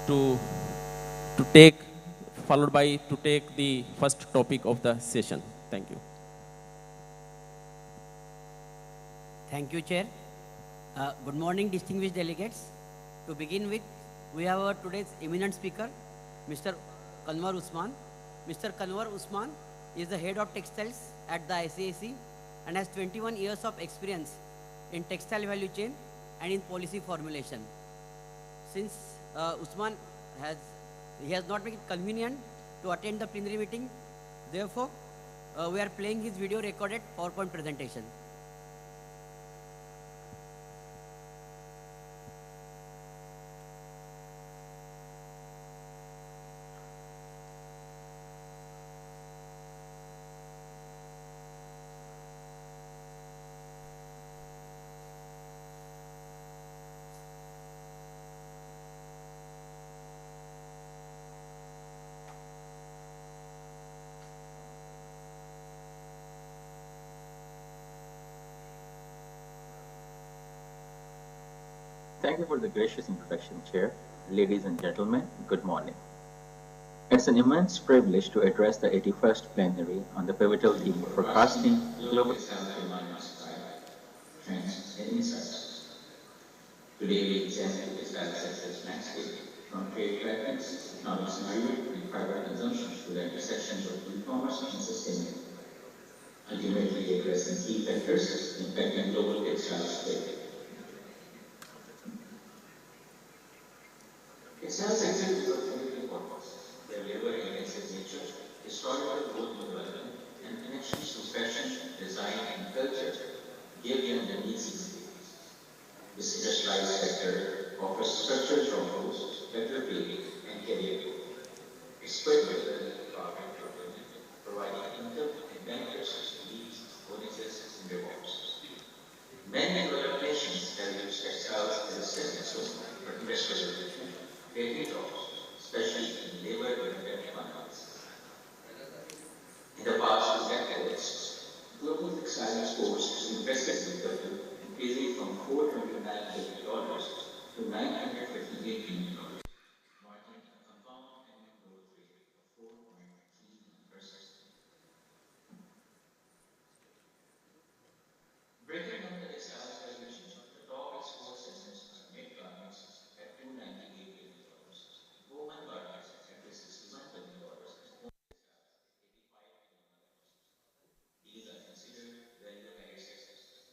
to to take followed by to take the first topic of the session. Thank you. Thank you, Chair. Good morning, distinguished delegates. To begin with, we have our today's eminent speaker, Mr. Kanwar Usman. Mr. Kanwar Usman is the head of textiles at the ICAC and has 21 years of experience in textile value chain and in policy formulation. Since Usman has not made it convenient to attend the plenary meeting, therefore, we are playing his video recorded PowerPoint presentation. Thank you for the gracious introduction, Chair. Ladies and gentlemen, good morning. It's an immense privilege to address the 81st Plenary on the pivotal theme of forecasting global demand trends and insights. Today we examine the textile sector's landscape from trade patterns, economic scenario, and private consumption to the intersections of e-commerce and sustainability, ultimately addressing key factors impacting global textile trade. Textile sector is of critical importance. Their labor intensive nature, historical growth development, and connections to fashion, design, and culture give them the needs these days. This industrialized sector offers structured job roles, better pay, and career growth. It's particularly empowerment for women, providing income and benefits, leaves, bonuses, and rewards. Many developed nations have used textiles as a stepping stone for industrialization, creating jobs, especially in labor-dependent economies. In the past 2 decades, global textile exports impressively doubled, increasing from $429 billion to $958 billion, marking a compound annual growth rate of 4.31%. Breaking down the textiles value chain, the top export segments are knit garments at $298 billion, woven garments at $61 billion, and home textiles at $85 billion. These are considered value-added sectors.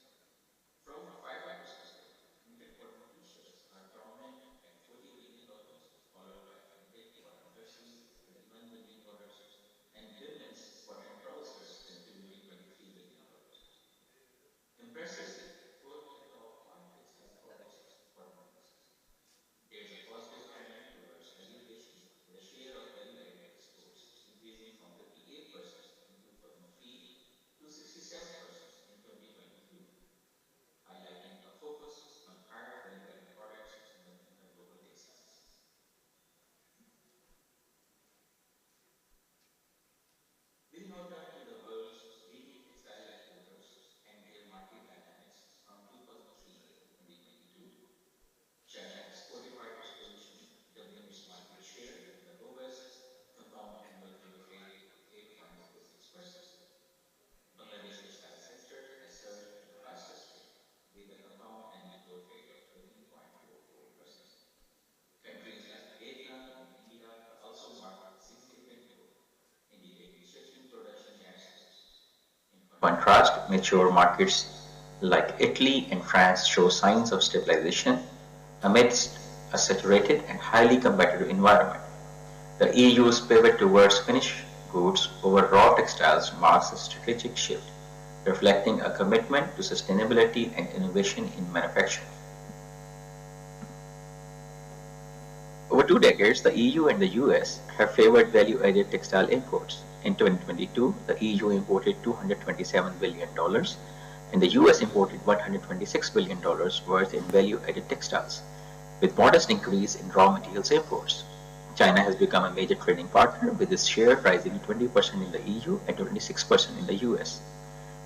From a fiber perspective, knitted cotton t-shirts are dominant at $40 billion, followed by knitted cotton dresses, $21 billion, and women's cotton trousers contributing $23 billion. Impressively, 4 of the top 5 textile producers are foreigners. There is a positive trend towards value addition, with the share of value-added exports increasing from 58% in 2003 to 67% in 2022, highlighting a focus on higher value-added products in the global textiles. We now turn to the world's leading textile exporters and their market dynamics from 2003 to 2022. China has 45th position, doubling its market share with a robust compound annual growth rate of 8.46%. Bangladesh textile sector has surged at the fastest rate, with a compound annual growth rate of 13.44%. Countries like Vietnam and India have also marked significant growth, indicating shifting production landscapes. In contrast, mature markets like Italy and France show signs of stabilization amidst a saturated and highly competitive environment. The EU's pivot towards finished goods over raw textiles marks a strategic shift, reflecting a commitment to sustainability and innovation in manufacturing. Over 2 decades, the EU and the US have favored value-added textile imports. In 2022, the EU imported $227 billion and the US imported $126 billion worth in value-added textiles, with modest increase in raw materials imports. China has become a major trading partner, with its share rising to 20% in the EU and 26% in the US.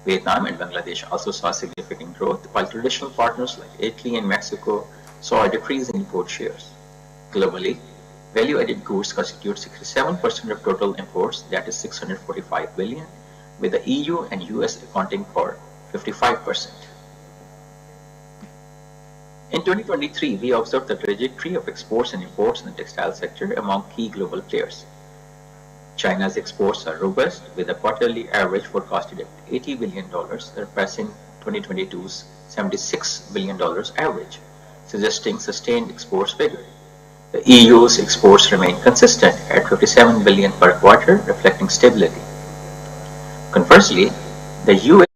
Vietnam and Bangladesh also saw significant growth, while traditional partners like Italy and Mexico saw a decrease in import shares. Globally, value-added goods constitute 67% of total imports, that is 645 billion, with the EU and US accounting for 55%. In 2023, we observed the trajectory of exports and imports in the textile sector among key global players. China's exports are robust, with a quarterly average forecasted at $80 billion, surpassing 2022's $76 billion average, suggesting sustained exports figure. The EU's exports remain consistent at 57 billion per quarter, reflecting stability. Conversely, the US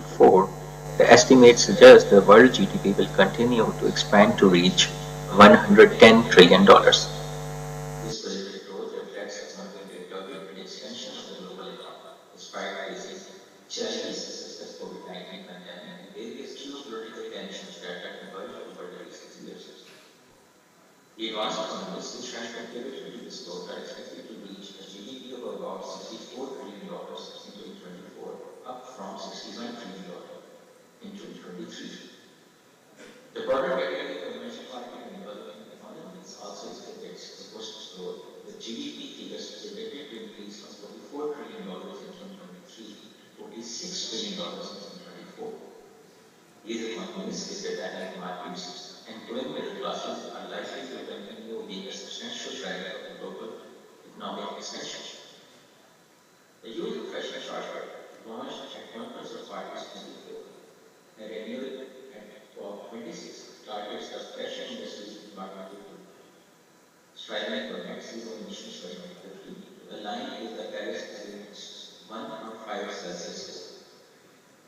2024, the estimates suggest the world GDP will continue to expand to reach $110 trillion. This projected growth reflects a continued development and expansion of the global economy, despite facing challenges such as the COVID-19 pandemic and various geopolitical tensions that have emerged over the recent years. The advanced economies which have contributed to this growth are expected to reach a GDP of about $64 trillion in 2024, up from $61 trillion in 2023. The broader category of emerging market and developing economies also exhibits robust growth, with GDP figures projected to increase from $44 trillion in 2023 to $46 trillion in 2024. These economies with their dynamic markets and growing middle classes are likely to continue being a substantial driver of the global economic expansion. The Youth Professional Charter, launched at Conference of Parties 24, and renewed at COP26, targets the fresh industries environmental group, striving for net zero emissions by 2050 to align with the Paris Agreement's 1.5 Celsius.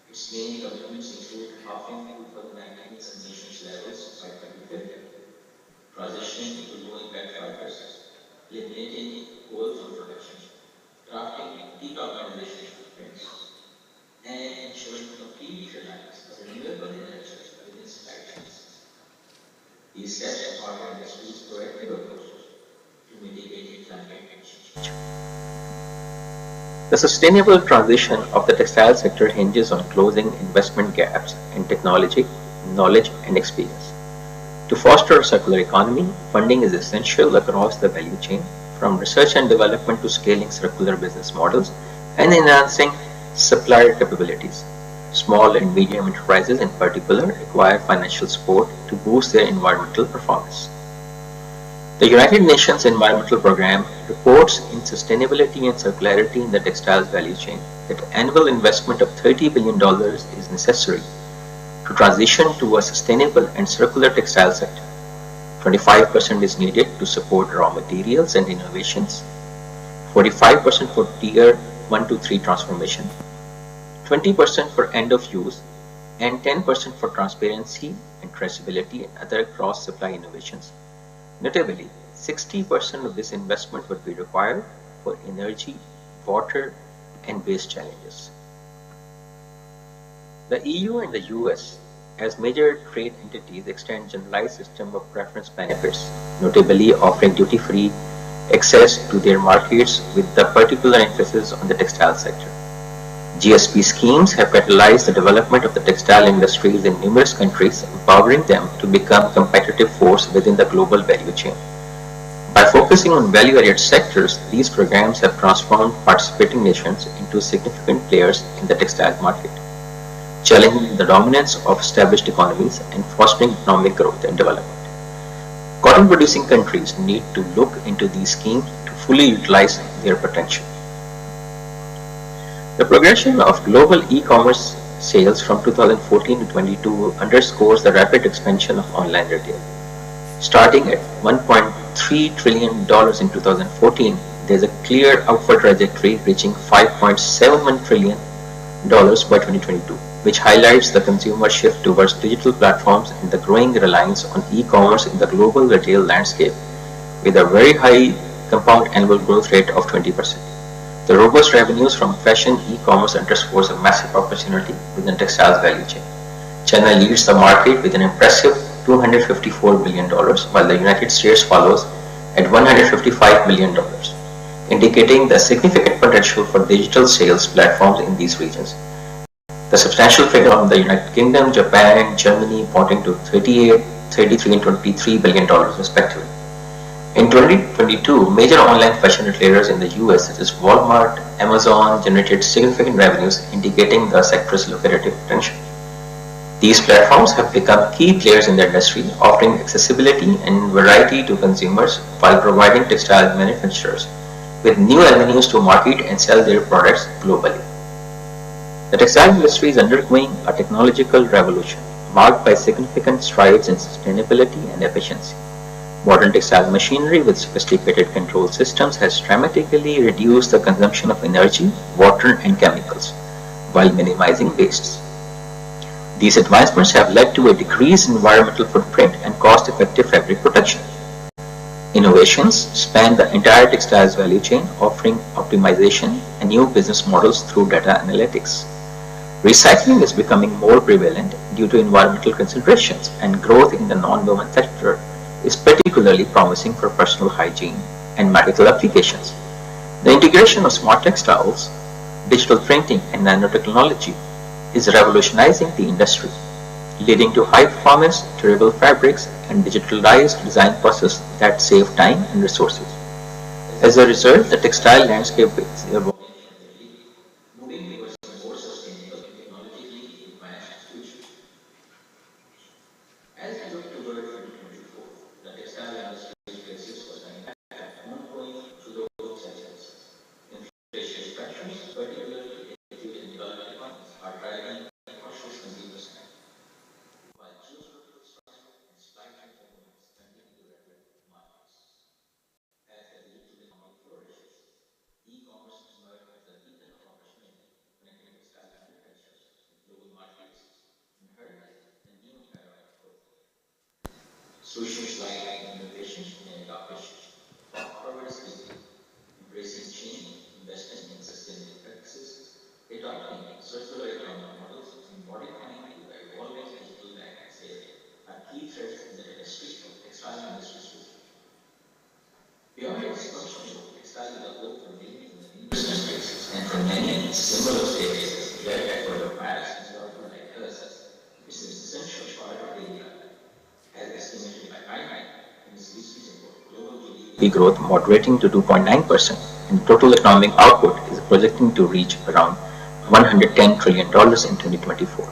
Its main commitments include halving 2019's emissions levels by 2050, transitioning to low-impact fibers, eliminating coal from production, drafting decarbonization blueprints, and ensuring complete reliance on renewable energy within supply chains. These steps empower industry's proactive approach to mitigating climate change. The sustainable transition of the textile sector hinges on closing investment gaps in technology, knowledge, and experience. To foster a circular economy, funding is essential across the value chain, from research and development to scaling circular business models and enhancing supplier capabilities. Small and medium enterprises in particular require financial support to boost their environmental performance. The United Nations Environmental Programme reports in Sustainability and Circularity in the Textiles Value Chain that annual investment of $30 billion is necessary to transition to a sustainable and circular textile sector. 25% is needed to support raw materials and innovations, 45% for Tier 1 to 3 transformation, 20% for end of use, and 10% for transparency and traceability and other cross-supply innovations. Notably, 60% of this investment would be required for energy, water, and waste challenges. The EU and the US, as major trade entities, extend generalized system of preference benefits, notably offering duty-free access to their markets with the particular emphasis on the textile sector. GSP schemes have catalyzed the development of the textile industries in numerous countries, empowering them to become a competitive force within the global value chain. By focusing on value-added sectors, these programs have transformed participating nations into significant players in the textile market, challenging the dominance of established economies and fostering economic growth and development. Cotton-producing countries need to look into these schemes to fully utilize their potential. The progression of global e-commerce sales from 2014 to 22 underscores the rapid expansion of online retail. Starting at $1.3 trillion in 2014, there is a clear upward trajectory reaching $5.71 trillion by 2022, which highlights the consumer shift towards digital platforms and the growing reliance on e-commerce in the global retail landscape, with a very high compound annual growth rate of 20%. The robust revenues from fashion e-commerce underscores a massive opportunity within the textiles value chain. China leads the market with an impressive $254 billion, while the United States follows at $155 billion, indicating the significant potential for digital sales platforms in these regions. The substantial figure on the United Kingdom, Japan, and Germany pointing to $38, $33, and $23 billion respectively. In 2022, major online fashion retailers in the US such as Walmart, Amazon generated significant revenues, indicating the sector's lucrative potential. These platforms have become key players in the industry, offering accessibility and variety to consumers while providing textile manufacturers with new avenues to market and sell their products globally. The textile industry is undergoing a technological revolution marked by significant strides in sustainability and efficiency. Modern textile machinery with sophisticated control systems has dramatically reduced the consumption of energy, water, and chemicals, while minimizing wastes. These advancements have led to a decrease in environmental footprint and cost-effective fabric production. Innovations span the entire textiles value chain, offering optimization and new business models through data analytics. Recycling is becoming more prevalent due to environmental considerations, and growth in the non-woven sector is particularly promising for personal hygiene and medical applications. The integration of smart textiles, digital printing, and nanotechnology is revolutionizing the industry, leading to high-performance, durable fabrics and digitalized design processes that save time and resources. As a result, the textile landscape is evolving, moving towards a more sustainable and technologically advanced future. As we look toward 2024, the textile industry faces what the impact of ongoing geopolitical inflationary pressures, particularly acute and developed economies, are driving cautious consumer spending. While geopolitical strife and supply chain bottlenecks continue to regulate markets. As the digital economy flourishes, e-commerce emerges as a beacon of opportunity, connecting textile manufacturers with global markets and heralding a new era of growth. Solutions like innovation and adaptation walk forward speedily, embracing change, investing in sustainable practices, adopting circular economic models, and modifying to the evolving digital landscape are key threads in the tapestry of textile industry's future. Beyond its functional role, textile is a hope for millions in the numerous countries and for many similar stages yet for the past and worker like us. It's an essential part of daily life. As estimated by ICAC in its recent report, global GDP growth moderating to 2.9%, and total economic output is projecting to reach around $110 trillion in 2024.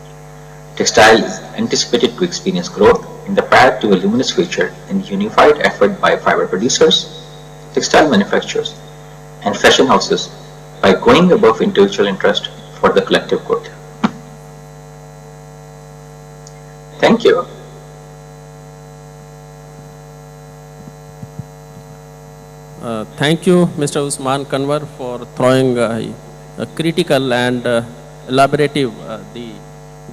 Textile is anticipated to experience growth in the path to a luminous future in unified effort by fiber producers, textile manufacturers, and fashion houses by going above individual interest for the collective good. Thank you. Thank you, Mr. Usman Kanwar, for throwing a critical and elaborative the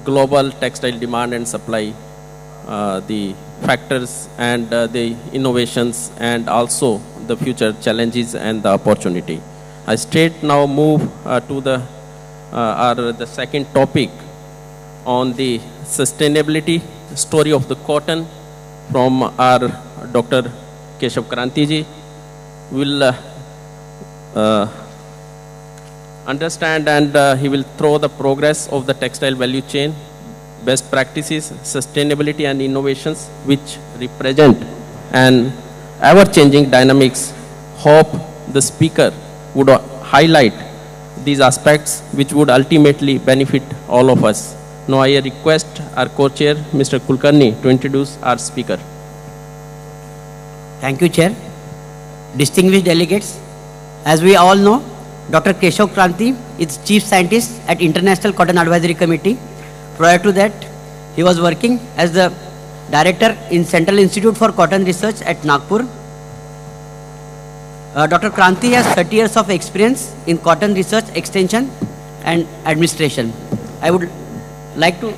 global textile demand and supply, the factors and the innovations, and also the future challenges and the opportunity. I straight now move to the second topic on the sustainability story of the cotton from our Dr. Keshav Kranti ji. Will understand and he will throw the progress of the textile value chain, best practices, sustainability and innovations which represent an ever-changing dynamics. Hope the speaker would highlight these aspects which would ultimately benefit all of us. Now I request our co-chair, Mr. Kulkarni, to introduce our speaker. Thank you, Chair. Distinguished delegates, as we all know, Dr. Keshav Kranti is Chief Scientist at International Cotton Advisory Committee. Prior to that, he was working as the Director in Central Institute for Cotton Research at Nagpur. Dr. Kranti has 30 years of experience in cotton research, extension and administration. I would like to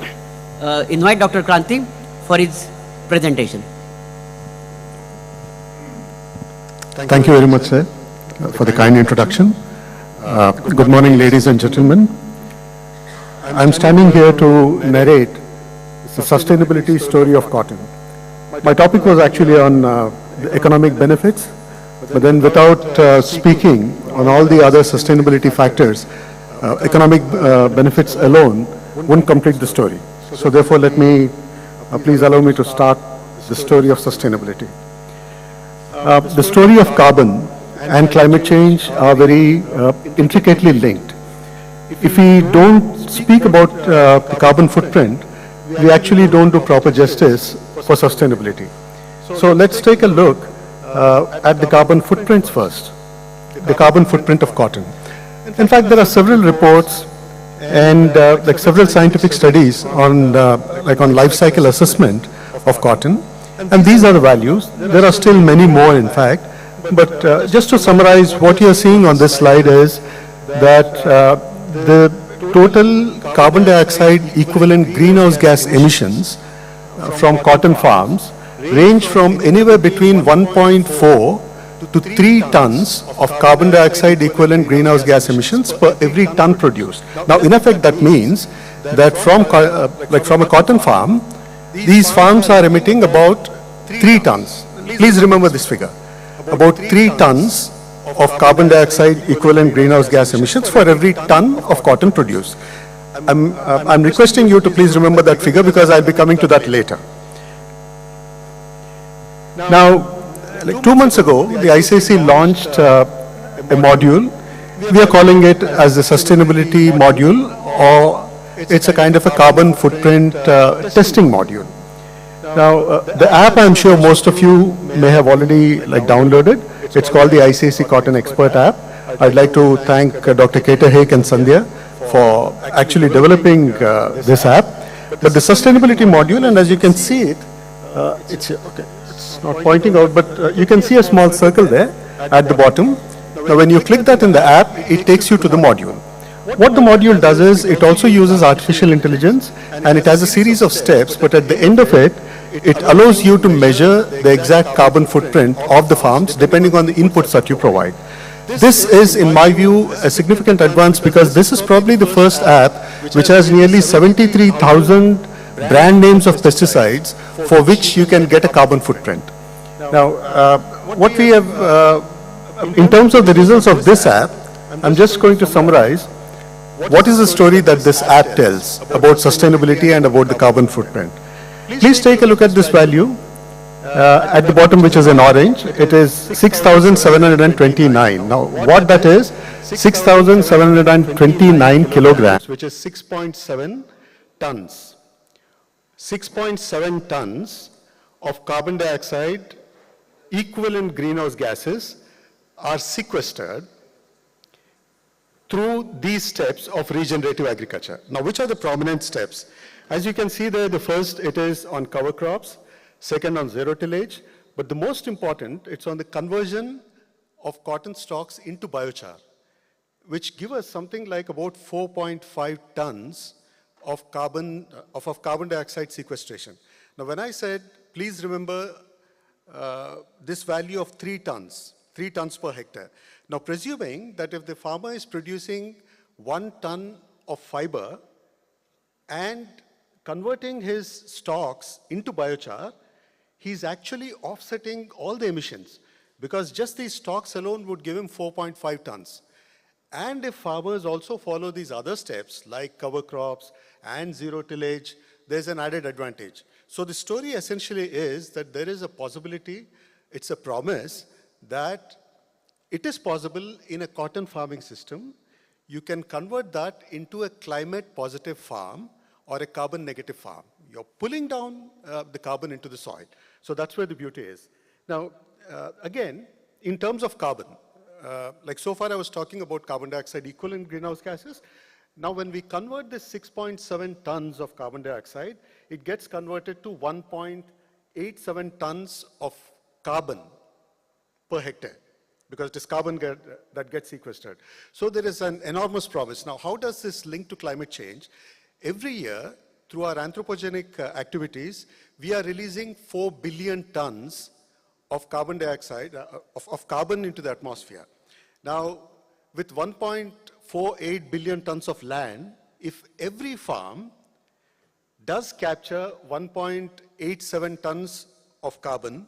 invite Dr. Kranti for his presentation. Thank you very much, sir, for the kind introduction. Good morning, ladies and gentlemen. I'm standing here to narrate the sustainability story of cotton. My topic was actually on the economic benefits, but then without speaking on all the other sustainability factors, economic benefits alone wouldn't complete the story. So therefore, let me, please allow me to start the story of sustainability. The story of carbon and climate change are very intricately linked. If we don't speak about the carbon footprint, we actually don't do proper justice for sustainability. So let's take a look at the carbon footprints first, the carbon footprint of cotton. In fact, there are several reports and like several scientific studies on like on life cycle assessment of cotton. And these are the values. There are still many more, in fact. But just to summarize, what you're seeing on this slide is that the total carbon dioxide equivalent greenhouse gas emissions from cotton farms range from anywhere between 1.4 to 3 tons of carbon dioxide equivalent greenhouse gas emissions per every ton produced. Now, in effect, that means that from a cotton farm, these farms are emitting about 3 tons. Please remember this figure. About 3 tons of carbon dioxide equivalent greenhouse gas emissions for every ton of cotton produced. I'm requesting you to please remember that figure because I'll be coming to that later. Now, like 2 months ago, the ICAC launched a module. We are calling it as the sustainability module, or it's a kind of a carbon footprint testing module. Now, the app I'm sure most of you may have already downloaded. It's called the ICAC Cotton Expert app. I'd like to thank Dr. Keter Haik and Sandhya for actually developing this app. But the sustainability module, and as you can see it, it's not pointing out, but you can see a small circle there at the bottom. Now, when you click that in the app, it takes you to the module. What the module does is, it also uses artificial intelligence, and it has a series of steps, but at the end of it, it allows you to measure the exact carbon footprint of the farms depending on the inputs that you provide. This is, in my view, a significant advance because this is probably the first app which has nearly 73,000 brand names of pesticides for which you can get a carbon footprint. Now, what we have, in terms of the results of this app, I'm just going to summarize what is the story that this app tells about sustainability and about the carbon footprint. Please take a look at this value at the bottom, which is in orange. It is 6,729. Now, what that is, 6,729 kilograms, which is 6.7 tons. 6.7 tons of carbon dioxide equivalent greenhouse gases are sequestered through these steps of regenerative agriculture. Now, which are the prominent steps? As you can see there, the first, it is on cover crops, second on zero tillage, but the most important, it's on the conversion of cotton stalks into biochar, which give us something like about 4.5 tons of carbon dioxide sequestration. Now, when I said, please remember this value of 3 tons per hectare. Now, presuming that if the farmer is producing 1 ton of fiber and converting his stalks into biochar, he's actually offsetting all the emissions because just these stalks alone would give him 4.5 tons. And if farmers also follow these other steps like cover crops and zero tillage, there's an added advantage. So the story essentially is that there is a possibility, it's a promise that it is possible in a cotton farming system, you can convert that into a climate positive farm or a carbon negative farm. You're pulling down the carbon into the soil. So that's where the beauty is. Now, again, in terms of carbon, like so far I was talking about carbon dioxide equivalent greenhouse gases. Now, when we convert this 6.7 tons of carbon dioxide, it gets converted to 1.87 tons of carbon per hectare, because it is carbon that gets sequestered. So there is an enormous promise. Now, how does this link to climate change? Every year, through our anthropogenic activities, we are releasing 4 billion tons of carbon dioxide, of carbon into the atmosphere. Now, with 1.48 billion tons of land, if every farm does capture 1.87 tons of carbon,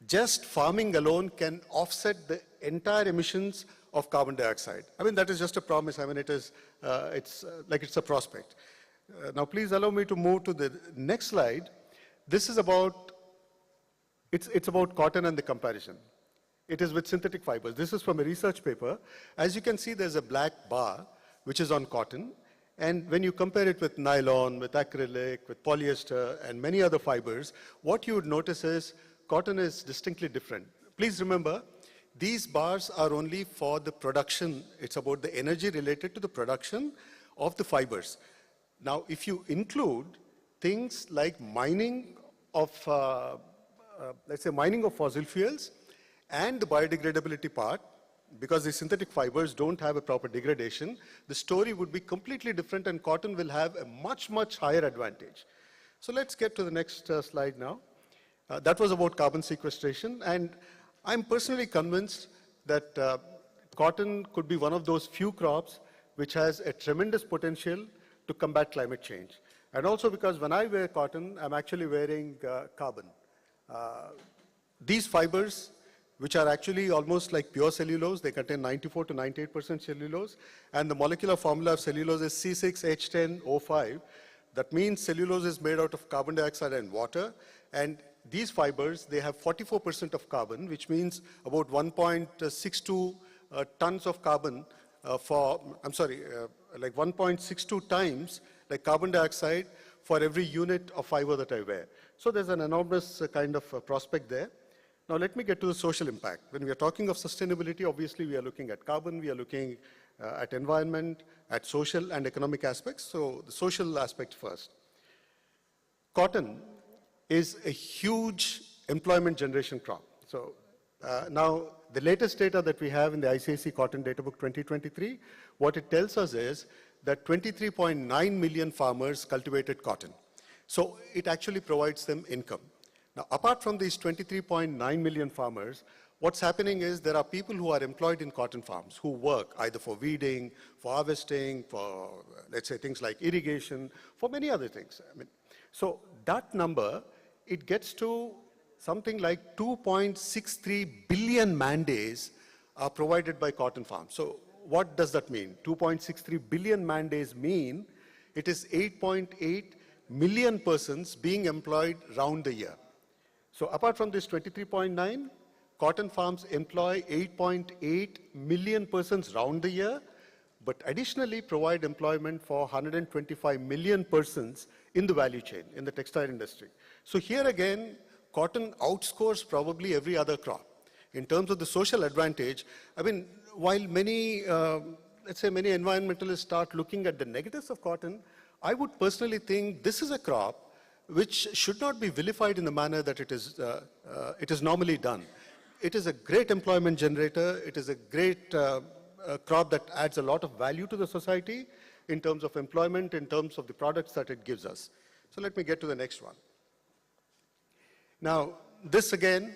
just farming alone can offset the entire emissions of carbon dioxide. I mean, that is just a promise. I mean, it's a prospect. Now, please allow me to move to the next slide. This is about, it's about cotton and the comparison. It is with synthetic fibers. This is from a research paper. As you can see, there's a black bar, which is on cotton. And when you compare it with nylon, with acrylic, with polyester, and many other fibers, what you would notice is cotton is distinctly different. Please remember, these bars are only for the production. It's about the energy related to the production of the fibers. Now, if you include things like mining of, let's say mining of fossil fuels and the biodegradability part, because the synthetic fibers don't have a proper degradation, the story would be completely different and cotton will have a much, much higher advantage. So let's get to the next slide now. That was about carbon sequestration, and I'm personally convinced that cotton could be one of those few crops which has a tremendous potential to combat climate change. And also because when I wear cotton, I'm actually wearing carbon. These fibers, which are actually almost like pure cellulose, they contain 94 to 98% cellulose, and the molecular formula of cellulose is C6H10O5. That means cellulose is made out of carbon dioxide and water, and these fibers, they have 44% of carbon, which means about 1.62 tons of carbon like 1.62 times like carbon dioxide for every unit of fiber that I wear. So there's an enormous kind of prospect there. Now let me get to the social impact. When we are talking of sustainability, obviously we are looking at carbon, we are looking at environment, at social and economic aspects. So the social aspect first. Cotton is a huge employment generation crop. So now the latest data that we have in the ICAC Cotton Data Book 2023, what it tells us is that 23.9 million farmers cultivated cotton. So it actually provides them income. Now, apart from these 23.9 million farmers, what's happening is there are people who are employed in cotton farms who work either for weeding, for harvesting, for, let's say, things like irrigation, for many other things. I mean, so that number, it gets to something like 2.63 billion man-days are provided by cotton farms. So what does that mean? 2.63 billion man-days mean it is 8.8 million persons being employed round the year. So apart from this 23.9, cotton farms employ 8.8 million persons round the year, but additionally provide employment for 125 million persons in the value chain, in the textile industry. So here again, cotton outscores probably every other crop. In terms of the social advantage, I mean, while many, let's say many environmentalists start looking at the negatives of cotton, I would personally think this is a crop which should not be vilified in the manner that it is normally done. It is a great employment generator. It is a great crop that adds a lot of value to the society in terms of employment, in terms of the products that it gives us. So let me get to the next one. Now, this again,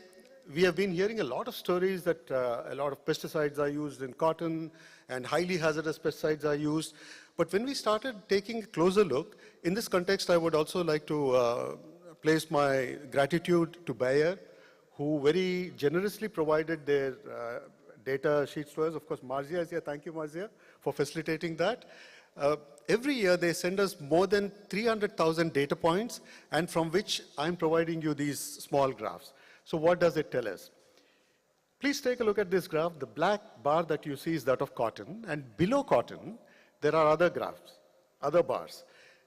we have been hearing a lot of stories that a lot of pesticides are used in cotton and highly hazardous pesticides are used. But when we started taking a closer look, in this context, I would also like to place my gratitude to Bayer, who very generously provided their data sheets to us. Of course, Marzia is here. Thank you, Marzia, for facilitating that. Every year, they send us more than 300,000 data points, and from which I'm providing you these small graphs. So what does it tell us? Please take a look at this graph. The black bar that you see is that of cotton, and below cotton, there are other graphs, other bars.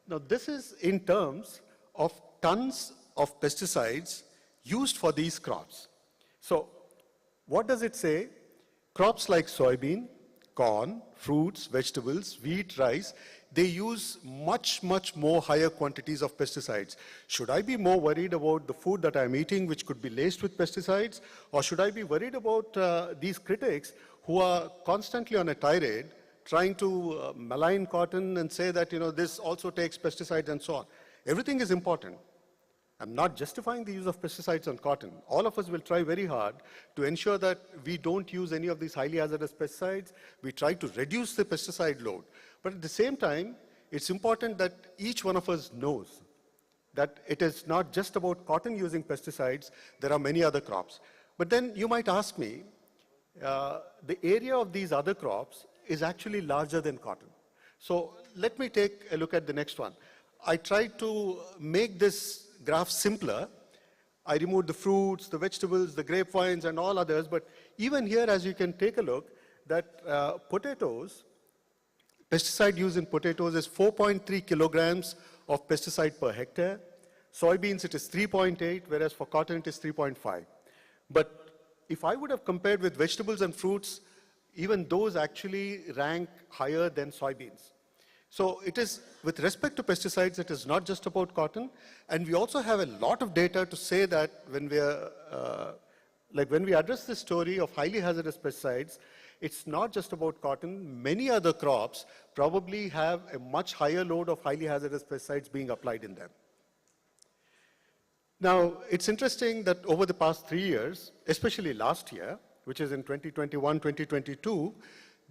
Now, this is in terms of tons of pesticides used for these crops. So, what does it say? Crops like soybean, corn, fruits, vegetables, wheat, rice, they use much, much more higher quantities of pesticides. Should I be more worried about the food that I'm eating, which could be laced with pesticides, or should I be worried about these critics who are constantly on a tirade, trying to malign cotton and say that, you know, this also takes pesticides and so on? Everything is important. I'm not justifying the use of pesticides on cotton. All of us will try very hard to ensure that we don't use any of these highly hazardous pesticides. We try to reduce the pesticide load. But at the same time, it's important that each one of us knows that it is not just about cotton using pesticides. There are many other crops. But then you might ask me, the area of these other crops is actually larger than cotton. So let me take a look at the next one. I tried to make this graph simpler. I removed the fruits, the vegetables, the grapevines, and all others. But even here, as you can take a look, that potatoes, pesticide use in potatoes is 4.3 kilograms of pesticide per hectare. Soybeans, it is 3.8, whereas for cotton, it is 3.5. But if I would have compared with vegetables and fruits, even those actually rank higher than soybeans. So it is, with respect to pesticides, it is not just about cotton, and we also have a lot of data to say that when we are, when we address the story of highly hazardous pesticides, it's not just about cotton. Many other crops probably have a much higher load of highly hazardous pesticides being applied in them. Now, it's interesting that over the past 3 years, especially last year, which is in 2021, 2022,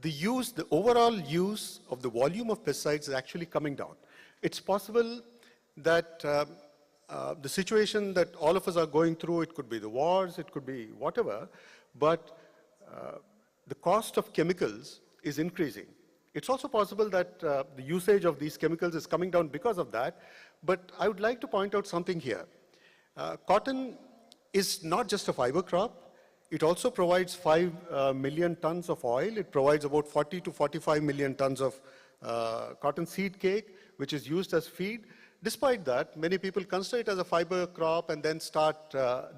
the overall use of the volume of pesticides is actually coming down. It's possible that the situation that all of us are going through, it could be the wars, it could be whatever, but the cost of chemicals is increasing. It's also possible that the usage of these chemicals is coming down because of that, but I would like to point out something here. Cotton is not just a fiber crop. It also provides 5 million tons of oil. It provides about 40 to 45 million tons of cotton seed cake, which is used as feed. Despite that, many people consider it as a fiber crop and then start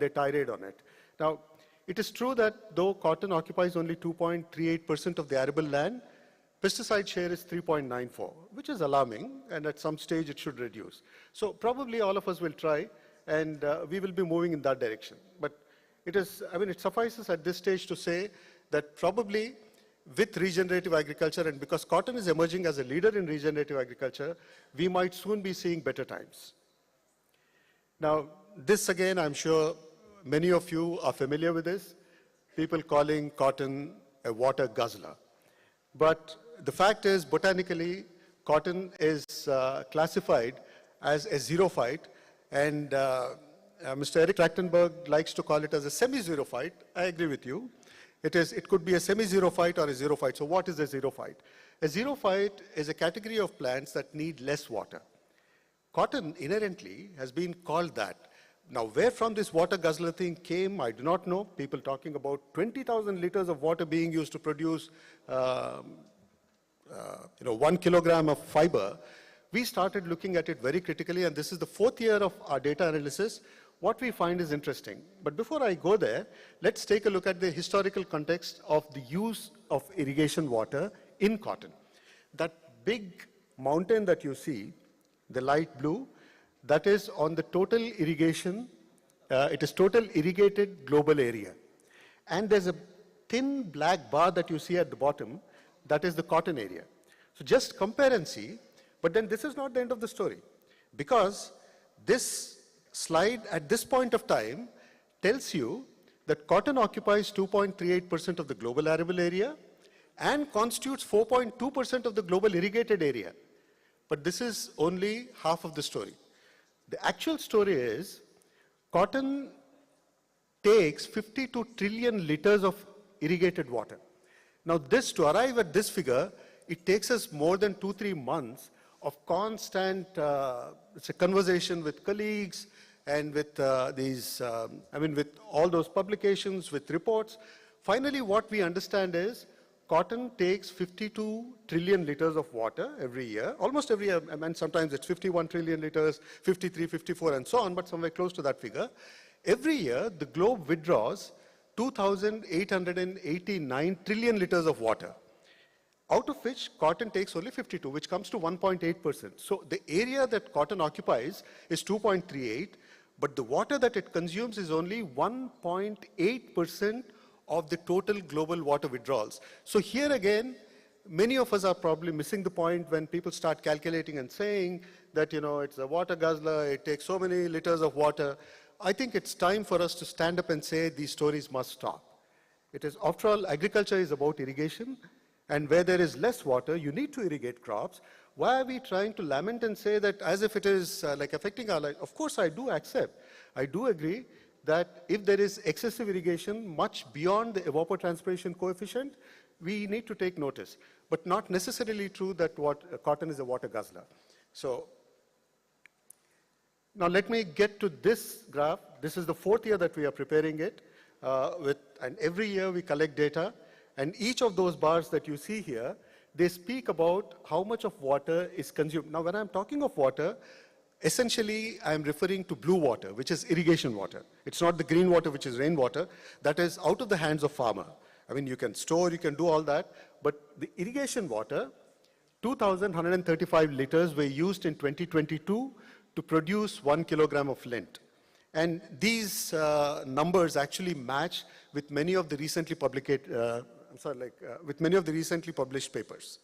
their tirade on it. Now, it is true that though cotton occupies only 2.38% of the arable land, pesticide share is 3.94, which is alarming, and at some stage it should reduce. So probably all of us will try, and we will be moving in that direction. But it suffices at this stage to say that probably with regenerative agriculture, and because cotton is emerging as a leader in regenerative agriculture, we might soon be seeing better times. Now, this again, I'm sure many of you are familiar with this, people calling cotton a water guzzler. But the fact is, botanically, cotton is classified as a xerophyte, and Mr. Eric Trachtenberg likes to call it as a semi-xerophyte. I agree with you. It could be a semi-xerophyte or a xerophyte. So what is a xerophyte? A xerophyte is a category of plants that need less water. Cotton inherently has been called that. Now, where from this water guzzler thing came, I do not know. People talking about 20,000 liters of water being used to produce 1 kilogram of fiber. We started looking at it very critically, and this is the 4th year of our data analysis. What we find is interesting. But before I go there, let's take a look at the historical context of the use of irrigation water in cotton. That big mountain that you see, the light blue, that is on the total irrigation, it is total irrigated global area. And there's a thin black bar that you see at the bottom, that is the cotton area. So just compare and see, but then this is not the end of the story. Because this slide at this point of time tells you that cotton occupies 2.38% of the global arable area and constitutes 4.2% of the global irrigated area. But this is only half of the story. The actual story is cotton takes 52 trillion liters of irrigated water. Now this, to arrive at this figure, it takes us more than 2-3 months of constant conversation with colleagues and with with all those publications, with reports. Finally, what we understand is cotton takes 52 trillion liters of water every year, almost every year, and sometimes it's 51 trillion liters, 53, 54, and so on, but somewhere close to that figure. Every year, the globe withdraws 2,889 trillion liters of water, out of which cotton takes only 52, which comes to 1.8%. So the area that cotton occupies is 2.38, but the water that it consumes is only 1.8% of the total global water withdrawals. So here again, many of us are probably missing the point when people start calculating and saying that, it's a water guzzler, it takes so many liters of water. I think it's time for us to stand up and say these stories must stop. It is, after all, agriculture is about irrigation, and where there is less water, you need to irrigate crops. Why are we trying to lament and say that as if it is affecting our life? Of course, I do accept, I do agree that if there is excessive irrigation much beyond the evapotranspiration coefficient, we need to take notice. But not necessarily true that cotton is a water guzzler. So now let me get to this graph. This is the 4th year that we are preparing it, and every year we collect data. And each of those bars that you see here, they speak about how much of water is consumed. Now, when I'm talking of water, essentially I'm referring to blue water, which is irrigation water. It's not the green water, which is rainwater. That is out of the hands of farmer. I mean, you can store, you can do all that, but the irrigation water, 2,135 liters were used in 2022 to produce 1 kilogram of lint. And these numbers actually match with many of the recently with many of the recently published papers.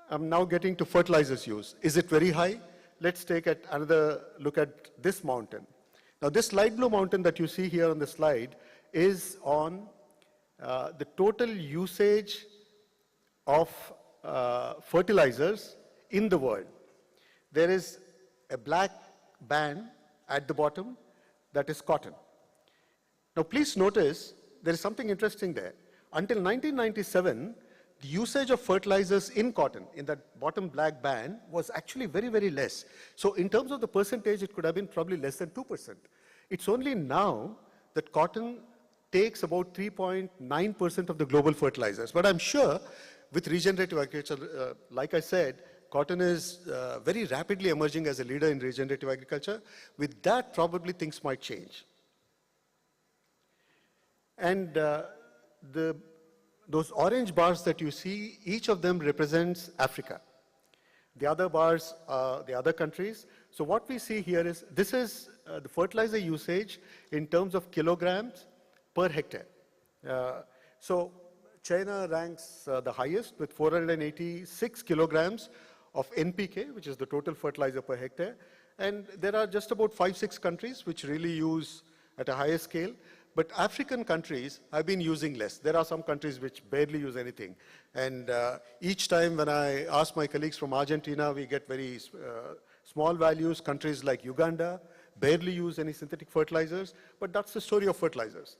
I'm now getting to fertilizers use. Is it very high? Let's take another look at this mountain. Now, this light blue mountain that you see here on the slide is on the total usage of fertilizers in the world. There is a black band at the bottom that is cotton. Now, please notice there is something interesting there. Until 1997, the usage of fertilizers in cotton, in that bottom black band, was actually very, very less. So in terms of the percentage, it could have been probably less than 2%. It's only now that cotton takes about 3.9% of the global fertilizers. But I'm sure with regenerative agriculture, like I said, cotton is very rapidly emerging as a leader in regenerative agriculture. With that, probably things might change. And those orange bars that you see, each of them represents Africa. The other bars are the other countries. So what we see here is, this is the fertilizer usage in terms of kilograms per hectare. So China ranks the highest with 486 kilograms of NPK, which is the total fertilizer per hectare. And there are just about 5-6 countries which really use at a higher scale. But African countries have been using less. There are some countries which barely use anything. And each time when I ask my colleagues from Argentina, we get very small values. Countries like Uganda barely use any synthetic fertilizers. But that's the story of fertilizers.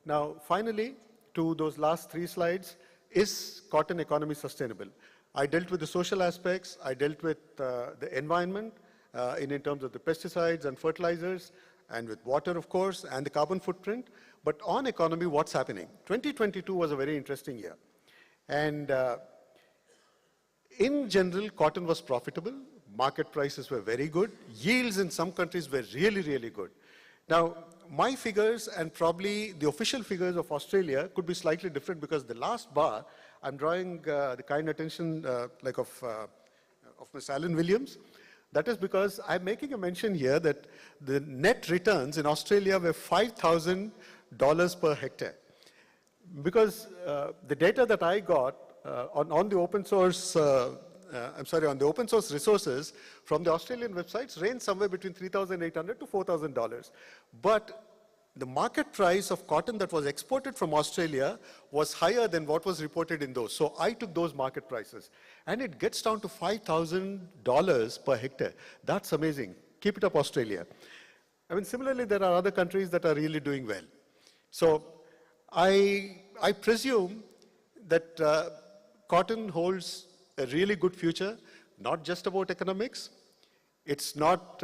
Now, finally, to those last 3 slides, is cotton economy sustainable? I dealt with the social aspects. I dealt with the environment in terms of the pesticides and fertilizers, and with water, of course, and the carbon footprint. But on economy, what's happening? 2022 was a very interesting year. And in general, cotton was profitable. Market prices were very good. Yields in some countries were really, really good. Now, my figures and probably the official figures of Australia could be slightly different, because the last bar, I'm drawing the kind attention of Ms. Alan Williams. That is because I'm making a mention here that the net returns in Australia were $5,000 per hectare. Because the data that I got on the open source, on the open source resources from the Australian websites range somewhere between $3,800 to $4,000. But the market price of cotton that was exported from Australia was higher than what was reported in those. So I took those market prices. And it gets down to $5,000 per hectare. That's amazing. Keep it up, Australia. I mean, similarly, there are other countries that are really doing well. So I presume that cotton holds a really good future, not just about economics. It's not,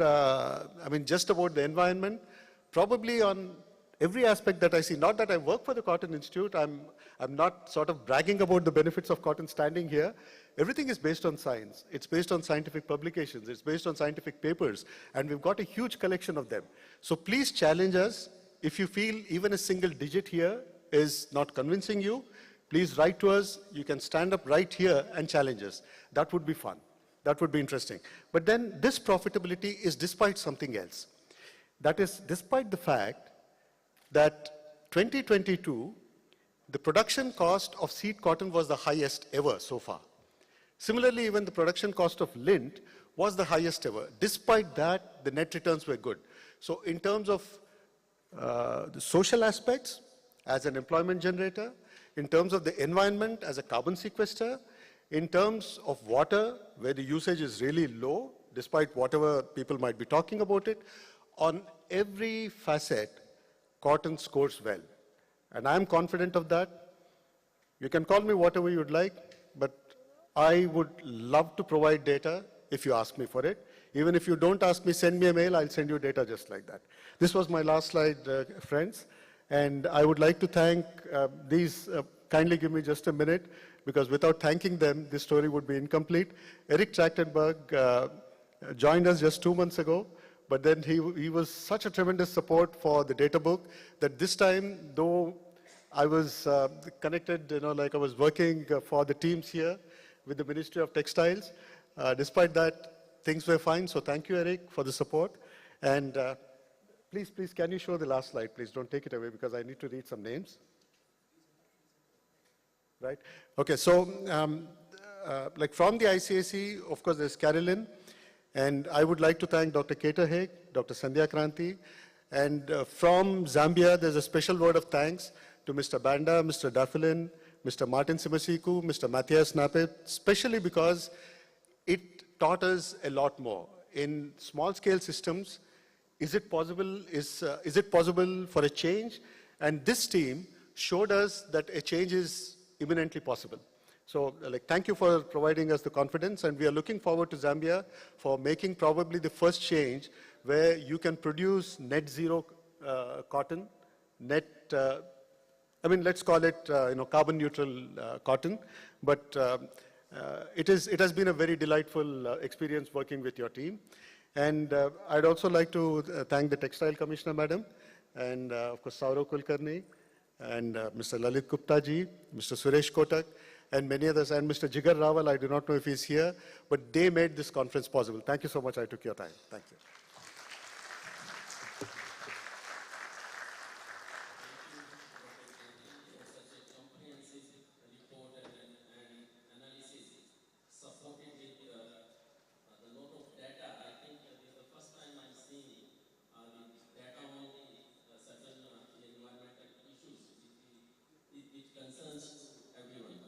just about the environment. Probably on every aspect that I see, not that I work for the Cotton Institute, I'm not sort of bragging about the benefits of cotton standing here. Everything is based on science. It's based on scientific publications. It's based on scientific papers. And we've got a huge collection of them. So please challenge us. If you feel even a single digit here is not convincing you, please write to us. You can stand up right here and challenge us. That would be fun. That would be interesting. But then this profitability is despite something else. That is, despite the fact that 2022, the production cost of seed cotton was the highest ever so far. Similarly, even the production cost of lint was the highest ever. Despite that, the net returns were good. So in terms of the social aspects, as an employment generator, in terms of the environment as a carbon sequester, in terms of water, where the usage is really low, despite whatever people might be talking about it, on every facet, cotton scores well. And I'm confident of that. You can call me whatever you'd like, but I would love to provide data if you ask me for it. Even if you don't ask me, send me a mail, I'll send you data just like that. This was my last slide, friends. And I would like to thank these, kindly give me just a minute, because without thanking them, this story would be incomplete. Eric Trachtenberg joined us just 2 months ago. But then he was such a tremendous support for the data book that this time, though I was connected, like I was working for the teams here with the Ministry of Textiles, despite that, things were fine. So thank you, Eric, for the support. And please, can you show the last slide, please? Don't take it away, because I need to read some names. right? Okay, so like from the ICAC, of course, there's Carolyn, and I would like to thank Dr. Keter Haig, Dr. Sandhya Kranti, and from Zambia, there's a special word of thanks to Mr. Banda, Mr. Dafilin, Mr. Martin Simasiku, Mr. Matthias Nappet, especially because it taught us a lot more. In small-scale systems, is it possible for a change? And this team showed us that a change is imminently possible. So, like, thank you for providing us the confidence, and we are looking forward to Zambia for making probably the first change where you can produce net zero cotton, let's call it, carbon neutral cotton, but it has been a very delightful experience working with your team. And I'd also like to thank the Textile Commissioner, Madam, and of course, Saurav Kulkarni, and Mr. Lalit Gupta ji, Mr. Suresh Kotak, and many others, and Mr. Jigar Rawal, I do not know if he's here, but they made this conference possible. Thank you so much, I took your time. Thank you. Supported with the lot of data. I think this is the first time I'm seeing the data on the certain environmental issues which concerns everyone.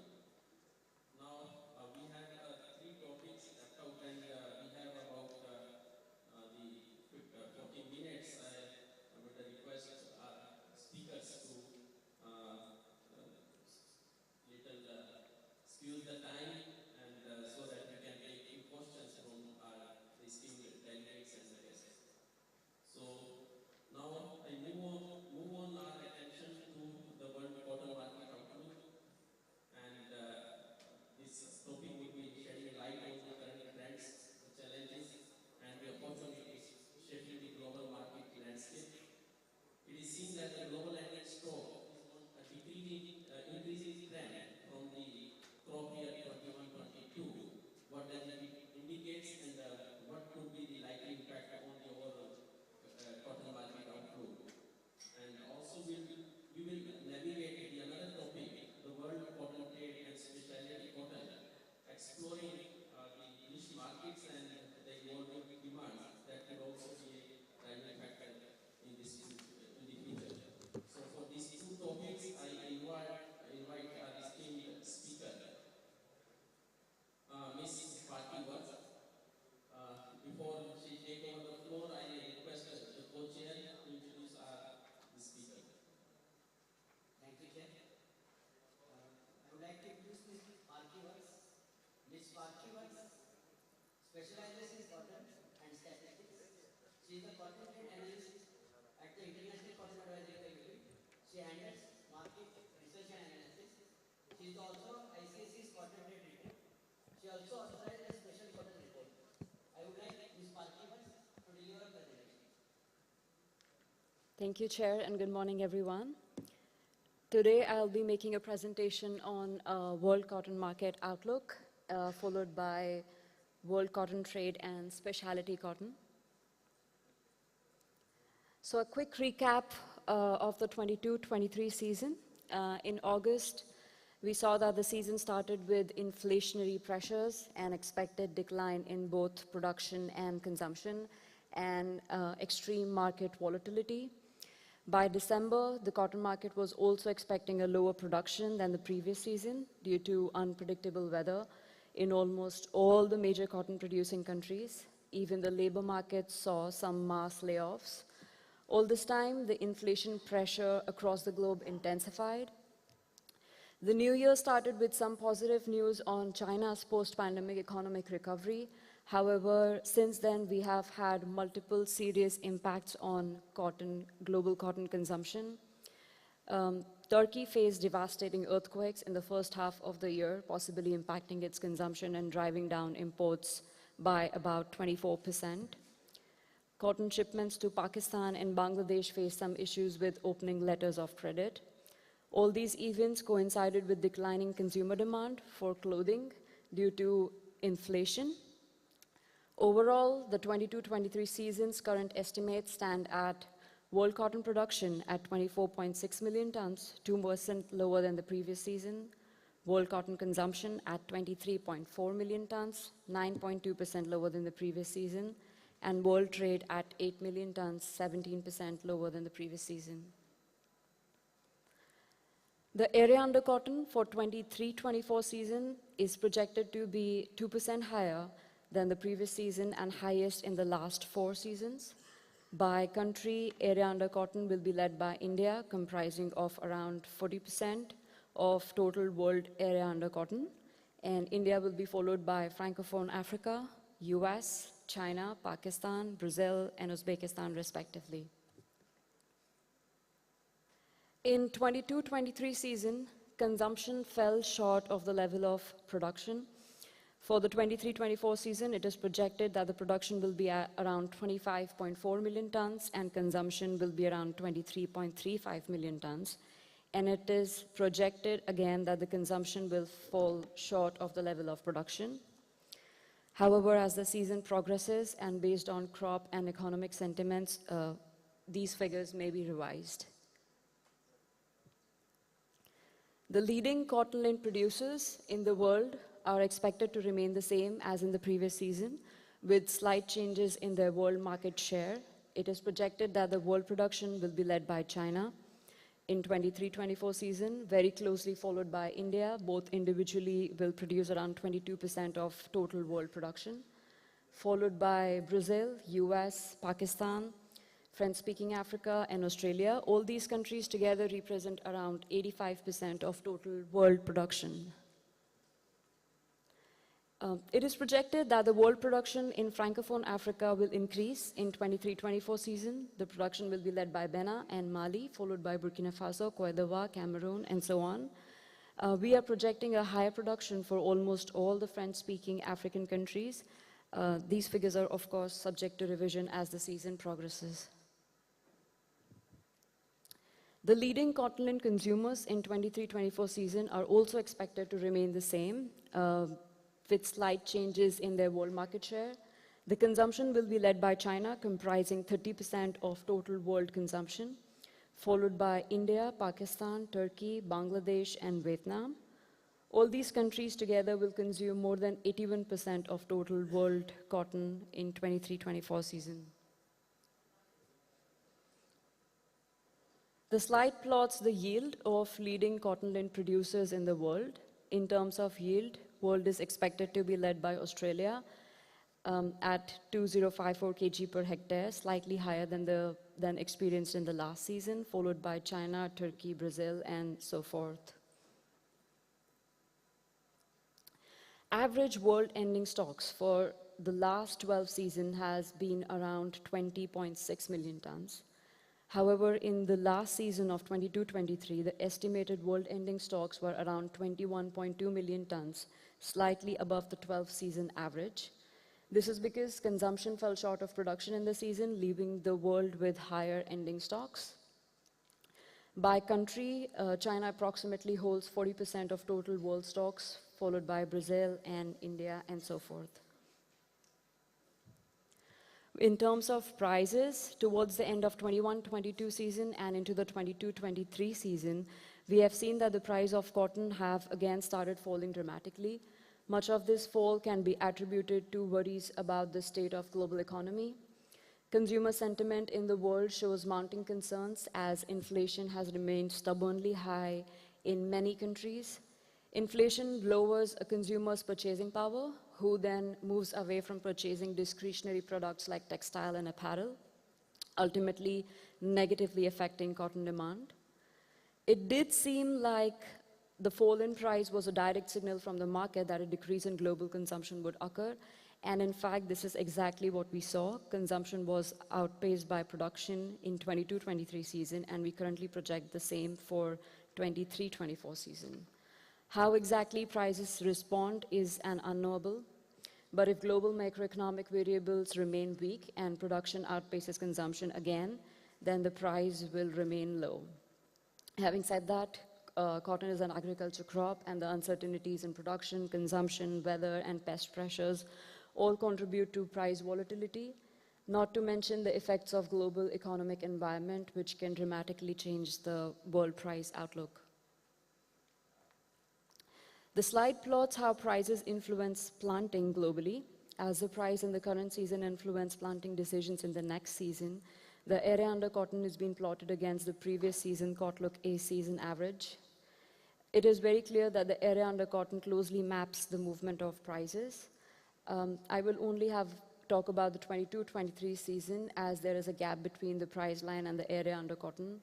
Now we have three topics left out, and we have about the 40 minutes. I would request our speakers to little excuse the time, and so that we can take few questions from our esteemed delegates and the guests. So now I move on our attention to the world cotton market outlook, and this topic will be shedding light on the current trends, the challenges, and the opportunities shaping the global market landscape. It is seen that the global ended stock is on a increasing trend from the crop year 21-22. What does it indicate, and what could be the likely impact on the overall cotton market outlook? And also we will navigate the another topic, the world cotton trade and specialty cotton, exploring the niche markets and the evolving demands that could also be a driving factor in the future. So for these two topics, I invite our esteemed speaker, Ms. Party Watts. Before she takes over the floor, I request the co-chair to introduce the speaker. Thank you, Chair. I would like to introduce Ms. Party Watts. Ms. Party Watts specializes in cotton and statistics. She is a cotton trade analyst at the International Cotton Advisory Committee. She handles market research and analysis. She is also ICAC's cotton trade report. She also authorized a special cotton report. I would like Ms. Party Watts to deliver a presentation. Thank you, Chair, and good morning, everyone. Today, I'll be making a presentation on World Cotton Market Outlook, followed by World Cotton Trade and Specialty Cotton. So a quick recap of the 22-23 season. In August, we saw that the season started with inflationary pressures and expected decline in both production and consumption, and extreme market volatility. By December, the cotton market was also expecting a lower production than the previous season due to unpredictable weather in almost all the major cotton-producing countries. Even the labor market saw some mass layoffs. All this time, the inflation pressure across the globe intensified. The new year started with some positive news on China's post-pandemic economic recovery. However, since then, we have had multiple serious impacts on global cotton consumption. Turkey faced devastating earthquakes in the first half of the year, possibly impacting its consumption and driving down imports by about 24%. Cotton shipments to Pakistan and Bangladesh faced some issues with opening letters of credit. All these events coincided with declining consumer demand for clothing due to inflation. Overall, the 22-23 season's current estimates stand at world cotton production at 24.6 million tons, 2% lower than the previous season. World cotton consumption at 23.4 million tons, 9.2% lower than the previous season, and world trade at 8 million tons, 17% lower than the previous season. The area under cotton for 23-24 season is projected to be 2% higher than the previous season and highest in the last 4 seasons. By country, area under cotton will be led by India, comprising of around 40% of total world area under cotton, and India will be followed by Francophone Africa, US, China, Pakistan, Brazil, and Uzbekistan respectively. In 22-23 season, consumption fell short of the level of production. For the 23-24 season, it is projected that the production will be at around 25.4 million tons and consumption will be around 23.35 million tons. And it is projected again that the consumption will fall short of the level of production. However, as the season progresses and based on crop and economic sentiments, these figures may be revised. The leading cotton lint producers in the world are expected to remain the same as in the previous season, with slight changes in their world market share. It is projected that the world production will be led by China in 23-24 season, very closely followed by India. Both individually will produce around 22% of total world production, followed by Brazil, US, Pakistan, French-speaking Africa, and Australia. All these countries together represent around 85% of total world production. It is projected that the world production in Francophone Africa will increase in 23-24 season. The production will be led by Benin and Mali, followed by Burkina Faso, Cote d'Ivoire, Cameroon, and so on. We are projecting a higher production for almost all the French-speaking African countries. These figures are, of course, subject to revision as the season progresses. The leading cotton lint consumers in 23-24 season are also expected to remain the same, with slight changes in their world market share. The consumption will be led by China, comprising 30% of total world consumption, followed by India, Pakistan, Turkey, Bangladesh, and Vietnam. All these countries together will consume more than 81% of total world cotton in 23-24 season. The slide plots the yield of leading cotton lint producers in the world. In terms of yield, world is expected to be led by Australia at 2054 kg per hectare, slightly higher than experienced in the last season, followed by China, Turkey, Brazil, and so forth. Average world ending stocks for the last 12 season has been around 20.6 million tons. However, in the last season of 22-23, the estimated world ending stocks were around 21.2 million tons, slightly above the 12th season average. This is because consumption fell short of production in the season, leaving the world with higher ending stocks. By country, China approximately holds 40% of total world stocks, followed by Brazil and India, and so forth. In terms of prices, towards the end of 21-22 season and into the 22-23 season, we have seen that the price of cotton have again started falling dramatically. Much of this fall can be attributed to worries about the state of global economy. Consumer sentiment in the world shows mounting concerns as inflation has remained stubbornly high in many countries. Inflation lowers a consumer's purchasing power, who then moves away from purchasing discretionary products like textile and apparel, ultimately negatively affecting cotton demand. It did seem like the fall in price was a direct signal from the market that a decrease in global consumption would occur, and in fact, this is exactly what we saw. Consumption was outpaced by production in 22-23 season, and we currently project the same for 23-24 season. How exactly prices respond is an unknowable, but if global macroeconomic variables remain weak and production outpaces consumption again, then the price will remain low. Having said that, cotton is an agriculture crop, and the uncertainties in production, consumption, weather, and pest pressures all contribute to price volatility, not to mention the effects of global economic environment, which can dramatically change the world price outlook. The slide plots how prices influence planting globally. As the price in the current season influence planting decisions in the next season, the area under cotton is being plotted against the previous season Cotlook A season average. It is very clear that the area under cotton closely maps the movement of prices. I will only talk about the 22-23 season, as there is a gap between the price line and the area under cotton.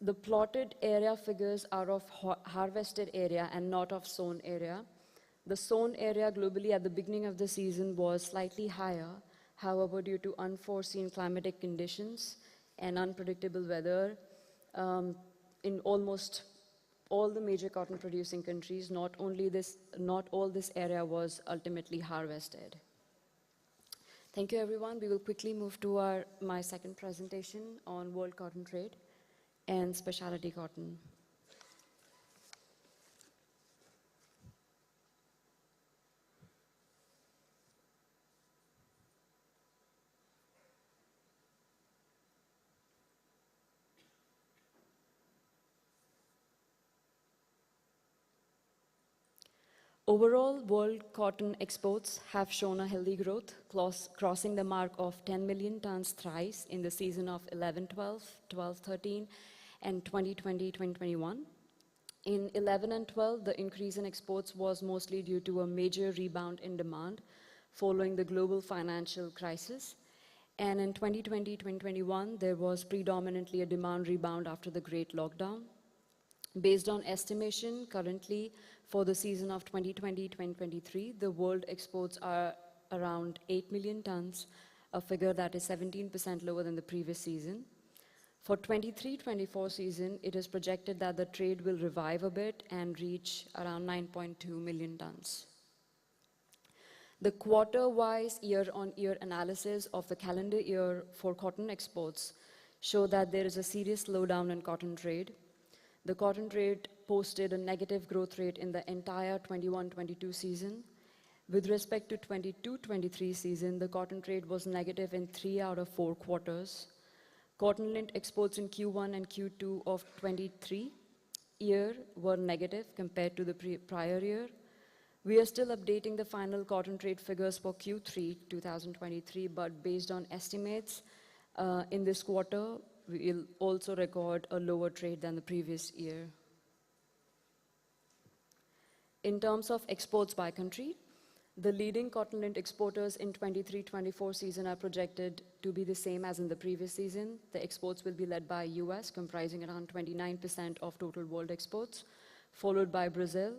The plotted area figures are of harvested area and not of sown area. The sown area globally at the beginning of the season was slightly higher. However, due to unforeseen climatic conditions and unpredictable weather, in almost all the major cotton producing countries, not all this area was ultimately harvested. Thank you, everyone. We will quickly move to my second presentation on world cotton trade and specialty cotton. Overall, world cotton exports have shown a healthy growth, crossing the mark of 10 million tons thrice in the season of 11-12, 12-13, and 2020-2021. In 11 and 12, the increase in exports was mostly due to a major rebound in demand following the global financial crisis. And in 2020-2021, there was predominantly a demand rebound after the Great Lockdown. Based on estimation, currently for the season of 2020-2023, the world exports are around 8 million tons, a figure that is 17% lower than the previous season. For 23-24 season, it is projected that the trade will revive a bit and reach around 9.2 million tons. The quarter-wise year-on-year analysis of the calendar year for cotton exports show that there is a serious slowdown in cotton trade. The cotton trade posted a negative growth rate in the entire 21-22 season. With respect to 22-23 season, the cotton trade was negative in 3 out of 4 quarters. Cotton lint exports in Q1 and Q2 of 23 year were negative compared to the prior year. We are still updating the final cotton trade figures for Q3 2023, but based on estimates in this quarter, we will also record a lower trade than the previous year. In terms of exports by country, the leading cotton lint exporters in 23-24 season are projected to be the same as in the previous season. The exports will be led by US, comprising around 29% of total world exports, followed by Brazil,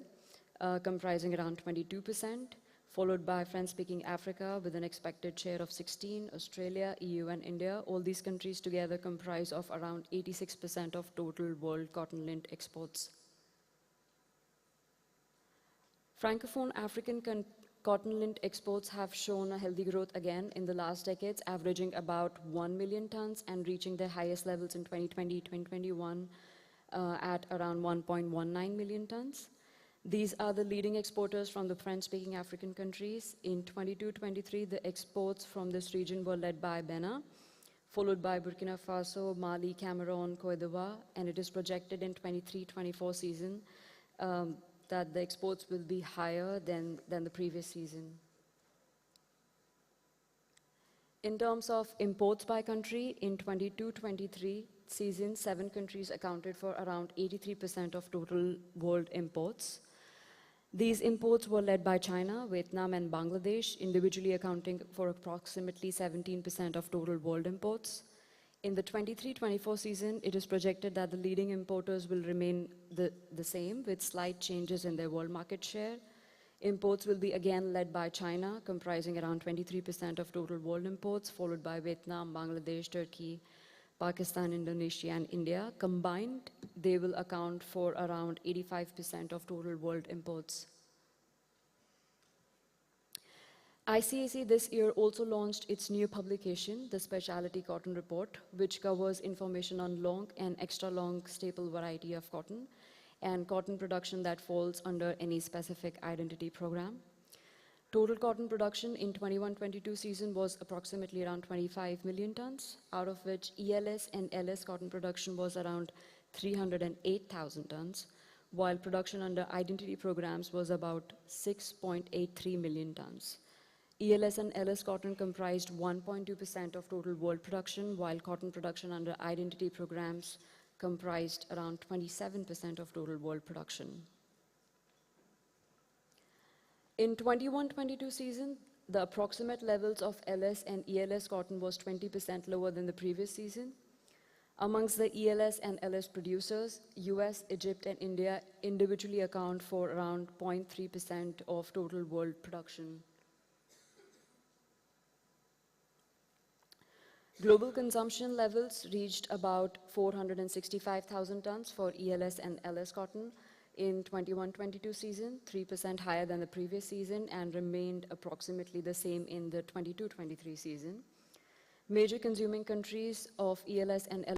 comprising around 22%, followed by French-speaking Africa with an expected share of 16, Australia, EU, and India. All these countries together comprise of around 86% of total world cotton lint exports. Francophone African cotton lint exports have shown a healthy growth again in the last decades, averaging about 1 million tons and reaching their highest levels in 2020-2021 at around 1.19 million tons. These are the leading exporters from the French-speaking African countries. In 22-23, the exports from this region were led by Benin, followed by Burkina Faso, Mali, Cameroon, Cote d'Ivoire, and it is projected in 23-24 season that the exports will be higher than the previous season. In terms of imports by country, in 22-23 season, 7 countries accounted for around 83% of total world imports. These imports were led by China, Vietnam, and Bangladesh, individually accounting for approximately 17% of total world imports. In the 23-24 season, it is projected that the leading importers will remain the same, with slight changes in their world market share. Imports will be again led by China, comprising around 23% of total world imports, followed by Vietnam, Bangladesh, Turkey, Pakistan, Indonesia, and India. Combined, they will account for around 85% of total world imports. ICAC this year also launched its new publication, the Specialty Cotton Report, which covers information on long and extra long staple variety of cotton and cotton production that falls under any specific identity program. Total cotton production in 21-22 season was approximately around 25 million tons, out of which ELS and LS cotton production was around 308,000 tons, while production under identity programs was about 6.83 million tons. ELS and LS cotton comprised 1.2% of total world production, while cotton production under identity programs comprised around 27% of total world production. In 21-22 season, the approximate levels of LS and ELS cotton was 20% lower than the previous season. Amongst the ELS and LS producers, US, Egypt, and India individually account for around 0.3% of total world production. Global consumption levels reached about 465,000 tons for ELS and LS cotton in 21-22 season, 3% higher than the previous season, and remained approximately the same in the 22-23 season. Major consuming countries of ELS and LS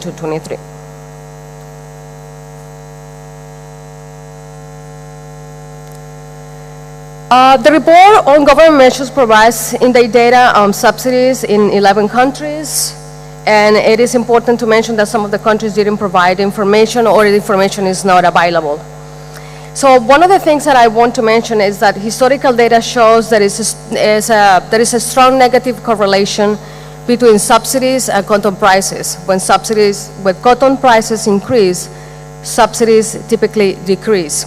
22-23. The report on government measures provides in-date data on subsidies in 11 countries, and it is important to mention that some of the countries didn't provide information or the information is not available. So one of the things that I want to mention is that historical data shows that there is a strong negative correlation between subsidies and cotton prices. When cotton prices increase, subsidies typically decrease.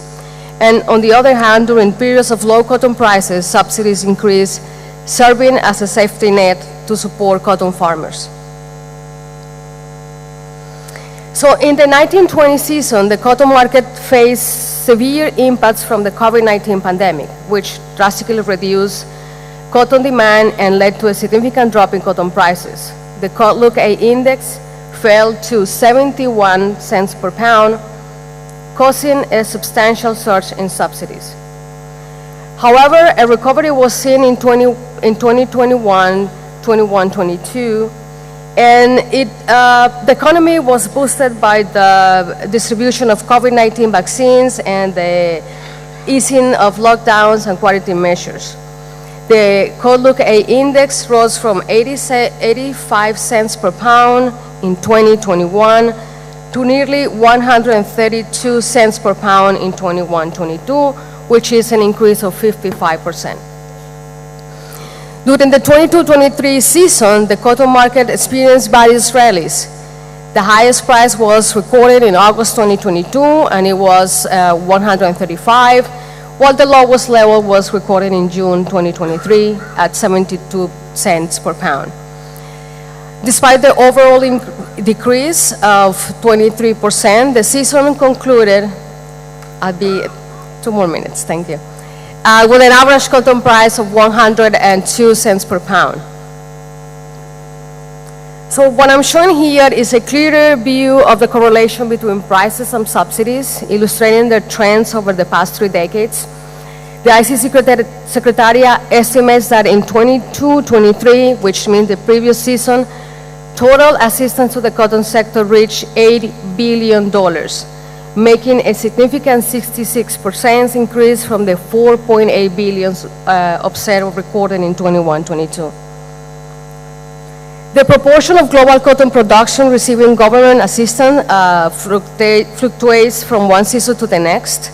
And on the other hand, during periods of low cotton prices, subsidies increase, serving as a safety net to support cotton farmers. So in the 1920 season, the cotton market faced severe impacts from the COVID-19 pandemic, which drastically reduced cotton demand and led to a significant drop in cotton prices. The Look A index fell to 71 cents per pound, causing a substantial surge in subsidies. However, a recovery was seen in 2021, 21-22, and the economy was boosted by the distribution of COVID-19 vaccines and the easing of lockdowns and quarantine measures. The Look A index rose from 85 cents per pound in 2021 to nearly 132 cents per pound in 21-22, which is an increase of 55%. During the 22-23 season, the cotton market experienced various rallies. The highest price was recorded in August 2022, and it was 135, while the lowest level was recorded in June 2023 at 72 cents per pound. Despite the overall decrease of 23%, the season concluded, I'll be 2 more minutes, thank you, with an average cotton price of 102 cents per pound. So what I'm showing here is a clearer view of the correlation between prices and subsidies, illustrating the trends over the past 3 decades. The ICAC Secretariat estimates that in 22-23, which means the previous season, total assistance to the cotton sector reached $8 billion, making a significant 66% increase from the $4.8 billion observed recorded in 21-22. The proportion of global cotton production receiving government assistance fluctuates from one season to the next,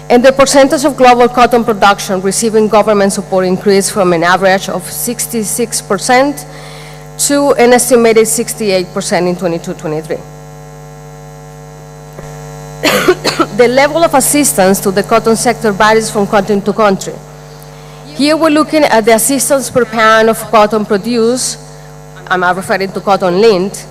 and the percentage of global cotton production receiving government support increased from an average of 66% to an estimated 68% in 22-23. The level of assistance to the cotton sector varies from country to country. Here we're looking at the assistance per pound of cotton produced. I'm referring to cotton lint.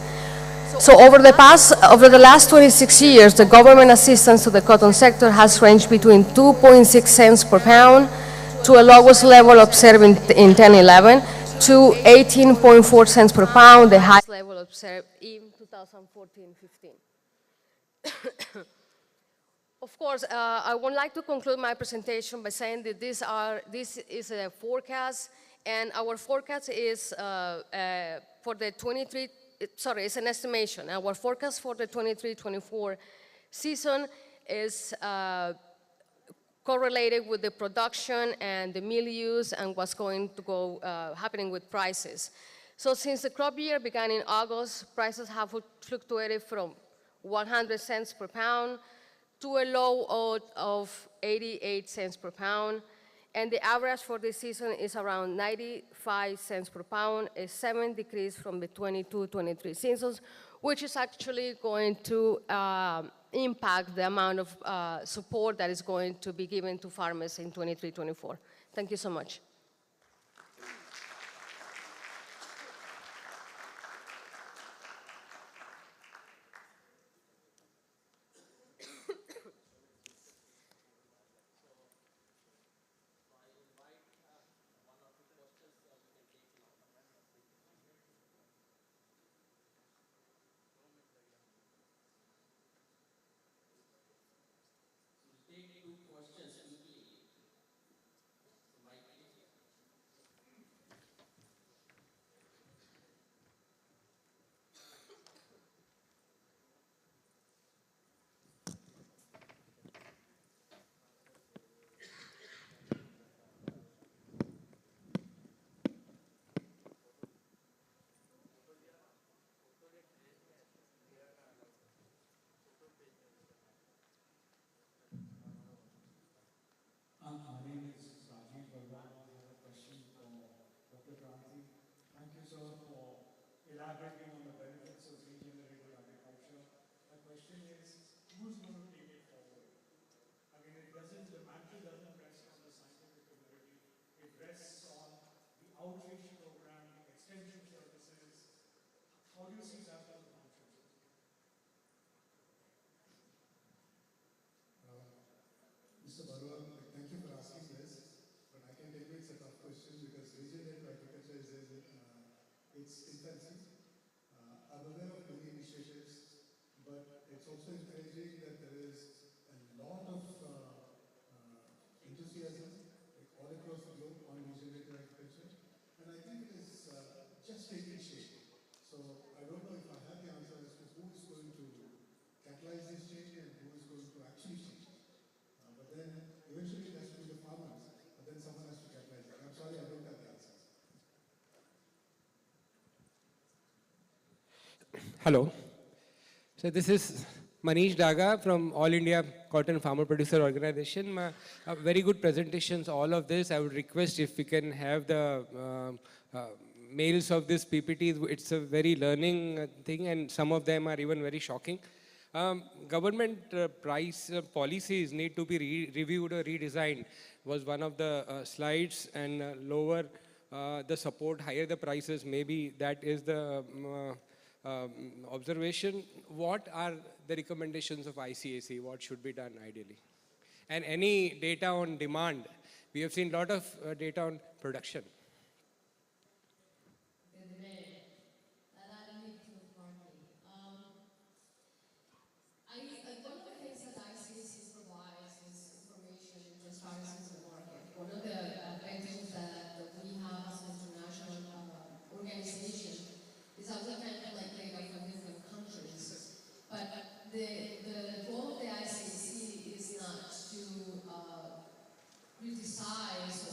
So over the last 26 years, the government assistance to the cotton sector has ranged between 2.6 cents per pound to a lowest level observed in 10-11 to 18.4 cents per pound, the highest level observed in 2014-15. Of course, I would like to conclude my presentation by saying that this is a forecast, and our forecast is for the 23, sorry, it's an estimation. Our forecast for the 23-24 season is correlated with the production and the mill use and what's going to go happening with prices. So since the crop year began in August, prices have fluctuated from 100 cents per pound to a low of 88 cents per pound. And the average for this season is around 95 cents per pound, a 7% decrease from the 22-23 seasons, which is actually going to impact the amount of support that is going to be given to farmers in 23-24. Thank you so much. Minister, for elaborating on the benefits of regenerative agriculture. My question is, who's going to take it forward? I mean, the mantle doesn't rest on the scientific community. It rests on the outreach program, the extension services. How do you see that as a function? Mr. Barua, thank you for asking this, but I can tell you it's a tough question because regenerative agriculture is in its infancy. I'm aware of many initiatives, but it's also encouraging that there is a lot of enthusiasm all across the globe on regenerative agriculture, and I think it is just taking shape. So I don't know if I have the answer as to who is going to catalyze this change and who is going to actually change. But then eventually it has to be the farmers, but then someone has to catalyze it. I'm sorry, I don't have the answer. Hello. So this is Manish Daga from All India Cotton Farmer Producer Organization. Very good presentations, all of this. I would request if we can have the mails of this PPT. It's a very learning thing, and some of them are even very shocking. Government price policies need to be reviewed or redesigned was one of the slides, and lower the support, higher the prices, maybe that is the observation. What are the recommendations of ICAC? What should be done ideally? And any data on demand? We have seen a lot of data on production. The goal of the ICAC is not to criticize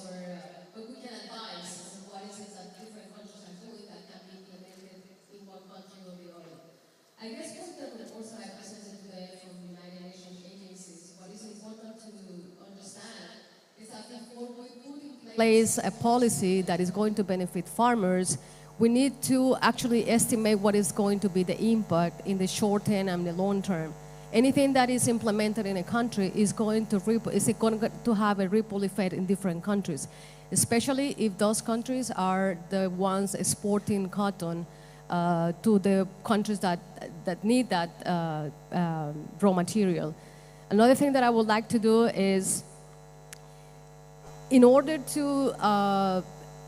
but we can advise on what is it that different countries are doing that can be implemented in one country or the other. I guess what the reports that I presented today from United Nations agencies, what is important to understand is that before we put in place a policy that is going to benefit farmers, we need to actually estimate what is going to be the impact in the short term and the long term. Anything that is implemented in a country is going to have a ripple effect in different countries, especially if those countries are the ones exporting cotton to the countries that need that raw material. Another thing that I would like to do is, in order to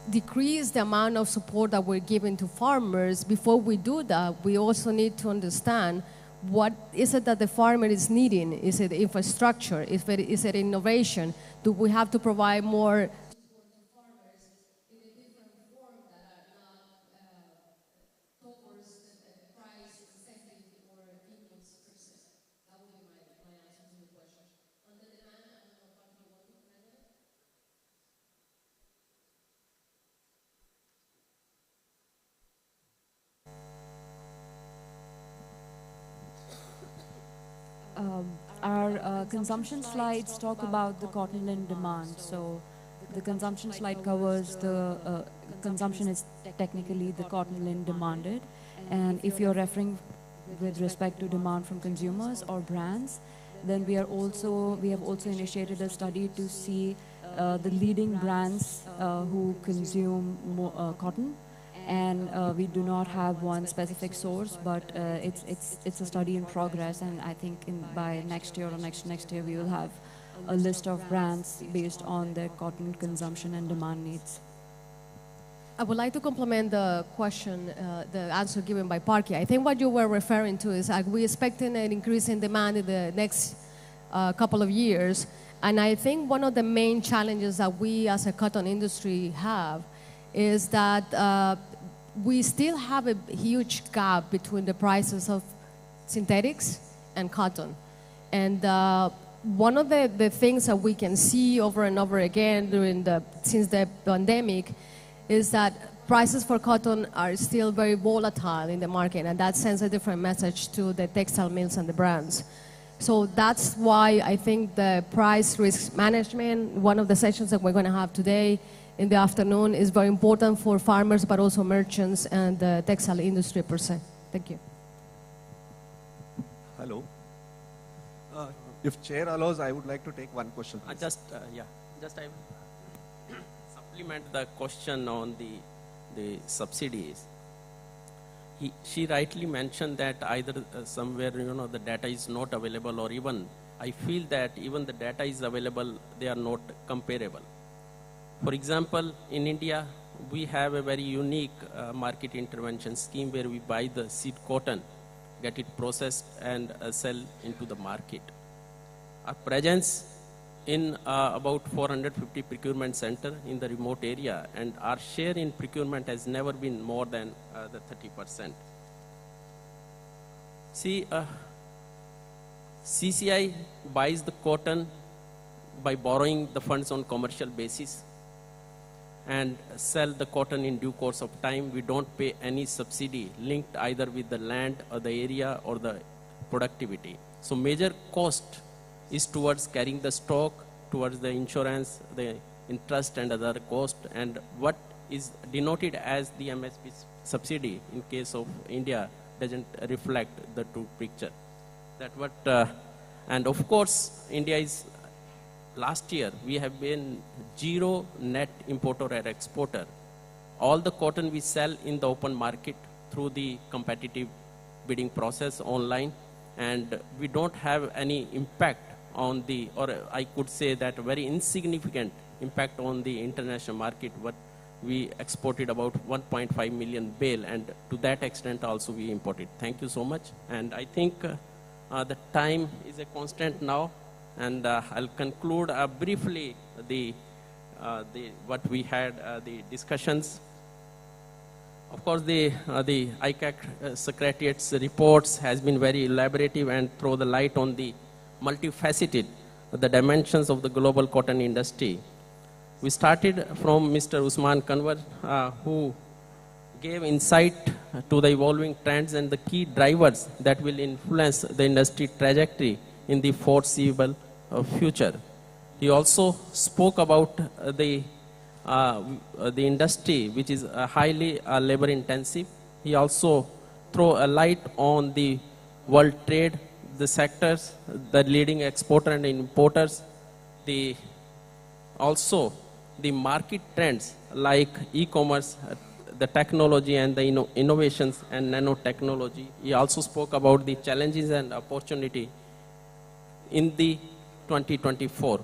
decrease the amount of support that we're giving to farmers, before we do that, we also need to understand what is it that the farmer is needing. Is it infrastructure? Is it innovation? Do we have to provide more support to farmers in a different form that are not towards the price incentive or inputs per se? That would be my answer to the question. On the demand, I don't know if you want to comment on it. Our consumption slides talk about the cotton in demand. So the consumption slide covers the consumption is technically the cotton in demanded. And if you're referring with respect to demand from consumers or brands, then we have also initiated a study to see the leading brands who consume more, cotton. And we do not have one specific source, but it's a study in progress, and I think by next year or next year we will have a list of brands based on their cotton consumption and demand needs. I would like to complement the question, the answer given by Parky. I think what you were referring to is we're expecting an increase in demand in the next couple of years, and I think one of the main challenges that we as a cotton industry have is that we still have a huge gap between the prices of synthetics and cotton. And one of the things that we can see over and over again since the pandemic is that prices for cotton are still very volatile in the market, and that sends a different message to the textile mills and the brands. So that's why I think the price risk management, one of the sessions that we're going to have today, in the afternoon is very important for farmers, but also merchants and the textile industry per se. Thank you. Hello. If chair allows, I would like to take one question. Just I will supplement the question on the subsidies. She rightly mentioned that either somewhere, the data is not available, or even I feel that even the data is available, they are not comparable. For example, in India, we have a very unique market intervention scheme where we buy the seed cotton, get it processed and sell into the market. Our presence in about 450 procurement center in the remote area, and our share in procurement has never been more than the 30%. See, CCI buys the cotton by borrowing the funds on commercial basis and sell the cotton in due course of time. We don't pay any subsidy linked either with the land or the area or the productivity. So major cost is towards carrying the stock, towards the insurance, the interest and other cost, and what is denoted as the MSP subsidy in case of India doesn't reflect the true picture. That what, and of course, India is, last year we have been zero net importer or exporter. All the cotton we sell in the open market through the competitive bidding process online, and we don't have any impact on the, or I could say that a very insignificant impact on the international market. What we exported about 1.5 million bale, and to that extent also we imported. Thank you so much. And I think the time is a constant now, and I'll conclude briefly what we had, the discussions. Of course, the ICAC Secretariat's reports has been very elaborative and throw the light on the multifaceted, the dimensions of the global cotton industry. We started from Mr. Usman Kanwar, who gave insight to the evolving trends and the key drivers that will influence the industry trajectory in the foreseeable future. He also spoke about the industry, which is highly labor intensive. He also threw a light on the world trade, the sectors, the leading exporter and importers, also the market trends like e-commerce, the technology and the innovations and nanotechnology. He also spoke about the challenges and opportunity in the 2024,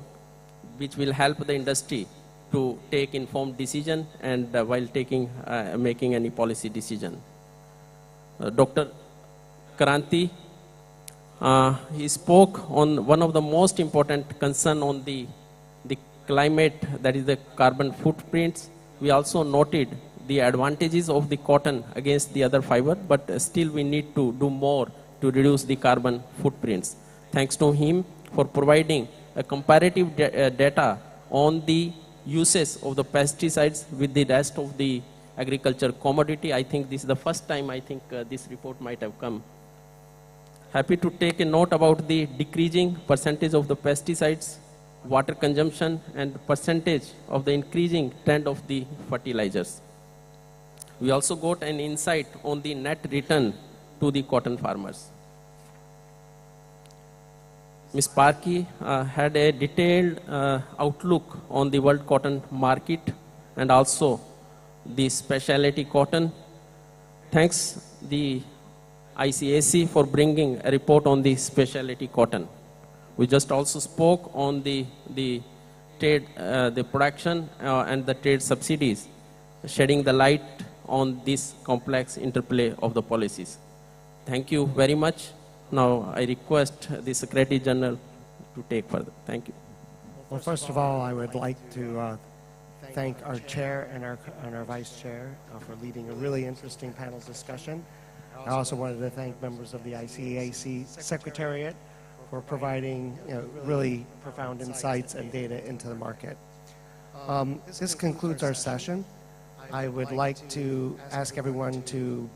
which will help the industry to take informed decision and while making any policy decision. Dr. Kranti, he spoke on one of the most important concern on the climate, that is the carbon footprints. We also noted the advantages of the cotton against the other fiber, but still we need to do more to reduce the carbon footprints. Thanks to him for providing a comparative data on the uses of the pesticides with the rest of the agriculture commodity. I think this is the first time I think this report might have come. Happy to take a note about the decreasing percentage of the pesticides, water consumption, and percentage of the increasing trend of the fertilizers. We also got an insight on the net return to the cotton farmers. Ms. Parkey had a detailed outlook on the world cotton market and also the specialty cotton. Thanks the ICAC for bringing a report on the specialty cotton. We just also spoke on the trade, the production and the trade subsidies, shedding the light on this complex interplay of the policies. Thank you very much. Now I request the Secretary General to take further. Thank you. Well, first of all, I would like to thank our chair and our vice chair for leading a really interesting panel discussion. I also wanted to thank members of the ICAC Secretariat for providing really profound insights and data into the market. This concludes our session. I would like to ask everyone to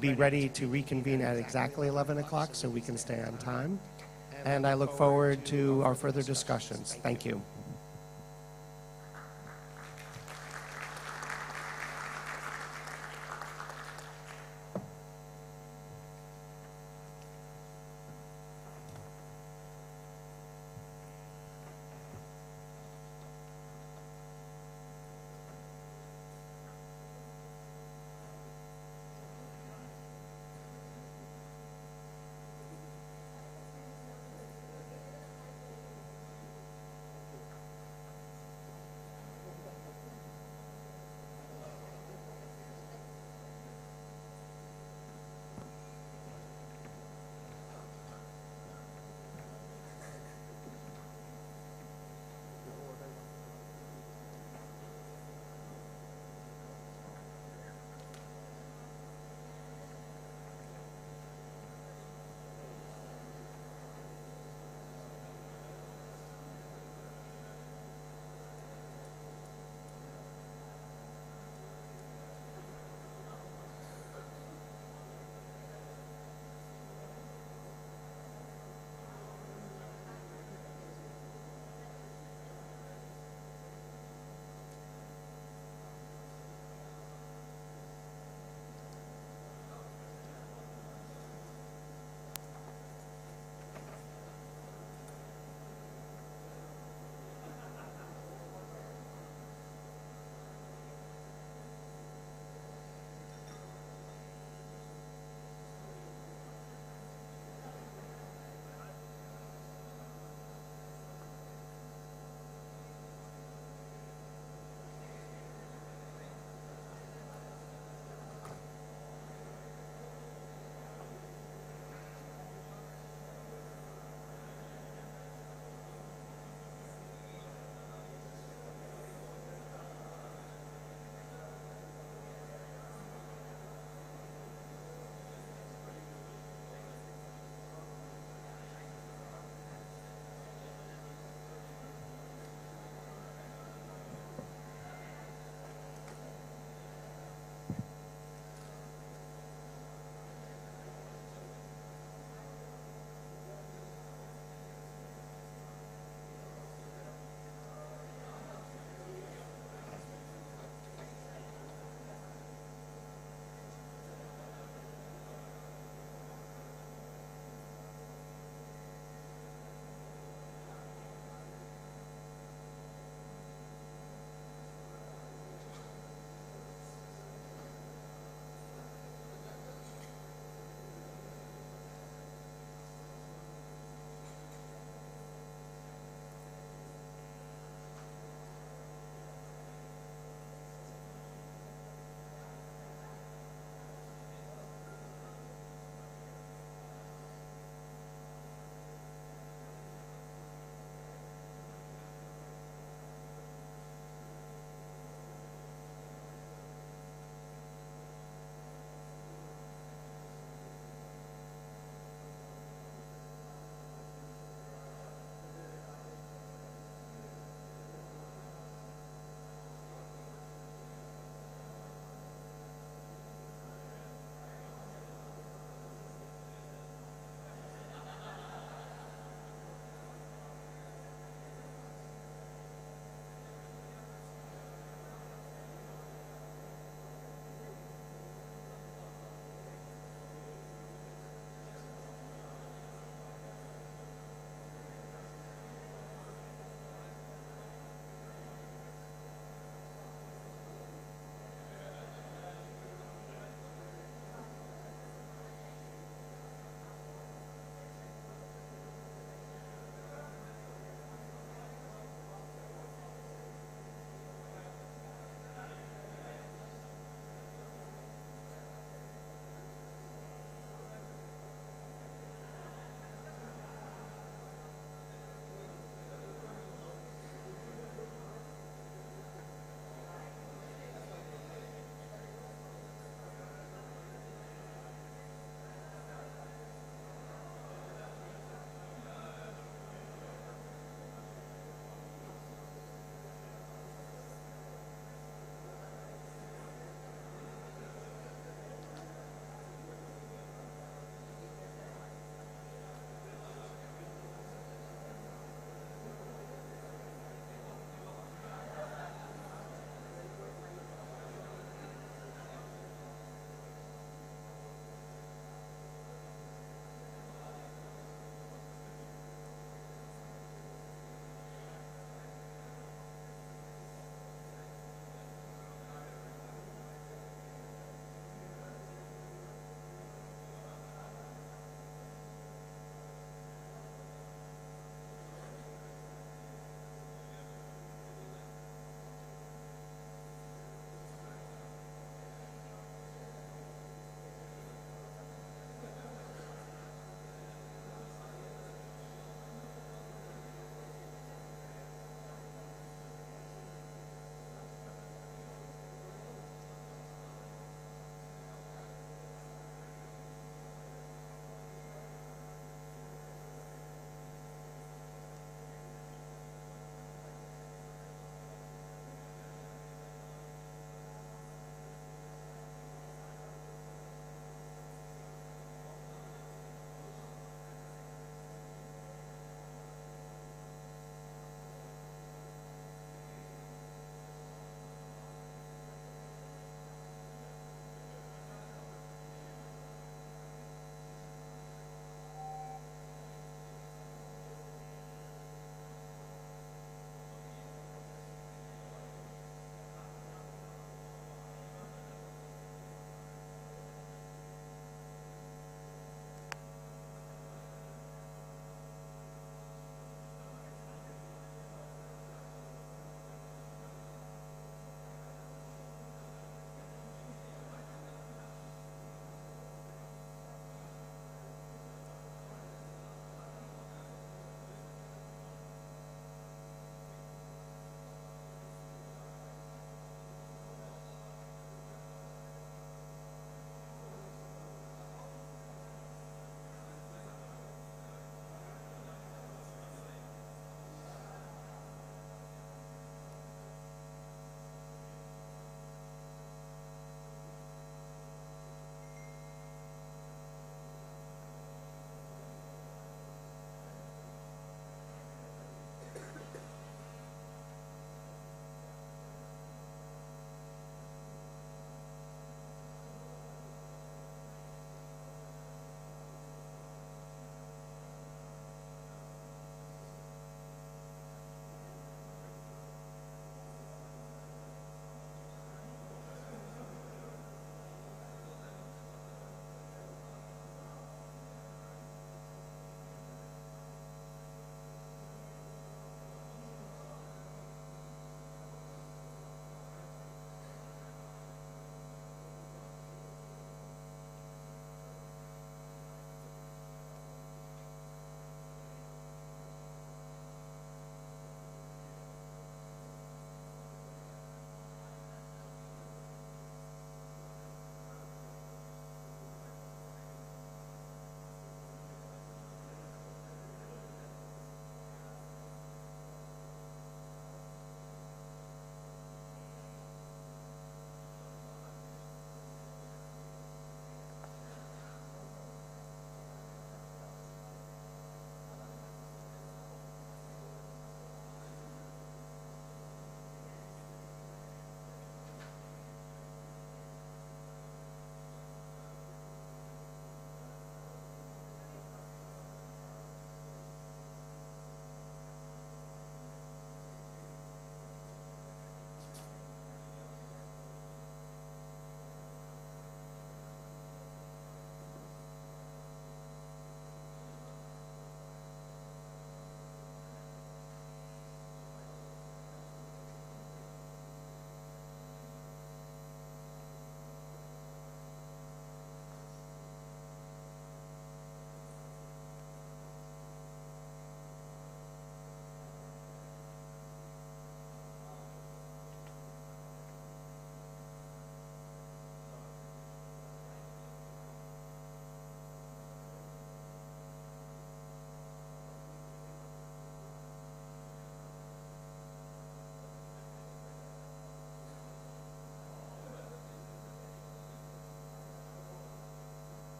be ready to reconvene at exactly 11 o'clock so we can stay on time. And I look forward to our further discussions. Thank you.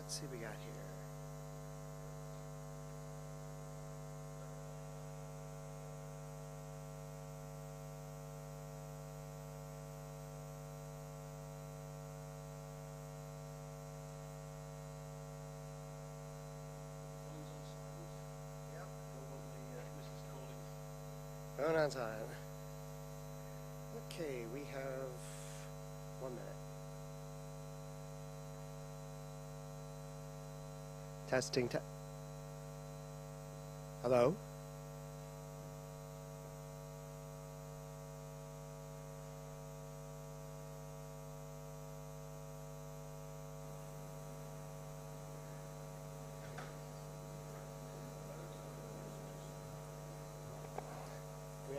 Let's see what we got here. Phone on silent. Okay, we have 1 minute. Testing. Hello?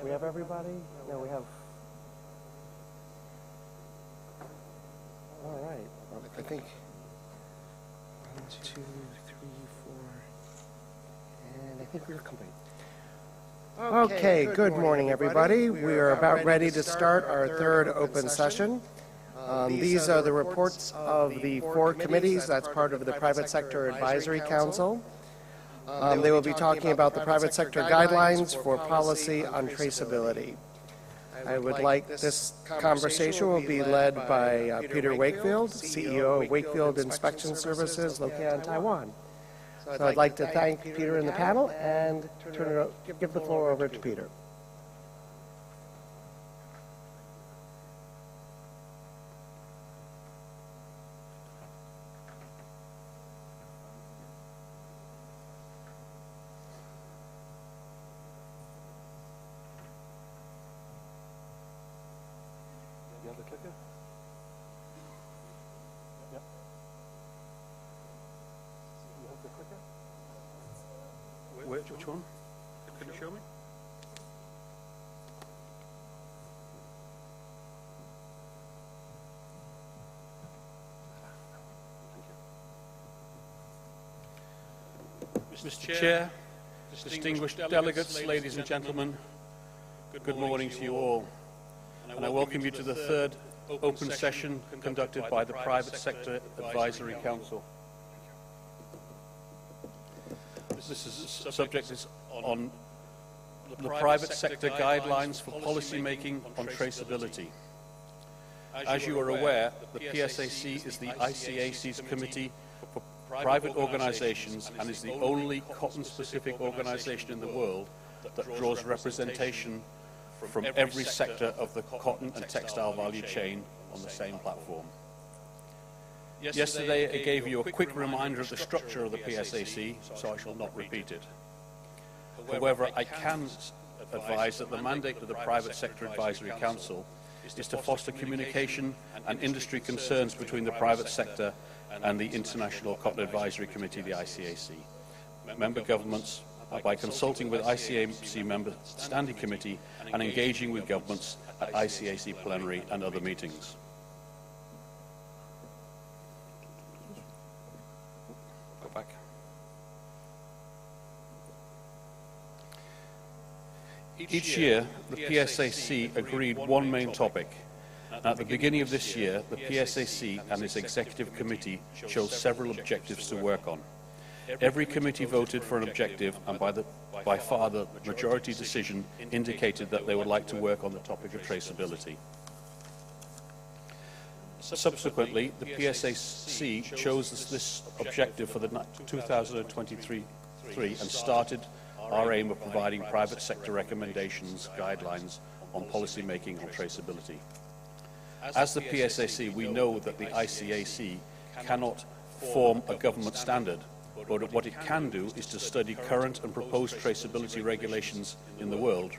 We have everybody? No, we have. All right. Well, I think 1, 2, 3, 4, and I think we're complete. Okay, good morning, everybody. We are about ready to start our third open session. These are the reports of the 4 committees that's part of the Private Sector Advisory Council. They will be talking about the private sector guidelines for policy on traceability. I would like this conversation will be led by Peter Wakefield, CEO of Wakefield Inspection Services located in Taiwan. So I'd like to thank Peter and the panel and give the floor over to Peter. You have the clicker? Yep. You have the clicker? Which one? Can you show me? Mr. Chair, distinguished delegates, ladies and gentlemen, good morning to you all. And I welcome you to the third open session conducted by the Private Sector Advisory Council. This subject is on the private sector guidelines for policy making on traceability. As you are aware, the PSAC is the ICAC's Committee for Private Organizations and is the only cotton-specific organization in the world that draws representation from every sector of the cotton and textile value chain on the same platform. Yesterday, I gave you a quick reminder of the structure of the PSAC, so I shall not repeat it. However, I can advise that the mandate of the Private Sector Advisory Council is to foster communication and industry concerns between the private sector and the International Cotton Advisory Committee, the ICAC. Member governments, by consulting with ICAC Member Standing Committee and engaging with governments at ICAC Plenary and other meetings. Go back. Each year, the PSAC agreed one main topic. At the beginning of this year, the PSAC and its executive committee chose several objectives to work on. Every committee voted for an objective, and by far the majority decision indicated that they would like to work on the topic of traceability. Subsequently, the PSAC chose this objective for the 2023 and started our aim of providing private sector recommendations, guidelines on policy making on traceability. As the PSAC, we know that the ICAC cannot form a government standard, but what it can do is to study current and proposed traceability regulations in the world,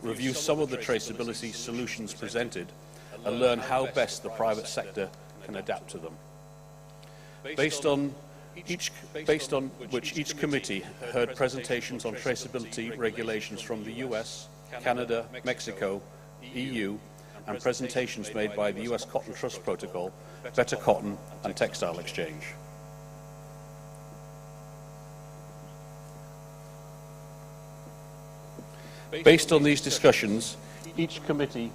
review some of the traceability solutions presented, and learn how best the private sector can adapt to them. Based on which each committee heard presentations on traceability regulations from the US, Canada, Mexico, EU, and presentations made by the US Cotton Trust Protocol, Better Cotton, and Textile Exchange. Based on these discussions, each committee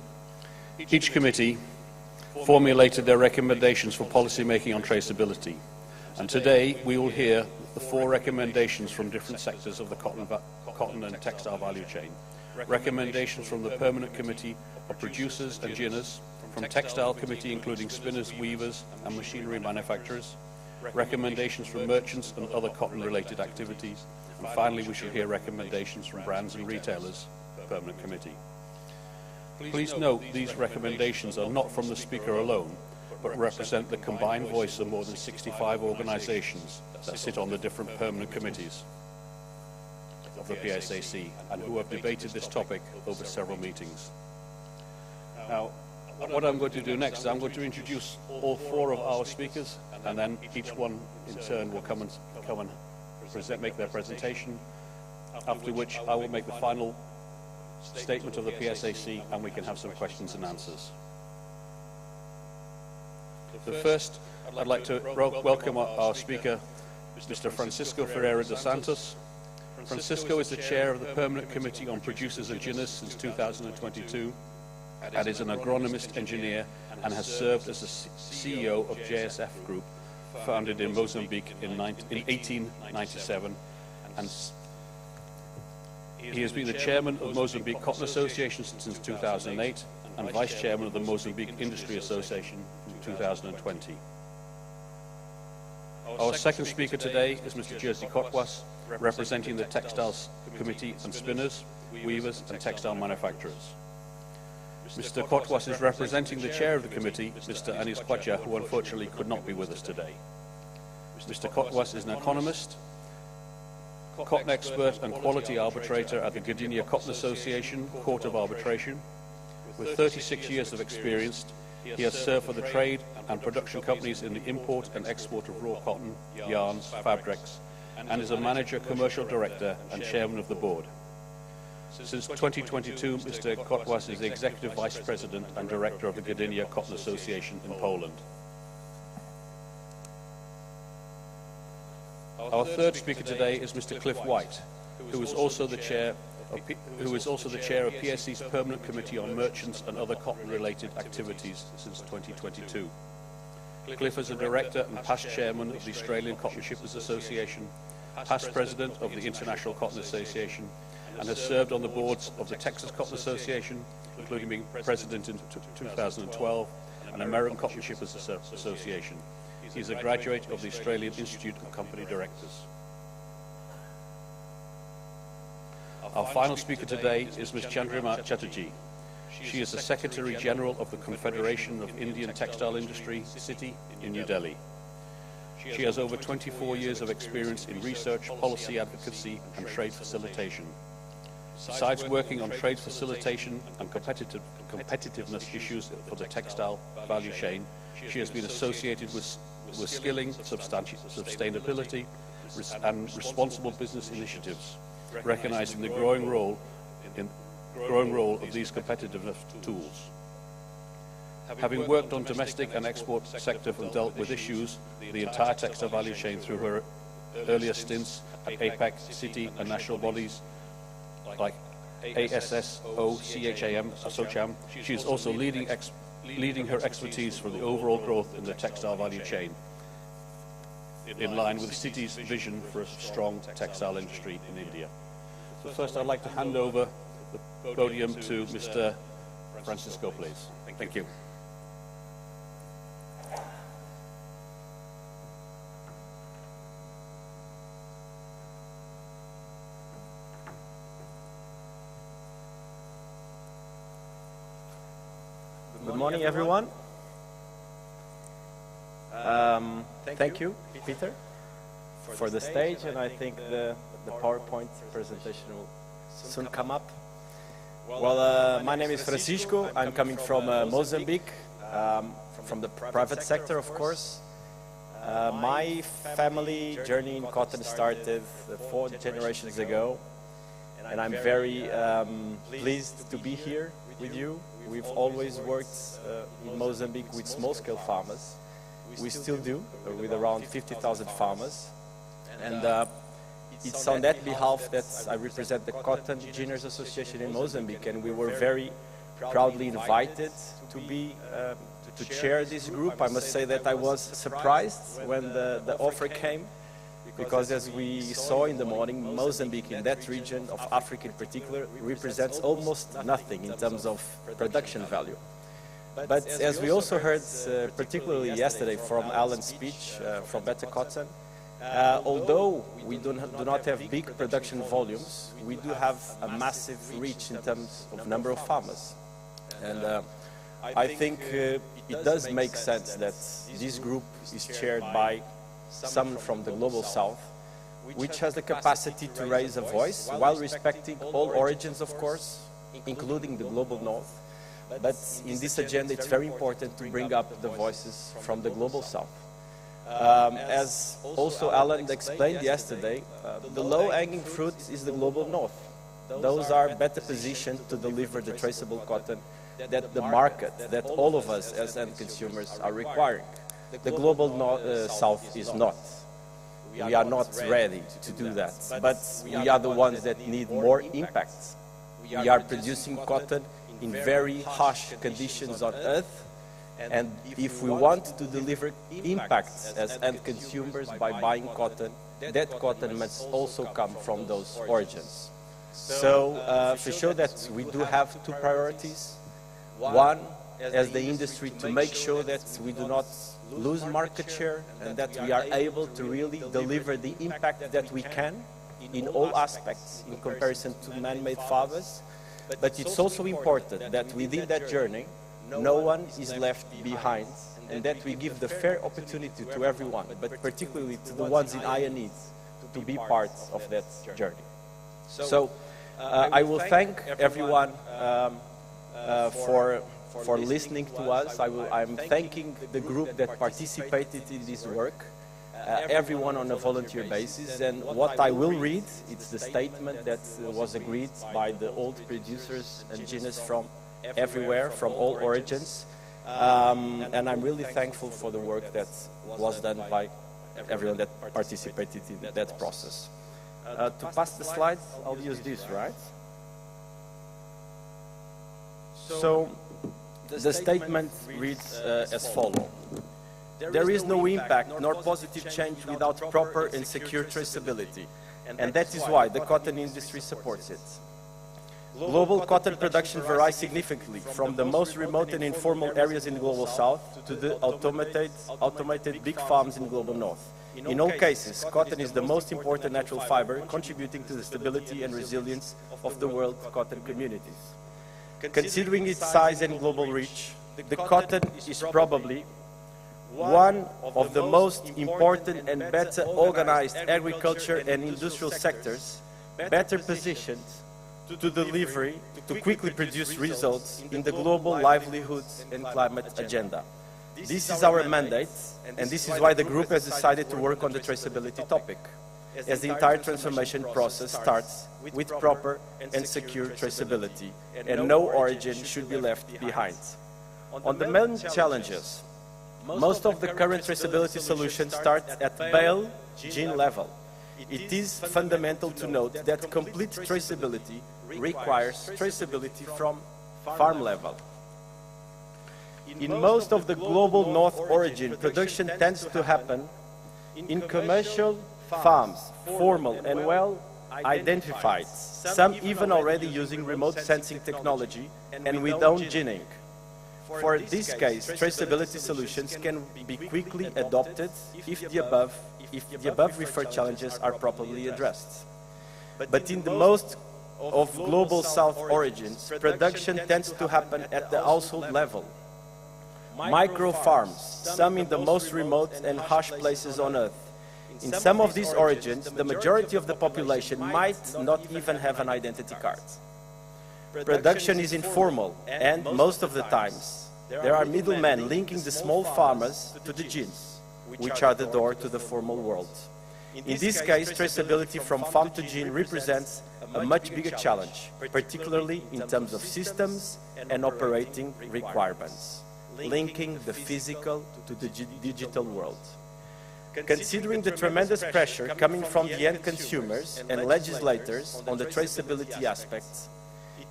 formulated their recommendations for policy making on traceability. And today we will hear the 4 recommendations from different sectors of the cotton and textile value chain. Recommendations from the Permanent Committee of Producers and Ginners, from Textile Committee including spinners, weavers and machinery manufacturers, recommendations from merchants and other cotton-related activities, and finally we shall hear recommendations from brands and retailers, Permanent Committee. Please note these recommendations are not from the speaker alone, but represent the combined voice of more than 65 organisations that sit on the different permanent committees of the PSAC and who have debated this topic over several meetings. Now, what I'm going to do next is I'm going to introduce all 4 of our speakers, and then each one in turn will come and make their presentation, after which I will make the final statement of the PSAC and we can have some questions and answers. So first, I'd like to welcome our speaker, Mr. Francisco Ferreira dos Santos. Francisco is the chair of the Permanent Committee on Producers and Ginners since 2022 and is an agronomist engineer and has served as the CEO of JSF Group, founded in Mozambique in 1897, and he has been the chairman of Mozambique Cotton Association since 2008 and vice chairman of the Mozambique Industry Association from 2020. Our second speaker today is Mr. Jerzy Kotwas, representing the Textiles Committee and spinners, weavers and textile manufacturers. Mr. Kotwas is representing the chair of the committee, Mr. Anis Kwacha, who unfortunately could not be with us today. Mr. Kotwas is an economist, cotton expert and quality arbitrator at the Gdynia Cotton Association Court of Arbitration. With 36 years of experience, he has served for the trade and production companies in the import and export of raw cotton, yarns, fabrics, and is a manager, commercial director and chairman of the board. Since 2022, Mr. Kotwas is the executive vice president and director of the Gdynia Cotton Association in Poland. Our third speaker today is Mr. Cliff White, who is also the chair of PSC's Permanent Committee on Merchants and Other Cotton-Related Activities since 2022. Cliff is a director and past chairman of the Australian Cotton Shippers Association, past president of the International Cotton Association, and has served on the boards of the Texas Cotton Association, including being president in 2012, and American Cotton Shippers Association. He is a graduate of the Australian Institute of Company Directors. Our final speaker today is Ms. Chandrima Chatterjee. She is the Secretary General of the Confederation of Indian Textile Industry, City in New Delhi. She has over 24 years of experience in research, policy advocacy, and trade facilitation. Besides working on trade facilitation and competitiveness issues for the textile value chain, she has been associated with skilling, sustainability, and responsible business initiatives, recognizing the growing role of these competitiveness tools. Having worked on domestic and export sector and dealt with issues, the entire textile value chain through her earlier stints at APAC, City, and national bodies like ASSO, CHAM, she is also leading her expertise for the overall growth in the textile value chain, in line with the city's vision for a strong textile industry in India. So first I'd like to hand over the podium to Mr. Francisco, please. Thank you. Good morning, everyone. Thank you, Peter, for the stage, and I think the PowerPoint presentation will soon come up. Well, my name is Francisco. I'm coming from Mozambique, from the private sector, of course. My family journey in cotton started 4 generations ago, and I'm very pleased to be here with you. We've always worked in Mozambique with small-scale farmers. We still do, with around 50,000 farmers. And it's on that behalf that I represent the Cotton Ginners Association in Mozambique, and we were very proudly invited to be to chair this group. I must say that I was surprised when the offer came, because as we saw in the morning, Mozambique in that region of Africa in particular represents almost nothing in terms of production value. But as we also heard, particularly yesterday from Alan's speech from Better Cotton, although we do not have big production volumes, we do have a massive reach in terms of number of farmers. And I think it does make sense that this group is chaired by someone from the Global South, which has the capacity to raise a voice while respecting all origins, of course, including the Global North. But in this agenda, it's very important to bring up the voices from the Global South. As also Alan explained yesterday, the low-hanging fruit is the Global North. Those are better positioned to deliver the traceable cotton that the market, that all of us as end consumers are requiring. The Global South is not. We are not ready to do that. But we are the ones that need more impact. We are producing cotton in very harsh conditions on Earth, and if we want to deliver impact as end consumers by buying cotton, that cotton must also come from those origins. So for sure that we do have two priorities. One, as the industry, to make sure that we do not lose market share and that we are able to really deliver the impact that we can in all aspects in comparison to man-made farmers. But it's also important that within that journey, no one is left behind, and that we give the fair opportunity to everyone, but particularly to the ones in higher needs, to be part of that journey. So I will thank everyone for listening to us. I'm thanking the group that participated in this work, everyone on a volunteer basis. And what I will read, it's the statement that was agreed by the old producers and genius from everywhere, from all origins. And I'm really thankful for the work that was done by everyone that participated in that process. To pass the slides, I'll use this, right? So the statement reads as follows. There is no impact nor positive change without proper and secure traceability, and that is why the cotton industry supports it. Global cotton production varies significantly from the most remote and informal areas in the Global South to the automated big farms in the Global North. In all cases, cotton is the most important natural fiber, contributing to the stability and resilience of the world cotton communities. Considering its size and global reach, the cotton is probably one of the most important and better organized agriculture and industrial sectors, better positioned to deliver, to quickly produce results in the global livelihoods and climate agenda. This is our mandate, and this is why the group has decided to work on the traceability topic, as the entire transformation process starts with proper and secure traceability, and no origin should be left behind. On the main challenges, most of the current traceability solutions start at bale gene level. It is fundamental to note that complete traceability requires traceability from farm level. In most of the global north origin, production tends to happen in commercial farms, formal and well identified, some even already using remote sensing technology and with own gening. For this case, traceability solutions can be quickly adopted if the above referred challenges are properly addressed. But in the most of global south origins, production tends to happen at the household level. Micro farms, some in the most remote and harsh places on Earth. In some of these origins, the majority of the population might not even have an identity card. Production is informal, and most of the times, there are middlemen linking the small farmers to the genes, which are the door to the formal world. In this case, traceability from farm to gene represents a much bigger challenge, particularly in terms of systems and operating requirements, linking the physical to the digital world. Considering the tremendous pressure coming from the end consumers and legislators on the traceability aspects,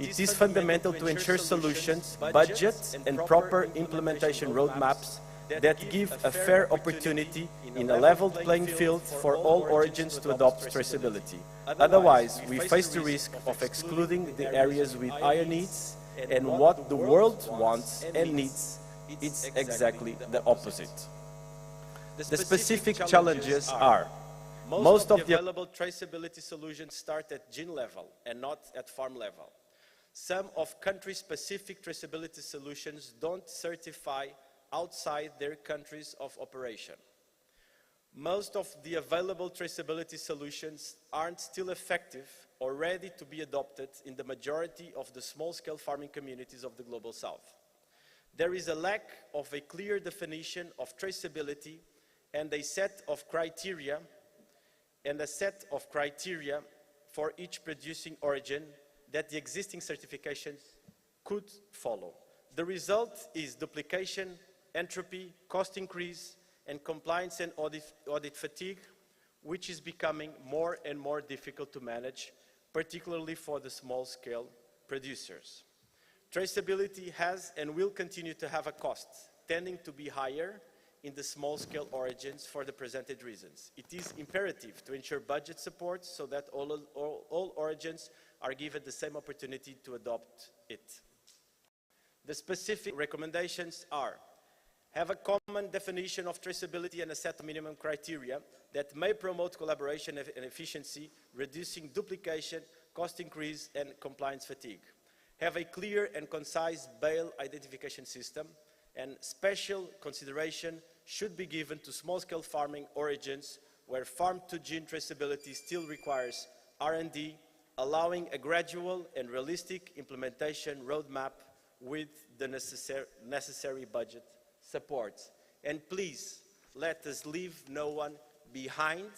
It is fundamental to ensure solutions, budgets, and proper implementation roadmaps that give a fair opportunity in a leveled playing field for all origins to adopt traceability. Otherwise, we face the risk of excluding the areas with higher needs, and what the world wants and needs is exactly the opposite. The specific challenges are: most of the available traceability solutions start at gene level and not at farm level. Some of country-specific traceability solutions don't certify outside their countries of operation. Most of the available traceability solutions aren't still effective or ready to be adopted in the majority of the small-scale farming communities of the Global South. There is a lack of a clear definition of traceability and a set of criteria for each producing origin that the existing certifications could follow. The result is duplication, entropy, cost increase, and compliance and audit fatigue, which is becoming more and more difficult to manage, particularly for the small-scale producers. Traceability has and will continue to have a cost, tending to be higher in the small-scale origins for the presented reasons. It is imperative to ensure budget support so that all origins are given the same opportunity to adopt it. The specific recommendations are: have a common definition of traceability and a set of minimum criteria that may promote collaboration and efficiency, reducing duplication, cost increase, and compliance fatigue. Have a clear and concise bale identification system, and special consideration should be given to small-scale farming origins where farm-to-gene traceability still requires R&D, allowing a gradual and realistic implementation roadmap with the necessary budget support. And please, let us leave no one behind,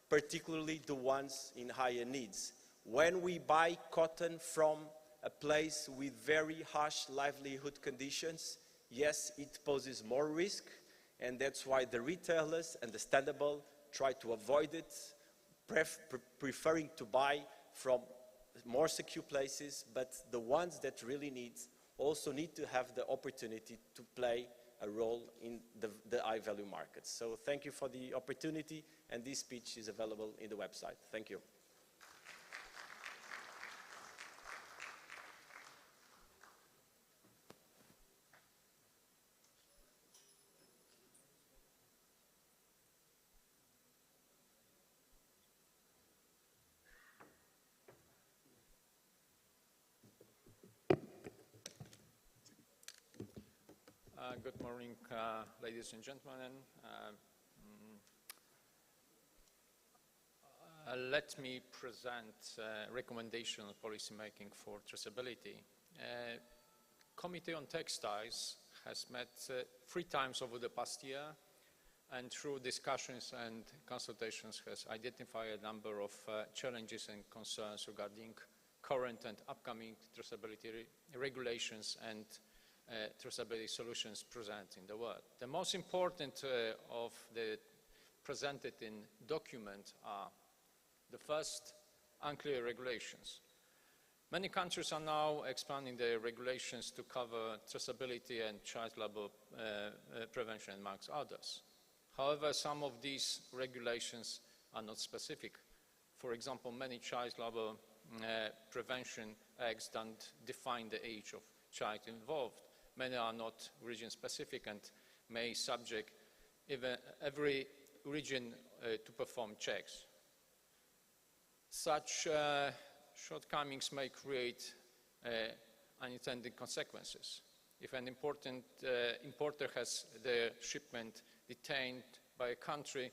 particularly the ones in higher needs. When we buy cotton from a place with very harsh livelihood conditions, yes, it poses more risk, and that's why the retailers, understandable, try to avoid it, preferring to buy from more secure places, but the ones that really also need to have the opportunity to play a role in the high-value markets. So thank you for the opportunity, and this speech is available in the website. Thank you. Good morning, ladies and gentlemen. Let me present recommendation on policy making for traceability. Committee on Textiles has met 3 times over the past year, and through discussions and consultations has identified a number of challenges and concerns regarding current and upcoming traceability regulations and traceability solutions present in the world. The most important of the presented in document are the first, unclear regulations. Many countries are now expanding their regulations to cover traceability and child labor prevention, amongst others. However, some of these regulations are not specific. For example, many child labor prevention acts don't define the age of child involved. Many are not region-specific and may subject every region to perform checks. Such shortcomings may create unintended consequences. If an importer has their shipment detained by a country,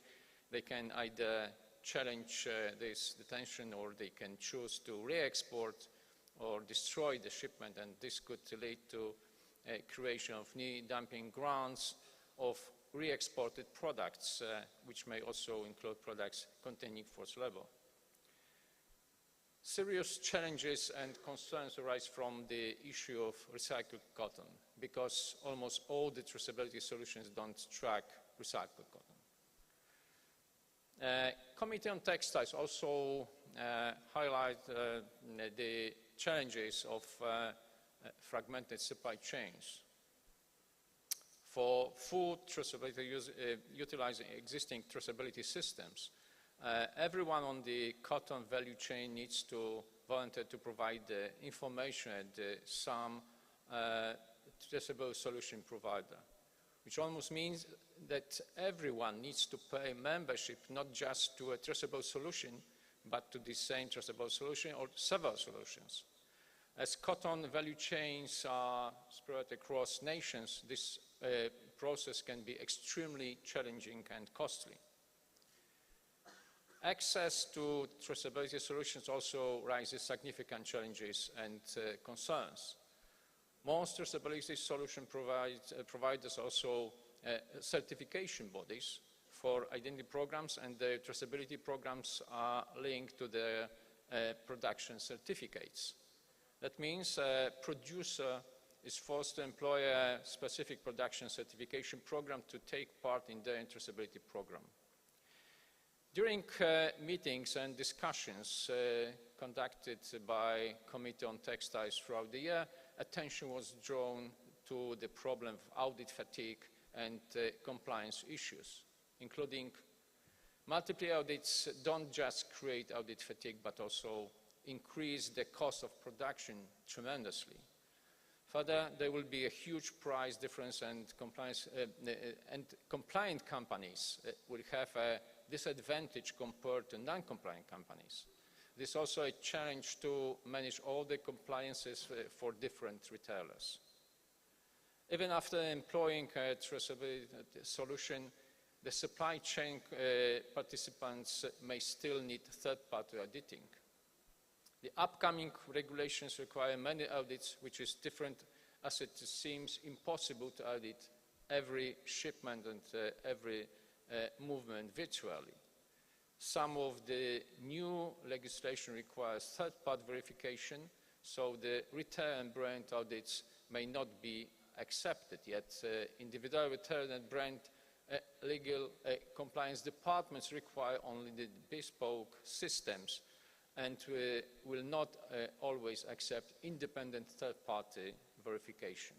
they can either challenge this detention, or they can choose to re-export or destroy the shipment, and this could lead to creation of new dumping grounds of re-exported products, which may also include products containing forced labor. Serious challenges and concerns arise from the issue of recycled cotton, because almost all the traceability solutions don't track recycled cotton. Committee on Textiles also highlight the challenges of fragmented supply chains. For food traceability, utilizing existing traceability systems, everyone on the cotton value chain needs to volunteer to provide information at some traceable solution provider, which almost means that everyone needs to pay membership not just to a traceable solution, but to the same traceable solution or several solutions. As cotton value chains are spread across nations, this process can be extremely challenging and costly. Access to traceability solutions also raises significant challenges and concerns. Most traceability solution providers also certification bodies for identity programs, and the traceability programs are linked to the production certificates. That means a producer is forced to employ a specific production certification program to take part in the traceability program. During meetings and discussions conducted by Committee on Textiles throughout the year, attention was drawn to the problem of audit fatigue and compliance issues, including multiple audits don't just create audit fatigue, but also increase the cost of production tremendously. Further, there will be a huge price difference, and compliant companies will have a disadvantage compared to non-compliant companies. This is also a challenge to manage all the compliances for different retailers. Even after employing a traceability solution, the supply chain participants may still need third-party auditing. The upcoming regulations require many audits, which is different, as it seems impossible to audit every shipment and every movement virtually. Some of the new legislation requires third-party verification, so the retail and brand audits may not be accepted, yet individual retail and brand legal compliance departments require only the bespoke systems and will not always accept independent third-party verification.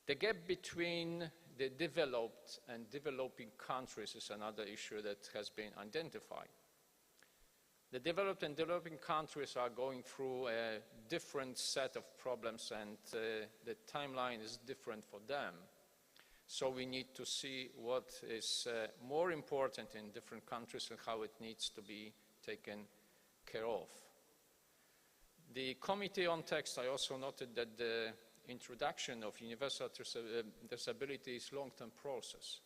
The gap between the developed and developing countries is another issue that has been identified. The developed and developing countries are going through a different set of problems, and the timeline is different for them. So we need to see what is more important in different countries and how it needs to be taken care of. The Committee on Textile also noted that the introduction of universal traceability is a long-term process.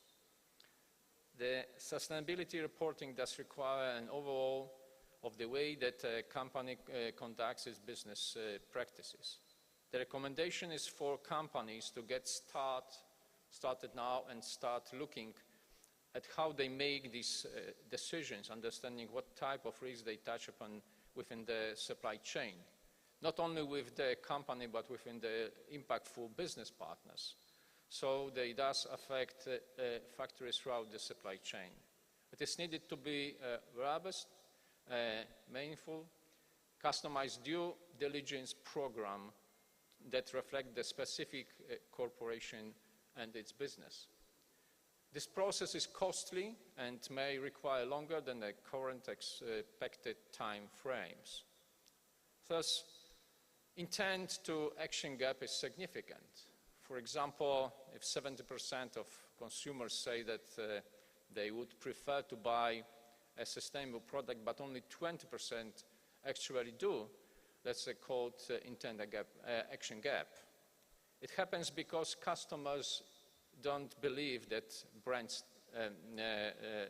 The sustainability reporting does require an overhaul of the way that a company conducts its business practices. The recommendation is for companies to get started now and start looking at how they make these decisions, understanding what type of risk they touch upon within the supply chain, not only with the company but within the impactful business partners. So they does affect factories throughout the supply chain. It is needed to be robust, meaningful, customized due diligence program that reflect the specific corporation and its business. This process is costly and may require longer than the current expected time frames. Thus, intent to action gap is significant. For example, if 70% of consumers say that they would prefer to buy a sustainable product, but only 20% actually do, that's called intent action gap. It happens because customers don't believe that brands,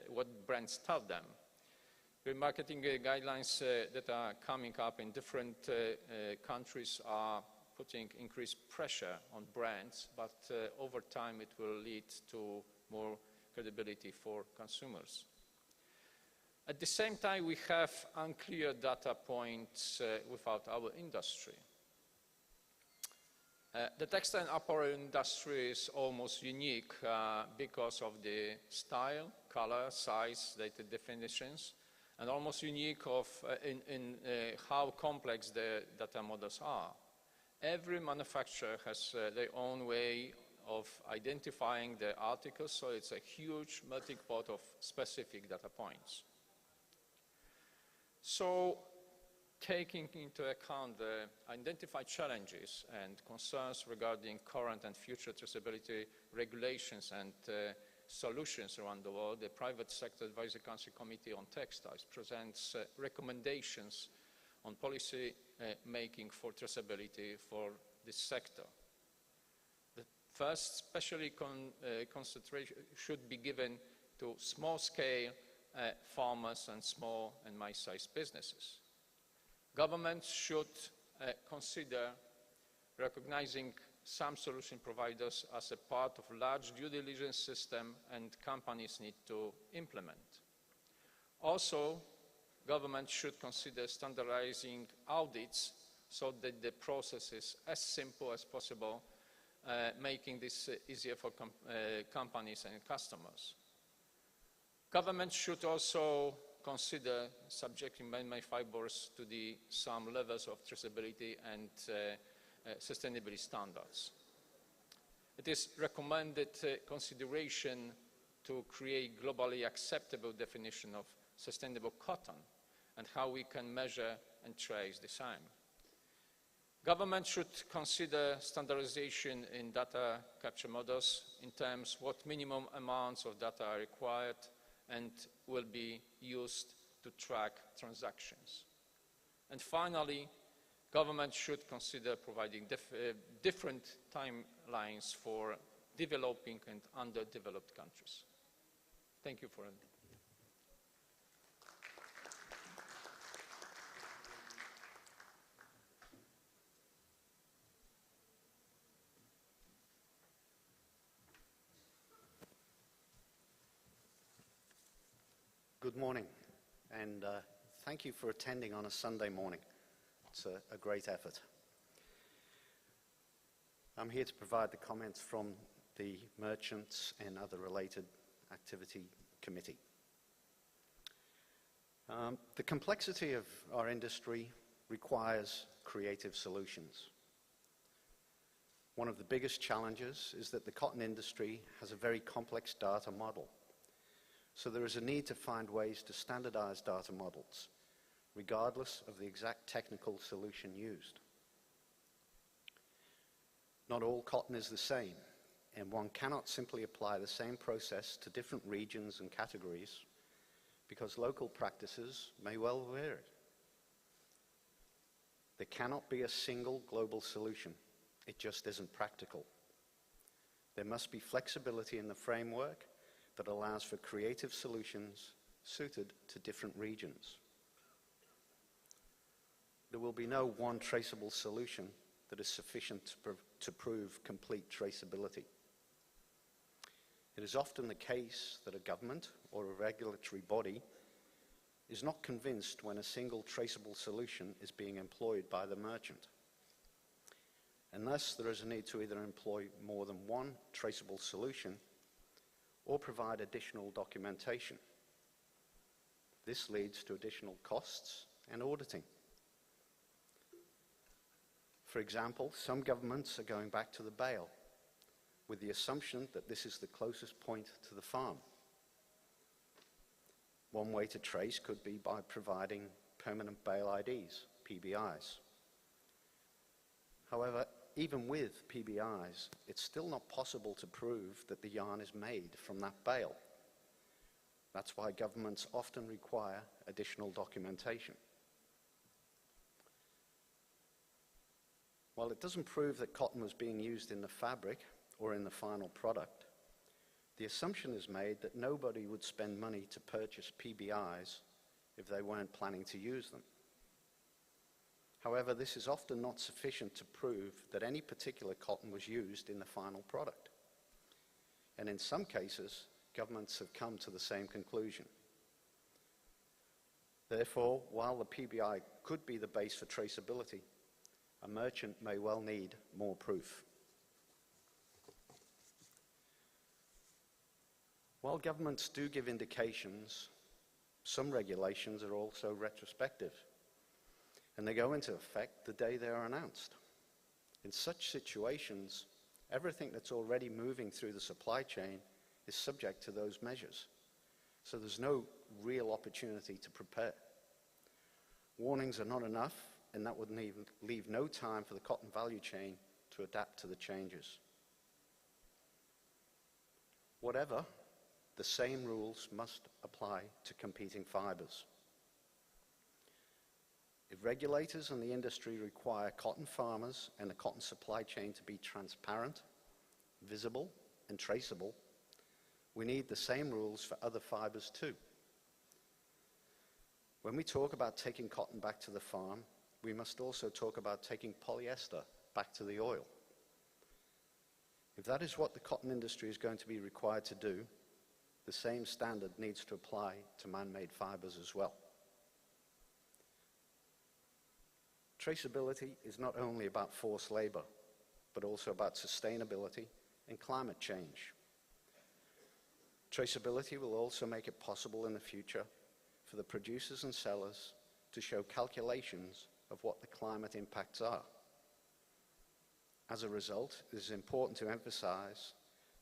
what brands tell them. The marketing guidelines that are coming up in different countries are putting increased pressure on brands, but over time it will lead to more credibility for consumers. At the same time, we have unclear data points without our industry. The textile and apparel industry is almost unique because of the style, color, size, data definitions, and almost unique in how complex the data models are. Every manufacturer has their own way of identifying the articles, so it's a huge melting pot of specific data points. So, taking into account the identified challenges and concerns regarding current and future traceability regulations and solutions around the world, the Private Sector Advisory Council Committee on Textiles presents recommendations on policy making for traceability for this sector. The first specially concentration should be given to small-scale farmers and small and mid-sized businesses. Governments should consider recognizing some solution providers as a part of a large due diligence system and companies need to implement. Also, government should consider standardizing audits so that the process is as simple as possible, making this easier for companies and customers. Government should also consider subjecting man-made fibers to some levels of traceability and sustainability standards. It is recommended consideration to create globally acceptable definition of sustainable cotton and how we can measure and trace the same. Government should consider standardization in data capture models in terms of what minimum amounts of data are required and will be used to track transactions. And finally, government should consider providing different timelines for developing and underdeveloped countries. Thank you for it. Good morning, and thank you for attending on a Sunday morning. It's a great effort. I'm here to provide the comments from the Merchants and Other Related Activity Committee. The complexity of our industry requires creative solutions. One of the biggest challenges is that the cotton industry has a very complex data model. So there is a need to find ways to standardize data models, regardless of the exact technical solution used. Not all cotton is the same, and one cannot simply apply the same process to different regions and categories because local practices may well vary. There cannot be a single global solution. It just isn't practical. There must be flexibility in the framework that allows for creative solutions suited to different regions. There will be no one traceable solution that is sufficient to prove complete traceability. It is often the case that a government or a regulatory body is not convinced when a single traceable solution is being employed by the merchant. And thus there is a need to either employ more than one traceable solution or provide additional documentation. This leads to additional costs and auditing. For example, some governments are going back to the bale with the assumption that this is the closest point to the farm. One way to trace could be by providing permanent bale IDs, PBIs. However, even with PBIs, it's still not possible to prove that the yarn is made from that bale. That's why governments often require additional documentation. While it doesn't prove that cotton was being used in the fabric or in the final product, the assumption is made that nobody would spend money to purchase PBIs if they weren't planning to use them. However, this is often not sufficient to prove that any particular cotton was used in the final product. And in some cases, governments have come to the same conclusion. Therefore, while the PBI could be the base for traceability, a merchant may well need more proof. While governments do give indications Some regulations are also retrospective, and they go into effect the day they are announced. In such situations, everything that's already moving through the supply chain is subject to those measures. So there's no real opportunity to prepare. Warnings are not enough, and that would leave no time for the cotton value chain to adapt to the changes. Whatever, the same rules must apply to competing fibers. If regulators and the industry require cotton farmers and the cotton supply chain to be transparent, visible, and traceable, we need the same rules for other fibers too. When we talk about taking cotton back to the farm, we must also talk about taking polyester back to the oil. If that is what the cotton industry is going to be required to do, the same standard needs to apply to man-made fibers as well. Traceability is not only about forced labor, but also about sustainability and climate change. Traceability will also make it possible in the future for the producers and sellers to show calculations of what the climate impacts are. As a result, it is important to emphasize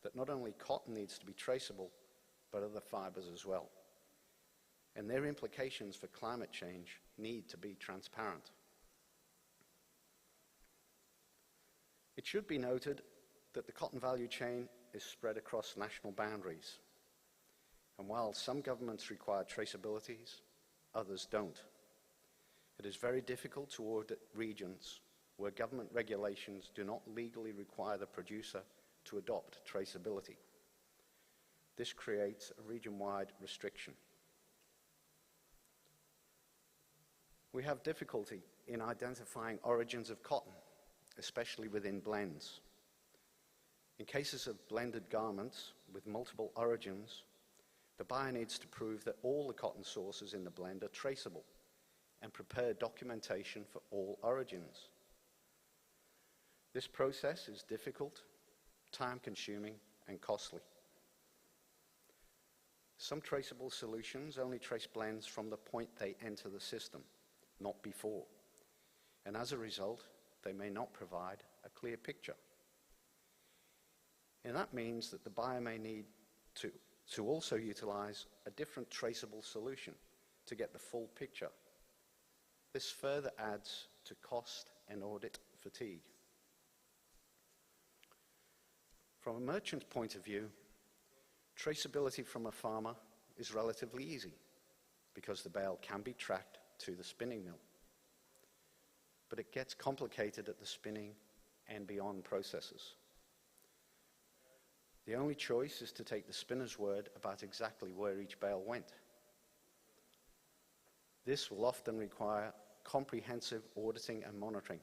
that not only cotton needs to be traceable, but other fibers as well. And their implications for climate change need to be transparent. It should be noted that the cotton value chain is spread across national boundaries. And while some governments require traceabilities, others don't. It is very difficult to audit regions where government regulations do not legally require the producer to adopt traceability. This creates a region-wide restriction. We have difficulty in identifying origins of cotton, especially within blends. In cases of blended garments with multiple origins, the buyer needs to prove that all the cotton sources in the blend are traceable and prepare documentation for all origins. This process is difficult, time-consuming, and costly. Some traceable solutions only trace blends from the point they enter the system, not before. And as a result, they may not provide a clear picture. And that means that the buyer may need to also utilize a different traceable solution to get the full picture. This further adds to cost and audit fatigue. From a merchant's point of view, traceability from a farmer is relatively easy because the bale can be tracked to the spinning mill. But it gets complicated at the spinning and beyond processes. The only choice is to take the spinner's word about exactly where each bale went. This will often require comprehensive auditing and monitoring,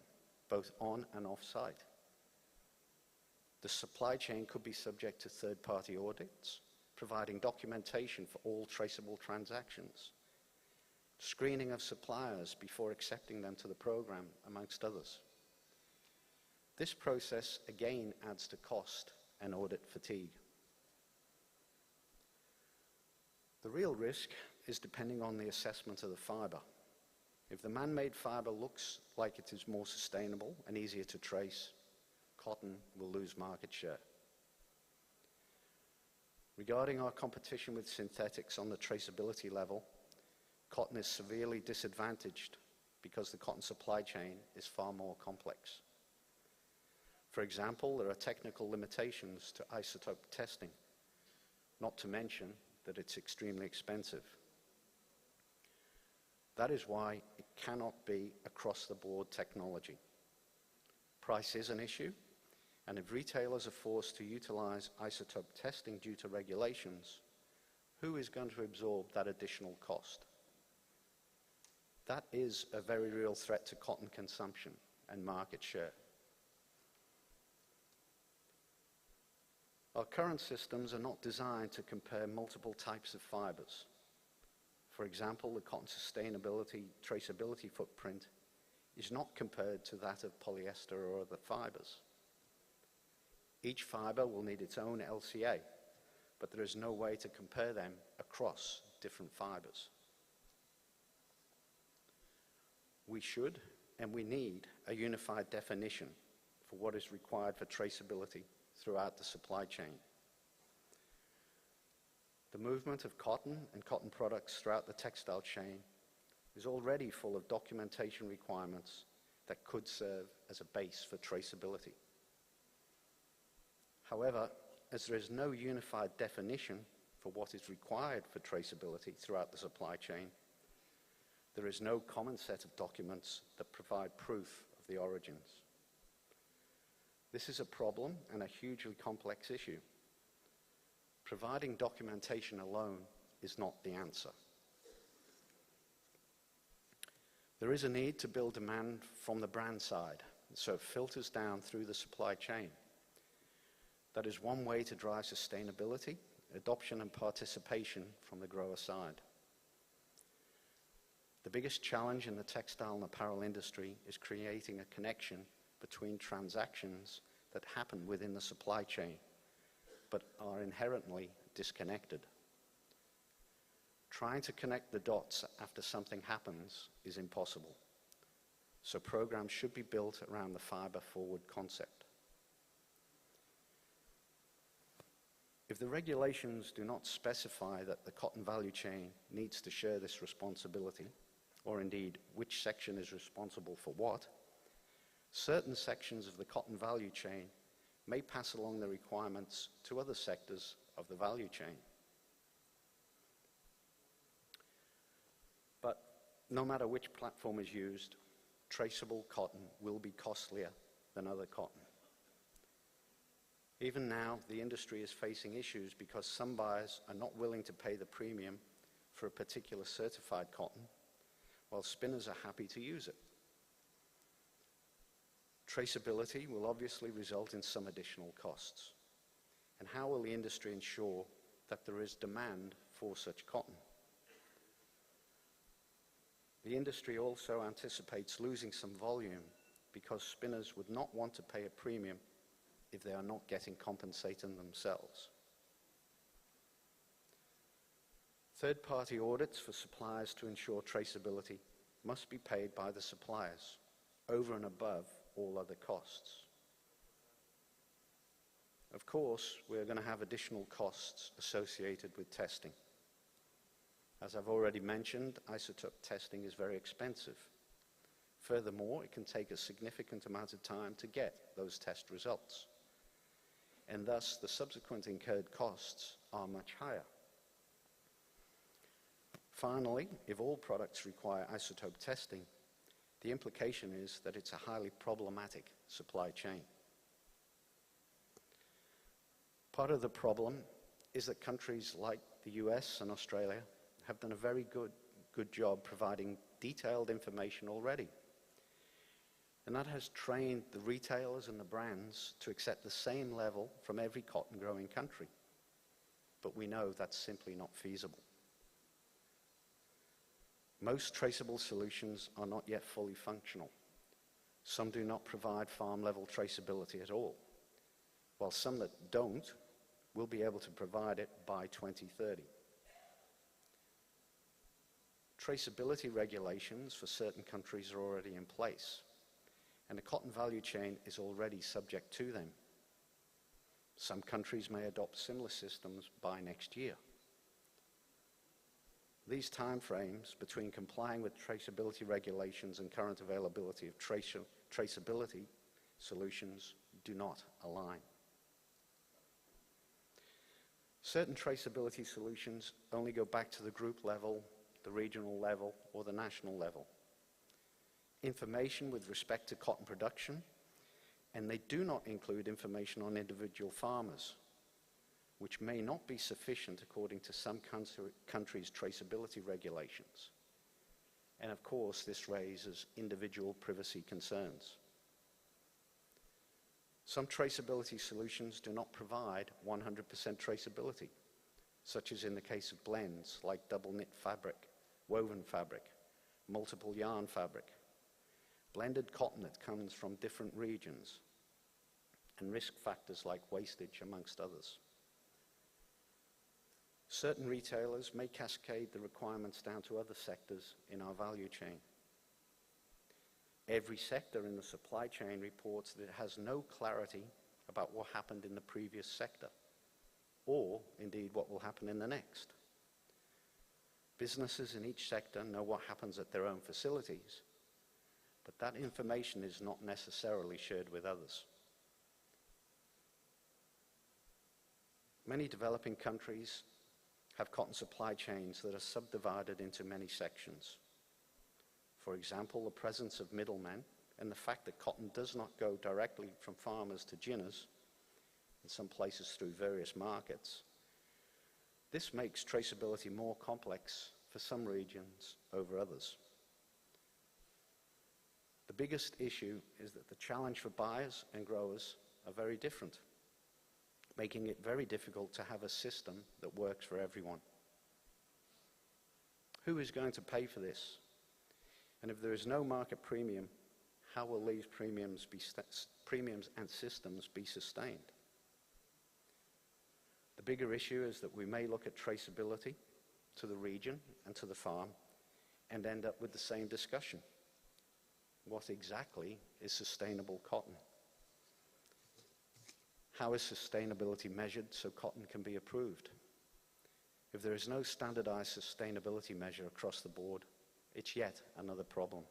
both on and off-site. The supply chain could be subject to third-party audits, providing documentation for all traceable transactions, screening of suppliers before accepting them to the program, amongst others. This process again adds to cost and audit fatigue. The real risk is depending on the assessment of the fiber. If the man-made fiber looks like it is more sustainable and easier to trace, cotton will lose market share. Regarding our competition with synthetics on the traceability level, cotton is severely disadvantaged because the cotton supply chain is far more complex. For example, there are technical limitations to isotope testing, not to mention that it's extremely expensive. That is why it cannot be across-the-board technology. Price is an issue, and if retailers are forced to utilize isotope testing due to regulations, who is going to absorb that additional cost? That is a very real threat to cotton consumption and market share. Our current systems are not designed to compare multiple types of fibers. For example, the cotton sustainability traceability footprint is not compared to that of polyester or other fibers. Each fiber will need its own LCA, but there is no way to compare them across different fibers. We should and we need a unified definition for what is required for traceability throughout the supply chain. The movement of cotton and cotton products throughout the textile chain is already full of documentation requirements that could serve as a base for traceability. However, as there is no unified definition for what is required for traceability throughout the supply chain, there is no common set of documents that provide proof of the origins. This is a problem and a hugely complex issue. Providing documentation alone is not the answer. There is a need to build demand from the brand side, so it filters down through the supply chain. That is one way to drive sustainability, adoption and participation from the grower side. The biggest challenge in the textile and apparel industry is creating a connection between transactions that happen within the supply chain, but are inherently disconnected. Trying to connect the dots after something happens is impossible, so programs should be built around the fiber-forward concept. If the regulations do not specify that the cotton value chain needs to share this responsibility, or indeed which section is responsible for what, certain sections of the cotton value chain may pass along the requirements to other sectors of the value chain. But no matter which platform is used, traceable cotton will be costlier than other cotton. Even now, the industry is facing issues because some buyers are not willing to pay the premium for a particular certified cotton, while spinners are happy to use it. Traceability will obviously result in some additional costs. And how will the industry ensure that there is demand for such cotton? The industry also anticipates losing some volume because spinners would not want to pay a premium if they are not getting compensated themselves. Third-party audits for suppliers to ensure traceability must be paid by the suppliers over and above all other costs. Of course, we're going to have additional costs associated with testing. As I've already mentioned, isotope testing is very expensive. Furthermore, it can take a significant amount of time to get those test results, and thus the subsequent incurred costs are much higher. Finally, if all products require isotope testing, the implication is that it's a highly problematic supply chain. Part of the problem is that countries like the US and Australia have done a very good job providing detailed information already. And that has trained the retailers and the brands to accept the same level from every cotton growing country. But we know that's simply not feasible. Most traceable solutions are not yet fully functional. Some do not provide farm-level traceability at all, while some that don't will be able to provide it by 2030. Traceability regulations for certain countries are already in place, and the cotton value chain is already subject to them. Some countries may adopt similar systems by next year. These timeframes between complying with traceability regulations and current availability of traceability solutions do not align. Certain traceability solutions only go back to the group level, the regional level, or the national level. Information with respect to cotton production, and they do not include information on individual farmers, which may not be sufficient according to some countries' traceability regulations. And of course, this raises individual privacy concerns. Some traceability solutions do not provide 100% traceability, such as in the case of blends like double knit fabric, woven fabric, multiple yarn fabric, blended cotton that comes from different regions, and risk factors like wastage, amongst others. Certain retailers may cascade the requirements down to other sectors in our value chain. Every sector in the supply chain reports that it has no clarity about what happened in the previous sector, or indeed what will happen in the next. Businesses in each sector know what happens at their own facilities, but that information is not necessarily shared with others. Many developing countries have cotton supply chains that are subdivided into many sections. For example, the presence of middlemen and the fact that cotton does not go directly from farmers to ginners, in some places through various markets. This makes traceability more complex for some regions over others. The biggest issue is that the challenge for buyers and growers are very different, making it very difficult to have a system that works for everyone. Who is going to pay for this? And if there is no market premium, how will these premiums and systems be sustained? The bigger issue is that we may look at traceability to the region and to the farm and end up with the same discussion. What exactly is sustainable cotton? How is sustainability measured so cotton can be approved? If there is no standardized sustainability measure across the board, it's yet another problem.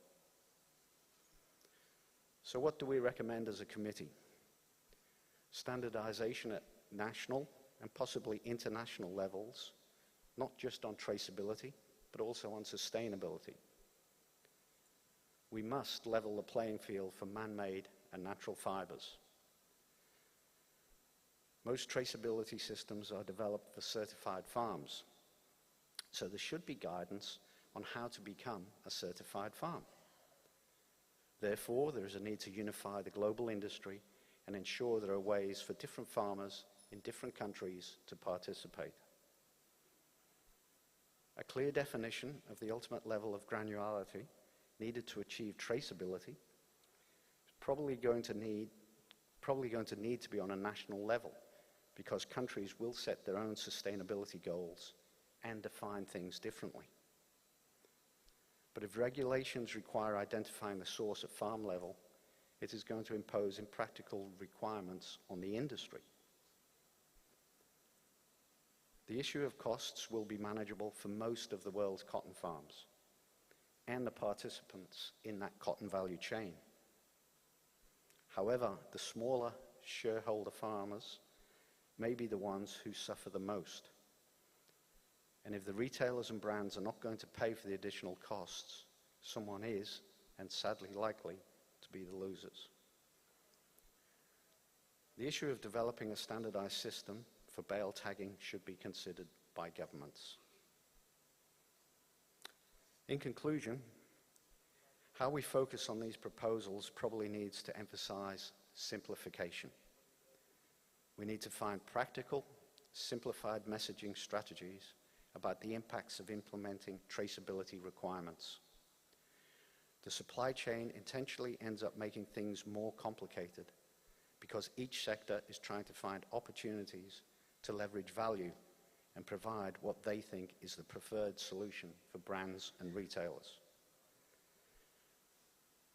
So what do we recommend as a committee? Standardization at national and possibly international levels, not just on traceability, but also on sustainability. We must level the playing field for man-made and natural fibers. Most traceability systems are developed for certified farms, so there should be guidance on how to become a certified farm. Therefore, there is a need to unify the global industry and ensure there are ways for different farmers in different countries to participate. A clear definition of the ultimate level of granularity needed to achieve traceability is probably going to need to be on a national level, because countries will set their own sustainability goals and define things differently. But if regulations require identifying the source at farm level, it is going to impose impractical requirements on the industry. The issue of costs will be manageable for most of the world's cotton farms and the participants in that cotton value chain. However, the smaller shareholder farmers may be the ones who suffer the most. And if the retailers and brands are not going to pay for the additional costs, someone is, and sadly likely, to be the losers. The issue of developing a standardized system for bale tagging should be considered by governments. In conclusion, how we focus on these proposals probably needs to emphasize simplification. We need to find practical, simplified messaging strategies about the impacts of implementing traceability requirements. The supply chain intentionally ends up making things more complicated because each sector is trying to find opportunities to leverage value and provide what they think is the preferred solution for brands and retailers.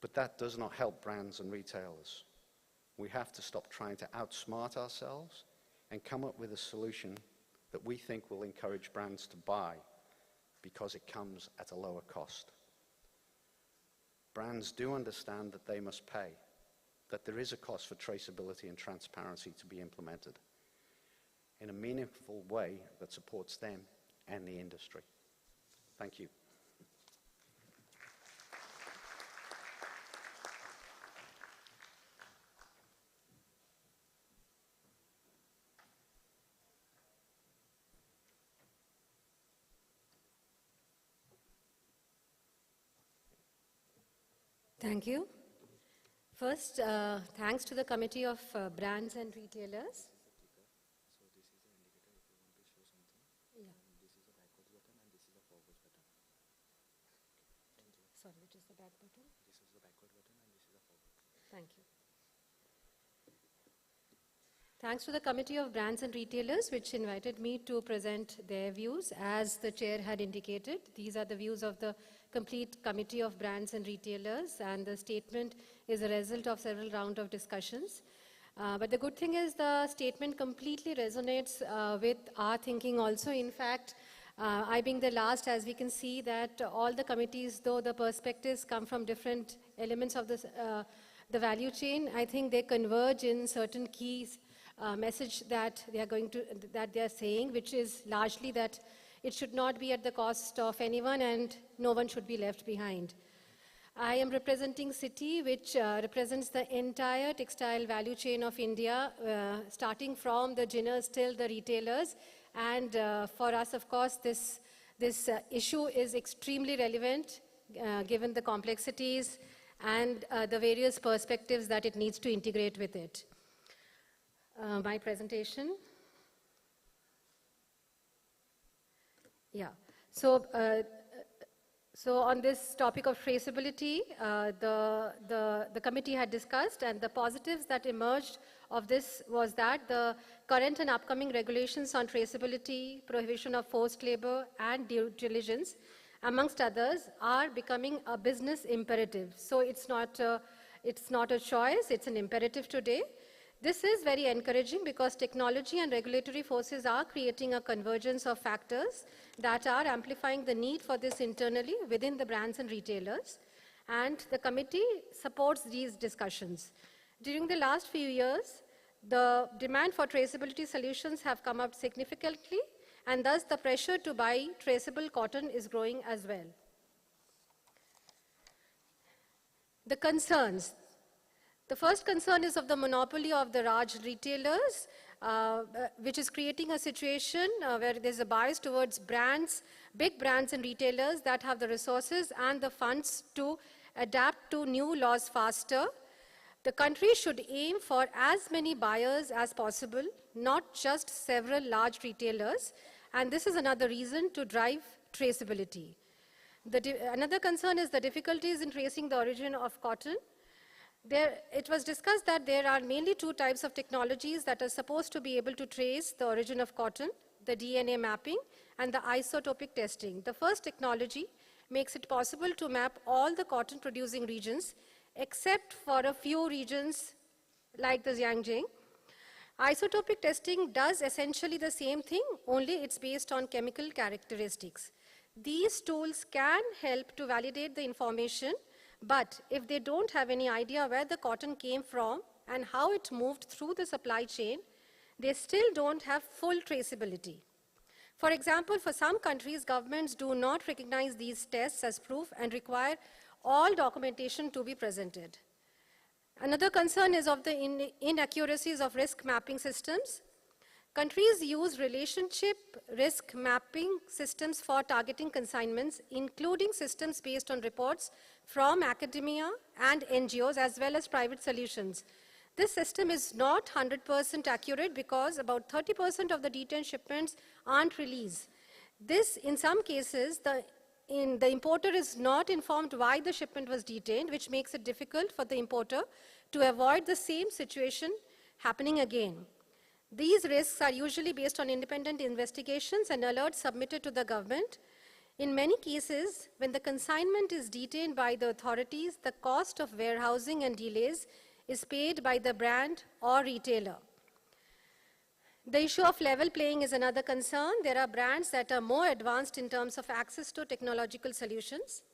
But that does not help brands and retailers. We have to stop trying to outsmart ourselves and come up with a solution that we think will encourage brands to buy because it comes at a lower cost. Brands do understand that they must pay, that there is a cost for traceability and transparency to be implemented in a meaningful way that supports them and the industry. Thank you. Thank you. First, thanks to the Committee of Brands and Retailers. Yeah. Sorry, which is the back button? This is the backward button and this is the forward. Thank you. Thanks to the Committee of Brands and Retailers, which invited me to present their views. As the chair had indicated, these are the views of the complete Committee of Brands and Retailers, and the statement is a result of several rounds of discussions. But the good thing is the statement completely resonates with our thinking also. In fact, I being the last, as we can see that all the committees, though the perspectives come from different elements of this, the value chain, I think they converge in certain keys message that they are saying, which is largely that it should not be at the cost of anyone and no one should be left behind. I am representing Citi, which represents the entire textile value chain of India, starting from the ginners till the retailers. And for us, of course, this issue is extremely relevant given the complexities and the various perspectives that it needs to integrate with it. My presentation. Yeah. So on this topic of traceability, the committee had discussed, and the positives that emerged of this was that the current and upcoming regulations on traceability, prohibition of forced labor, and due diligence, amongst others, are becoming a business imperative. So it's not a choice, it's an imperative today. This is very encouraging because technology and regulatory forces are creating a convergence of factors that are amplifying the need for this internally within the brands and retailers. And the committee supports these discussions. During the last few years, the demand for traceability solutions have come up significantly, and thus the pressure to buy traceable cotton is growing as well. The concerns. The first concern is of the monopoly of the large retailers, which is creating a situation where there's a bias towards brands, big brands and retailers that have the resources and the funds to adapt to new laws faster. The country should aim for as many buyers as possible, not just several large retailers, and this is another reason to drive traceability. Another concern is the difficulties in tracing the origin of cotton. It was discussed that there are mainly two types of technologies that are supposed to be able to trace the origin of cotton, the DNA mapping and the isotopic testing. The first technology makes it possible to map all the cotton producing regions except for a few regions like the Xinjiang. Isotopic testing does essentially the same thing, only it's based on chemical characteristics. These tools can help to validate the information, but if they don't have any idea where the cotton came from and how it moved through the supply chain, they still don't have full traceability. For example, for some countries, governments do not recognize these tests as proof and require all documentation to be presented. Another concern is of the inaccuracies of risk mapping systems. Countries use relationship risk mapping systems for targeting consignments, including systems based on reports from academia and NGOs as well as private solutions. This system is not 100% accurate because about 30% of the detained shipments aren't released. This, in some cases, the importer is not informed why the shipment was detained, which makes it difficult for the importer to avoid the same situation happening again. These risks are usually based on independent investigations and alerts submitted to the government. In many cases, when the consignment is detained by the authorities, the cost of warehousing and delays is paid by the brand or retailer. The issue of level playing is another concern. There are brands that are more advanced in terms of access to technological solutions.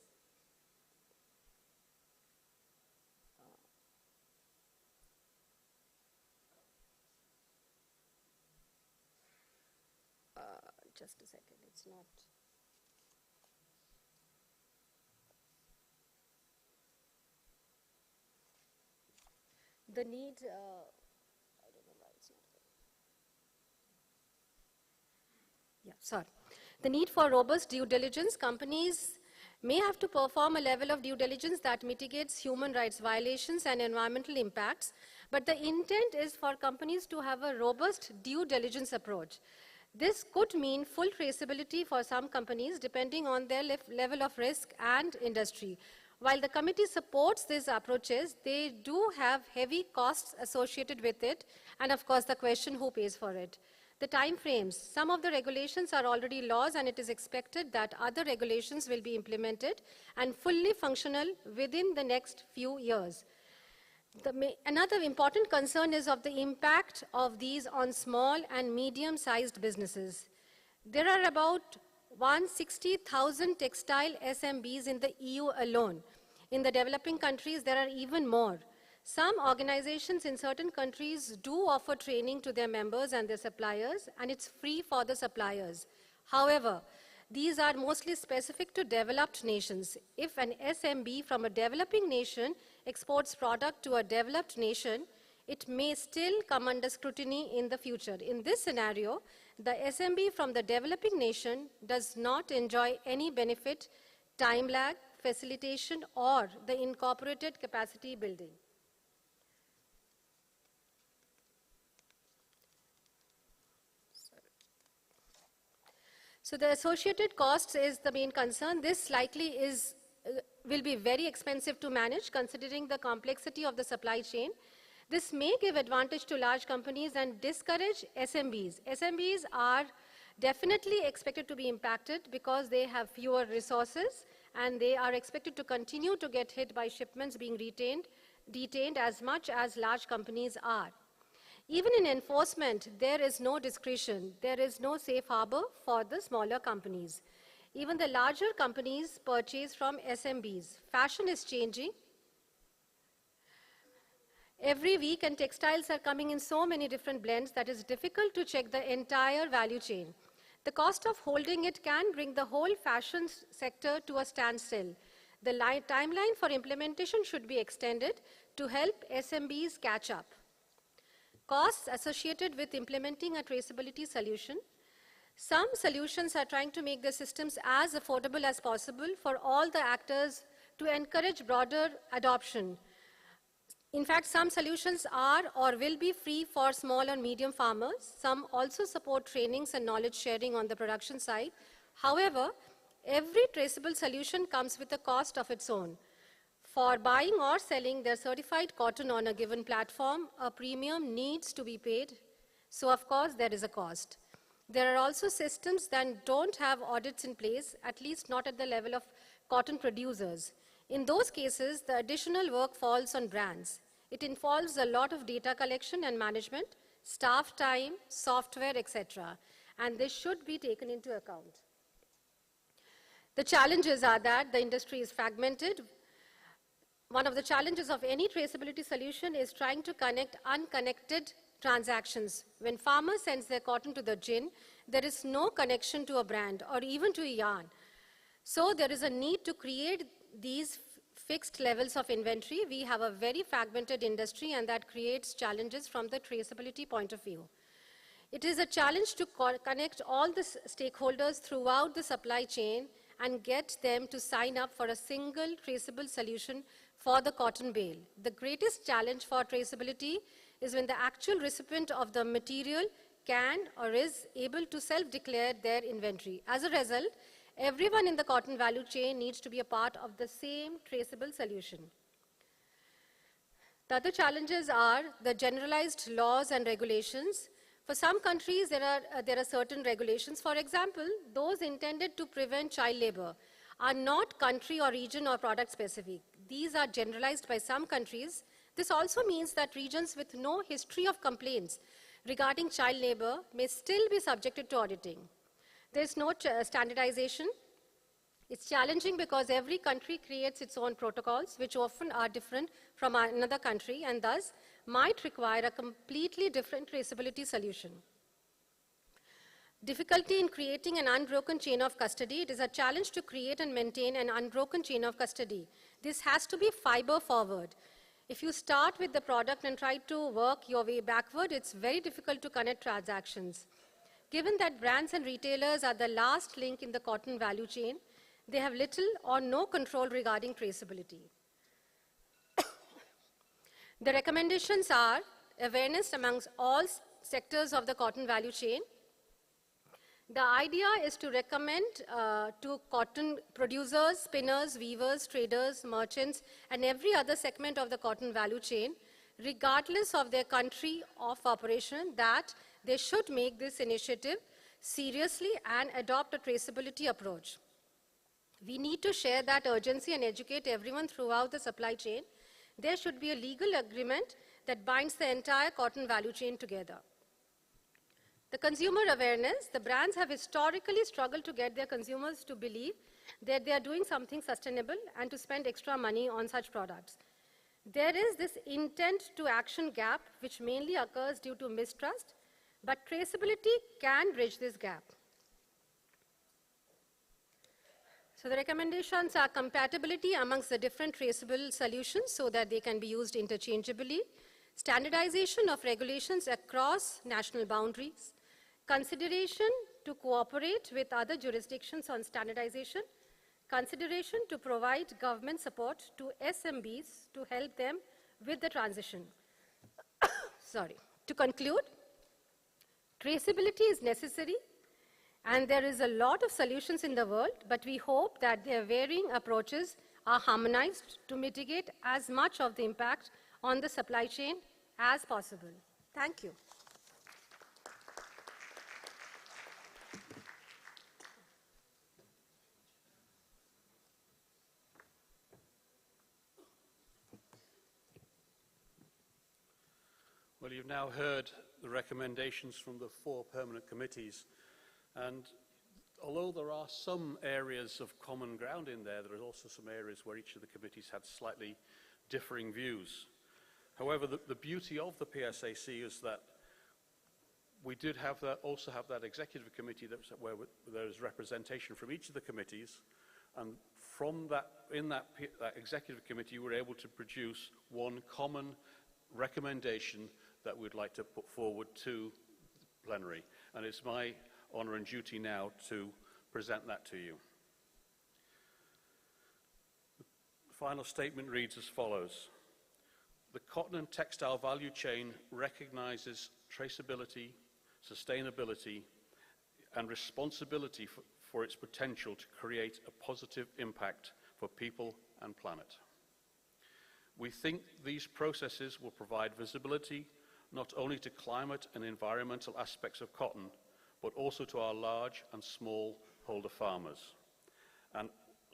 Just a second, it's not. The need, I don't know why it's not there. Yeah, sorry. The need for robust due diligence. Companies may have to perform a level of due diligence that mitigates human rights violations and environmental impacts, but the intent is for companies to have a robust due diligence approach. This could mean full traceability for some companies depending on their level of risk and industry. While the committee supports these approaches, they do have heavy costs associated with it, and of course the question who pays for it. The time frames. Some of the regulations are already laws, and it is expected that other regulations will be implemented and fully functional within the next few years. Another important concern is of the impact of these on small and medium-sized businesses. There are about 160,000 textile SMBs in the EU alone. In the developing countries, there are even more. Some organizations in certain countries do offer training to their members and their suppliers, and it's free for the suppliers. However, these are mostly specific to developed nations. If an SMB from a developing nation exports product to a developed nation, it may still come under scrutiny in the future. In this scenario, the SMB from the developing nation does not enjoy any benefit, time lag, facilitation, or the incorporated capacity building. So the associated costs is the main concern. This likely will be very expensive to manage considering the complexity of the supply chain. This may give advantage to large companies and discourage SMBs. SMBs are definitely expected to be impacted because they have fewer resources and they are expected to continue to get hit by shipments being detained as much as large companies are. Even in enforcement, there is no discretion. There is no safe harbor for the smaller companies. Even the larger companies purchase from SMBs. Fashion is changing every week, and textiles are coming in so many different blends that it's difficult to check the entire value chain. The cost of holding it can bring the whole fashion sector to a standstill. The timeline for implementation should be extended to help SMBs catch up. Costs associated with implementing a traceability solution. Some solutions are trying to make the systems as affordable as possible for all the actors to encourage broader adoption. In fact, some solutions are or will be free for small and medium farmers. Some also support trainings and knowledge sharing on the production side. However, every traceable solution comes with a cost of its own. For buying or selling their certified cotton on a given platform, a premium needs to be paid. So, of course, there is a cost. There are also systems that don't have audits in place, at least not at the level of cotton producers. In those cases, the additional work falls on brands. It involves a lot of data collection and management, staff time, software, etc. And this should be taken into account. The challenges are that the industry is fragmented. One of the challenges of any traceability solution is trying to connect unconnected transactions. When farmer sends their cotton to the gin, there is no connection to a brand or even to a yarn. So there is a need to create these fixed levels of inventory. We have a very fragmented industry, and that creates challenges from the traceability point of view. It is a challenge to connect all the stakeholders throughout the supply chain and get them to sign up for a single traceable solution for the cotton bale. The greatest challenge for traceability is when the actual recipient of the material can or is able to self-declare their inventory. As a result, everyone in the cotton value chain needs to be a part of the same traceable solution. The other challenges are the generalized laws and regulations. For some countries, there are certain regulations. For example, those intended to prevent child labor are not country or region or product specific. These are generalized by some countries. This also means that regions with no history of complaints regarding child labor may still be subjected to auditing. There is no standardization. It's challenging because every country creates its own protocols, which often are different from another country, and thus might require a completely different traceability solution. Difficulty in creating an unbroken chain of custody. It is a challenge to create and maintain an unbroken chain of custody. This has to be fiber forward. If you start with the product and try to work your way backward, it's very difficult to connect transactions. Given that brands and retailers are the last link in the cotton value chain, they have little or no control regarding traceability. The recommendations are awareness amongst all sectors of the cotton value chain, The idea is to recommend to cotton producers, spinners, weavers, traders, merchants, and every other segment of the cotton value chain, regardless of their country of operation, that they should make this initiative seriously and adopt a traceability approach. We need to share that urgency and educate everyone throughout the supply chain. There should be a legal agreement that binds the entire cotton value chain together. The consumer awareness, the brands have historically struggled to get their consumers to believe that they are doing something sustainable and to spend extra money on such products. There is this intent to action gap, which mainly occurs due to mistrust, but traceability can bridge this gap. So the recommendations are compatibility amongst the different traceable solutions so that they can be used interchangeably, standardization of regulations across national boundaries, consideration to cooperate with other jurisdictions on standardization, consideration to provide government support to SMBs to help them with the transition. Sorry. To conclude, traceability is necessary, and there is a lot of solutions in the world, but we hope that their varying approaches are harmonized to mitigate as much of the impact on the supply chain as possible. Thank you. Well, you've now heard the recommendations from the 4 permanent committees, and although there are some areas of common ground in there, there are also some areas where each of the committees had slightly differing views. However, the beauty of the PSAC is that we did also have that executive committee where there is representation from each of the committees, and from that executive committee, we were able to produce one common recommendation that we'd like to put forward to the plenary. And it's my honour and duty now to present that to you. The final statement reads as follows. The cotton and textile value chain recognises traceability, sustainability, and responsibility for its potential to create a positive impact for people and planet. We think these processes will provide visibility not only to climate and environmental aspects of cotton, but also to our large and small holder farmers and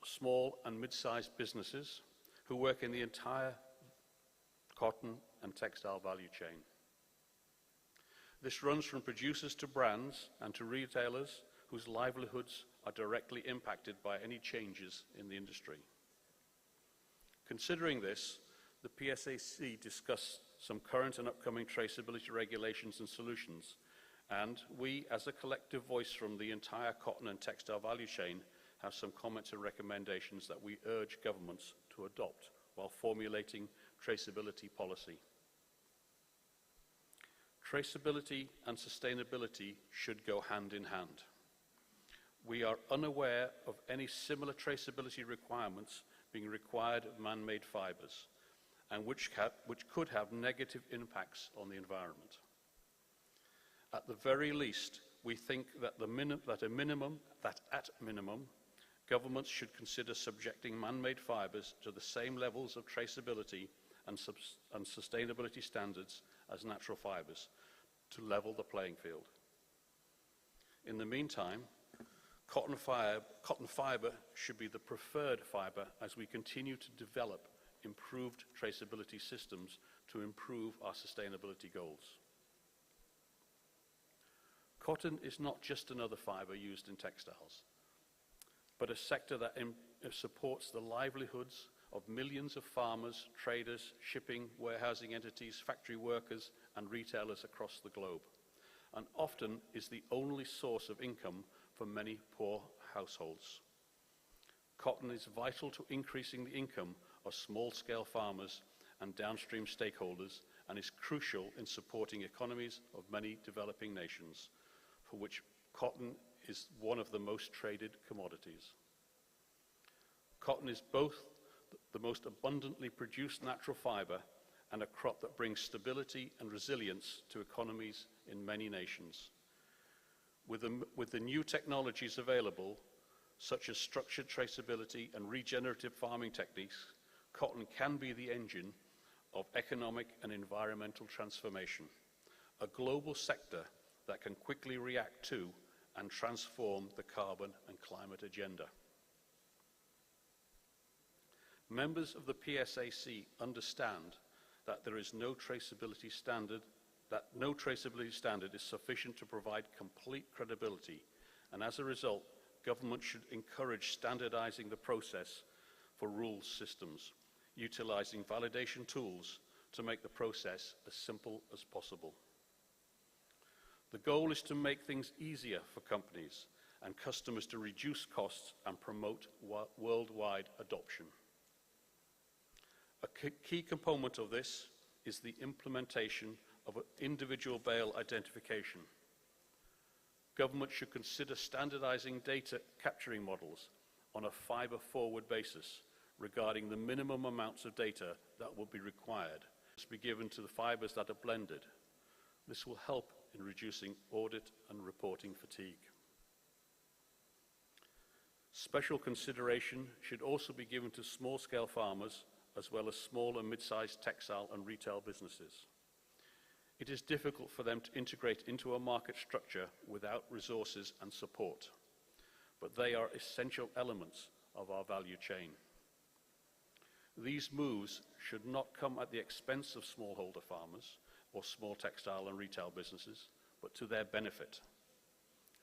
small and mid-sized businesses who work in the entire cotton and textile value chain. This runs from producers to brands and to retailers whose livelihoods are directly impacted by any changes in the industry. Considering this, the PSAC discussed some current and upcoming traceability regulations and solutions, and we, as a collective voice from the entire cotton and textile value chain, have some comments and recommendations that we urge governments to adopt while formulating traceability policy. Traceability and sustainability should go hand in hand. We are unaware of any similar traceability requirements being required of man-made fibres, and which could have negative impacts on the environment. At the very least, we think that at minimum, governments should consider subjecting man-made fibres to the same levels of traceability and sustainability standards as natural fibres to level the playing field. In the meantime, cotton fibre should be the preferred fibre as we continue to develop improved traceability systems to improve our sustainability goals. Cotton is not just another fibre used in textiles, but a sector that supports the livelihoods of millions of farmers, traders, shipping, warehousing entities, factory workers, and retailers across the globe, and often is the only source of income for many poor households. Cotton is vital to increasing the income of small-scale farmers and downstream stakeholders, and is crucial in supporting economies of many developing nations, for which cotton is one of the most traded commodities. Cotton is both the most abundantly produced natural fibre and a crop that brings stability and resilience to economies in many nations. With the new technologies available, such as structured traceability and regenerative farming techniques, cotton can be the engine of economic and environmental transformation, a global sector that can quickly react to and transform the carbon and climate agenda. Members of the PSAC understand that there is no traceability standard, is sufficient to provide complete credibility, and as a result, government should encourage standardizing the process for rules systems, utilizing validation tools to make the process as simple as possible. The goal is to make things easier for companies and customers to reduce costs and promote worldwide adoption. A key component of this is the implementation of an individual bale identification. Government should consider standardizing data capturing models on a fiber-forward basis regarding the minimum amounts of data that will be required to be given to the fibers that are blended. This will help in reducing audit and reporting fatigue. Special consideration should also be given to small-scale farmers as well as small and mid-sized textile and retail businesses. It is difficult for them to integrate into a market structure without resources and support, but they are essential elements of our value chain. These moves should not come at the expense of smallholder farmers or small textile and retail businesses, but to their benefit.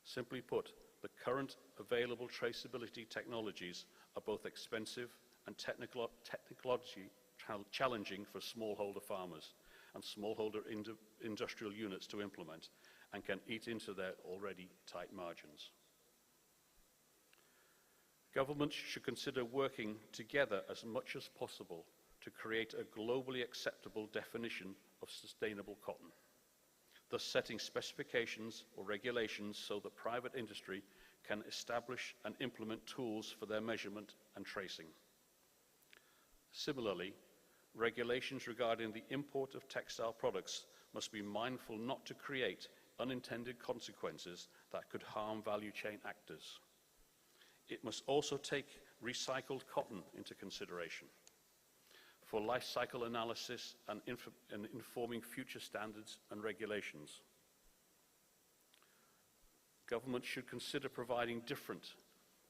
Simply put, the current available traceability technologies are both expensive and technologically challenging for smallholder farmers and smallholder industrial units to implement, and can eat into their already tight margins. Governments should consider working together as much as possible to create a globally acceptable definition of sustainable cotton, thus setting specifications or regulations so that private industry can establish and implement tools for their measurement and tracing. Similarly, regulations regarding the import of textile products must be mindful not to create unintended consequences that could harm value chain actors. It must also take recycled cotton into consideration for life cycle analysis and informing future standards and regulations. Government should consider providing different,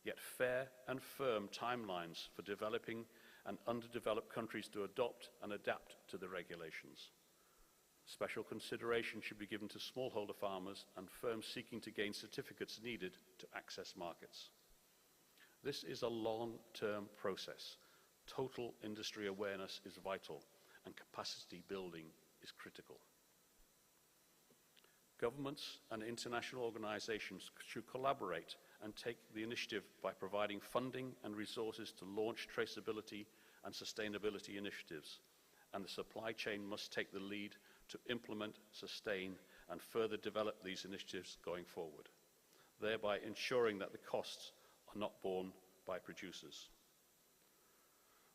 yet fair and firm timelines for developing and underdeveloped countries to adopt and adapt to the regulations. Special consideration should be given to smallholder farmers and firms seeking to gain certificates needed to access markets. This is a long-term process. Total industry awareness is vital, and capacity building is critical. Governments and international organizations should collaborate and take the initiative by providing funding and resources to launch traceability and sustainability initiatives, and the supply chain must take the lead to implement, sustain, and further develop these initiatives going forward, thereby ensuring that the costs are not borne by producers.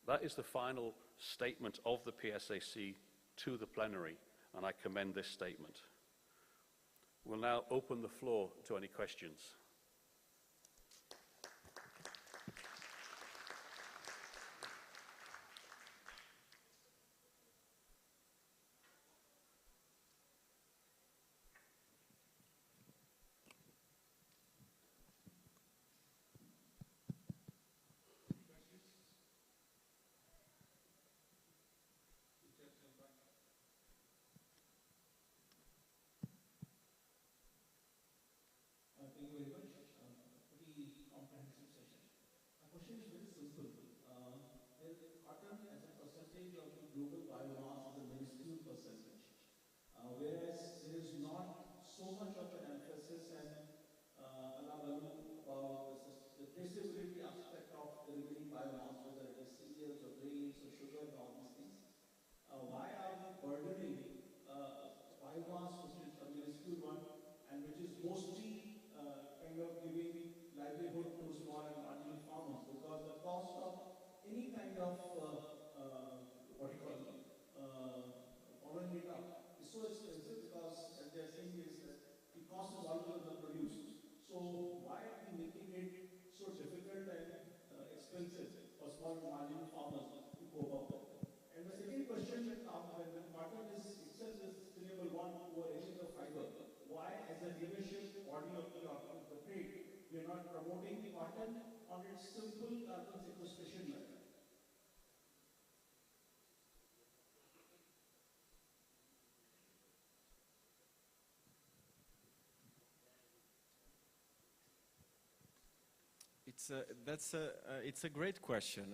That is the final statement of the PSAC to the plenary, and I commend this statement. We'll now open the floor to any questions. Thank you very much. Pretty comprehensive session. My question is very simple. Cotton as a percentage of the global biomass is a minuscule percentage, whereas there is not so much of an emphasis and about the traceability aspect of the remaining biomass, whether it is cereals or grains or sugar and all these things. Why are we burdening biomass, which is a minuscule one, and which is mostly kind of giving livelihood to small and marginal farmers, because the cost of any kind of following it up is so expensive, because as they are saying is that the cost is always the produce. So why are we making it so difficult and expensive for small marginal farmers to cope up with? And the second question that comes when cotton is itself is sustainable one over any other fiber, why as a leadership body of the trade, we are not promoting cotton on its simple carbon sequestration method? It's a great question.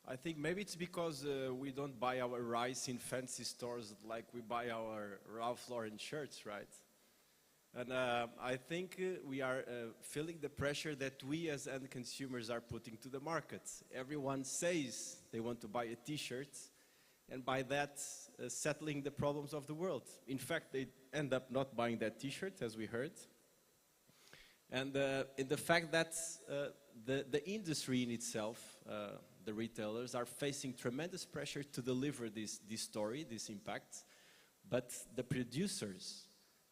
I think maybe it's because we don't buy our rice in fancy stores like we buy our Ralph Lauren shirts, right? And I think we are feeling the pressure that we as end consumers are putting to the market. Everyone says they want to buy a t-shirt, and by that settling the problems of the world. In fact, they end up not buying that t-shirt, as we heard. And in the fact that the industry in itself, the retailers, are facing tremendous pressure to deliver this story, this impact, but the producers,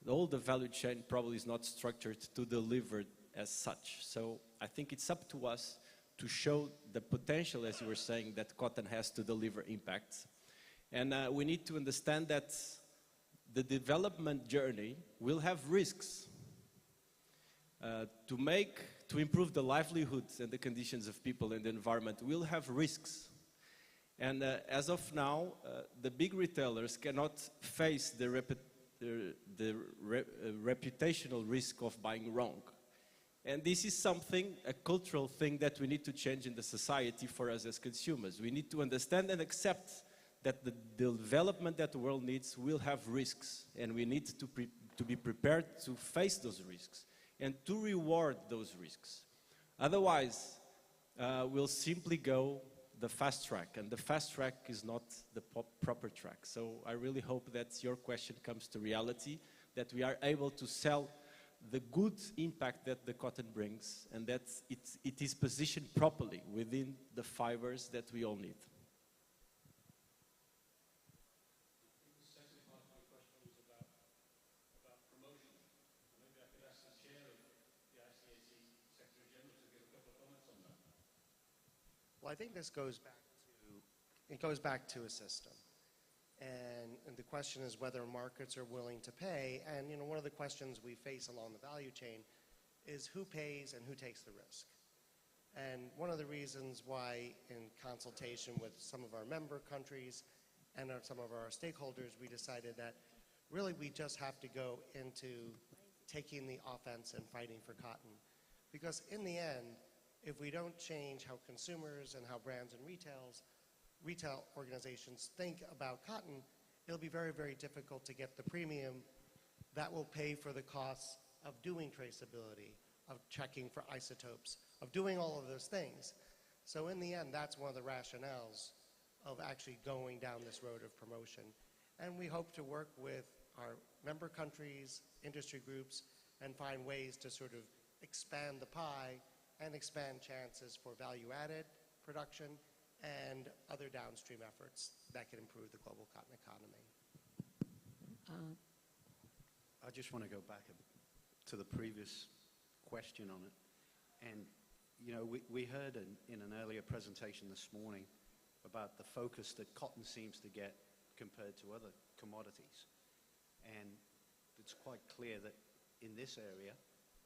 all the value chain probably is not structured to deliver as such. So I think it's up to us to show the potential, as you were saying, that cotton has to deliver impact. And we need to understand that the development journey will have risks. To improve the livelihoods and the conditions of people and the environment will have risks. And as of now, the big retailers cannot face the reputational risk of buying wrong. And this is something, a cultural thing that we need to change in the society for us as consumers. We need to understand and accept that the development that the world needs will have risks, and we need to be prepared to face those risks and to reward those risks. Otherwise, we'll simply go the fast track, and the fast track is not the proper track. So I really hope that your question comes to reality, that we are able to sell the good impact that the cotton brings, and that it is positioned properly within the fibers that we all need. Well, I think this goes back to a system. And the question is whether markets are willing to pay. And one of the questions we face along the value chain is who pays and who takes the risk. And one of the reasons why, in consultation with some of our member countries and some of our stakeholders, we decided that really we just have to go into taking the offense and fighting for cotton. Because in the end, if we don't change how consumers and how brands and retail organizations think about cotton, it'll be very, very difficult to get the premium that will pay for the costs of doing traceability, of checking for isotopes, of doing all of those things. So in the end, that's one of the rationales of actually going down this road of promotion. And we hope to work with our member countries, industry groups, and find ways to sort of expand the pie and expand chances for value-added production and other downstream efforts that can improve the global cotton economy. I just want to go back to the previous question on it. And, we heard in an earlier presentation this morning about the focus that cotton seems to get compared to other commodities. And it's quite clear that in this area,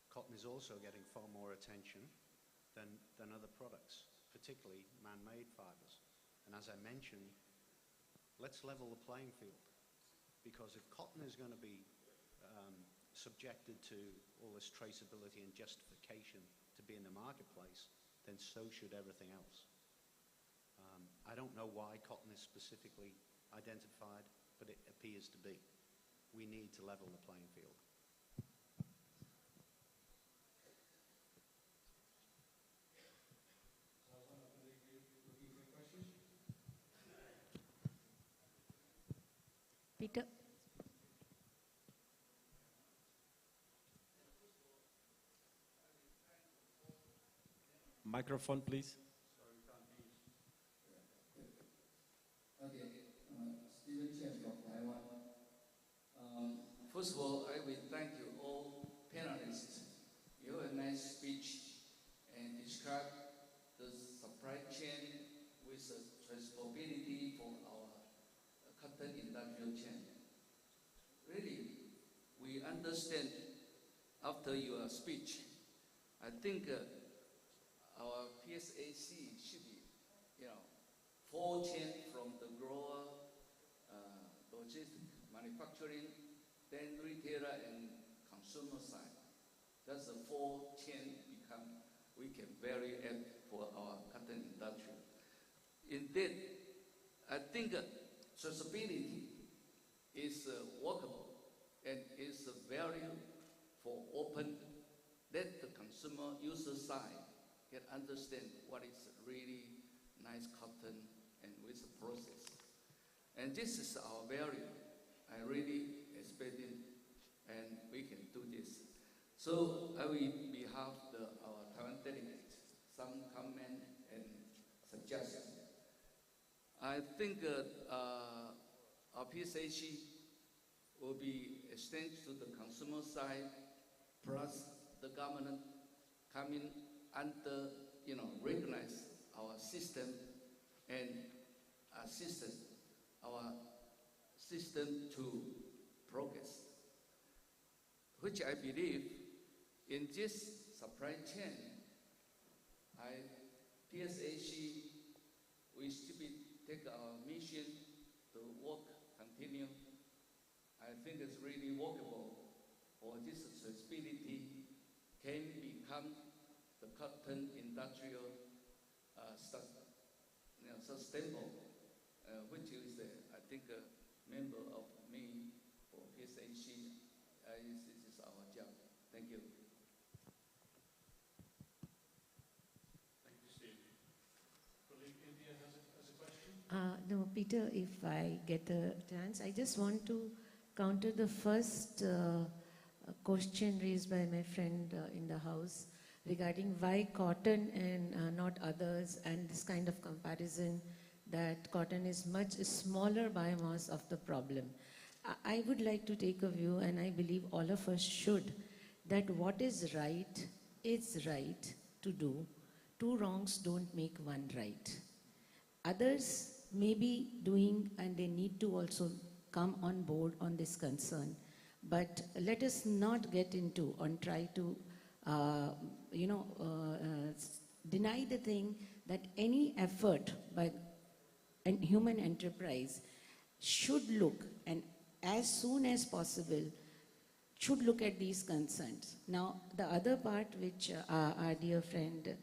cotton is also getting far more attention than other products, particularly man-made fibers. And as I mentioned, let's level the playing field, because if cotton is going to be subjected to all this traceability and justification to be in the marketplace, then so should everything else. I don't know why cotton is specifically identified, but it appears to be. We need to level the playing field. Peter. Microphone, please. Okay, Stephen Chen from Taiwan. First of all, I will thank you all panelists. You have describe the supply chain with traceability for our cotton industrial chain. Really, we understand after your speech. I think our PSAC should be, full chain from the grower, logistics, manufacturing, then retailer and consumer side. That's the full chain we can vary add for our cotton industry. Indeed, I think traceability is workable and is a value for open, let the consumer user side can understand what is really nice cotton and with the process. And this is our value. I really expect it, and we can do this. So I will behalf our Taiwan delegates, some comment and suggestion. I think our PSAC will be extended to the consumer side, plus the government coming under, recognize our system and assist our system to progress, which I believe in this supply chain, PSAC, we should take our mission to work, continue. I think it's really workable, or this traceability can become the cotton industrial sustainable, which is, I think, a member of me for PSAC. This is our job. Thank you. Thank you, Steve. Colleague India has a question? No, Peter, if I get a chance, I just want to counter the first question raised by my friend in the House regarding why cotton and not others, and this kind of comparison that cotton is much smaller biomass of the problem. I would like to take a view, and I believe all of us should, that what is right to do. Two wrongs don't make one right. Others may be doing, and they need to also come on board on this concern. But let us not get into and try to, deny the thing that any effort by human enterprise should look, and as soon as possible, should look at these concerns. Now, the other part which our dear friend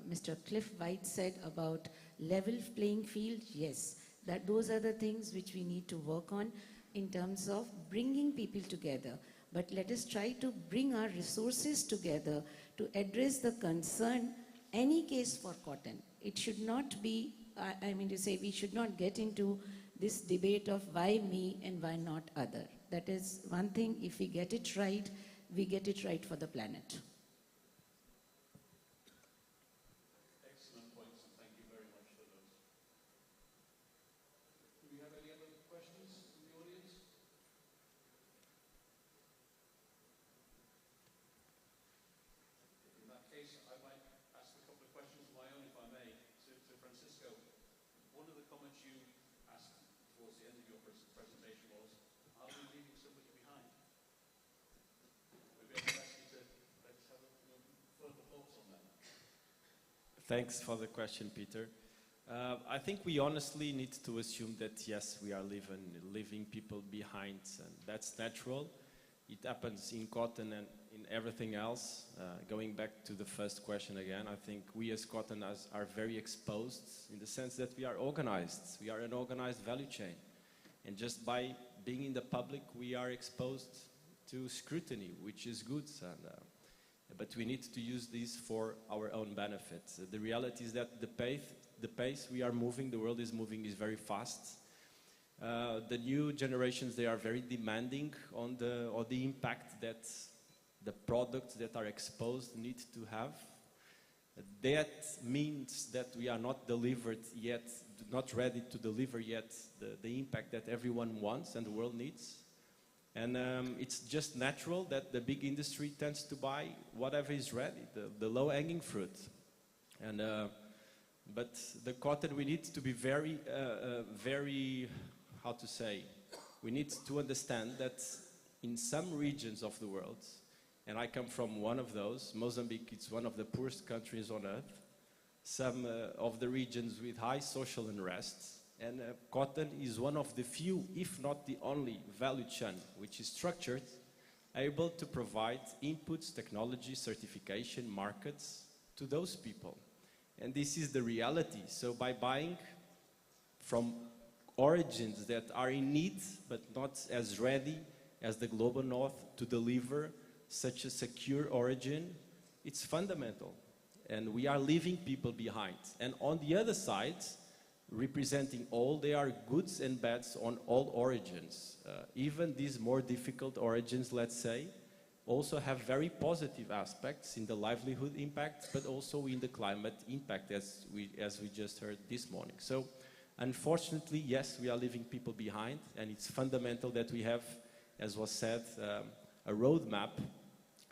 Mr. Cliff White said about level playing field, yes, that those are the things which we need to work on in terms of bringing people together. But let us try to bring our resources together to address the concern, any case for cotton. It should not be, we should not get into this debate of why me and why not other. That is one thing. If we get it right, we get it right for the planet. Excellent points, and thank you very much for those. Do we have any other questions from the audience? In that case, I might ask a couple of questions of my own, if I may, to Francisco. One of the comments you asked towards the end of your presentation was, are we leaving somebody behind? Maybe I could ask you to let's have further thoughts on that. Thanks for the question, Peter. I think we honestly need to assume that, yes, we are leaving people behind, and that's natural. It happens in cotton and in everything else. Going back to the first question again, I think we as cotton are very exposed in the sense that we are organized. We are an organized value chain. And just by being in the public, we are exposed to scrutiny, which is good. But we need to use this for our own benefit. The reality is that the pace we are moving, the world is moving, is very fast. The new generations, they are very demanding on the impact that the products that are exposed need to have. That means that we are not delivered yet, not ready to deliver yet the impact that everyone wants and the world needs. And it's just natural that the big industry tends to buy whatever is ready, the low-hanging fruit. And, but the cotton, we need to be very, how to say, we need to understand that in some regions of the world, and I come from one of those, Mozambique is one of the poorest countries on earth, some of the regions with high social unrest, and cotton is one of the few, if not the only, value chain which is structured, able to provide inputs, technology, certification, markets to those people. And this is the reality. So by buying from origins that are in need, but not as ready as the global north to deliver such a secure origin, it's fundamental. And we are leaving people behind. And on the other side, representing all, there are goods and bads on all origins. Even these more difficult origins, let's say, also have very positive aspects in the livelihood impact, but also in the climate impact, as we just heard this morning. So, unfortunately, yes, we are leaving people behind, and it's fundamental that we have, as was said, a roadmap,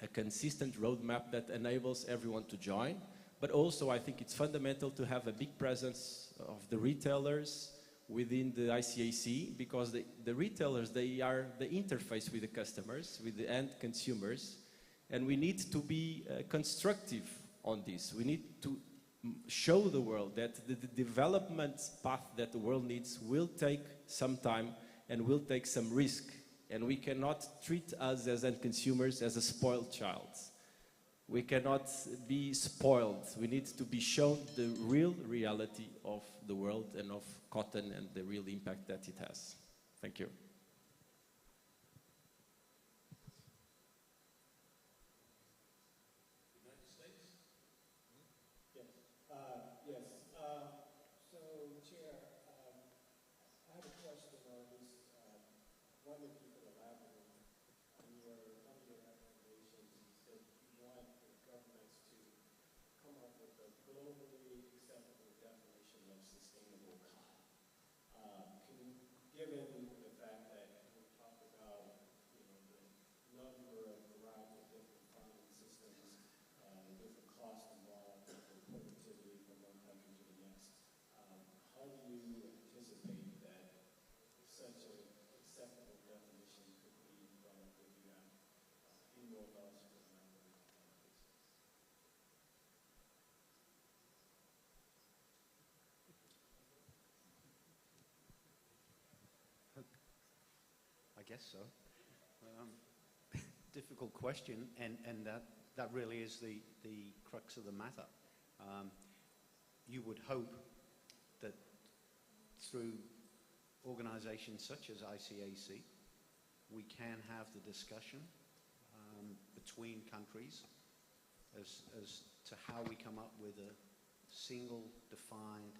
a consistent roadmap that enables everyone to join. But also, I think it's fundamental to have a big presence of the retailers within the ICAC, because the retailers, they are the interface with the customers, with the end consumers, and we need to be constructive on this. We need to show the world that the development path that the world needs will take some time and will take some risk, and we cannot treat us as end consumers as a spoiled child. We cannot be spoiled. We need to be shown the real reality of the world and of cotton and the real impact that it has. Thank you. United States? Yes. Yes. So, Chair, I have a question on this. One of you could elaborate on your recommendations is that you want the governments to come up with a globally acceptable definition of sustainable cotton. Given the fact that we talked about, the number of varieties of different farming systems, the different costs involved, the productivity from one country to the next, how do you anticipate that such an acceptable definition could be developed if you have any more thoughts for the member? I guess so. Difficult question, and that really is the crux of the matter. You would hope that through organizations such as ICAC, we can have the discussion between countries as to how we come up with a single defined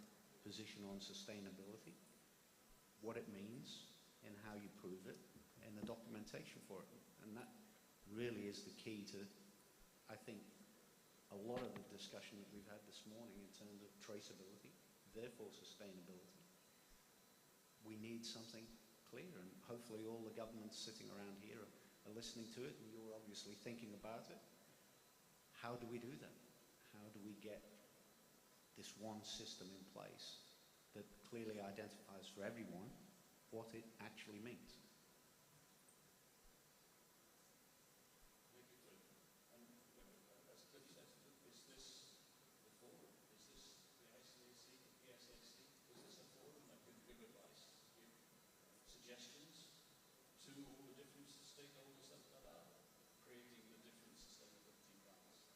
position on sustainability, what it means, and how you prove it, and the documentation for it. And that really is the key to, I think, a lot of the discussion that we've had this morning in terms of traceability, therefore sustainability. We need something clear, and hopefully all the governments sitting around here are listening to it, and you're obviously thinking about it. How do we do that? How do we get this one system in place that clearly identifies for everyone what it actually means? Suggestions to all the different stakeholders that are creating the different sustainability plans.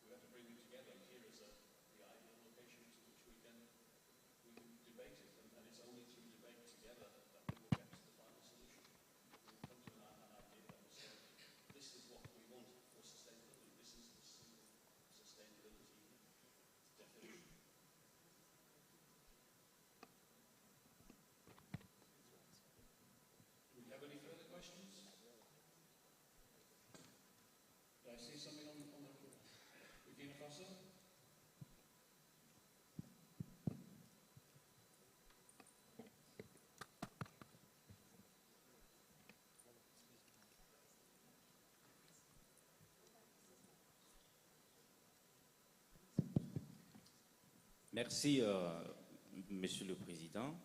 We have to bring them together. Here is the ideal location to which we can debate it, and it's only through debate together that we will get to the final Merci, Monsieur le Président.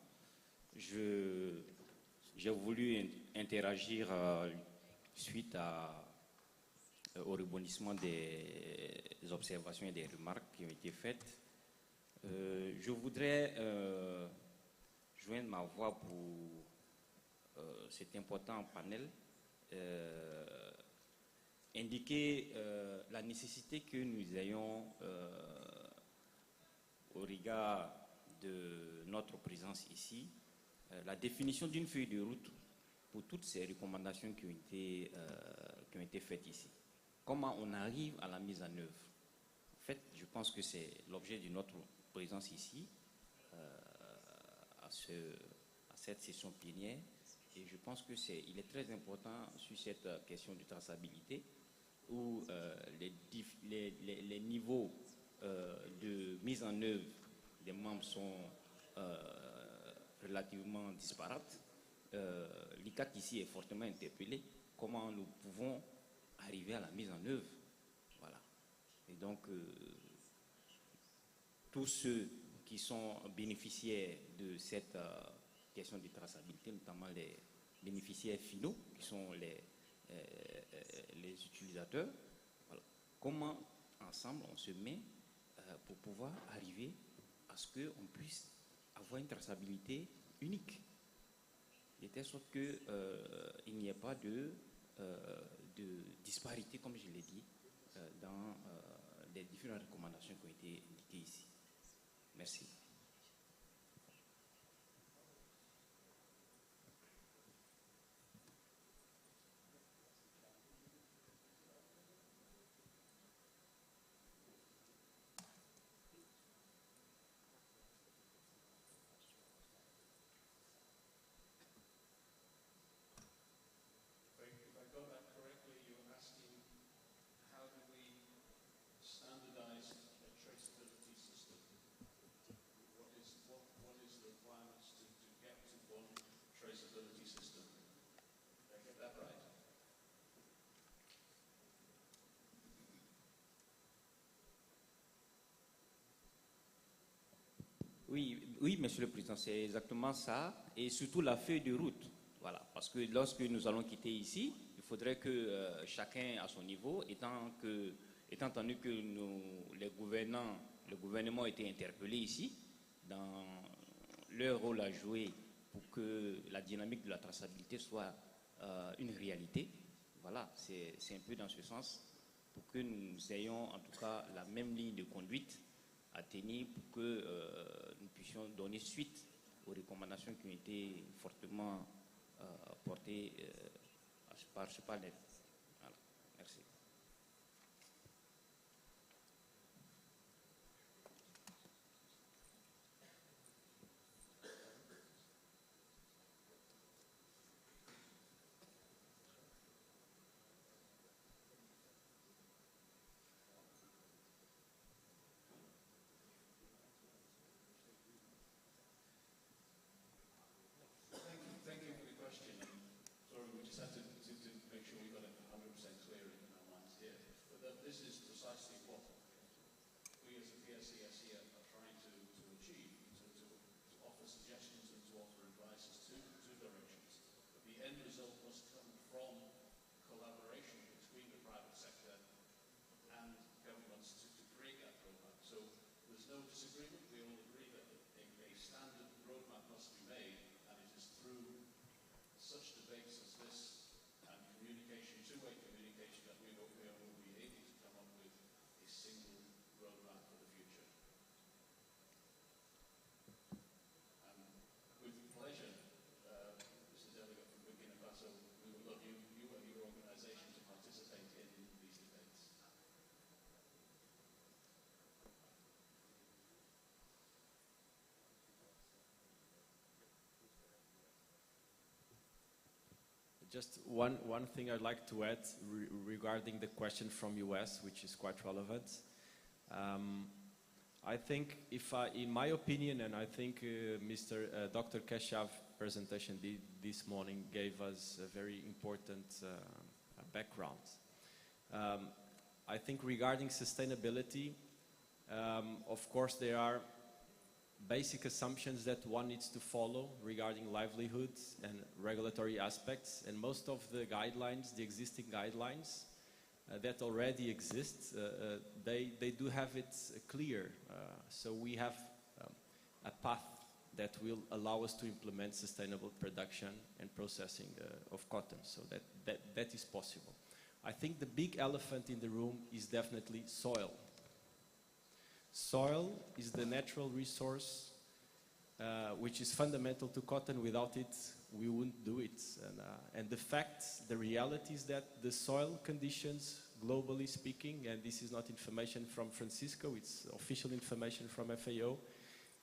J'ai voulu interagir suite au rebondissement des observations et des remarques qui ont été faites. Je voudrais joindre ma voix pour cet important panel, indiquer la nécessité que nous ayons au regard de notre présence ici, la définition d'une feuille de route pour toutes ces recommandations qui ont été faites ici. Comment on arrive à la mise en œuvre? En fait, je pense que c'est l'objet de notre présence ici, à cette session plénière, et je pense que il est très important sur cette question de traçabilité, où les niveaux de mise en œuvre des membres sont relativement disparates. L'ICAC ici est fortement interpellé. Comment nous pouvons arriver à la mise en œuvre? Voilà. Et donc, tous ceux qui sont bénéficiaires de cette question de traçabilité, notamment les bénéficiaires finaux, qui sont les utilisateurs, voilà. Comment ensemble on se met pour pouvoir arriver à ce qu'on puisse avoir une traçabilité unique, de telle sorte qu'il n'y ait pas de disparité, comme je l'ai dit, dans les différentes recommandations qui ont été indiquées ici. Merci. Oui, Monsieur le Président, c'est exactement ça, et surtout la feuille de route. Voilà, parce que lorsque nous allons quitter ici, il faudrait que chacun à son niveau, étant entendu que le gouvernement a été interpellé ici, dans leur rôle à jouer pour que la dynamique de la traçabilité soit une réalité. Voilà, c'est un peu dans ce sens, pour que nous ayons en tout cas la même ligne de conduite à tenir pour que nous puissions donner suite aux recommandations qui ont été fortement portées par ce panel. Voilà. Merci. Thank you for the question. Sorry, we just have to make sure we got it 100% clear in our minds here. But this is precisely what we as a PSCSE are trying to achieve, to offer suggestions and to offer advice as to directions. But the end result must come from collaboration between the private sector and governments to create that roadmap. So there's no disagreement. We all agree that a standard roadmap must be made, and it is through such debates as this and communication, two-way communication, that we will be able to come up with a single roadmap for the future. And with pleasure, Mr. Delegate from Burkina Faso, we would love you and your organisation to participate in these debates. Just one thing I'd like to add regarding the question from US, which is quite relevant. I think, in my opinion, and I think Dr. Keshav's presentation this morning gave us a very important background. I think regarding sustainability, of course there are basic assumptions that one needs to follow regarding livelihoods and regulatory aspects. And most of the guidelines, the existing guidelines that already exist, they do have it clear. So we have a path that will allow us to implement sustainable production and processing of cotton. So that is possible. I think the big elephant in the room is definitely soil. Soil is the natural resource which is fundamental to cotton. Without it, we wouldn't do it. And the fact, the reality is that the soil conditions, globally speaking, and this is not information from Francisco, it's official information from FAO,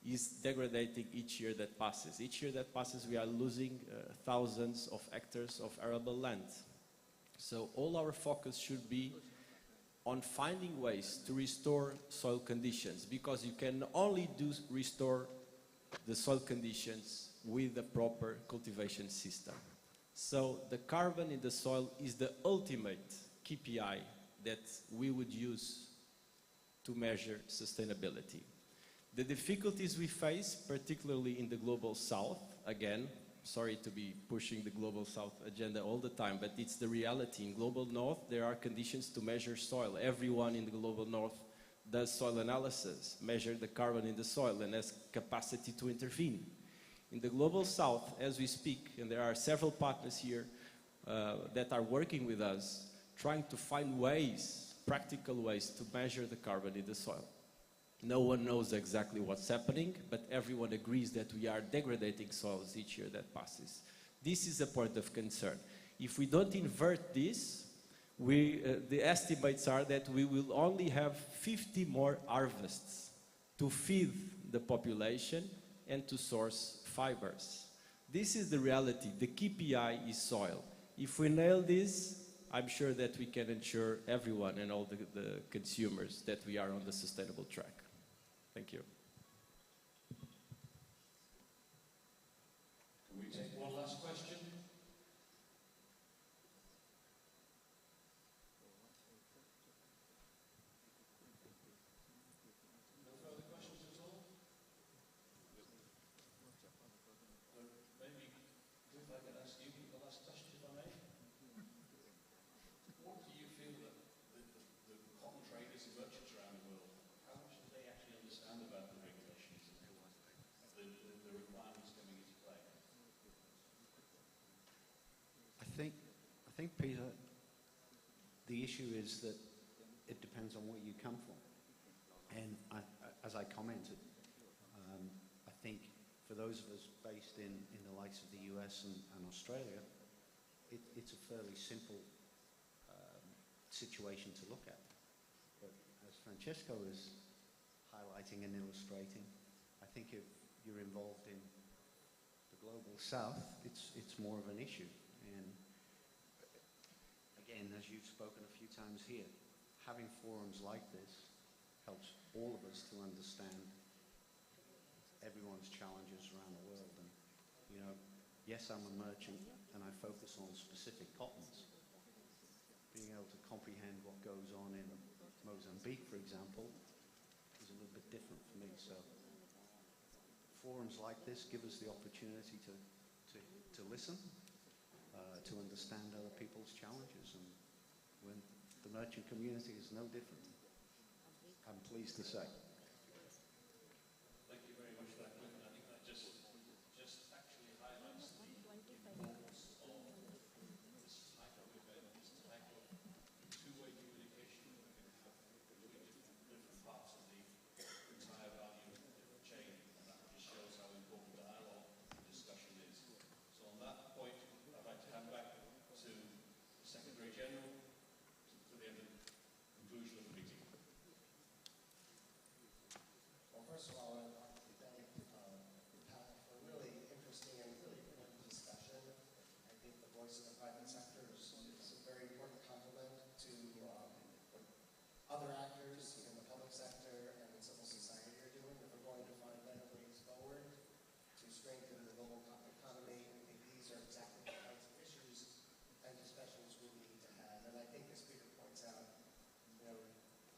is degrading each year that passes. Each year that passes, we are losing thousands of hectares of arable land. So all our focus should be on finding ways to restore soil conditions, because you can only restore the soil conditions with a proper cultivation system. So the carbon in the soil is the ultimate KPI that we would use to measure sustainability. The difficulties we face, particularly in the Global South, again, sorry to be pushing the Global South agenda all the time, but it's the reality. In Global North, there are conditions to measure soil. Everyone in the Global North does soil analysis, measure the carbon in the soil, and has capacity to intervene. In the Global South, as we speak, and there are several partners here that are working with us, trying to find ways, practical ways, to measure the carbon in the soil. No one knows exactly what's happening, but everyone agrees that we are degrading soils each year that passes. This is a point of concern. If we don't invert this, the estimates are that we will only have 50 more harvests to feed the population and to source fibers. This is the reality. The KPI is soil. If we nail this, I'm sure that we can ensure everyone and all the consumers that we are on the sustainable track. Thank you. Can we take one last question? No further questions at all? Maybe if I can ask you the last question, if I may. What do you feel that the cotton traders and merchants around the world, how much do they actually understand about the regulations and the requirements coming into play? I think, Peter, the issue is that it depends on where you come from. And as I commented, I think for those of us based in the likes of the US and Australia, it's a fairly simple situation to look at. But as Francesco is highlighting and illustrating, I think if you're involved in the Global South, it's more of an issue. And again, as you've spoken a few times here, having forums like this helps all of us to understand everyone's challenges around the world. And, you know, yes, I'm a merchant and I focus on specific cottons. Being able to comprehend what goes on in Mozambique, for example, is a little bit different for me. So forums like this give us the opportunity to listen, to understand other people's challenges. And when the merchant community is no different, I'm pleased to say. Thank you very much for that, Cliff. And I think that just actually highlights the importance of this type of event, this type of two-way communication that we're going to have between different parts of the entire value chain. And that just shows how important dialogue and discussion is. So on that point, I'd like to hand back to the Secretary General for the conclusion of the meeting. Well, first of all, I'd like to thank Pat for a really interesting and really good discussion. I think the voice of the private sector is a very important complement to other actors in the public sector and in civil society are doing. If we're going to find better ways forward to strengthen the global economy, I think these are exactly the kinds of issues and discussions we need to have. And I think, as Peter points out, you know,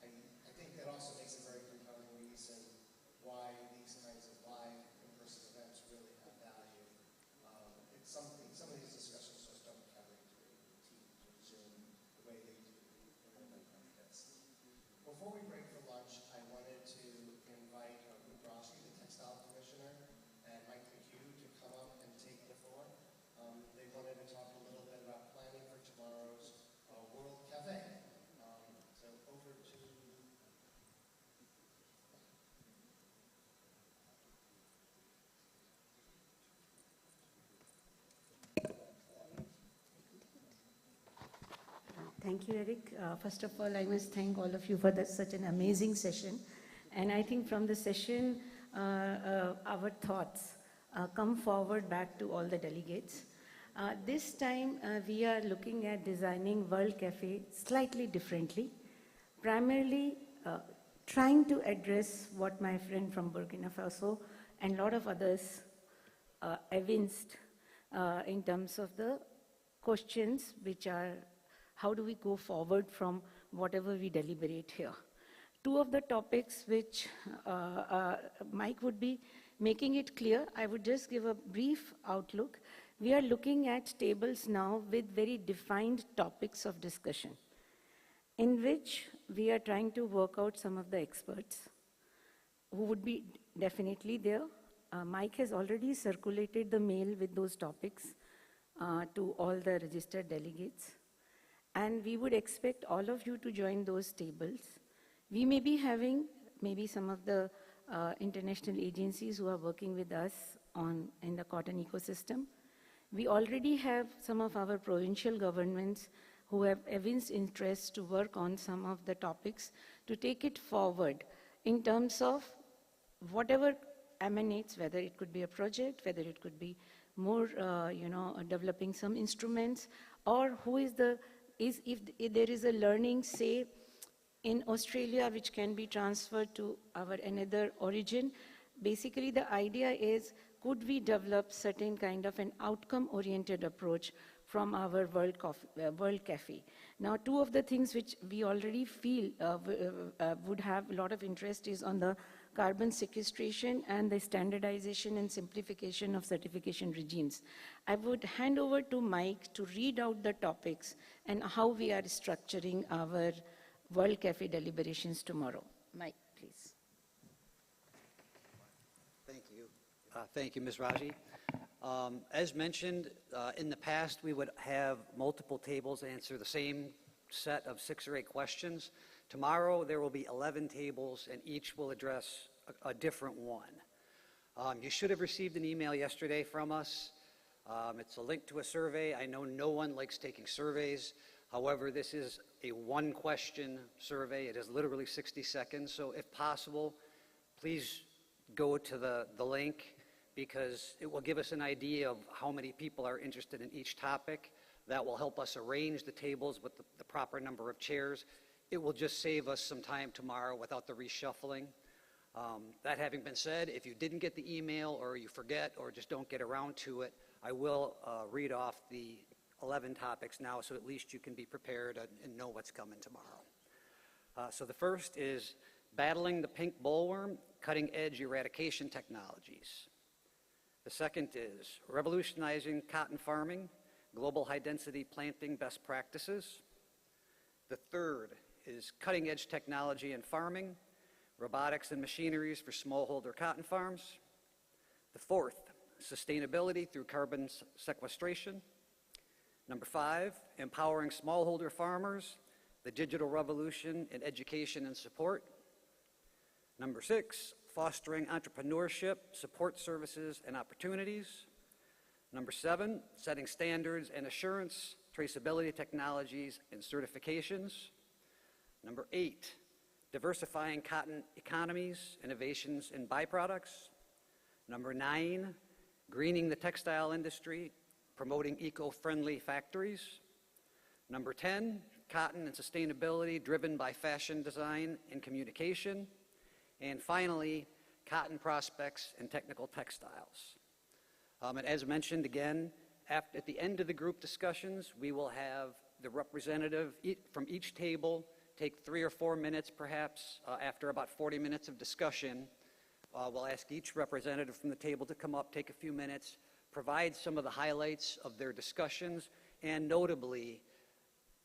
I think that also makes a very compelling reason why these kinds of some of these discussions just don't carry through Teams or Zoom the way they do in other countries. Before we break for lunch, I wanted to invite Rossi, the Textile Commissioner, and Mike McHugh to come up and take the floor. They wanted to talk a little bit about planning for tomorrow's World Cafe. So over to Thank you, Eric. First of all, I must thank all of you for such an amazing session. And I think from the session, our thoughts come forward back to all the delegates. This time, we are looking at designing World Cafe slightly differently, primarily trying to address what my friend from Burkina Faso and a lot of others evinced in terms of the questions which are, how do we go forward from whatever we deliberate here? Two of the topics which Mike would be making it clear, I would just give a brief outlook. We are looking at tables now with very defined topics of discussion, in which we are trying to work out some of the experts who would be definitely there. Mike has already circulated the mail with those topics to all the registered delegates. And we would expect all of you to join those tables. We may be having maybe some of the international agencies who are working with us in the cotton ecosystem. We already have some of our provincial governments who have evinced interest to work on some of the topics to take it forward in terms of whatever emanates, whether it could be a project, whether it could be more, developing some instruments, or who is the if there is a learning, say, in Australia, which can be transferred to our another origin. Basically, the idea is, could we develop certain kind of an outcome-oriented approach from our World Cafe? Now, two of the things which we already feel would have a lot of interest is on the carbon sequestration and the standardization and simplification of certification regimes. I would hand over to Mike to read out the topics and how we are structuring our World Cafe deliberations tomorrow. Mike, please. Thank you. Thank you, Ms. Raji. As mentioned, in the past, we would have multiple tables answer the same set of 6 or 8 questions. Tomorrow, there will be 11 tables, and each will address a different one. You should have received an email yesterday from us. It's a link to a survey. I know no one likes taking surveys. However, this is a 1-question survey. It is literally 60 seconds. So if possible, please go to the link, because it will give us an idea of how many people are interested in each topic. That will help us arrange the tables with the proper number of chairs. It will just save us some time tomorrow without the reshuffling. That having been said, if you didn't get the email or you forget or just don't get around to it, I will read off the 11 topics now, so at least you can be prepared and know what's coming tomorrow. So the first is battling the pink bollworm, cutting-edge eradication technologies. The second is revolutionizing cotton farming, global high-density planting best practices. The third is cutting-edge technology in farming, robotics and machineries for smallholder cotton farms. The fourth, sustainability through carbon sequestration. Number 5, empowering smallholder farmers, the digital revolution in education and support. Number 6, fostering entrepreneurship, support services, and opportunities. Number 7, setting standards and assurance, traceability technologies, and certifications. Number 8, diversifying cotton economies, innovations, and byproducts. Number 9, greening the textile industry, promoting eco-friendly factories. Number 10, cotton and sustainability driven by fashion design and communication. And finally, cotton prospects and technical textiles. And as mentioned again, at the end of the group discussions, we will have the representative from each table take 3 or 4 minutes perhaps. After about 40 minutes of discussion, we'll ask each representative from the table to come up, take a few minutes, provide some of the highlights of their discussions, and notably,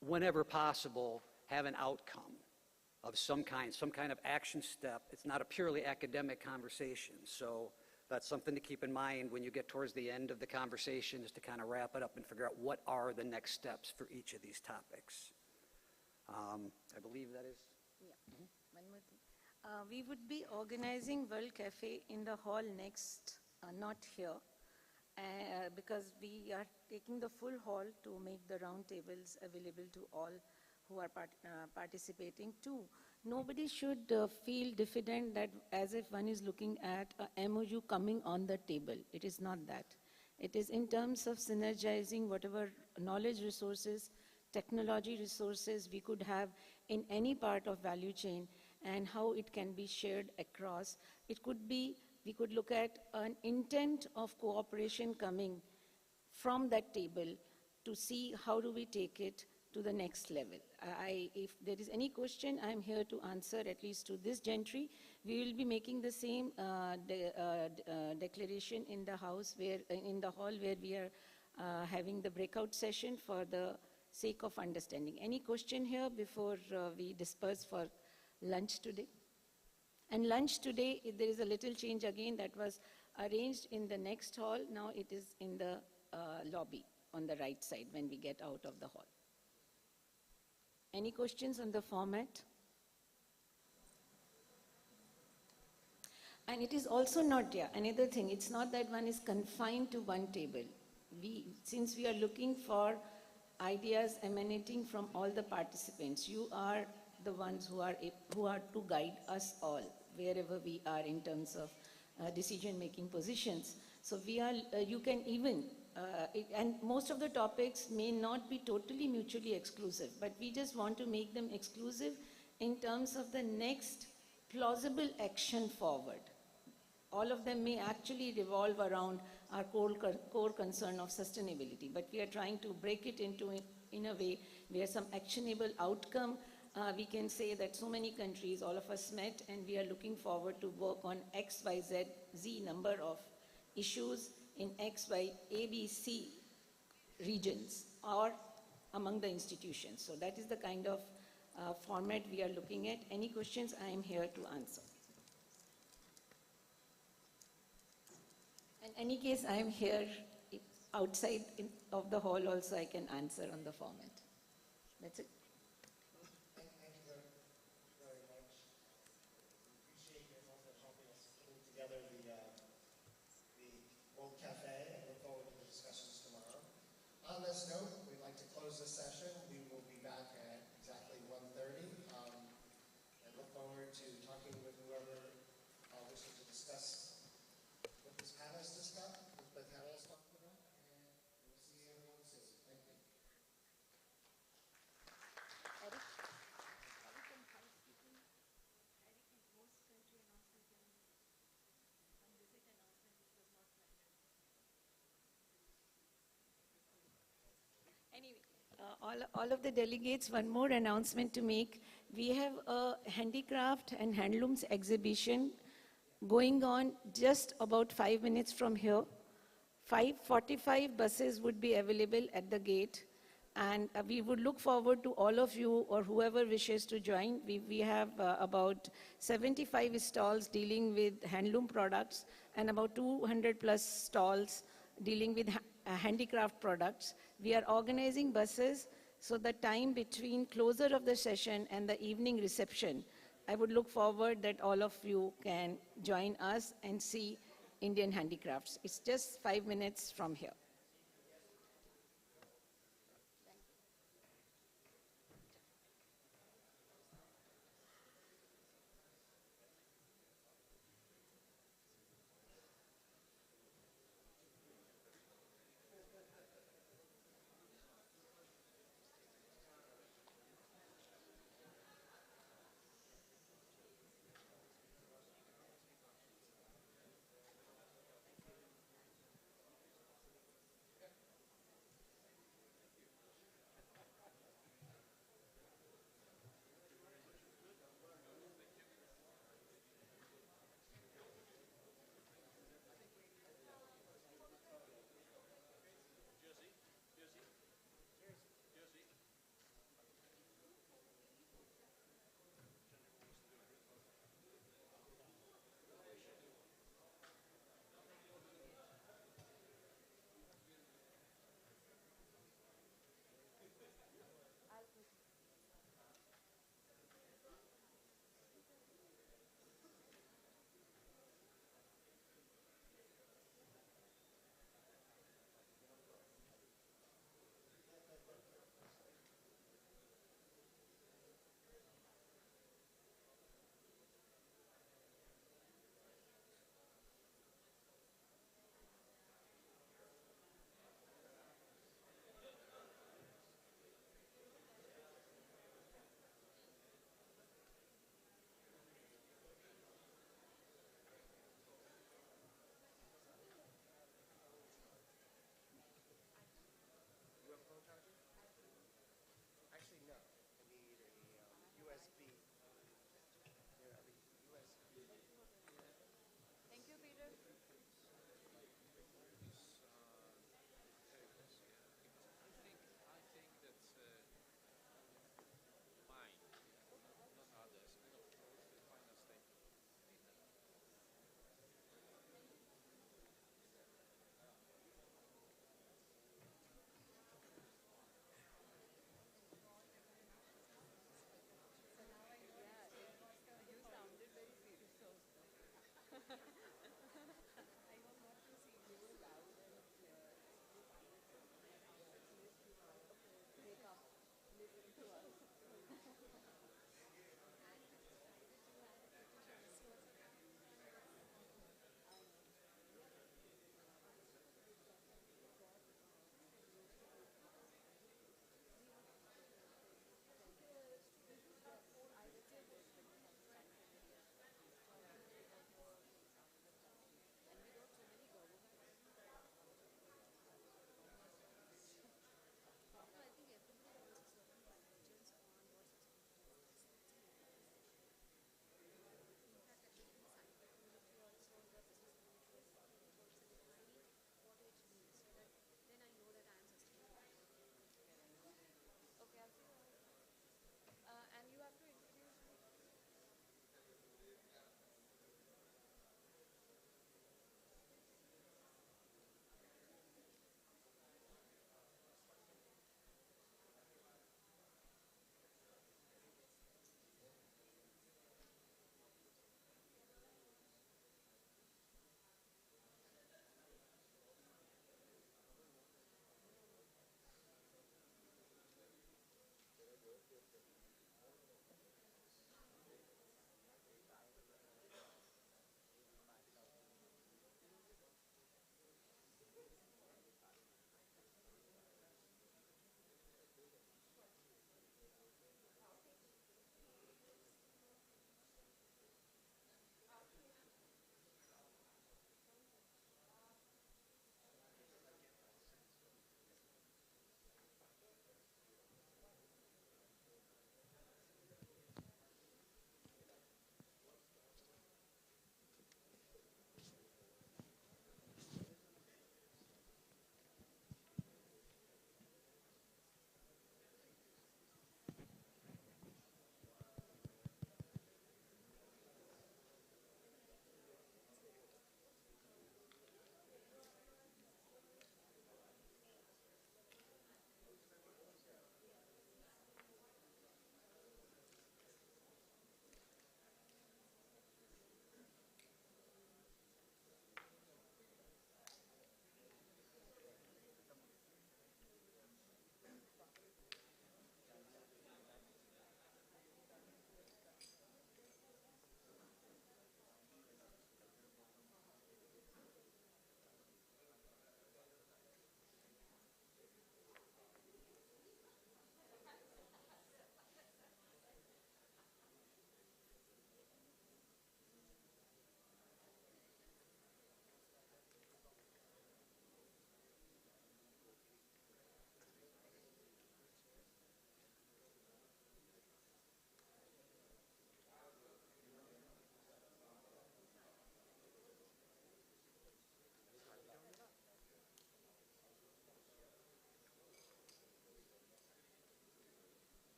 whenever possible, have an outcome of some kind of action step. It's not a purely academic conversation. So that's something to keep in mind when you get towards the end of the conversation, is to kind of wrap it up and figure out what are the next steps for each of these topics. I believe that is. Yeah. One more thing. We would be organizing World Cafe in the hall next, not here, because we are taking the full hall to make the round tables available to all who are participating too. Nobody should feel diffident that as if one is looking at a MOU coming on the table. It is not that. It is in terms of synergizing whatever knowledge resources, technology resources we could have in any part of value chain, and how it can be shared across. It could be, we could look at an intent of cooperation coming from that table to see how do we take it to the next level. If there is any question, I'm here to answer, at least to this gentry. We will be making the same declaration in the house, in the hall where we are having the breakout session for the sake of understanding. Any question here before we disperse for lunch today? And lunch today, there is a little change again that was arranged in the next hall. Now it is in the lobby on the right side when we get out of the hall. Any questions on the format? And it is also not, another thing, it's not that one is confined to one table. Since we are looking for ideas emanating from all the participants, you are the ones who are to guide us all, wherever we are in terms of decision-making positions. So you can even, and most of the topics may not be totally mutually exclusive, but we just want to make them exclusive in terms of the next plausible action forward. All of them may actually revolve around our core concern of sustainability, but we are trying to break it in a way where some actionable outcome. We can say that so many countries, all of us met, and we are looking forward to work on X, Y, Z number of issues in X, Y, A, B, C regions or among the institutions. So that is the kind of format we are looking at. Any questions, I am here to answer. In any case, I am here outside of the hall also, I can answer on the format. That's it. Thank you very much. Appreciate your help in helping us put together the World Cafe, and look forward to the discussions tomorrow. On this note, we'd like to close this session. We will be back at exactly 1:30. And look forward to talking with whoever wishes to discuss what this panel has discussed, what the panel is talking about, and we'll see everyone soon. Thank you. Anyway, all of the delegates, one more announcement to make. We have a handicraft and handlooms exhibition going on just about 5 minutes from here. 5:45 buses would be available at the gate, and we would look forward to all of you or whoever wishes to join. We have about 75 stalls dealing with handloom products and about 200 plus stalls dealing with handicraft products. We are organizing buses, so the time between closure of the session and the evening reception, I would look forward that all of you can join us and see Indian handicrafts. It's just 5 minutes from here.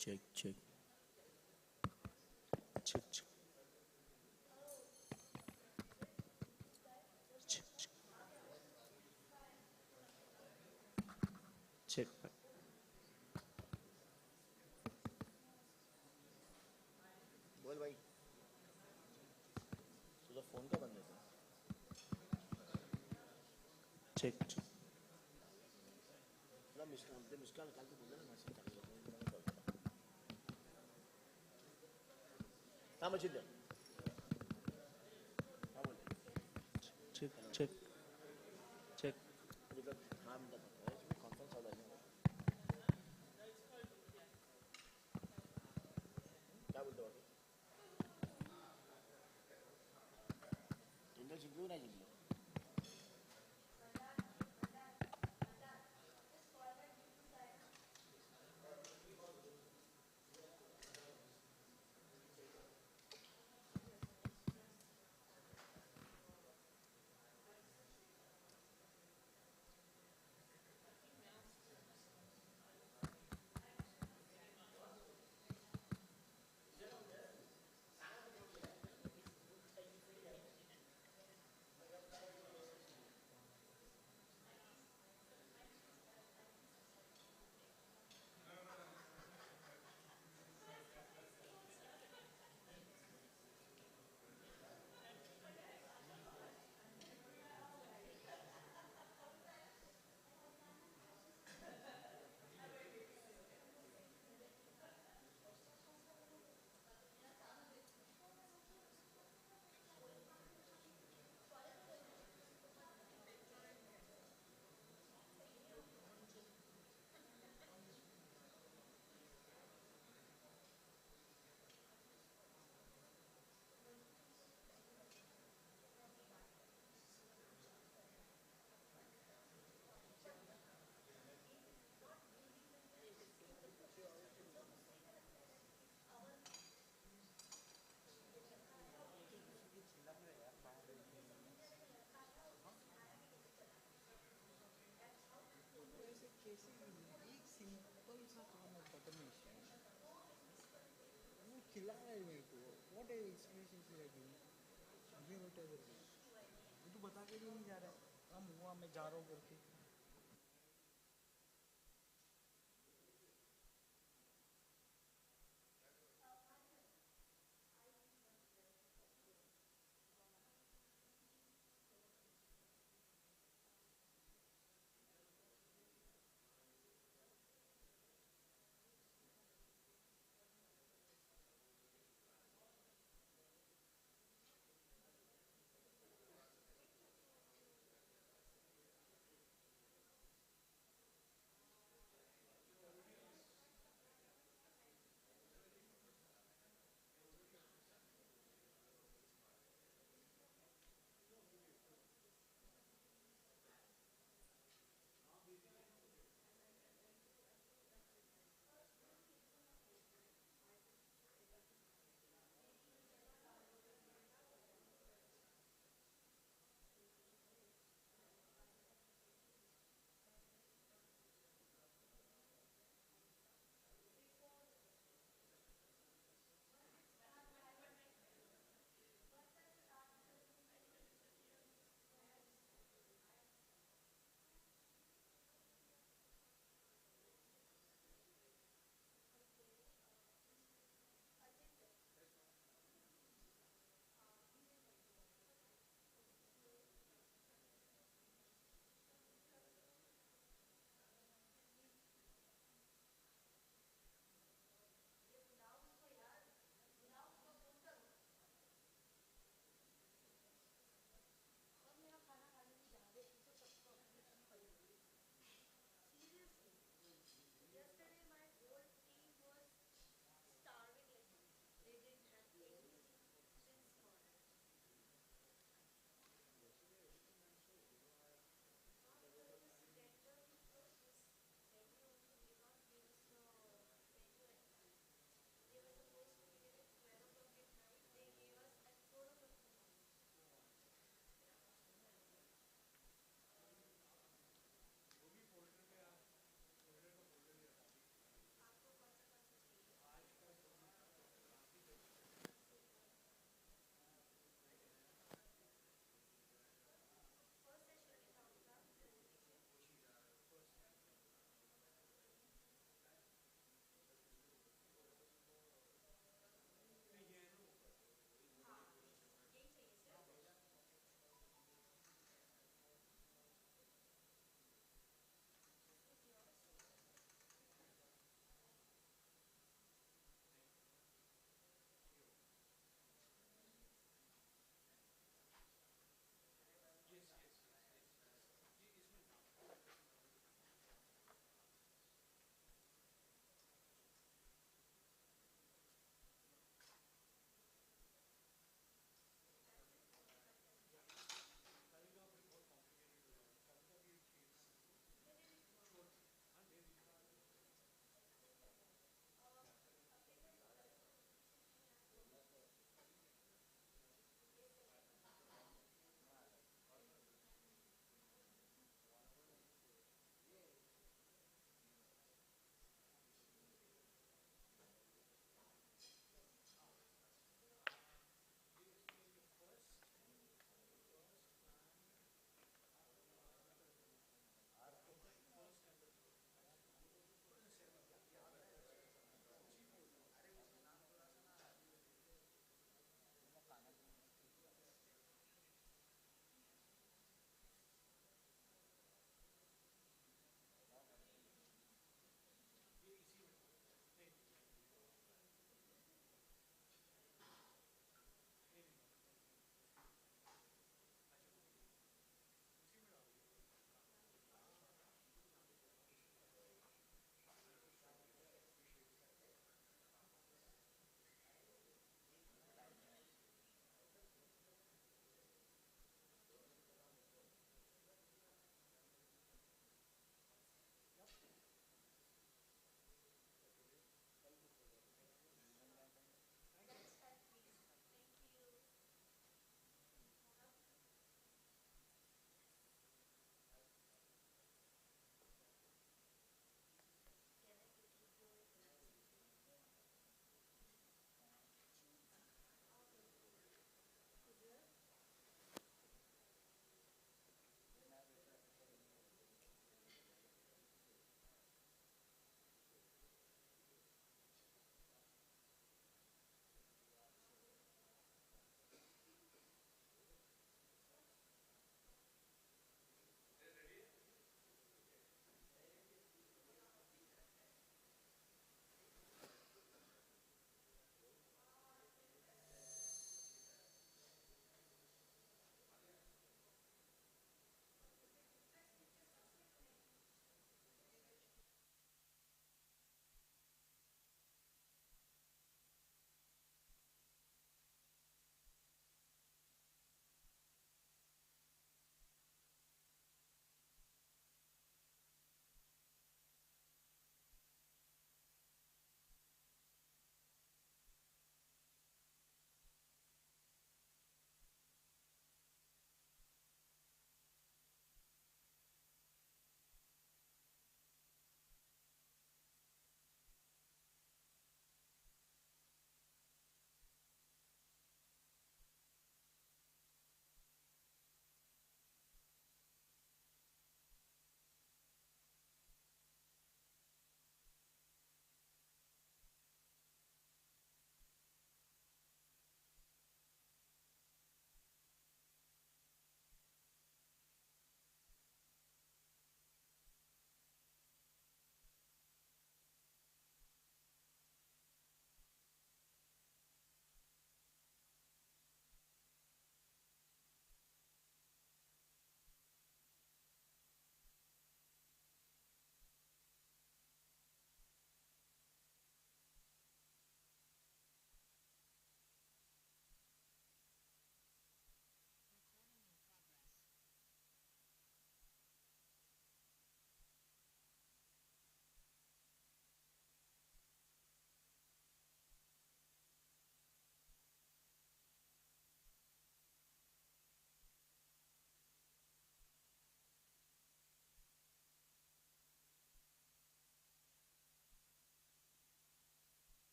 Check, check. Check, check. Check, check. Check. बोल भाई तुझा phone का बंद है क्या? Check check थोड़ा missed call निकाल के बोलना ना मैसेज कर दो मैं कॉल करा हाँ मशीन दे हाँ बोल चेक चेक चेक इधर हाँ मिनट तक है इसमें कॉन्फ्रेंस आ जाएगा क्या बोलते हो इंटर जिंकलो ना जिंकलो खिला रहा है मेरे को व्हाट इज एक्सप्रेशन से अभी होता है वो तो बता के भी नहीं जा रहा है हम हुआ मैं जा रहा हूँ करके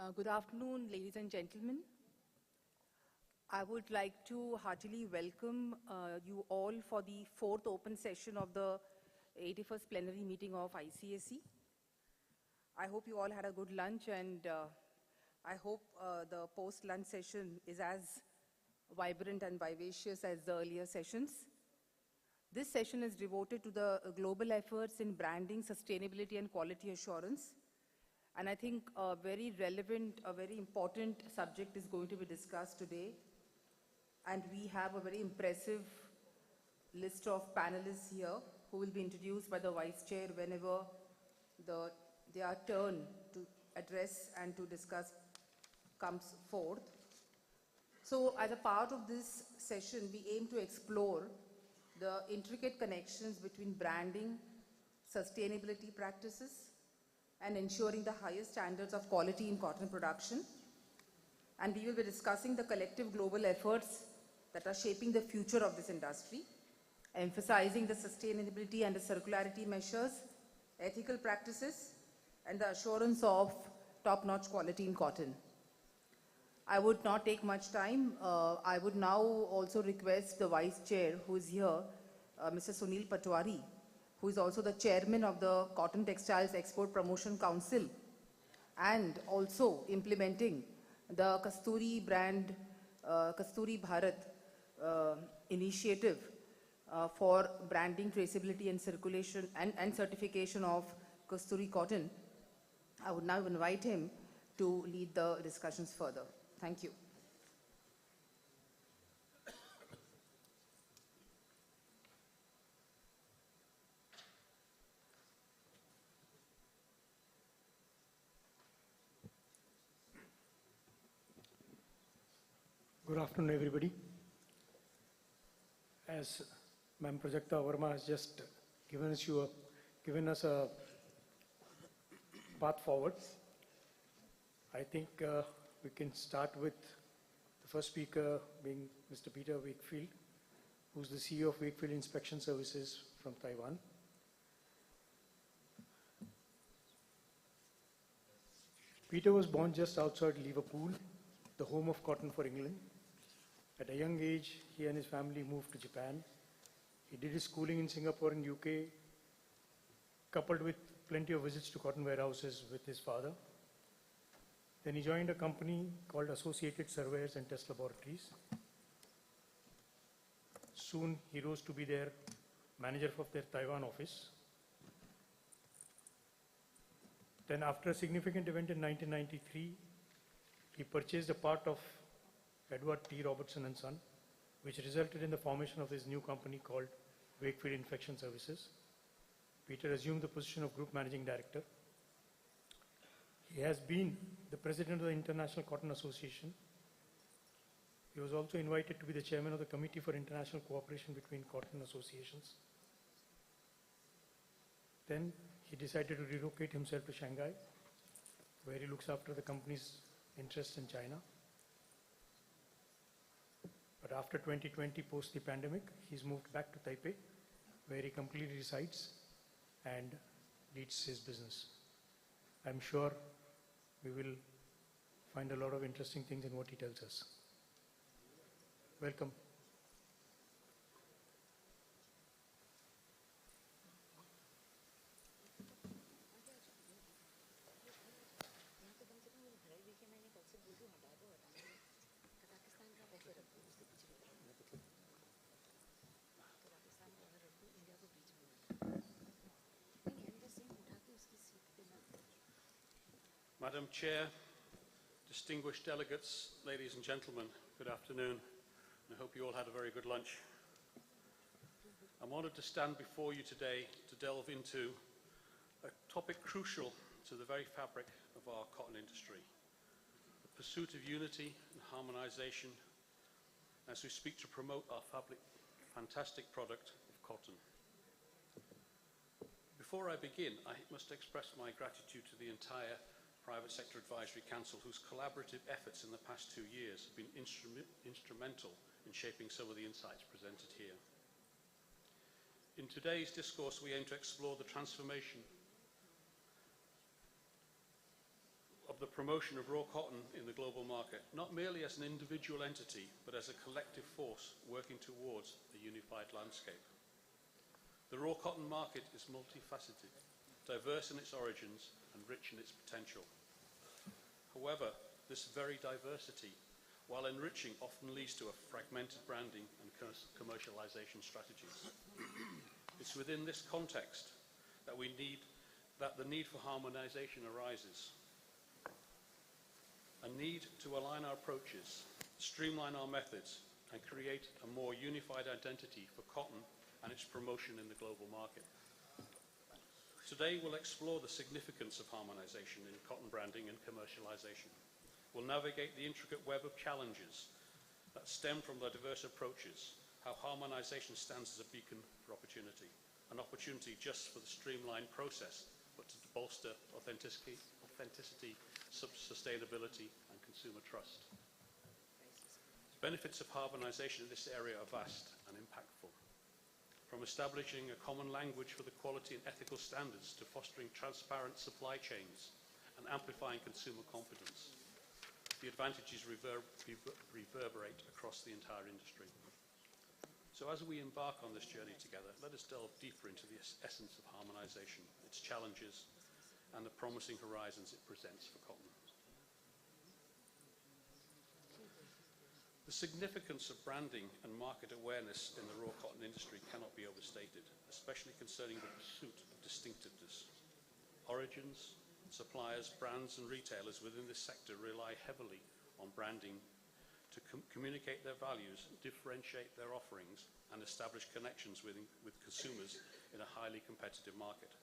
Good afternoon, ladies and gentlemen. I would like to heartily welcome you all for the fourth open session of the 81st Plenary meeting of ICAC. I hope you all had a good lunch, and I hope the post-lunch session is as vibrant and vivacious as the earlier sessions. This session is devoted to the global efforts in branding, sustainability, and quality assurance. And I think a very relevant, a very important subject is going to be discussed today. And we have a very impressive list of panelists here who will be introduced by the Vice Chair whenever their turn to address and to discuss comes forth. So as a part of this session, we aim to explore the intricate connections between branding, sustainability practices, and ensuring the highest standards of quality in cotton production. And we will be discussing the collective global efforts that are shaping the future of this industry, emphasizing the sustainability and the circularity measures, ethical practices, and the assurance of top-notch quality in cotton. I would not take much time. I would now also request the Vice Chair who is here, Mr. Sunil Patwari, who is also the Chairman of the Cotton Textiles Export Promotion Council and also implementing the Kasturi brand, Kasturi Bharat initiative for branding, traceability and circulation and certification of Kasturi cotton. I would now invite him to lead the discussions further. Thank you. Good afternoon, everybody. As Ma'am Prajakta Verma has just given us a path forward, I think we can start with the first speaker being Mr. Peter Wakefield, who's the CEO of Wakefield Inspection Services from Taiwan. Peter was born just outside Liverpool, the home of cotton for England. At a young age, he and his family moved to Japan. He did his schooling in Singapore and UK, coupled with plenty of visits to cotton warehouses with his father. Then he joined a company called Associated Surveyors and Test Laboratories. Soon he rose to be their manager of their Taiwan office. Then after a significant event in 1993, he purchased a part of Edward T. Robertson and Son, which resulted in the formation of his new company called Wakefield Inspection Services. Peter assumed the position of Group Managing Director. He has been the President of the International Cotton Association. He was also invited to be the Chairman of the Committee for International Cooperation between Cotton Associations. Then he decided to relocate himself to Shanghai, where he looks after the company's interests in China. But after 2020, post the pandemic, he's moved back to Taipei, where he completely resides and leads his business. I'm sure we will find a lot of interesting things in what he tells us. Welcome. Madam Chair, distinguished delegates, ladies and gentlemen, good afternoon. I hope you all had a very good lunch. I'm honoured to stand before you today to delve into a topic crucial to the very fabric of our cotton industry, the pursuit of unity and harmonisation as we speak to promote our fantastic product of cotton. Before I begin, I must express my gratitude to the entire Private Sector Advisory Council, whose collaborative efforts in the past 2 years have been instrumental in shaping some of the insights presented here. In today's discourse, we aim to explore the transformation of the promotion of raw cotton in the global market, not merely as an individual entity, but as a collective force working towards a unified landscape. The raw cotton market is multifaceted, diverse in its origins and rich in its potential. However, this very diversity, while enriching, often leads to a fragmented branding and commercialization strategies. It's within this context that the need for harmonization arises. A need to align our approaches, streamline our methods, and create a more unified identity for cotton and its promotion in the global market. Today, we'll explore the significance of harmonization in cotton branding and commercialization. We'll navigate the intricate web of challenges that stem from the diverse approaches, how harmonization stands as a beacon for opportunity, an opportunity just for the streamlined process, but to bolster authenticity, sustainability, and consumer trust. The benefits of harmonization in this area are vast and impactful. From establishing a common language for the quality and ethical standards to fostering transparent supply chains and amplifying consumer confidence, the advantages reverberate across the entire industry. So as we embark on this journey together, let us delve deeper into the essence of harmonization, its challenges, and the promising horizons it presents for cotton. The significance of branding and market awareness in the raw cotton industry cannot be overstated, especially concerning the pursuit of distinctiveness. Origins, suppliers, brands, and retailers within this sector rely heavily on branding to communicate their values, differentiate their offerings, and establish connections with consumers in a highly competitive market.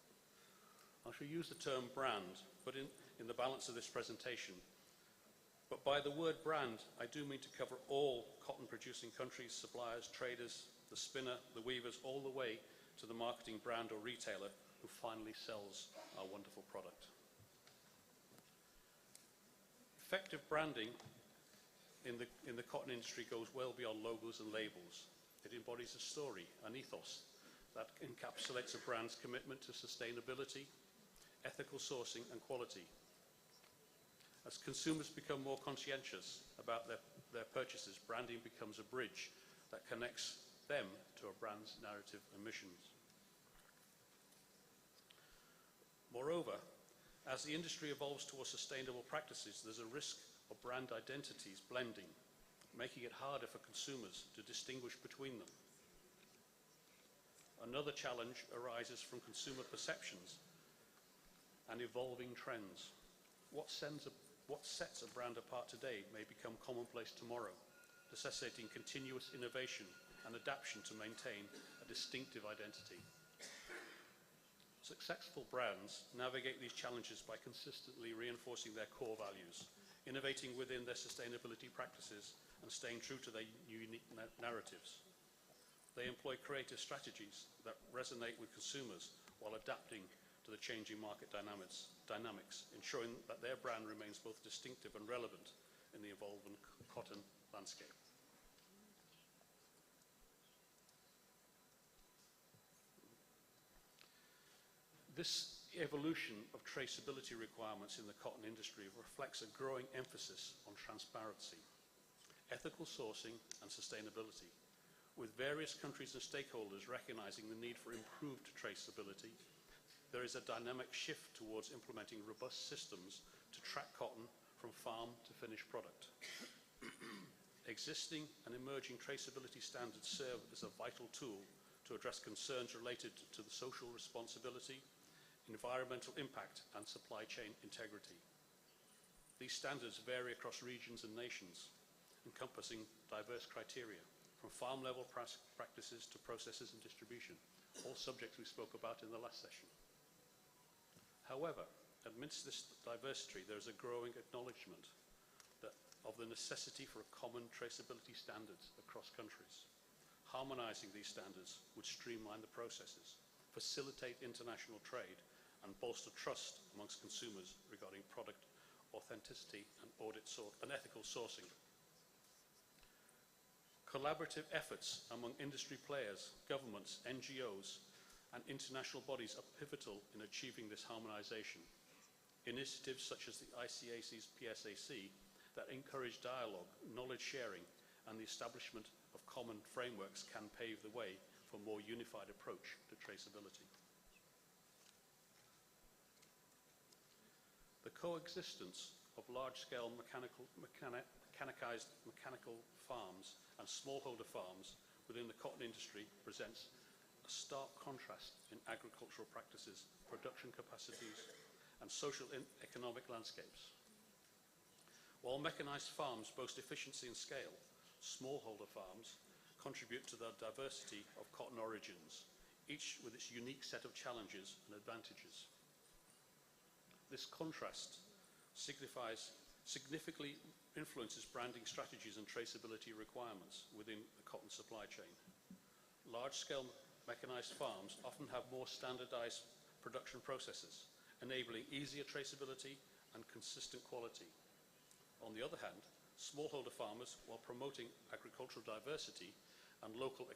I shall use the term brand, but in the balance of this presentation. But by the word brand, I do mean to cover all cotton-producing countries, suppliers, traders, the spinner, the weavers, all the way to the marketing brand or retailer who finally sells our wonderful product. Effective branding in the cotton industry goes well beyond logos and labels. It embodies a story, an ethos, that encapsulates a brand's commitment to sustainability, ethical sourcing, and quality. As consumers become more conscientious about their purchases, branding becomes a bridge that connects them to a brand's narrative and missions. Moreover, as the industry evolves towards sustainable practices, there's a risk of brand identities blending, making it harder for consumers to distinguish between them. Another challenge arises from consumer perceptions and evolving trends. What sets a brand apart today may become commonplace tomorrow, necessitating continuous innovation and adaptation to maintain a distinctive identity. Successful brands navigate these challenges by consistently reinforcing their core values, innovating within their sustainability practices, and staying true to their unique narratives. They employ creative strategies that resonate with consumers while adapting to the changing market dynamics, ensuring that their brand remains both distinctive and relevant in the evolving cotton landscape. This evolution of traceability requirements in the cotton industry reflects a growing emphasis on transparency, ethical sourcing, and sustainability, with various countries and stakeholders recognizing the need for improved traceability. There is a dynamic shift towards implementing robust systems to track cotton from farm to finished product. Existing and emerging traceability standards serve as a vital tool to address concerns related to the social responsibility, environmental impact, and supply chain integrity. These standards vary across regions and nations, encompassing diverse criteria, from farm-level practices to processes and distribution, all subjects we spoke about in the last session. However, amidst this diversity, there is a growing acknowledgement of the necessity for a common traceability standards across countries. Harmonizing these standards would streamline the processes, facilitate international trade, and bolster trust amongst consumers regarding product authenticity and ethical sourcing. Collaborative efforts among industry players, governments, NGOs, and international bodies are pivotal in achieving this harmonization. Initiatives such as the ICAC's PSAC that encourage dialogue, knowledge sharing, and the establishment of common frameworks can pave the way for a more unified approach to traceability. The coexistence of large-scale mechanized mechanical farms and smallholder farms within the cotton industry presents a stark contrast in agricultural practices, production capacities, and social and economic landscapes. While mechanized farms boast efficiency and scale, smallholder farms contribute to the diversity of cotton origins, each with its unique set of challenges and advantages. This contrast significantly influences branding strategies and traceability requirements within the cotton supply chain. Large-scale mechanized farms often have more standardized production processes, enabling easier traceability and consistent quality. On the other hand, smallholder farmers, while promoting agricultural diversity and local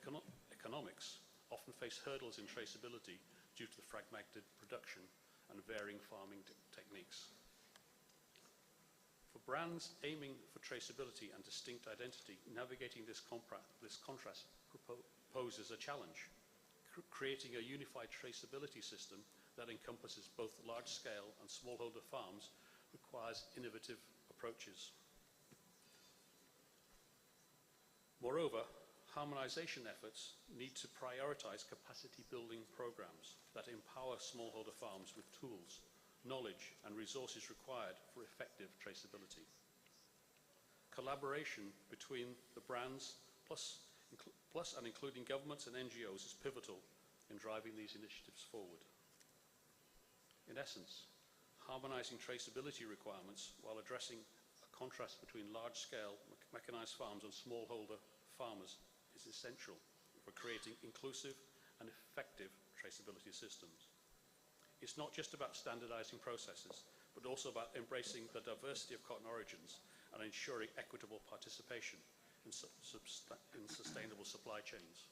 economics, often face hurdles in traceability due to the fragmented production and varying farming techniques. For brands aiming for traceability and distinct identity, navigating this contrast poses a challenge. Creating a unified traceability system that encompasses both large-scale and smallholder farms requires innovative approaches. Moreover, harmonization efforts need to prioritize capacity-building programs that empower smallholder farms with tools, knowledge, and resources required for effective traceability. Collaboration between the brands plus and including governments and NGOs is pivotal in driving these initiatives forward. In essence, harmonizing traceability requirements while addressing a contrast between large-scale mechanized farms and smallholder farmers is essential for creating inclusive and effective traceability systems. It's not just about standardizing processes, but also about embracing the diversity of cotton origins and ensuring equitable participation in sustainable supply chains.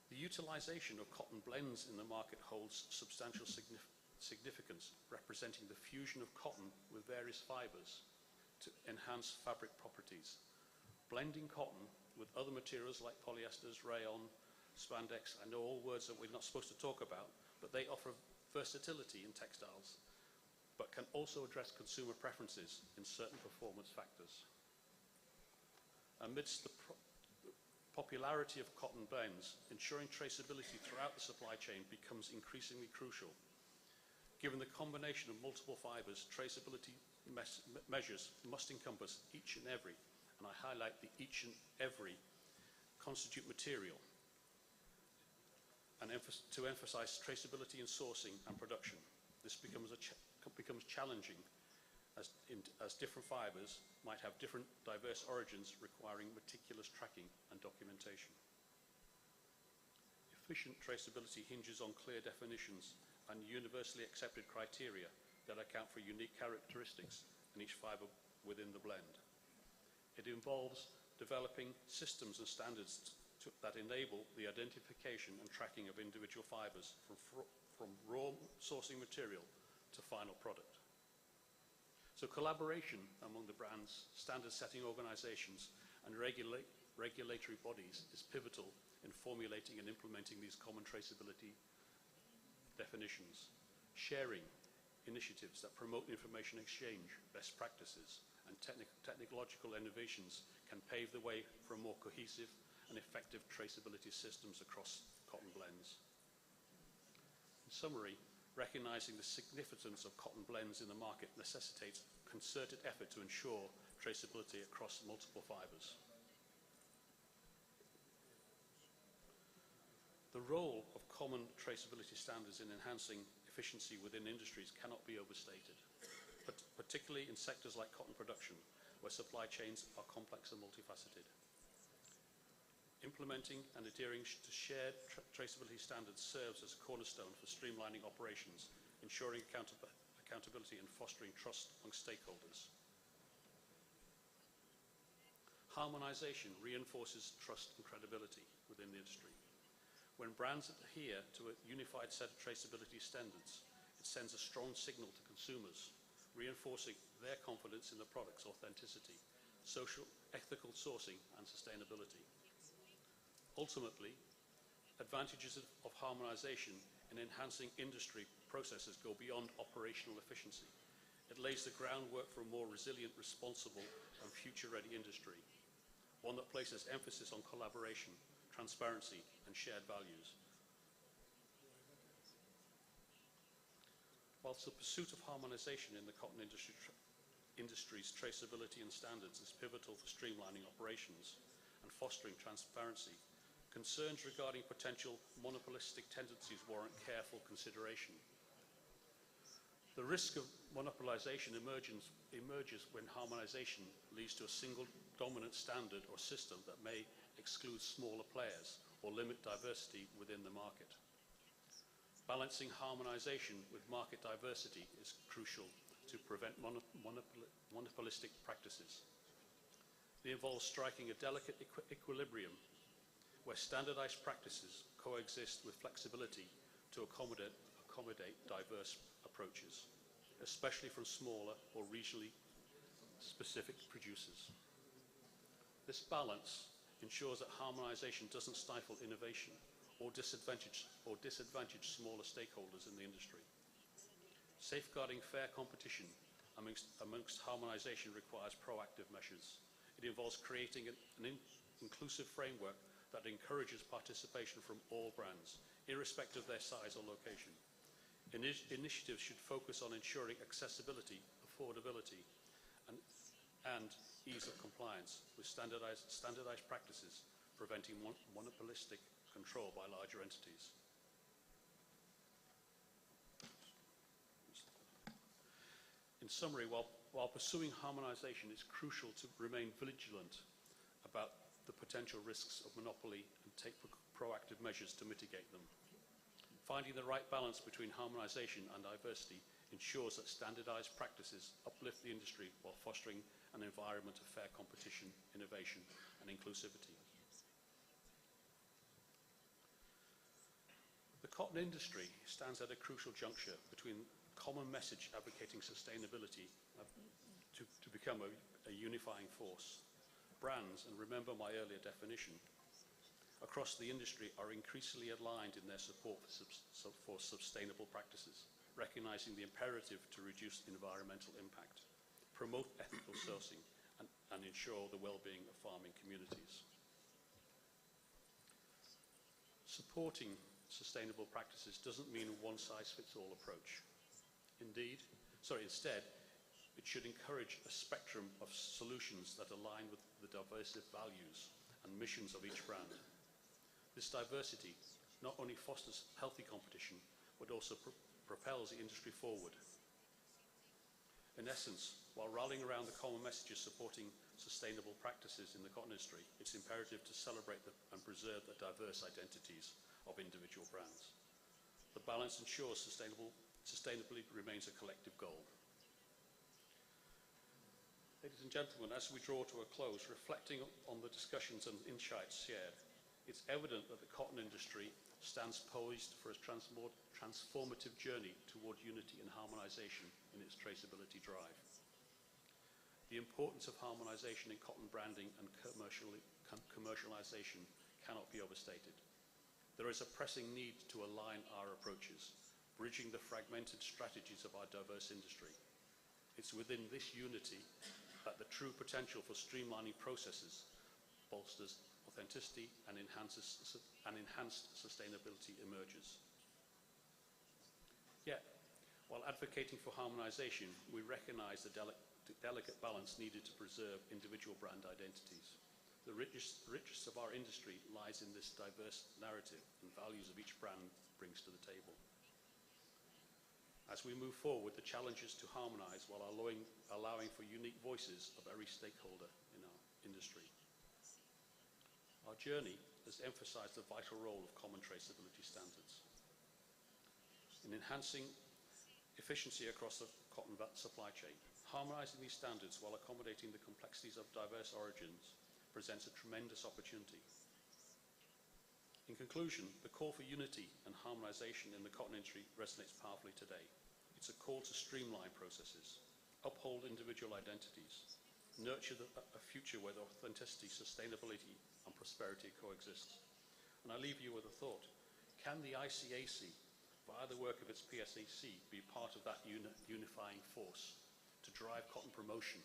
The utilization of cotton blends in the market holds substantial significance, representing the fusion of cotton with various fibers to enhance fabric properties. Blending cotton with other materials like polyesters, rayon, spandex, I know all words that we're not supposed to talk about, but they offer versatility in textiles, but can also address consumer preferences in certain performance factors. Amidst the popularity of cotton blends, ensuring traceability throughout the supply chain becomes increasingly crucial. Given the combination of multiple fibers, traceability measures must encompass each and every, and I highlight the each and every, constituent material, and to emphasize traceability in sourcing and production. This becomes challenging as different fibers might have different diverse origins requiring meticulous tracking and documentation. Efficient traceability hinges on clear definitions and universally accepted criteria that account for unique characteristics in each fiber within the blend. It involves developing systems and standards that enable the identification and tracking of individual fibers from raw sourcing material to final product. So collaboration among the brands, standard-setting organizations, and regulatory bodies is pivotal in formulating and implementing these common traceability definitions. Sharing initiatives that promote information exchange, best practices, and technological innovations can pave the way for a more cohesive and effective traceability systems across cotton blends. In summary, recognizing the significance of cotton blends in the market necessitates concerted effort to ensure traceability across multiple fibers. The role of common traceability standards in enhancing efficiency within industries cannot be overstated, particularly in sectors like cotton production, where supply chains are complex and multifaceted. Implementing and adhering to shared traceability standards serves as a cornerstone for streamlining operations, ensuring accountability and fostering trust among stakeholders. Harmonization reinforces trust and credibility within the industry. When brands adhere to a unified set of traceability standards, it sends a strong signal to consumers, reinforcing their confidence in the product's authenticity, social, ethical sourcing, and sustainability. Ultimately, advantages of harmonization in enhancing industry processes go beyond operational efficiency. It lays the groundwork for a more resilient, responsible, and future-ready industry, one that places emphasis on collaboration, transparency, and shared values. Whilst the pursuit of harmonization in the cotton industry's traceability and standards is pivotal for streamlining operations and fostering transparency, concerns regarding potential monopolistic tendencies warrant careful consideration. The risk of monopolization emerges when harmonization leads to a single dominant standard or system that may exclude smaller players or limit diversity within the market. Balancing harmonization with market diversity is crucial to prevent monopolistic practices. It involves striking a delicate equilibrium where standardized practices coexist with flexibility to accommodate diverse approaches, especially from smaller or regionally specific producers. This balance ensures that harmonization doesn't stifle innovation or disadvantage smaller stakeholders in the industry. Safeguarding fair competition amongst harmonization requires proactive measures. It involves creating an inclusive framework that encourages participation from all brands, irrespective of their size or location. Initiatives should focus on ensuring accessibility, affordability, and ease of compliance with standardized practices, preventing monopolistic control by larger entities. In summary, while pursuing harmonization, it's crucial to remain vigilant about the potential risks of monopoly and take proactive measures to mitigate them. Finding the right balance between harmonization and diversity ensures that standardized practices uplift the industry while fostering an environment of fair competition, innovation, and inclusivity. The cotton industry stands at a crucial juncture between common message advocating sustainability to become a unifying force. Brands, and remember my earlier definition, across the industry are increasingly aligned in their support for sustainable practices, recognizing the imperative to reduce environmental impact, promote ethical sourcing, and ensure the well-being of farming communities. Supporting sustainable practices doesn't mean a one-size-fits-all approach. Instead, it should encourage a spectrum of solutions that align with the diverse values and missions of each brand. This diversity not only fosters healthy competition, but also propels the industry forward. In essence, while rallying around the common messages supporting sustainable practices in the cotton industry, it's imperative to celebrate and preserve the diverse identities of individual brands. The balance ensures sustainability remains a collective goal. Ladies and gentlemen, as we draw to a close, reflecting on the discussions and insights shared, it's evident that the cotton industry stands poised for a transformative journey toward unity and harmonization in its traceability drive. The importance of harmonization in cotton branding and commercialization cannot be overstated. There is a pressing need to align our approaches, bridging the fragmented strategies of our diverse industry. It's within this unity that the true potential for streamlining processes bolsters authenticity and enhanced sustainability emerges. Yet, while advocating for harmonization, we recognize the delicate balance needed to preserve individual brand identities. The richest of our industry lies in this diverse narrative and values of each brand brings to the table. As we move forward, the challenge is to harmonize while allowing for unique voices of every stakeholder in our industry. Our journey has emphasized the vital role of common traceability standards. In enhancing efficiency across the cotton supply chain, harmonizing these standards while accommodating the complexities of diverse origins presents a tremendous opportunity. In conclusion, the call for unity and harmonisation in the cotton industry resonates powerfully today. It's a call to streamline processes, uphold individual identities, nurture a future where authenticity, sustainability and prosperity coexist. And I leave you with a thought. Can the ICAC, via the work of its PSAC, be part of that unifying force to drive cotton promotion,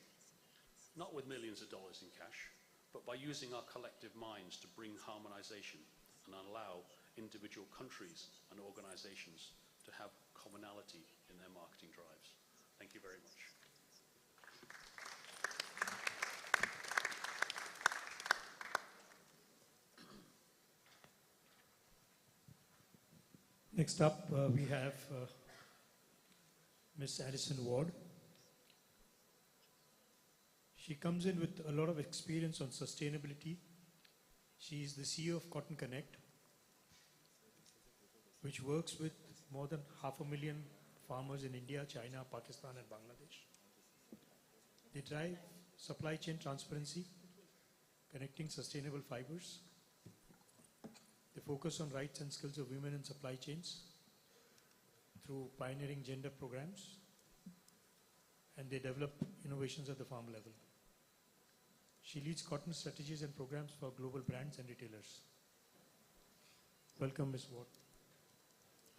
not with millions of dollars in cash, but by using our collective minds to bring harmonisation and allow individual countries and organisations to have commonality in their marketing drives. Thank you very much. Next up, we have Ms. Alison Ward. She comes in with a lot of experience on sustainability. She is the CEO of Cotton Connect, which works with more than 500,000 farmers in India, China, Pakistan, and Bangladesh. They drive supply chain transparency, connecting sustainable fibers. They focus on rights and skills of women in supply chains through pioneering gender programs, and they develop innovations at the farm level. She leads cotton strategies and programs for global brands and retailers. Welcome, Ms. Ward.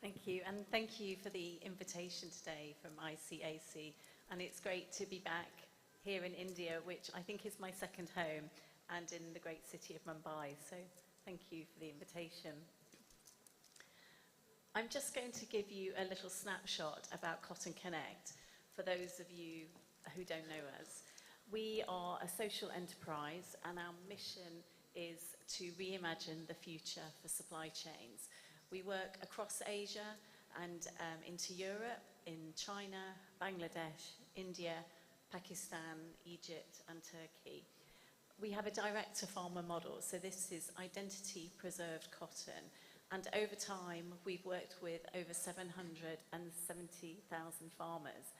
Thank you, and thank you for the invitation today from ICAC. And it's great to be back here in India, which I think is my second home, and in the great city of Mumbai. So thank you for the invitation. I'm just going to give you a little snapshot about Cotton Connect for those of you who don't know us. We are a social enterprise, and our mission is to reimagine the future for supply chains. We work across Asia and into Europe, in China, Bangladesh, India, Pakistan, Egypt, and Turkey. We have a direct-to-farmer model, so this is identity-preserved cotton. And over time, we've worked with over 770,000 farmers.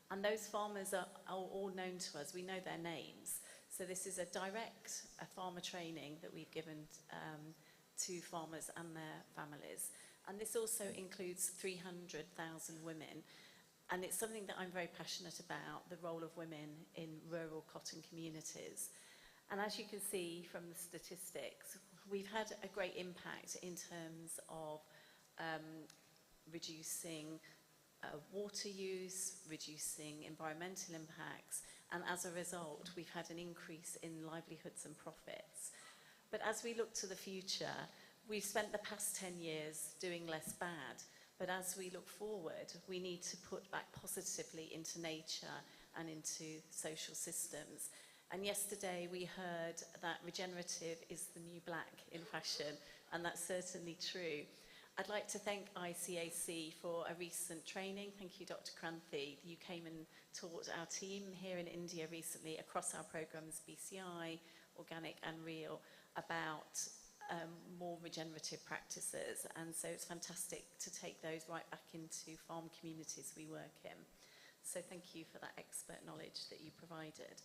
And those farmers are all known to us. We know their names. So this is a direct farmer training that we've given to farmers and their families. And this also includes 300,000 women. And it's something that I'm very passionate about, the role of women in rural cotton communities. And as you can see from the statistics, we've had a great impact in terms of reducing water use, reducing environmental impacts, and as a result, we've had an increase in livelihoods and profits. But as we look to the future, we've spent the past 10 years doing less bad, but as we look forward, we need to put back positively into nature and into social systems. And yesterday we heard that regenerative is the new black in fashion, and that's certainly true. I'd like to thank ICAC for a recent training. Thank you, Dr. Kranthi. You came and taught our team here in India recently across our programs, BCI, Organic and Real, about more regenerative practices. And so it's fantastic to take those right back into farm communities we work in. So thank you for that expert knowledge that you provided.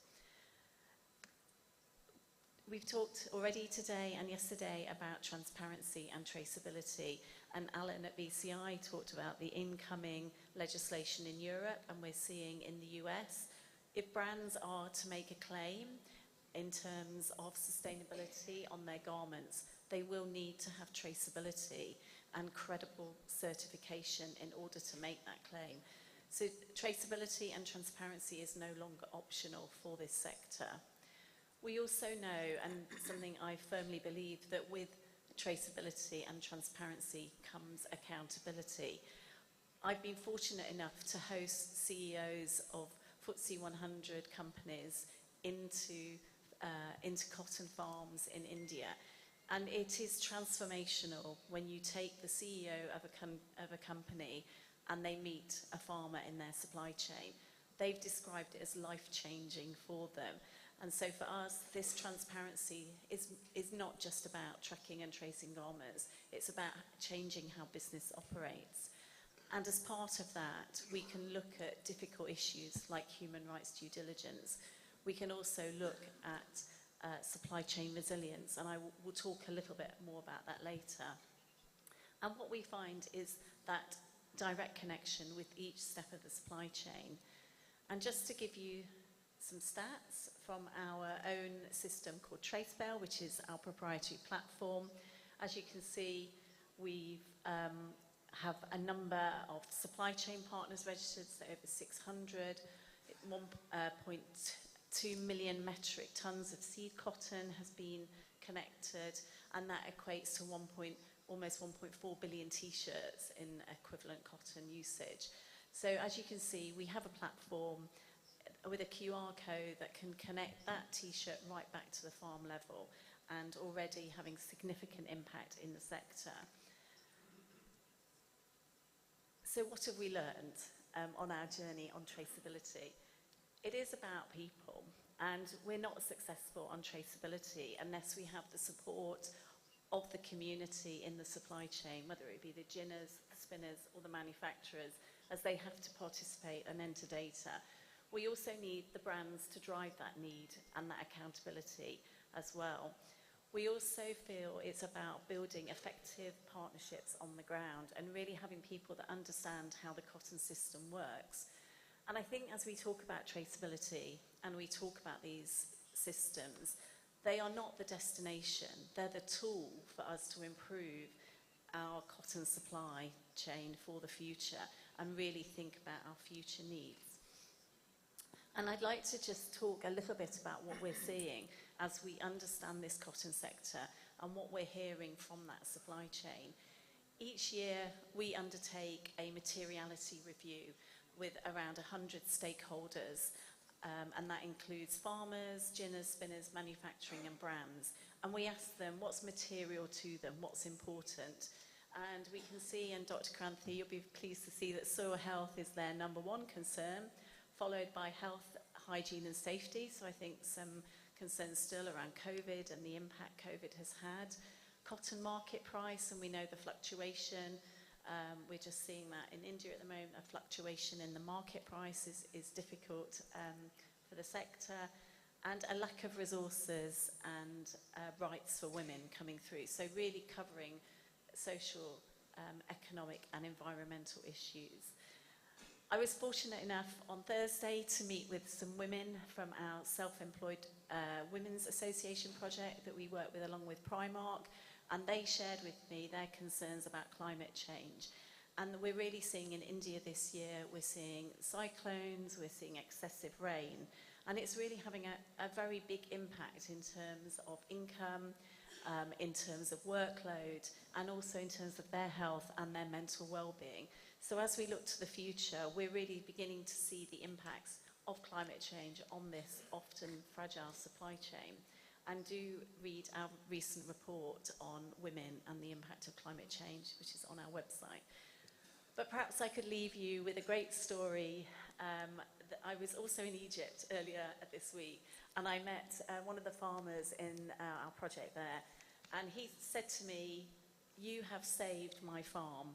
We've talked already today and yesterday about transparency and traceability, and Alan at BCI talked about the incoming legislation in Europe, and we're seeing in the US. If brands are to make a claim in terms of sustainability on their garments, they will need to have traceability and credible certification in order to make that claim. So traceability and transparency is no longer optional for this sector. We also know, and something I firmly believe, that with traceability and transparency comes accountability. I've been fortunate enough to host CEOs of FTSE 100 companies into cotton farms in India. And it is transformational when you take the CEO of a company and they meet a farmer in their supply chain. They've described it as life-changing for them. And so for us, this transparency is not just about tracking and tracing garments. It's about changing how business operates. And as part of that, we can look at difficult issues like human rights due diligence. We can also look at supply chain resilience, and I will talk a little bit more about that later. And what we find is that direct connection with each step of the supply chain. And just to give you some stats from our own system called TraceBell, which is our proprietary platform. As you can see, we have a number of supply chain partners registered, so over 600, 1.2 million metric tons of seed cotton has been connected, and that equates to almost 1.4 billion t-shirts in equivalent cotton usage. So as you can see, we have a platform with a QR code that can connect that t-shirt right back to the farm level, and already having significant impact in the sector. So what have we learned on our journey on traceability? It is about people, and we're not successful on traceability unless we have the support of the community in the supply chain, whether it be the ginners, the spinners, or the manufacturers, as they have to participate and enter data. We also need the brands to drive that need and that accountability as well. We also feel it's about building effective partnerships on the ground and really having people that understand how the cotton system works. And I think as we talk about traceability and we talk about these systems, they are not the destination, they're the tool for us to improve our cotton supply chain for the future and really think about our future needs. And I'd like to just talk a little bit about what we're seeing as we understand this cotton sector and what we're hearing from that supply chain. Each year we undertake a materiality review with around 100 stakeholders, and that includes farmers, ginners, spinners, manufacturing and brands. And we ask them what's material to them, what's important. And we can see, and Dr. Kranthi, you'll be pleased to see that soil health is their number one concern, followed by health, hygiene and safety. So I think some concerns still around COVID and the impact COVID has had. Cotton market price, and we know the fluctuation. We're just seeing that in India at the moment. A fluctuation in the market price is difficult for the sector, and a lack of resources and rights for women coming through. So really covering social, economic and environmental issues. I was fortunate enough on Thursday to meet with some women from our self-employed Women's Association project that we work with along with Primark, and they shared with me their concerns about climate change. And we're really seeing in India this year, we're seeing cyclones, we're seeing excessive rain, and it's really having a very big impact in terms of income, in terms of workload, and also in terms of their health and their mental well-being. So as we look to the future, we're really beginning to see the impacts of climate change on this often fragile supply chain. And do read our recent report on women and the impact of climate change, which is on our website. But perhaps I could leave you with a great story. I was also in Egypt earlier this week, and I met one of the farmers in our project there, and he said to me, "You have saved my farm."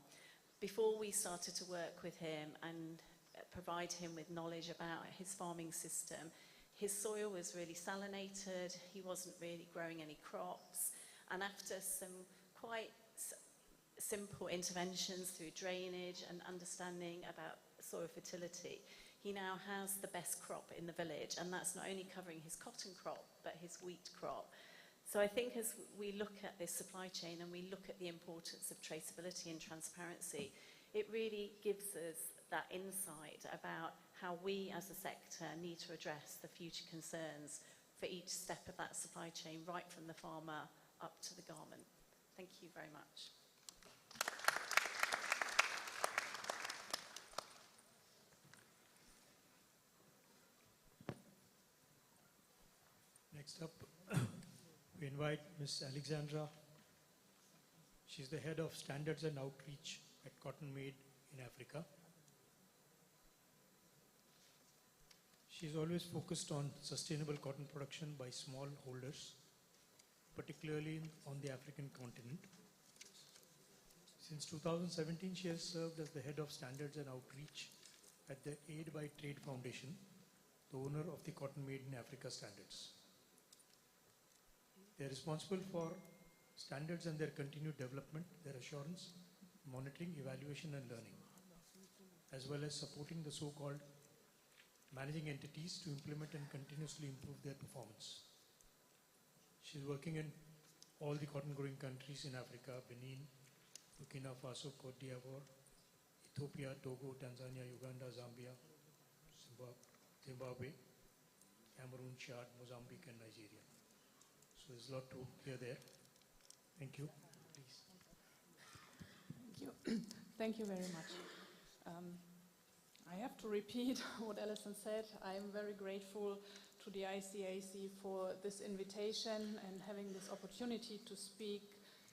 Before we started to work with him and provide him with knowledge about his farming system, his soil was really salinated, he wasn't really growing any crops, and after some quite simple interventions through drainage and understanding about soil fertility, he now has the best crop in the village, and that's not only covering his cotton crop, but his wheat crop. So I think as we look at this supply chain and we look at the importance of traceability and transparency, it really gives us that insight about how we as a sector need to address the future concerns for each step of that supply chain, right from the farmer up to the garment. Thank you very much. Next up, we invite Ms. Alexandra. She's the head of standards and outreach at Cotton Made in Africa. She's always focused on sustainable cotton production by smallholders, particularly on the African continent. Since 2017, she has served as the head of standards and outreach at the Aid by Trade Foundation, the owner of the Cotton Made in Africa standards. They are responsible for standards and their continued development, their assurance, monitoring, evaluation, and learning, as well as supporting the so-called managing entities to implement and continuously improve their performance. She's working in all the cotton-growing countries in Africa: Benin, Burkina Faso, Cote d'Ivoire, Ethiopia, Togo, Tanzania, Uganda, Zambia, Zimbabwe, Cameroon, Chad, Mozambique, and Nigeria. So there's a lot to hear there. Thank you. Please. Thank you. Thank you very much. I have to repeat what Alison said. I am very grateful to the ICAC for this invitation and having this opportunity to speak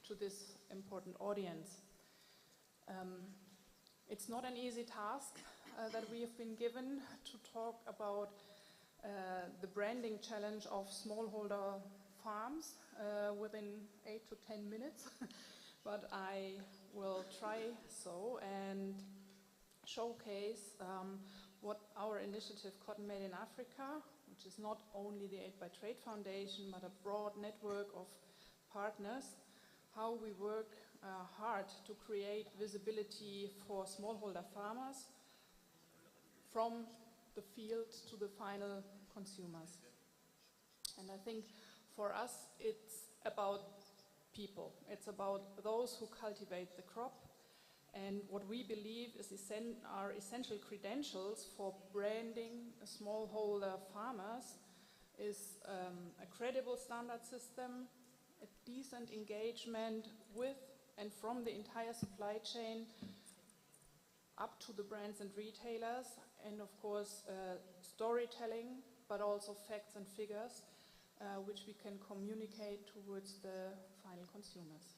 to this important audience. It's not an easy task that we have been given to talk about the branding challenge of smallholder farms within 8 to 10 minutes, but I will try so and showcase what our initiative Cotton Made in Africa, which is not only the Aid by Trade Foundation but a broad network of partners, how we work hard to create visibility for smallholder farmers from the field to the final consumers. And I think for us it's about people. It's about those who cultivate the crop. And what we believe are essential credentials for branding smallholder farmers is a credible standard system, a decent engagement with and from the entire supply chain up to the brands and retailers, and of course storytelling, but also facts and figures which we can communicate towards the final consumers.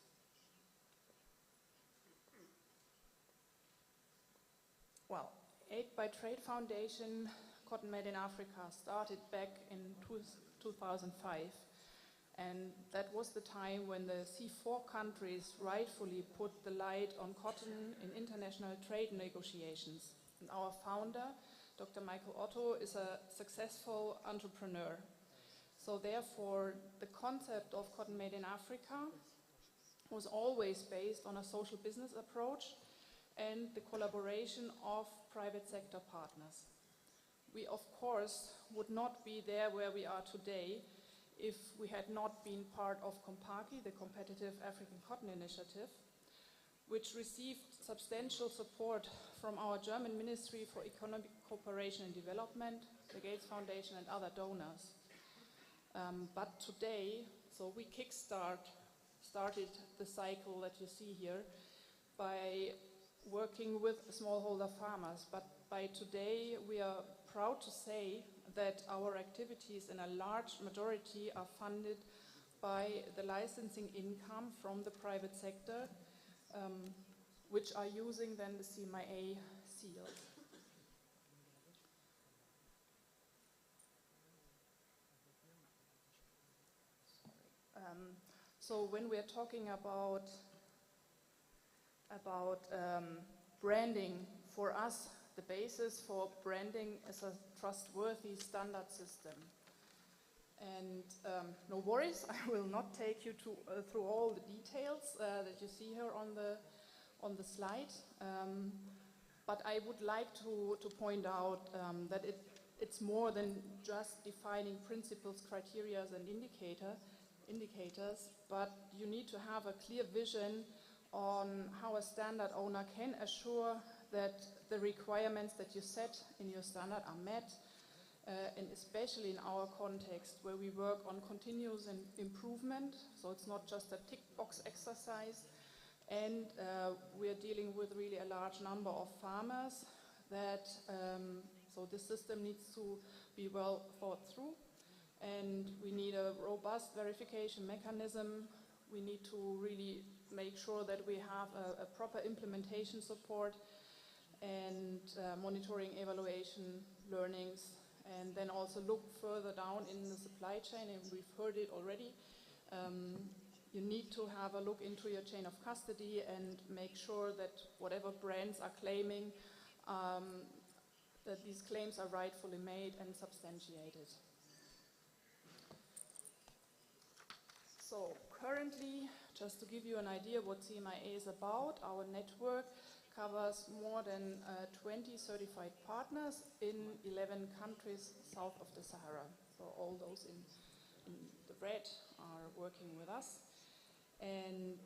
Well, Aid by Trade Foundation, Cotton Made in Africa started back in 2005, and that was the time when the C4 countries rightfully put the light on cotton in international trade negotiations. And our founder, Dr. Michael Otto, is a successful entrepreneur. So therefore, the concept of Cotton Made in Africa was always based on a social business approach and the collaboration of private sector partners. We, of course, would not be there where we are today if we had not been part of COMPACI, the Competitive African Cotton Initiative, which received substantial support from our German Ministry for Economic Cooperation and Development, the Gates Foundation, and other donors. But today, so we started the cycle that you see here by working with smallholder farmers, but by today we are proud to say that our activities in a large majority are funded by the licensing income from the private sector, which are using then the CMIA seal. So when we're talking about branding, for us, the basis for branding is a trustworthy standard system. And no worries, I will not take you through all the details that you see here on the slide. But I would like to point out that it's more than just defining principles, criteria, and indicators, but you need to have a clear vision on how a standard owner can assure that the requirements that you set in your standard are met, and especially in our context where we work on continuous improvement, so it's not just a tick box exercise, and we are dealing with really a large number of farmers that, so the system needs to be well thought through, and we need a robust verification mechanism. We need to really make sure that we have a proper implementation support and monitoring, evaluation, learnings, and then also look further down in the supply chain, and we've heard it already. You need to have a look into your chain of custody and make sure that whatever brands are claiming, that these claims are rightfully made and substantiated. So currently, just to give you an idea what CMIA is about, our network covers more than 20 certified partners in 11 countries south of the Sahara. So all those in the red are working with us. And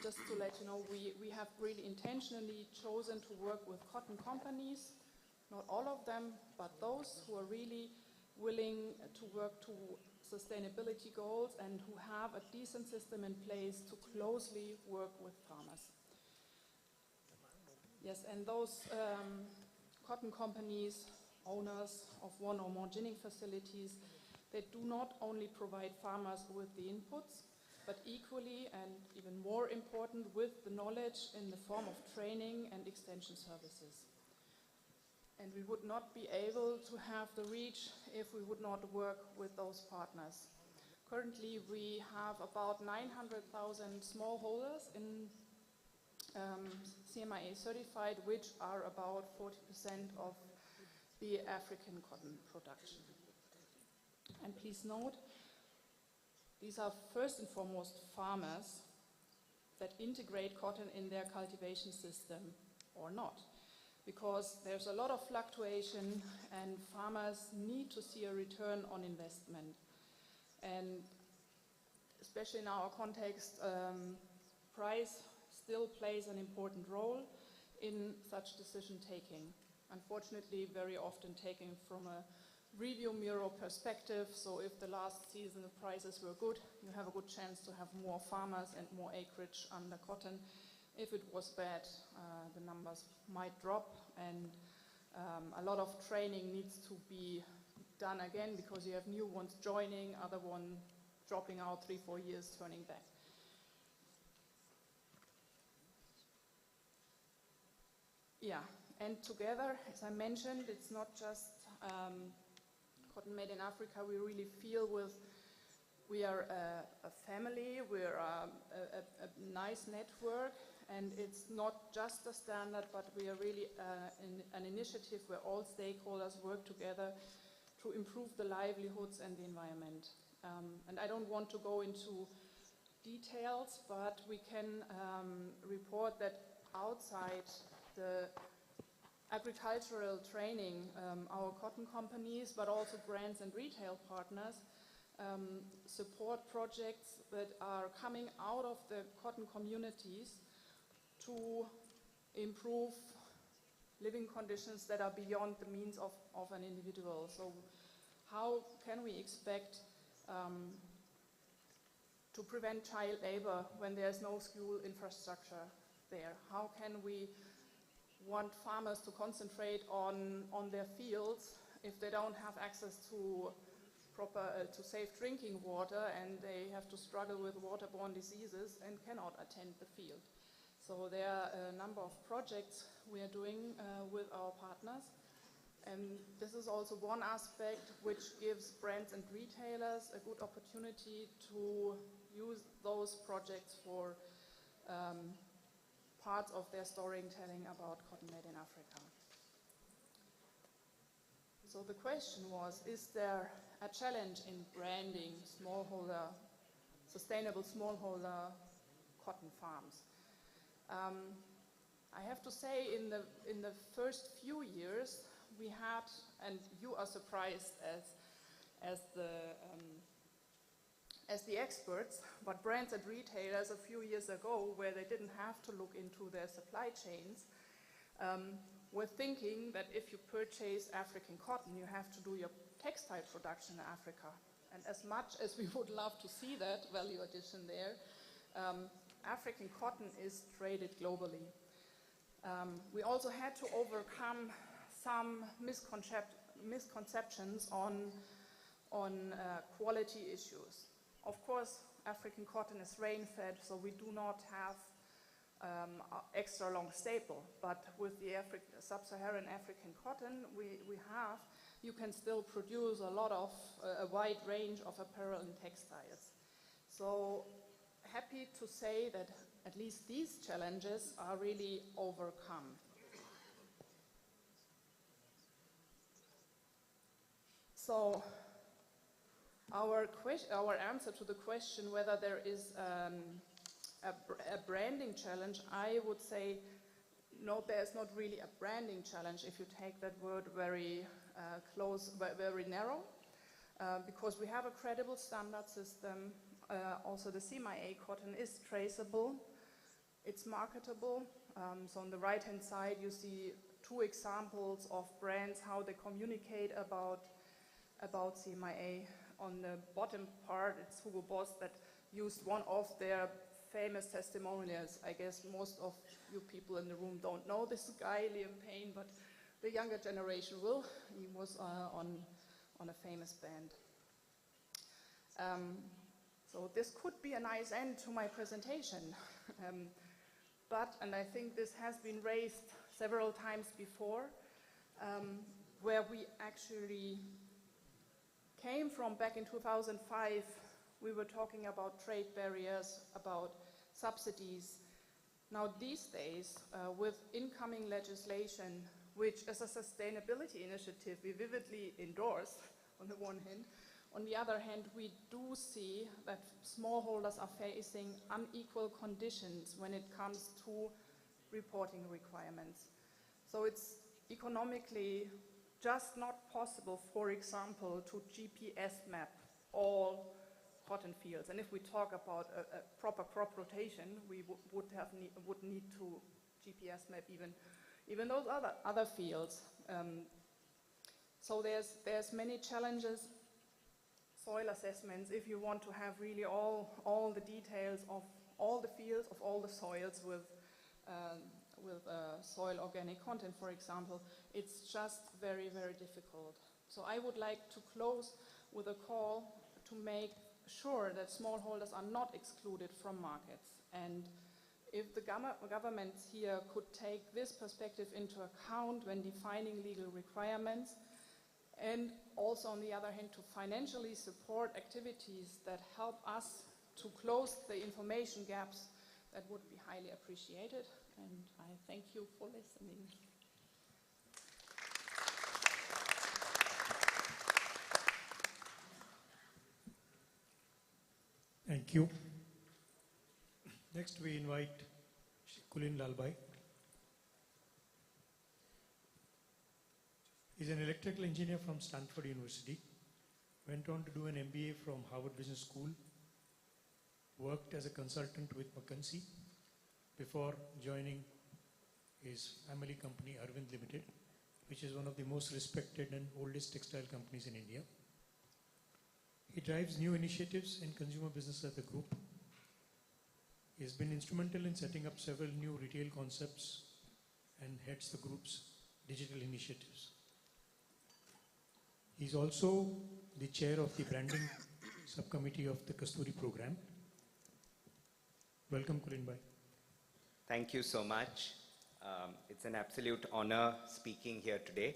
just to let you know, we have really intentionally chosen to work with cotton companies, not all of them, but those who are really willing to work to sustainability goals and who have a decent system in place to closely work with farmers. Yes, and those cotton companies, owners of one or more ginning facilities, they do not only provide farmers with the inputs, but equally and even more important with the knowledge in the form of training and extension services. And we would not be able to have the reach if we would not work with those partners. Currently, we have about 900,000 smallholders in CMIA certified, which are about 40% of the African cotton production. And please note, these are first and foremost farmers that integrate cotton in their cultivation system or not, because there's a lot of fluctuation and farmers need to see a return on investment. And especially in our context, price still plays an important role in such decision taking. Unfortunately, very often taken from a review mirror perspective, so if the last season the prices were good, you have a good chance to have more farmers and more acreage under cotton. If it was bad, the numbers might drop, and a lot of training needs to be done again because you have new ones joining, other one dropping out 3-4 years, turning back. Yeah, and together, as I mentioned, it's not just Cotton Made in Africa. We really feel we are a family, we're a nice network, and it's not just a standard, but we are really an initiative where all stakeholders work together to improve the livelihoods and the environment. And I don't want to go into details, but we can report that outside the agricultural training, our cotton companies, but also brands and retail partners, support projects that are coming out of the cotton communities to improve living conditions that are beyond the means of an individual. So how can we expect to prevent child labor when there's no school infrastructure there? How can we want farmers to concentrate on their fields if they don't have access to to safe drinking water, and they have to struggle with waterborne diseases and cannot attend the field? So there are a number of projects we are doing with our partners, and this is also one aspect which gives brands and retailers a good opportunity to use those projects for parts of their storytelling about Cotton Made in Africa. So the question was, is there a challenge in branding sustainable smallholder cotton farms? I have to say, in the first few years, we had, and you are surprised as the experts, but brands and retailers a few years ago, where they didn't have to look into their supply chains, were thinking that if you purchase African cotton, you have to do your textile production in Africa. And as much as we would love to see that value addition there, African cotton is traded globally. We also had to overcome some misconceptions on quality issues. Of course, African cotton is rain-fed, so we do not have extra long staple, but with the sub-Saharan African cotton you can still produce a wide range of apparel and textiles. So happy to say that at least these challenges are really overcome. So Our answer to the question whether there is a branding challenge, I would say no, there's not really a branding challenge if you take that word very close, very narrow, because we have a credible standard system. Also, the CMIA cotton is traceable, it's marketable. So on the right-hand side, you see two examples of brands, how they communicate about CMIA. On the bottom part, it's Hugo Boss that used one of their famous testimonials. I guess most of you people in the room don't know this guy, Liam Payne, but the younger generation will. He was on a famous band. So this could be a nice end to my presentation. And I think this has been raised several times before, where we actually came from back in 2005. We were talking about trade barriers, about subsidies. Now these days, with incoming legislation, which as a sustainability initiative we vividly endorse on the one hand, on the other hand, we do see that smallholders are facing unequal conditions when it comes to reporting requirements. So it's economically just not possible, for example, to GPS map all cotton fields. And if we talk about a proper crop rotation, we would need to GPS map even those other fields. So there's many challenges. Soil assessments, if you want to have really all the details of all the fields, of all the soils with soil organic content, for example, it's just very, very difficult. So I would like to close with a call to make sure that smallholders are not excluded from markets. And if the governments here could take this perspective into account when defining legal requirements, and also on the other hand to financially support activities that help us to close the information gaps, that would be highly appreciated. And I thank you for listening. Thank you. Next we invite Kulin Lalbhai. He's an electrical engineer from Stanford University, went on to do an MBA from Harvard Business School, worked as a consultant with McKinsey before joining his family company Arvind Limited, which is one of the most respected and oldest textile companies in India. He drives new initiatives in consumer business at the group. He has been instrumental in setting up several new retail concepts and heads the group's digital initiatives. He's also the chair of the branding subcommittee of the Kasturi program. Welcome, Kulin Bhai. Thank you so much. It's an absolute honor speaking here today.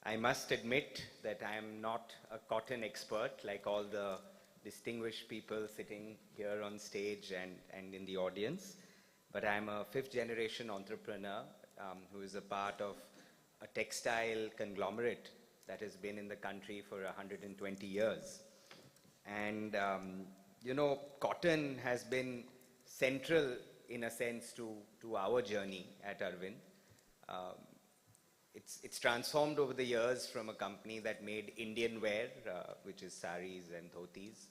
I must admit that I am not a cotton expert like all the distinguished people sitting here on stage and in the audience, but I'm a fifth-generation entrepreneur who is a part of a textile conglomerate that has been in the country for 120 years. And, you know, cotton has been central, in a sense, to our journey at Arvind. It's transformed over the years from a company that made Indian wear, which is saris and dhotis,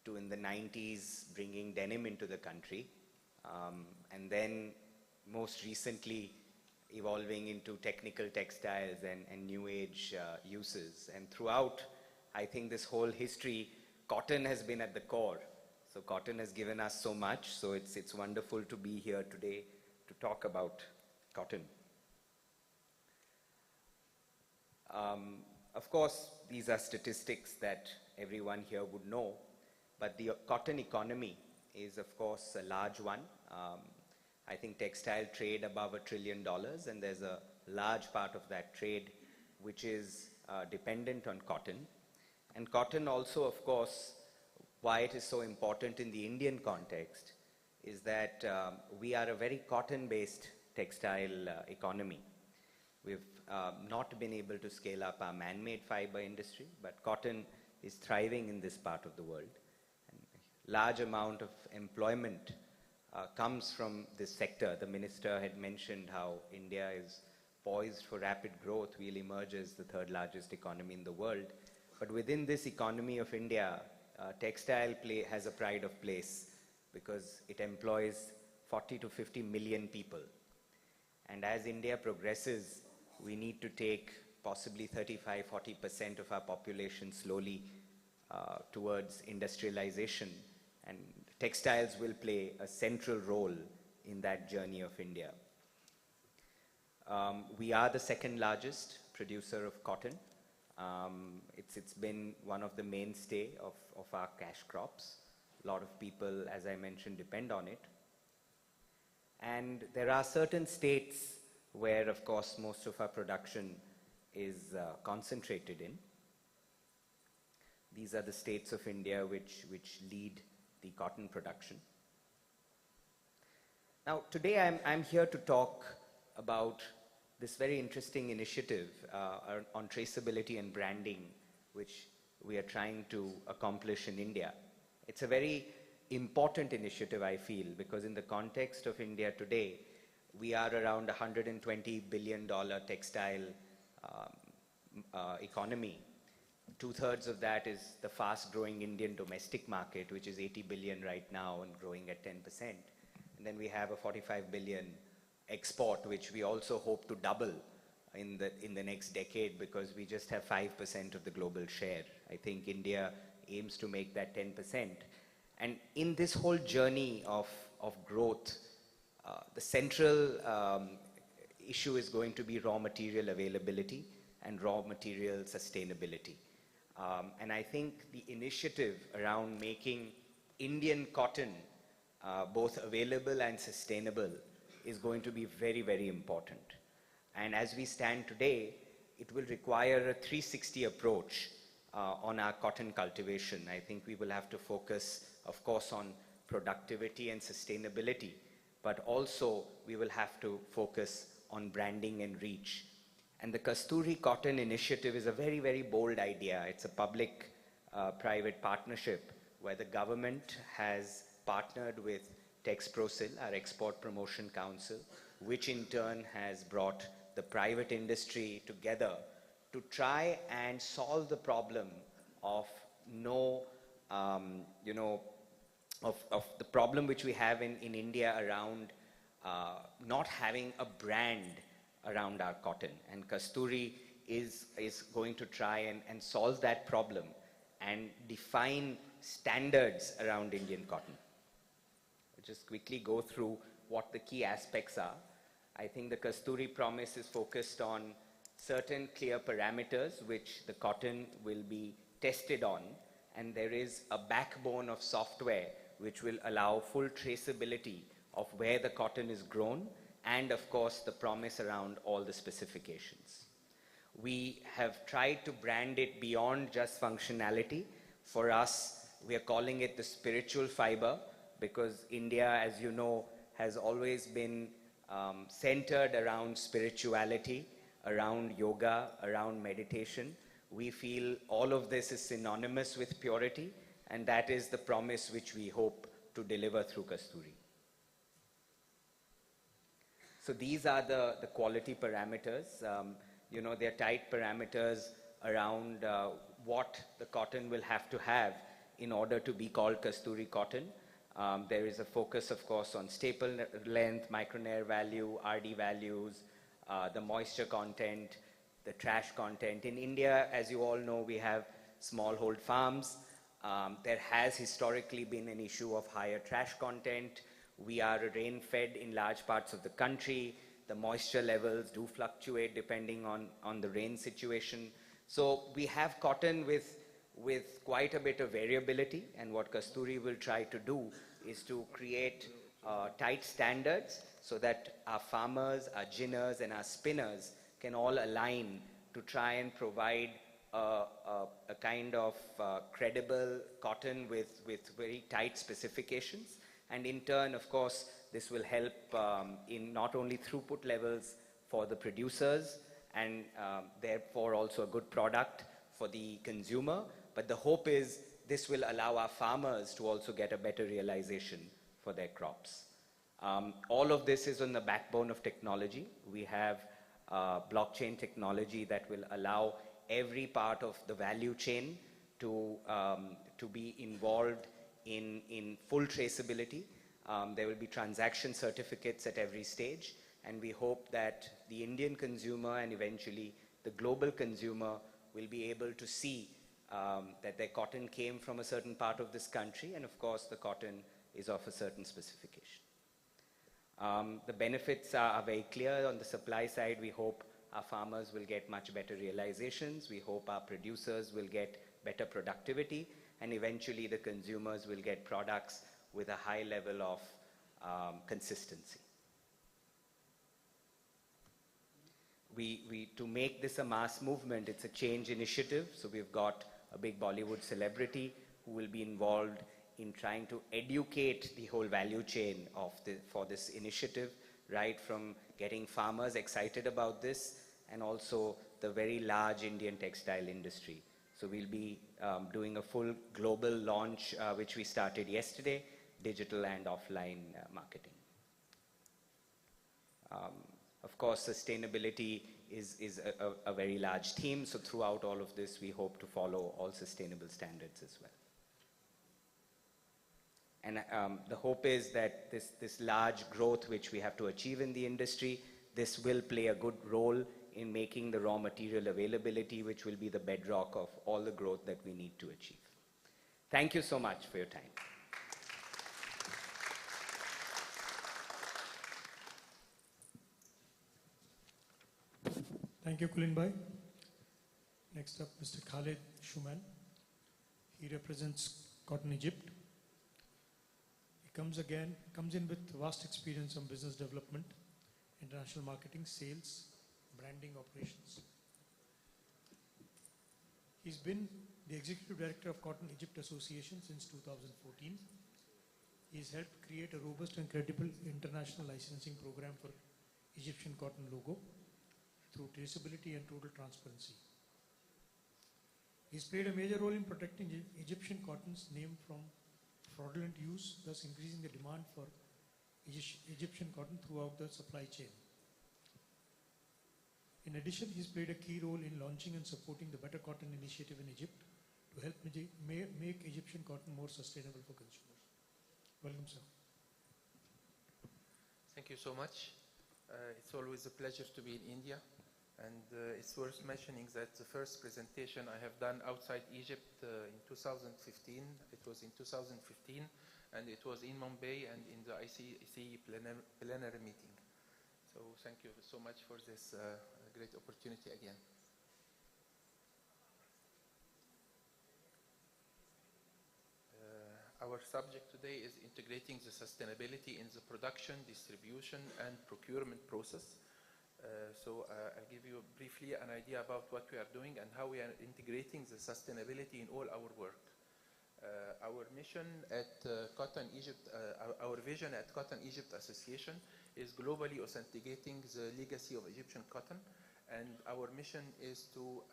to in the 90s bringing denim into the country. And then most recently evolving into technical textiles and new age uses. And throughout, I think this whole history, cotton has been at the core. So cotton has given us so much. So it's wonderful to be here today to talk about cotton. Of course, these are statistics that everyone here would know, but the cotton economy is, of course, a large one. I think textile trade above $1 trillion, and there's a large part of that trade which is dependent on cotton. And cotton also, of course, why it is so important in the Indian context is that we are a very cotton-based textile economy. We've not been able to scale up our man-made fiber industry, but cotton is thriving in this part of the world. And a large amount of employment comes from this sector. The minister had mentioned how India is poised for rapid growth. We'll emerge as the third largest economy in the world. But within this economy of India, textile has a pride of place because it employs 40 to 50 million people. And as India progresses, we need to take possibly 35–40% of our population slowly towards industrialization. And textiles will play a central role in that journey of India. We are the second largest producer of cotton. It's been one of the mainstay of our cash crops. A lot of people, as I mentioned, depend on it. And there are certain states where, of course, most of our production is concentrated in. These are the states of India which lead the cotton production. Now, today I'm here to talk about this very interesting initiative on traceability and branding, which we are trying to accomplish in India. It's a very important initiative, I feel, because in the context of India today, we are around $120 billion textile economy. 2/3 of that is the fast-growing Indian domestic market, which is 80 billion right now and growing at 10%. And then we have a 45 billion export, which we also hope to double in the next decade, because we just have 5% of the global share. I think India aims to make that 10%. And in this whole journey of growth, the central issue is going to be raw material availability and raw material sustainability. And I think the initiative around making Indian cotton both available and sustainable is going to be very, very important. And as we stand today, it will require a 360 approach on our cotton cultivation. I think we will have to focus, of course, on productivity and sustainability, but also we will have to focus on branding and reach. And the Kasturi Cotton Initiative is a very, very bold idea. It's a public-private partnership where the government has partnered with TexProsil, our Export Promotion Council, which in turn has brought the private industry together to try and solve the problem of of the problem which we have in India around not having a brand around our cotton. And Kasturi is going to try and solve that problem and define standards around Indian cotton. I'll just quickly go through what the key aspects are. I think the Kasturi promise is focused on certain clear parameters which the cotton will be tested on, and there is a backbone of software which will allow full traceability of where the cotton is grown, and of course the promise around all the specifications. We have tried to brand it beyond just functionality. For us, we are calling it the spiritual fiber, because India, as you know, has always been centered around spirituality, around yoga, around meditation. We feel all of this is synonymous with purity, and that is the promise which we hope to deliver through Kasturi. So these are the quality parameters. They are tight parameters around what the cotton will have to have in order to be called Kasturi cotton. There is a focus, of course, on staple length, micronair value, RD values, the moisture content, the trash content. In India, as you all know, we have smallhold farms. There has historically been an issue of higher trash content. We are rain-fed in large parts of the country. The moisture levels do fluctuate depending on the rain situation. So we have cotton with quite a bit of variability, and what Kasturi will try to do is to create tight standards so that our farmers, our ginners, and our spinners can all align to try and provide a kind of credible cotton with very tight specifications. And in turn, of course, this will help in not only throughput levels for the producers and therefore also a good product for the consumer, But the hope is this will allow our farmers to also get a better realization for their crops. All of this is on the backbone of technology. We have blockchain technology that will allow every part of the value chain to be involved in full traceability. There will be transaction certificates at every stage, and we hope that the Indian consumer and eventually the global consumer will be able to see that their cotton came from a certain part of this country, and of course the cotton is of a certain specification. The benefits are very clear. On the supply side, we hope our farmers will get much better realizations. We hope our producers will get better productivity, and eventually the consumers will get products with a high level of consistency. To make this a mass movement, it's a change initiative. So we've got a big Bollywood celebrity who will be involved in trying to educate the whole value chain for this initiative, right from getting farmers excited about this and also the very large Indian textile industry. So we'll be doing a full global launch, which we started yesterday, digital and offline marketing. Of course, sustainability is a very large theme, so throughout all of this, we hope to follow all sustainable standards as well. And the hope is that this large growth which we have to achieve in the industry, this will play a good role in making the raw material availability, which will be the bedrock of all the growth that we need to achieve. Thank you so much for your time. Thank you, Kulin Bhai. Next up, Mr. Khalid Shuman. He represents Cotton Egypt. He comes in with vast experience on business development, international marketing, sales, branding operations. He's been the Executive Director of Cotton Egypt Association since 2014. He's helped create a robust and credible international licensing program for Egyptian cotton logo through traceability and total transparency. He's played a major role in protecting Egyptian cotton's name from fraudulent use, thus increasing the demand for Egyptian cotton throughout the supply chain. In addition, he's played a key role in launching and supporting the Better Cotton Initiative in Egypt to help make Egyptian cotton more sustainable for consumers. Welcome, sir. Thank you so much. It's always a pleasure to be in India, and it's worth mentioning that the first presentation I have done outside Egypt in 2015, it was in 2015, and it was in Mumbai and in the ICAC plenary meeting. So thank you so much for this great opportunity again. Our subject today is integrating the sustainability in the production, distribution, and procurement process. I'll give you briefly an idea about what we are doing and how we are integrating the sustainability in all our work. Our mission at Cotton Egypt, our vision at Cotton Egypt Association is globally authenticating the legacy of Egyptian cotton, and our mission is to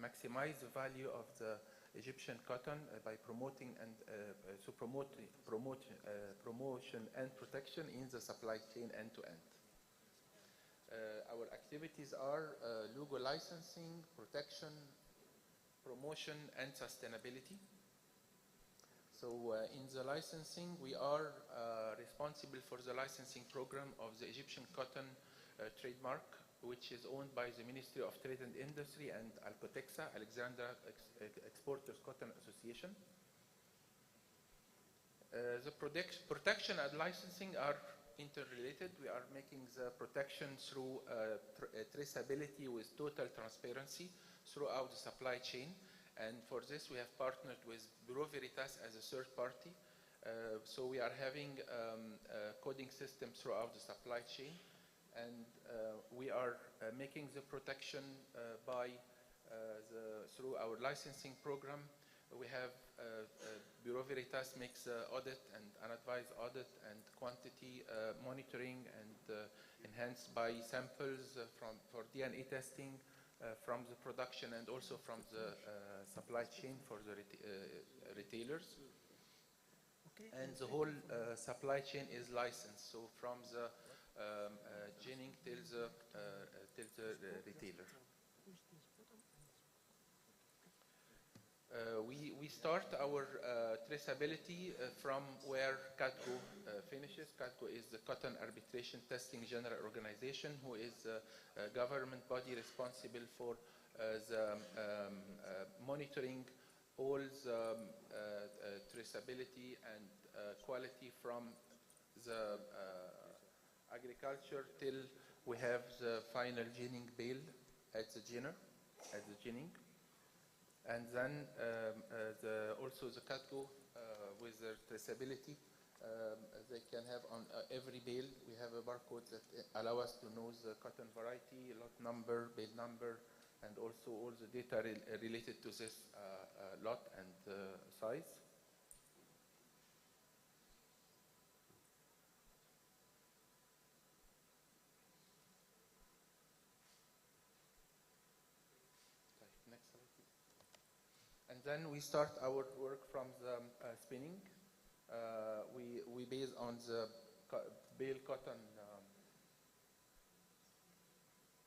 maximize the value of the Egyptian cotton by promoting and promotion and protection in the supply chain end to end. Our activities are logo licensing, protection, promotion, and sustainability. So in the licensing, we are responsible for the licensing program of the Egyptian cotton trademark, which is owned by the Ministry of Trade and Industry and Alcotexa, Alexandria Exporters Cotton Association. The protection and licensing are interrelated. We are making the protection through traceability with total transparency throughout the supply chain. And for this, we have partnered with Bureau Veritas as a third party. So we are having a coding system throughout the supply chain. And we are making the protection through our licensing program. We have Bureau Veritas makes audit and unadvised audit and quantity monitoring and enhanced by samples for DNA testing from the production and also from the supply chain for the retailers. And the whole supply chain is licensed, so from the ginning till the retailer. We start our traceability from where CATGO finishes. CATGO is the Cotton Arbitration Testing General Organization, who is a government body responsible for the monitoring all the traceability and quality from the agriculture till we have the final ginning bale at the ginning. And then also the CATGO with their traceability, they can have on every bale, we have a barcode that allow us to know the cotton variety, lot number, bale number, and also all the data related to this lot and size. And then we start our work from the spinning. We base on the bale cotton,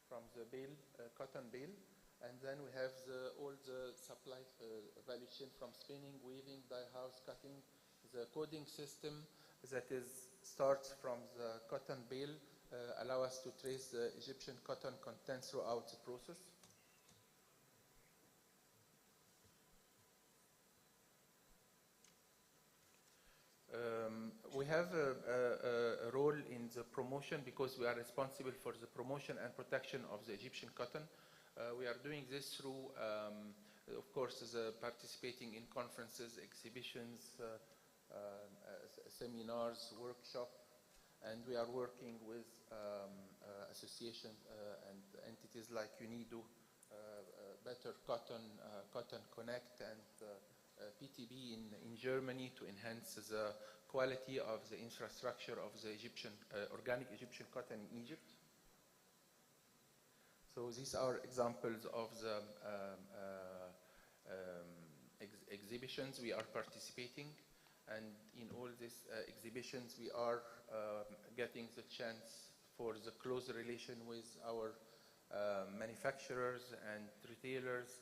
from the bale, cotton bale, and then we have all the supply value chain from spinning, weaving, dye house, cutting, the coding system that starts from the cotton bale, allow us to trace the Egyptian cotton content throughout the process. We have a role in the promotion because we are responsible for the promotion and protection of the Egyptian cotton. We are doing this through, of course, participating in conferences, exhibitions, seminars, workshops, and we are working with associations and entities like UNIDO, Better Cotton, Cotton Connect, and PTB in Germany to enhance the quality of the infrastructure of the Egyptian, organic Egyptian cotton in Egypt. So these are examples of the exhibitions we are participating, and in all these exhibitions we are getting the chance for the close relation with our manufacturers and retailers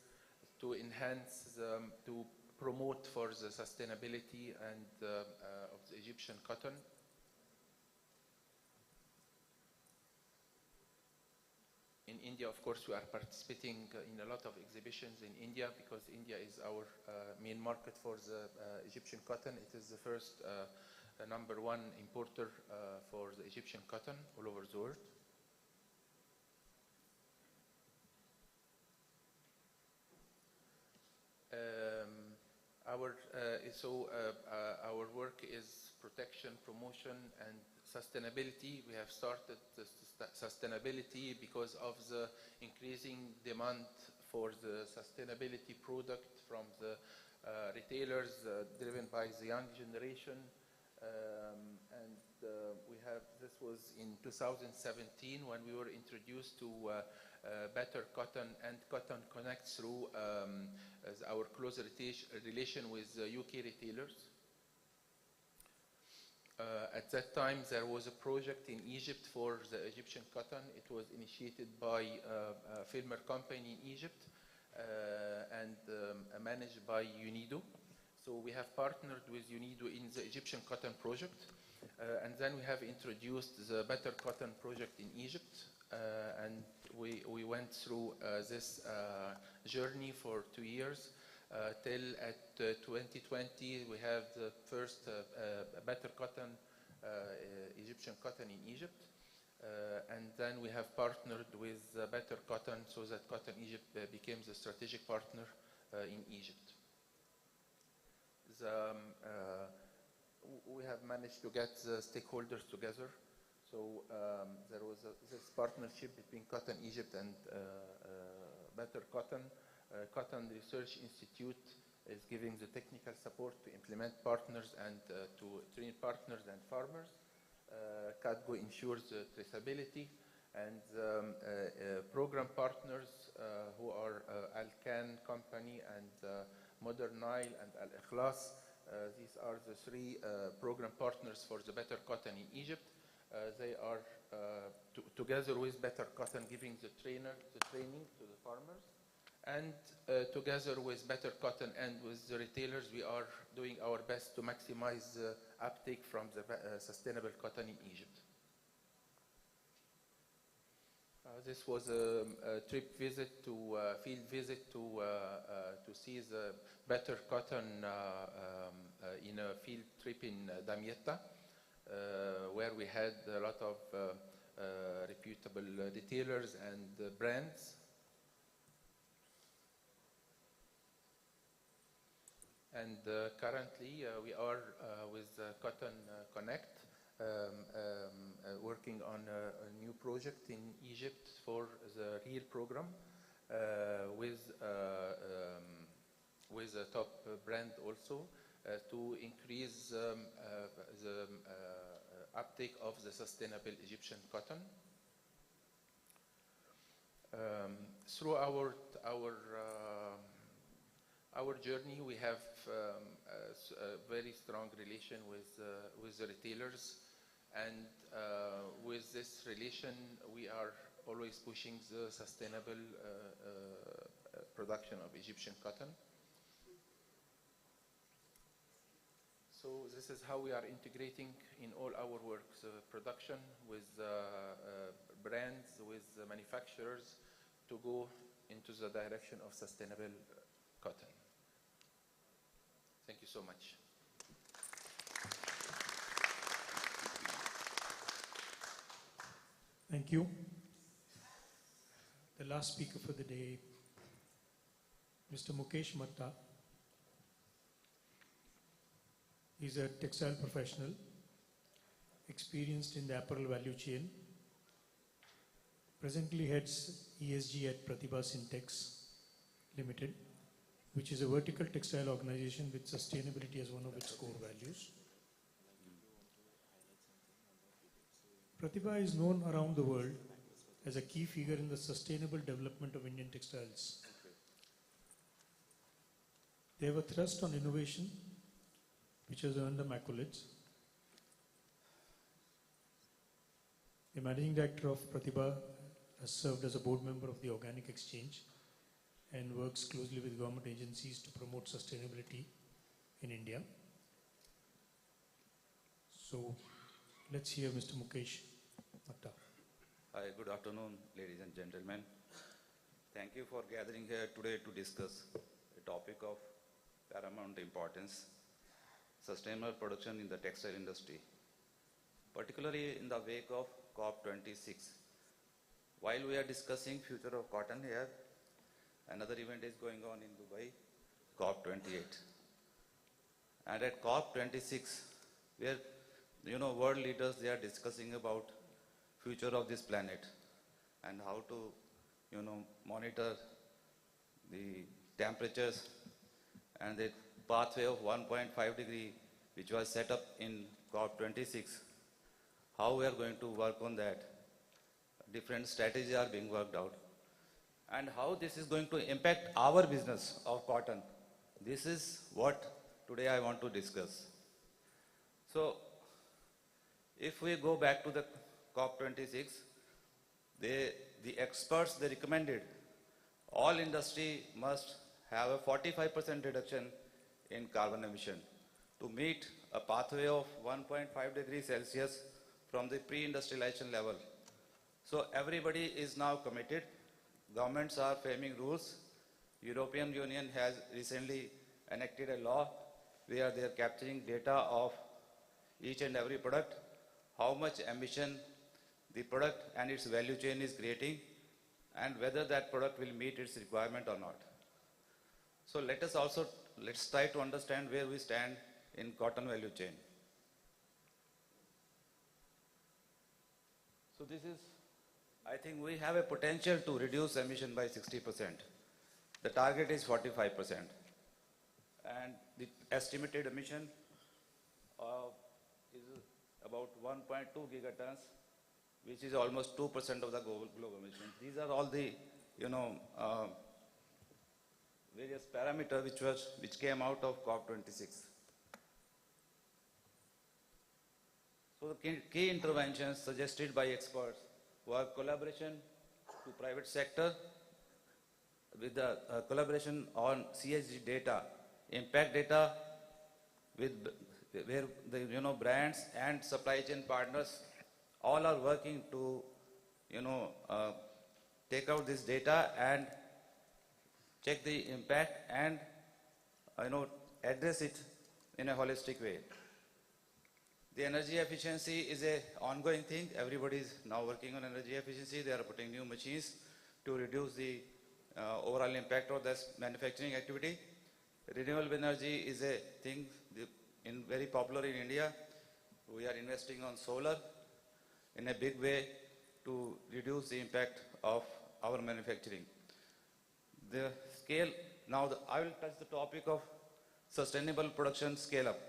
to enhance to promote for the sustainability and of the Egyptian cotton. In India, of course, we are participating in a lot of exhibitions in India because India is our main market for the Egyptian cotton. It is the first #1 importer for the Egyptian cotton all over the world. Our work is protection, promotion, and sustainability. We have started the sustainability because of the increasing demand for the sustainability product from the retailers driven by the young generation. This was in 2017 when we were introduced to Better Cotton and Cotton Connect through our close relation with UK retailers. At that time, there was a project in Egypt for the Egyptian cotton. It was initiated by a filmer company in Egypt and managed by UNIDO. So we have partnered with UNIDO in the Egyptian cotton project. And then we have introduced the Better Cotton project in Egypt. And we went through this journey for 2 years. Till at 2020, we have the first Better Cotton, Egyptian cotton in Egypt. And then we have partnered with Better Cotton so that Cotton Egypt became the strategic partner in Egypt. We have managed to get the stakeholders together. So there was this partnership between Cotton Egypt and Better Cotton. Cotton Research Institute is giving the technical support to implement partners and to train partners and farmers. CATGO ensures the traceability, And program partners who are Alcan Company and Modern Nile and Al-Ikhlas. These are the three program partners for the Better Cotton in Egypt. They are together with Better Cotton giving the training to the farmers. And together with Better Cotton and with the retailers, we are doing our best to maximize the uptake from the sustainable cotton in Egypt. This was a trip visit to field visit to see the Better Cotton in a field trip in Damietta, where we had a lot of reputable retailers and brands. And currently we are with Cotton Connect working on a new project in Egypt for the REAL program with a top brand also to increase the uptake of the sustainable Egyptian cotton. Through our journey, we have a very strong relation with the retailers, and with this relation, we are always pushing the sustainable production of Egyptian cotton. So this is how we are integrating in all our work, production with brands, with manufacturers, to go into the direction of sustainable cotton. Thank you so much. Thank you. The last speaker for the day, Mr. Mukesh Matta. He's a textile professional, experienced in the apparel value chain, presently heads ESG at Pratibha Syntex Limited, which is a vertical textile organization with sustainability as one of its core values. Pratibha is known around the world as a key figure in the sustainable development of Indian textiles. They have a thrust on innovation, which has earned them accolades. The managing director of Pratibha has served as a board member of the Organic Exchange and works closely with government agencies to promote sustainability in India. So let's hear Mr. Mukesh Matta. Hi, good afternoon, ladies and gentlemen. Thank you for gathering here today to discuss a topic of paramount importance: sustainable production in the textile industry, particularly in the wake of COP26. While we are discussing future of cotton here, another event is going on in Dubai, COP28. And at COP26, where world leaders, they are discussing about future of this planet and how to monitor the temperatures and the pathway of 1.5 degree which was set up in COP26, how we are going to work on that. Different strategies are being worked out, and how this is going to impact our business of cotton. This is what today I want to discuss. So if we go back to the COP26, the experts, they recommended all industry must have a 45% reduction in carbon emission to meet a pathway of 1.5 degrees Celsius from the pre-industrialization level. So everybody is now committed. Governments are framing rules. European Union has recently enacted a law where they are capturing data of each and every product, how much emission the product and its value chain is creating, and whether that product will meet its requirement or not. So let's try to understand where we stand in cotton value chain. So this is, I think we have a potential to reduce emission by 60%. The target is 45%. And the estimated emission is about 1.2 gigatons which is almost 2% of the global emissions. These are all the, various parameters which came out of COP26. So the key interventions suggested by experts were collaboration to private sector with the collaboration on CSG data, impact data with where the brands and supply chain partners all are working to take out this data and check the impact and address it in a holistic way. The energy efficiency is an ongoing thing. Everybody is now working on energy efficiency. They are putting new machines to reduce the overall impact of this manufacturing activity. Renewable energy is a thing very popular in India. We are investing on solar in a big way to reduce the impact of our manufacturing. The scale, now I will touch the topic of sustainable production scale up.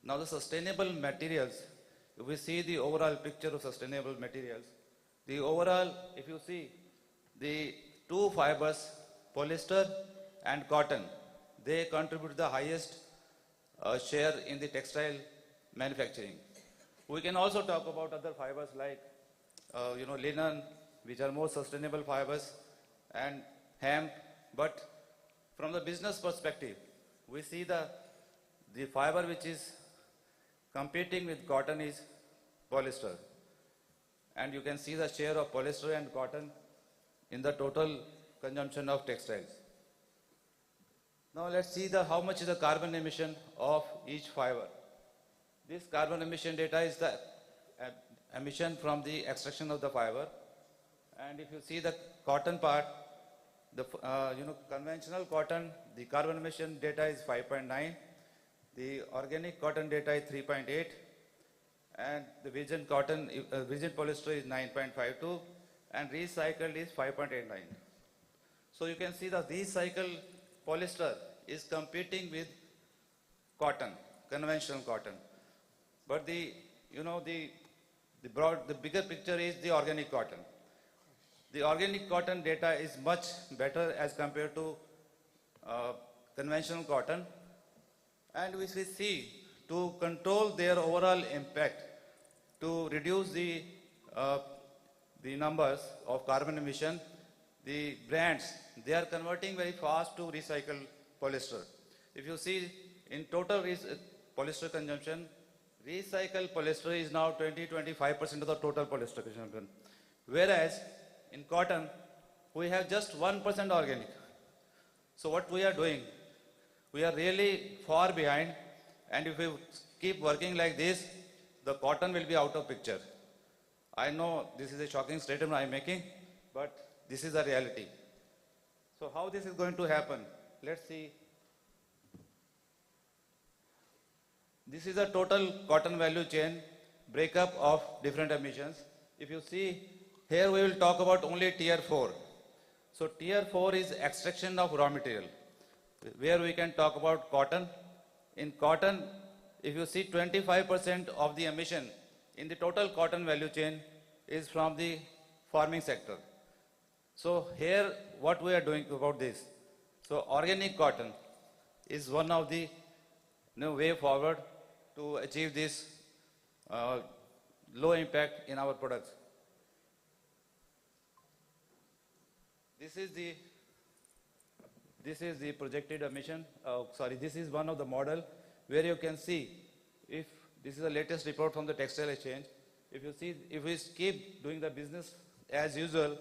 Now the sustainable materials, if we see the overall picture of sustainable materials, the overall, if you see the two fibers, polyester and cotton, they contribute the highest share in the textile manufacturing. We can also talk about other fibers like linen, which are more sustainable fibers, and hemp. But from the business perspective, we see the fiber which is competing with cotton is polyester. And you can see the share of polyester and cotton in the total consumption of textiles. Now let's see how much is the carbon emission of each fiber. This carbon emission data is the emission from the extraction of the fiber. And if you see the cotton part, the conventional cotton, the carbon emission data is 5.9. The organic cotton data is 3.8, and the virgin polyester is 9.52, and recycled is 5.89. So you can see that recycled polyester is competing with cotton, conventional cotton. But the bigger picture is the organic cotton. The organic cotton data is much better as compared to conventional cotton. And we see to control their overall impact, to reduce the numbers of carbon emission, the brands, they are converting very fast to recycled polyester. If you see in total polyester consumption, recycled polyester is now 20-25% of the total polyester consumption. Whereas in cotton, we have just 1% organic. So what we are doing, we are really far behind, and if we keep working like this, the cotton will be out of picture. I know this is a shocking statement I am making, but this is the reality. So how this is going to happen? Let's see. This is a total cotton value chain breakup of different emissions. If you see, here we will talk about only tier 4. So tier 4 is extraction of raw material, where we can talk about cotton. In cotton, if you see 25% of the emission in the total cotton value chain is from the farming sector. So here what we are doing about this. So organic cotton is one of the way forward to achieve this low impact in our products. This is the projected emission. This is one of the model where you can see, if this is the latest report from the Textile Exchange. If you see, if we keep doing the business as usual,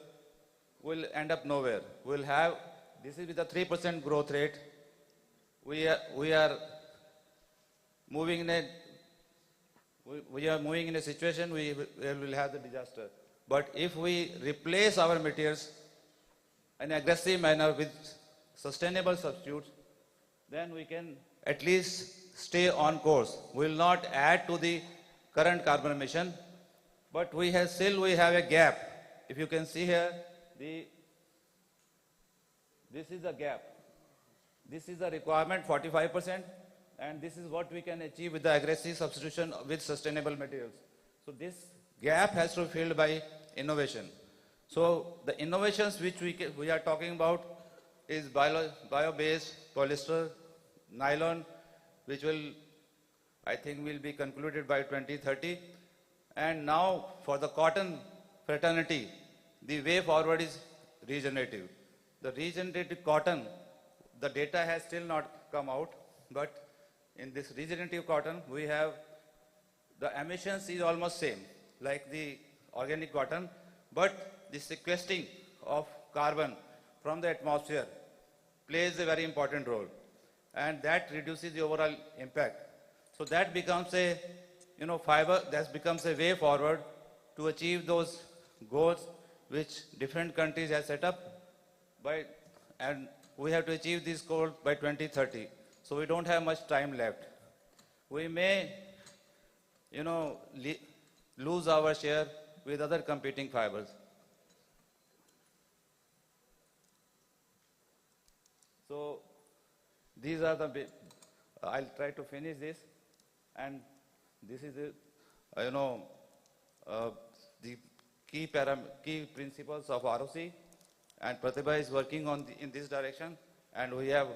we'll end up nowhere. We'll have, this is with a 3% growth rate. We are moving in a situation we will have the disaster. But if we replace our materials in an aggressive manner with sustainable substitutes, then we can at least stay on course. We will not add to the current carbon emission, but we have a gap. If you can see here, this is the gap. This is the requirement, 45%, and this is what we can achieve with the aggressive substitution with sustainable materials. So gap has to be filled by innovation. So the innovations which we are talking about is bio-based polyester, nylon, which will, I think, will be concluded by 2030. And now for the cotton fraternity, the way forward is regenerative. The regenerative cotton, the data has still not come out, but in this regenerative cotton, we have the emissions is almost same like the organic cotton, but the sequestering of carbon from the atmosphere plays a very important role, and that reduces the overall impact. So that becomes a fiber that becomes a way forward to achieve those goals which different countries have set up and we have to achieve this goal by 2030. So we don't have much time left. We may, lose our share with other competing fibers. So these are the, I'll try to finish this, and this is the, the key principles of ROC, and Pratibha is working on in this direction, and we have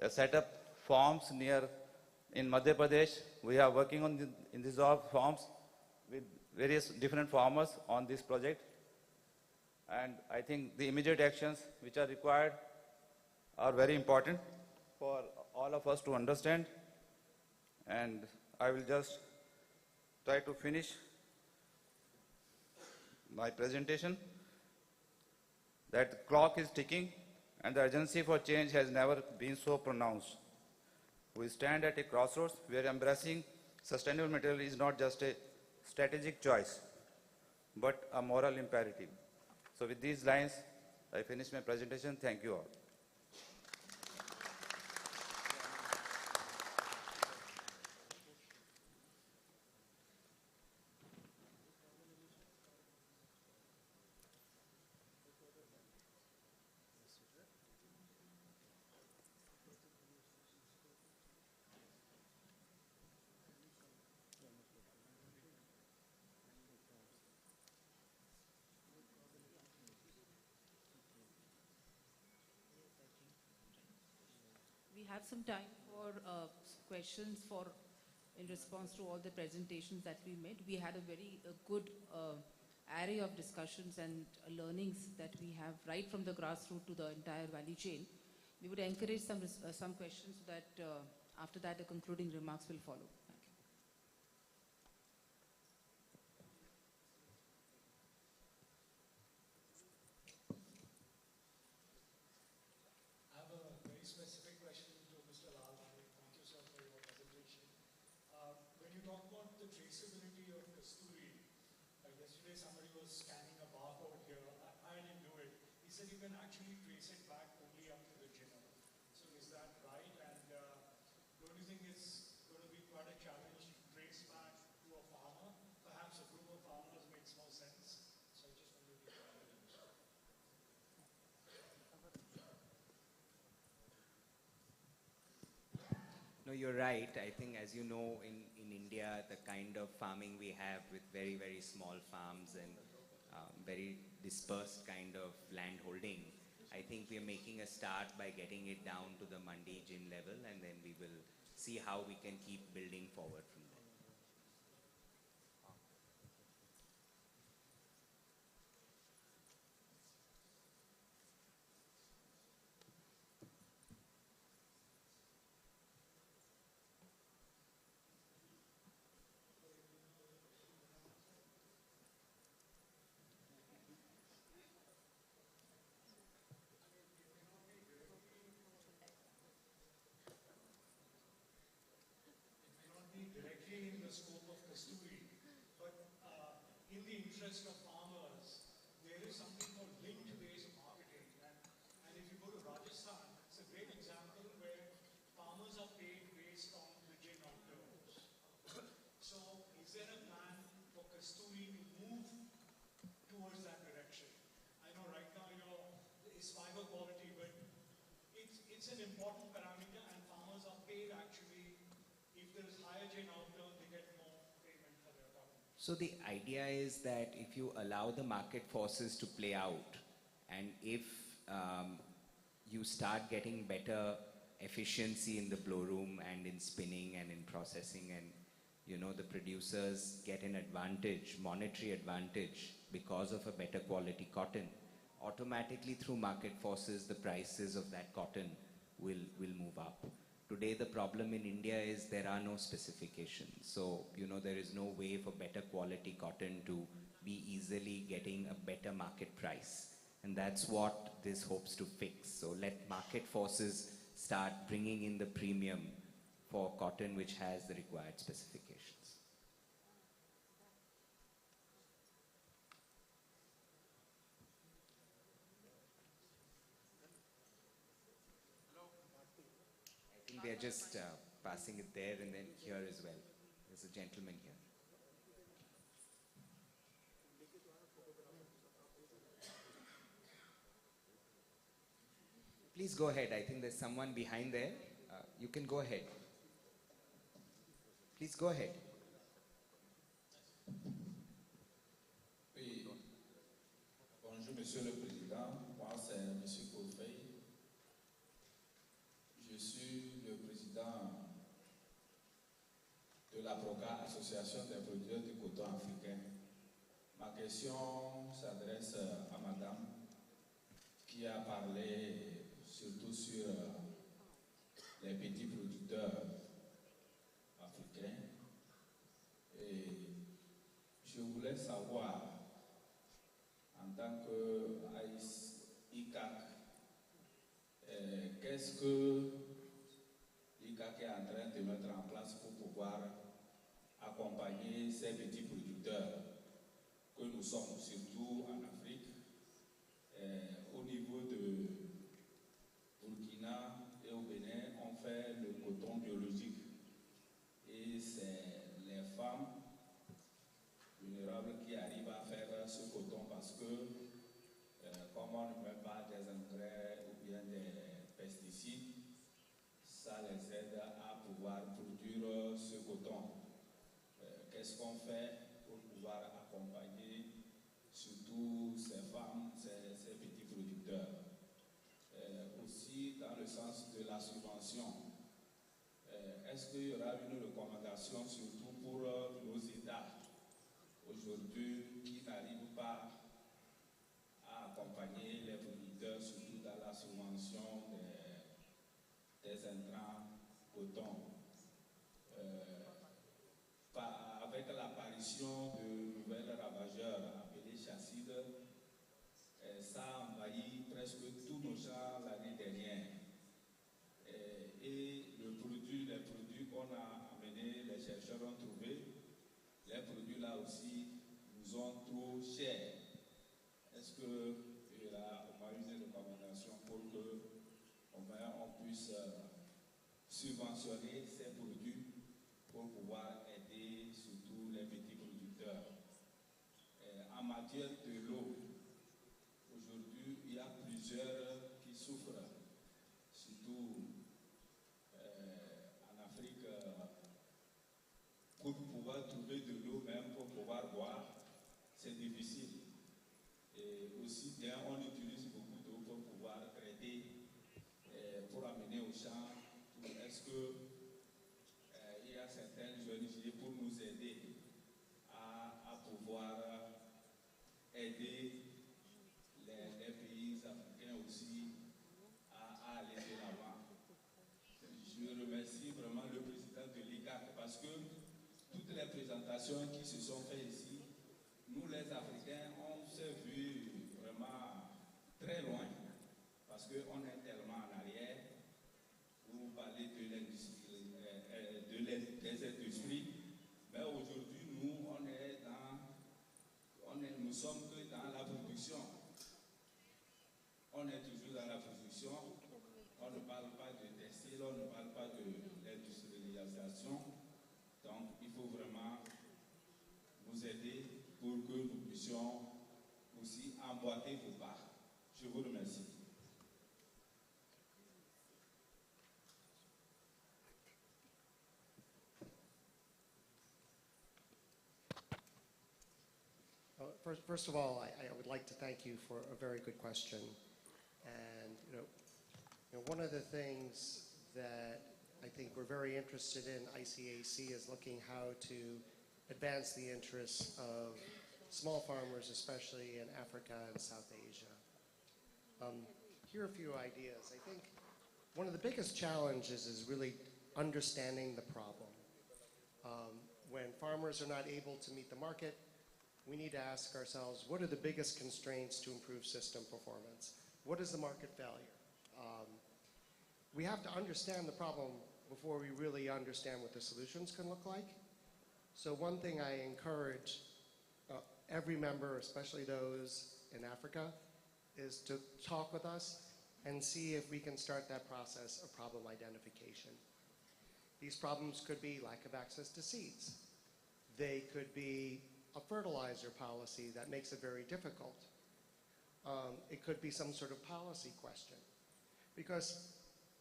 set up farms in Madhya Pradesh. We are working on in these farms with various different farmers on this project, and I think the immediate actions which are required are very important for all of us to understand, and I will just try to finish my presentation. That the clock is ticking and the urgency for change has never been so pronounced. We stand at a crossroads where embracing sustainable material is not just a strategic choice, but a moral imperative. So with these lines, I finish my presentation. Thank you all. We have some time for questions in response to all the presentations that we made. We had a very good array of discussions and learnings that we have right from the grassroots to the entire value chain. We would encourage some questions so that after that the concluding remarks will follow. Thank you. I have a very specific question to Mr. Lal. Thank you, sir, for your presentation. When you talk about the traceability of Kasturi, yesterday somebody was scanning a barcode here. I didn't do it. He said you can actually trace it back only up to the genome. So is that right? And don't you think it's going to be quite a challenge to trace back to a farmer? Perhaps a group of farmers makes more sense. So I just wanted to get your views. No, you're right. I think, as you know, in India, the kind of farming we have with very, very small farms and very dispersed kind of land holding, I think we are making a start by getting it down to the mandi gin level, and then we will see how we can keep building forward from there. Directly in the scope of Kasturi, but in the interest of farmers, there is something called linked-based marketing. And if you go to Rajasthan, it's a great example where farmers are paid based on the gin outcomes. So is there a plan for Kasturi to move towards that direction? I know right now it's fiber quality, but it's an important parameter, and farmers are paid actually. If there is higher gin outcome, they get more payment for their So the idea is that if you allow the market forces to play out, and if you start getting better efficiency in the blow room and in spinning and in processing, and the producers get an advantage, monetary advantage, because of a better quality cotton, automatically through market forces the prices of that cotton will move up. Today the problem in India is there are no specifications. So, there is no way for better quality cotton to be easily getting a better market price. And that's what this hopes to fix. So let market forces start bringing in the premium for cotton which has the required specifications. I think we are just passing it there and then here as well. There's a gentleman here. Please go ahead. I think there's someone behind there. You can go ahead. Please go ahead. Oui. Bonjour, Monsieur le Président. Moi, c'est Monsieur Koufei. Je suis le président de la PROCA, Association des producteurs du coton africain. Ma question s'adresse à Madame qui a parlé surtout sur les petits producteurs africains. Et je voulais savoir, en tant que ICAC, qu'est-ce que l'ICAC est en train de mettre en place pour pouvoir accompagner ces petits producteurs que nous sommes, surtout en Afrique, au niveau de Burkina et au Bénin, on fait le coton biologique. Et c'est les femmes vulnérables qui arrivent à faire ce coton parce que, comme on ne met pas des engrais ou bien des pesticides, ça les aide à pouvoir produire ce coton. Qu'est-ce qu'on fait pour pouvoir accompagner surtout ces femmes, ces petits producteurs? Aussi, dans le sens de la subvention, est-ce qu'il y aura une recommandation surtout pour nos États aujourd'hui qui n'arrivent pas à accompagner les producteurs, surtout dans la subvention des intrants coton? Avec l'apparition de nouvelles ravageurs appelés chassides, ça a envahi presque tous nos champs l'année dernière. Et les produits qu'on a amenés, les chercheurs ont trouvé, les produits là aussi nous ont trop chers. Est-ce qu'il y aura au moins une recommandation pour que au moins on puisse subventionner ces produits pour pouvoir aider surtout les petits producteurs? En matière de l'eau, aujourd'hui, il y a plusieurs qui souffrent, surtout en Afrique, pour pouvoir trouver de l'eau même pour pouvoir boire, c'est difficile. Et aussi bien, on utilise beaucoup d'eau pour pouvoir traiter, pour amener au champ. Est-ce que il y a certaines ONG pour nous aider à pouvoir aider les pays africains aussi à aller de l'avant? Je remercie vraiment le président de l'ICAC parce que toutes les présentations qui se sont faites ici, nous les Africains, on s'est vu vraiment très loin parce qu'on est tellement en arrière. Vous parlez de l'industrie, des industries, mais aujourd'hui, nous, nous sommes que dans la production. On est toujours dans la production. On ne parle pas de textile, on ne parle pas de l'industrialisation. Donc, il faut vraiment nous aider pour que nous puissions aussi emboîter vos pas. Je vous remercie. first of all, I would like to thank you for a very good question. And one of the things that I think we're very interested in ICAC is looking how to advance the interests of small farmers, especially in Africa and South Asia. Here are a few ideas. I think one of the biggest challenges is really understanding the problem. When farmers are not able to meet the market, we need to ask ourselves, what are the biggest constraints to improve system performance? What is the market failure? We have to understand the problem before we really understand what the solutions can look like. So one thing I encourage every member, especially those in Africa, is to talk with us and see if we can start that process of problem identification. These problems could be lack of access to seeds. They could be a fertilizer policy that makes it very difficult. It could be some sort of policy question. Because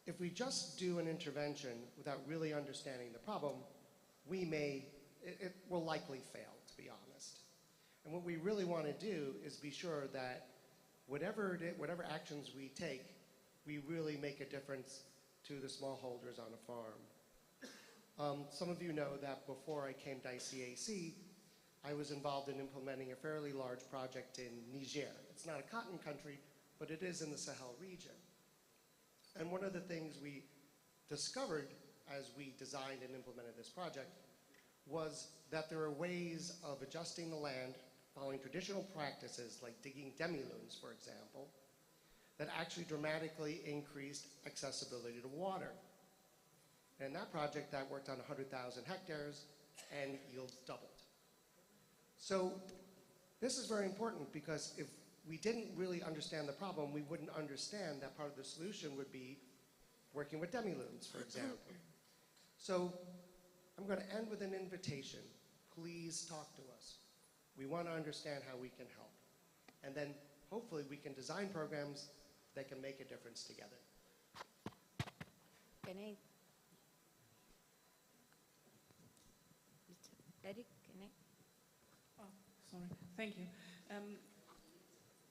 if we just do an intervention without really understanding the problem, it will likely fail, to be honest. And what we really want to do is be sure that whatever actions we take, we really make a difference to the smallholders on a farm. Some of you know that before I came to ICAC, I was involved in implementing a fairly large project in Niger. It's not a cotton country, but it is in the Sahel region. And one of the things we discovered as we designed and implemented this project was that there are ways of adjusting the land following traditional practices like digging demi-lunes, for example, that actually dramatically increased accessibility to water. And in that project, that worked on 100,000 hectares and yields doubled. So this is very important because if we didn't really understand the problem, we wouldn't understand that part of the solution would be working with demi-lunes, for example. So I'm going to end with an invitation. Please talk to us. We want to understand how we can help. And then hopefully we can design programs that can make a difference together. Can I? Eric, can I? Oh, sorry. Thank you.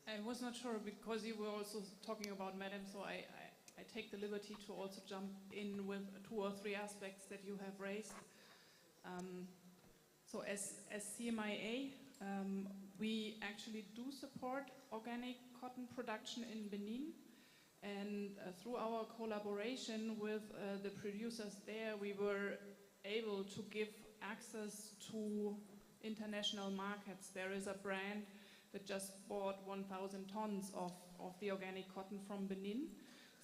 I was not sure because you were also talking about Madam, so I take the liberty to also jump in with 2 or 3 aspects that you have raised. So as CMIA, we actually do support organic cotton production in Benin, and through our collaboration with the producers there, we were able to give access to international markets. There is a brand that just bought 1,000 tons of the organic cotton from Benin,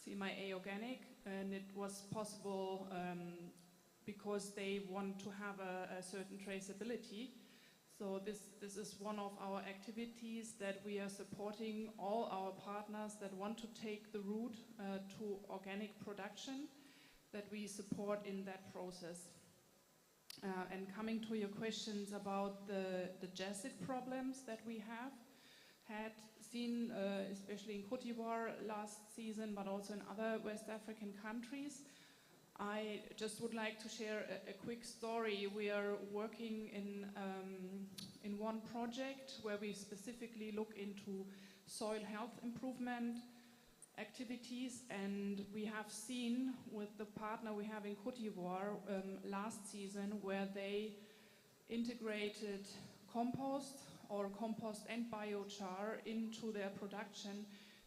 CMIA Organic, and it was possible because they want to have a certain traceability. So this is one of our activities that we are supporting all our partners that want to take the route to organic production, that we support in that process. And coming to your questions about the JACID problems that we had seen, especially in Côte d'Ivoire last season, but also in other West African countries, I just would like to share a quick story. We are working in one project where we specifically look into soil health improvement activities, and we have seen with the partner we have in Côte d'Ivoire last season where they integrated compost and biochar into their production,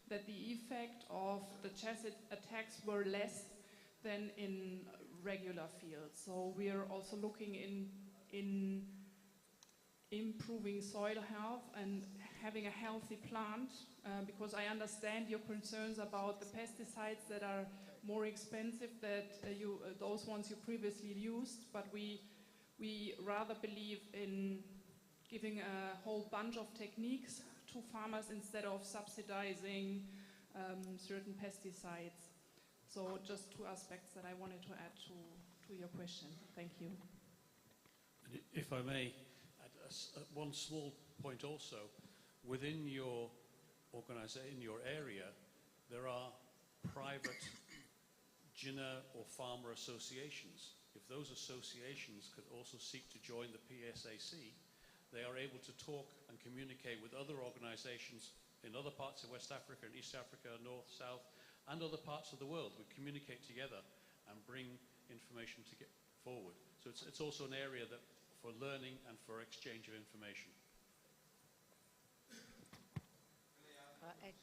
that the effect of the JACID attacks were less than in regular fields. So we are also looking in improving soil health and having a healthy plant, because I understand your concerns about the pesticides that are more expensive than those ones you previously used, but we rather believe in giving a whole bunch of techniques to farmers instead of subsidizing certain pesticides. So just 2 aspects that I wanted to add to your question. Thank you. If I may, add one small point also. Within your organization, in your area, there are private Jinnah or farmer associations. If those associations could also seek to join the PSAC, they are able to talk and communicate with other organizations in other parts of West Africa and East Africa, North, South, and other parts of the world. We communicate together and bring information to get forward. So it's also an area that for learning and for exchange of information. Ed.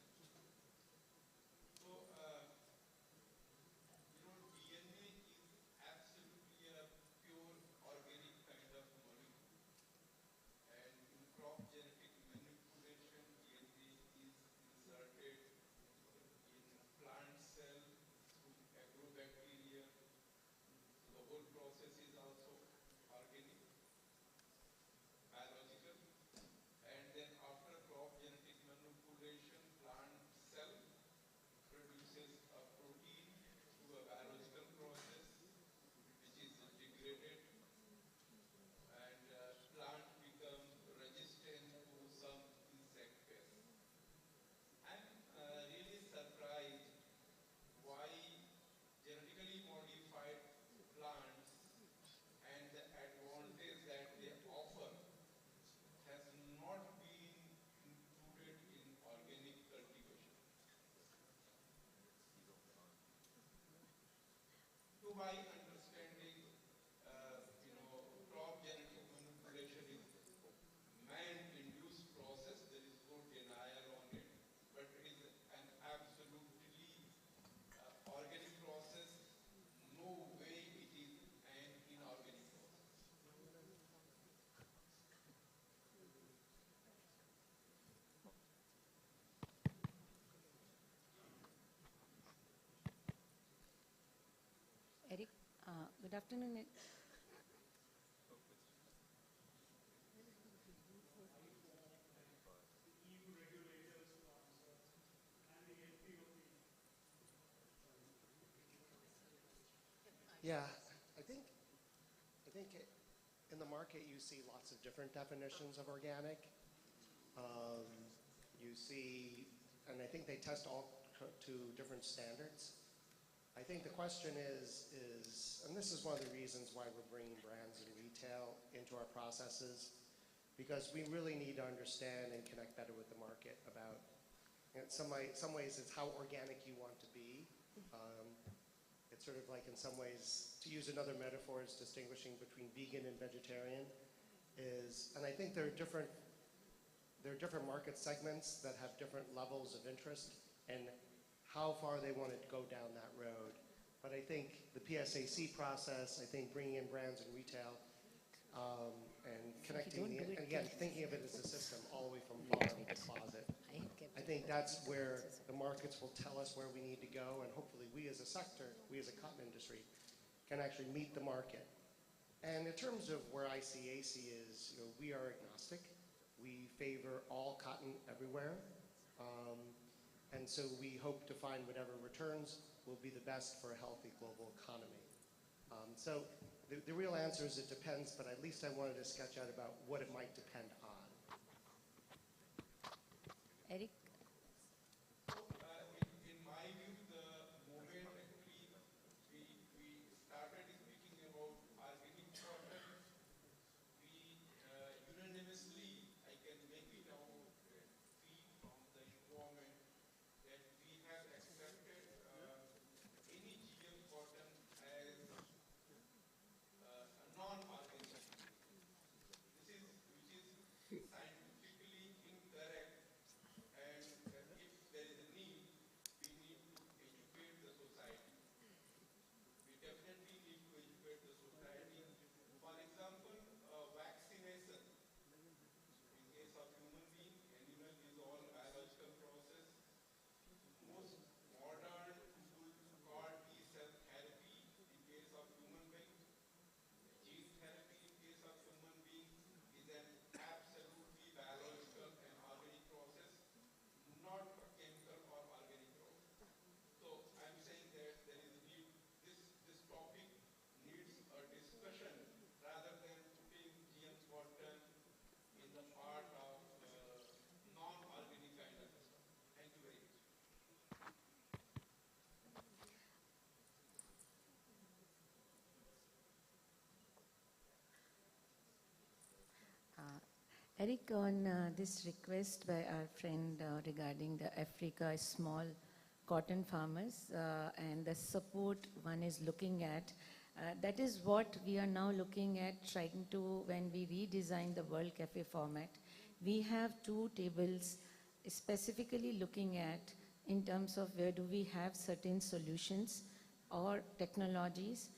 my understanding, crop genetic manipulation is man-induced process. There is no denial on it, but it is an absolutely organic process. No way it is an inorganic process. Eric, good afternoon. Yeah, I think in the market you see lots of different definitions of organic. You see, and I think they test all to different standards. I think the question is, and this is one of the reasons why we're bringing brands and retail into our processes, because we really need to understand and connect better with the market about, in some ways it's how organic you want to be. It's sort of like in some ways, to use another metaphor, it's distinguishing between vegan and vegetarian is, and I think there are different market segments that have different levels of interest and how far they want to go down that road. But I think the PSAC process, I think bringing in brands and retail and connecting, and again, thinking of it as a system all the way from farm to closet. I think that's where the markets will tell us where we need to go, and hopefully we as a sector, we as a cotton industry, can actually meet the market. And in terms of where ICAC is, we are agnostic. We favor all cotton everywhere. And so we hope to find whatever returns will be the best for a healthy global economy. So the real answer is it depends, but at least I wanted to sketch out about what it might depend on. Eric? In my view, the moment actually we started speaking about organic cotton, we unanimously, I can make it out, feel from the environment that we have accepted any GM cotton as a non-organic. Which is scientifically incorrect, and Eric, on this request by our friend regarding the Africa small cotton farmers and the support one is looking at, that is what we are now looking at, trying to, when we redesign the World Cafe format, we have 2 tables specifically looking at in terms of where do we have certain solutions or technologies,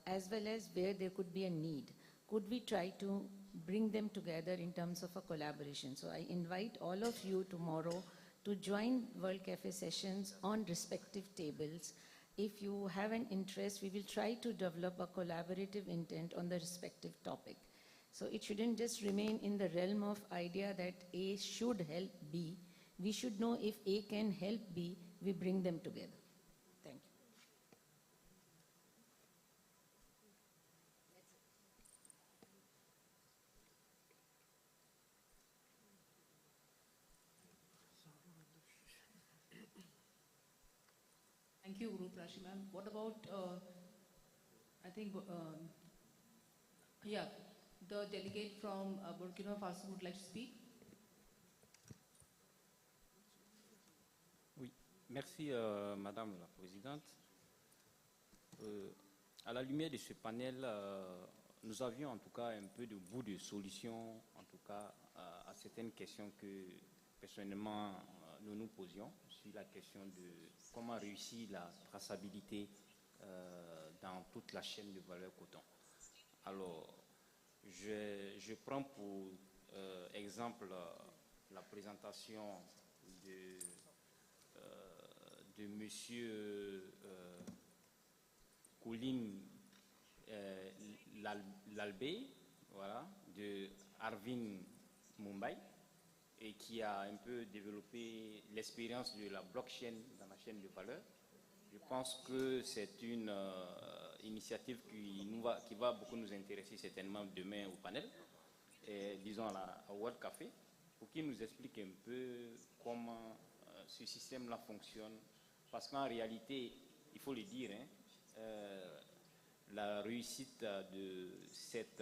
as well as where there could be a need. Could we try to bring them together in terms of a collaboration? So I invite all of you tomorrow to join World Cafe sessions on respective tables. If you have an interest, we will try to develop a collaborative intent on the respective topic. So it shouldn't just remain in the realm of idea that A should help B. We should know if A can help B, we bring them together. Thank you. Thank you, Guru Prashi ma'am. What about, I think, yeah, the delegate from Burkina Faso would like to speak. Oui, merci Madame la Présidente. À la lumière de ce panel, nous avions en tout cas un peu de bout de solution, en tout cas à certaines questions que personnellement nous nous posions sur la question de comment réussir la traçabilité dans toute la chaîne de valeur coton. Alors, je prends pour exemple la présentation de Monsieur Colin Lalbé, voilà, de Arvin Mumbai, et qui a un peu développé l'expérience de la blockchain dans la chaîne de valeur. Je pense que c'est une initiative qui va beaucoup nous intéresser certainement demain au panel, et, disons au World Café, pour qu'il nous explique un peu comment ce système-là fonctionne. Parce qu'en réalité, il faut le dire, hein, la réussite de cette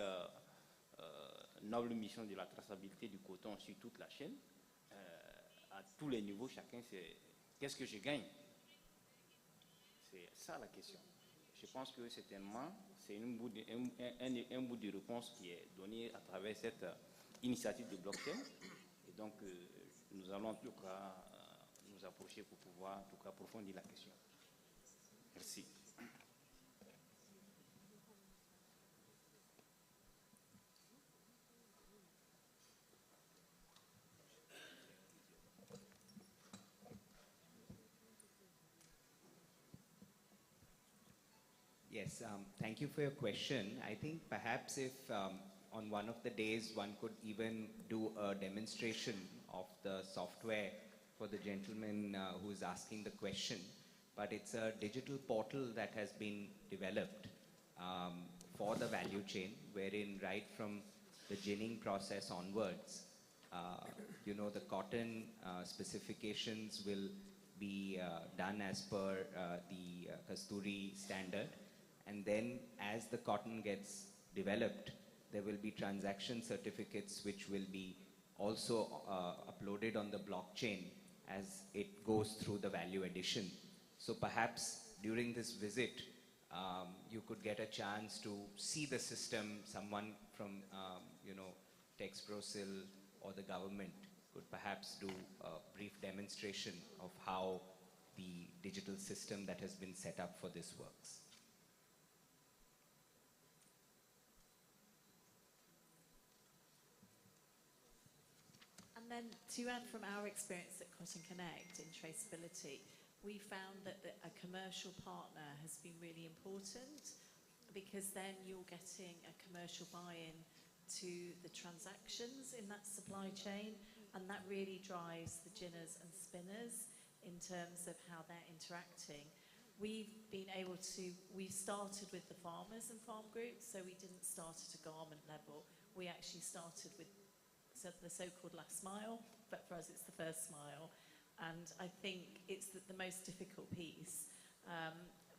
noble mission de la traçabilité du coton sur toute la chaîne, à tous les niveaux, chacun c'est qu'est-ce que je gagne? C'est ça la question. Je pense que certainement c'est un bout de réponse qui est donné à travers cette initiative de blockchain. Et donc nous allons en tout cas nous approcher pour pouvoir en tout cas approfondir la question. Merci. Yes, thank you for your question. I think perhaps if on one of the days one could even do a demonstration of the software for the gentleman who is asking the question. But it's a digital portal that has been developed for the value chain, wherein right from the ginning process onwards, you know, the cotton specifications will be done as per the Kasturi standard. And then as the cotton gets developed, there will be transaction certificates which will be also uploaded on the blockchain as it goes through the value addition. So perhaps during this visit, you could get a chance to see the system. Someone from, you know, Texprosil or the government could perhaps do a brief demonstration of how the digital system that has been set up for this works. And then to add from our experience at Cotton Connect in traceability, we found that a commercial partner has been really important, because then you're getting a commercial buy-in to the transactions in that supply chain, and that really drives the ginners and spinners in terms of how they're interacting. We've been able to, we started with the farmers and farm groups, so we didn't start at a garment level. We actually started with the so-called last mile, but for us it's the first mile. And I think it's the most difficult piece.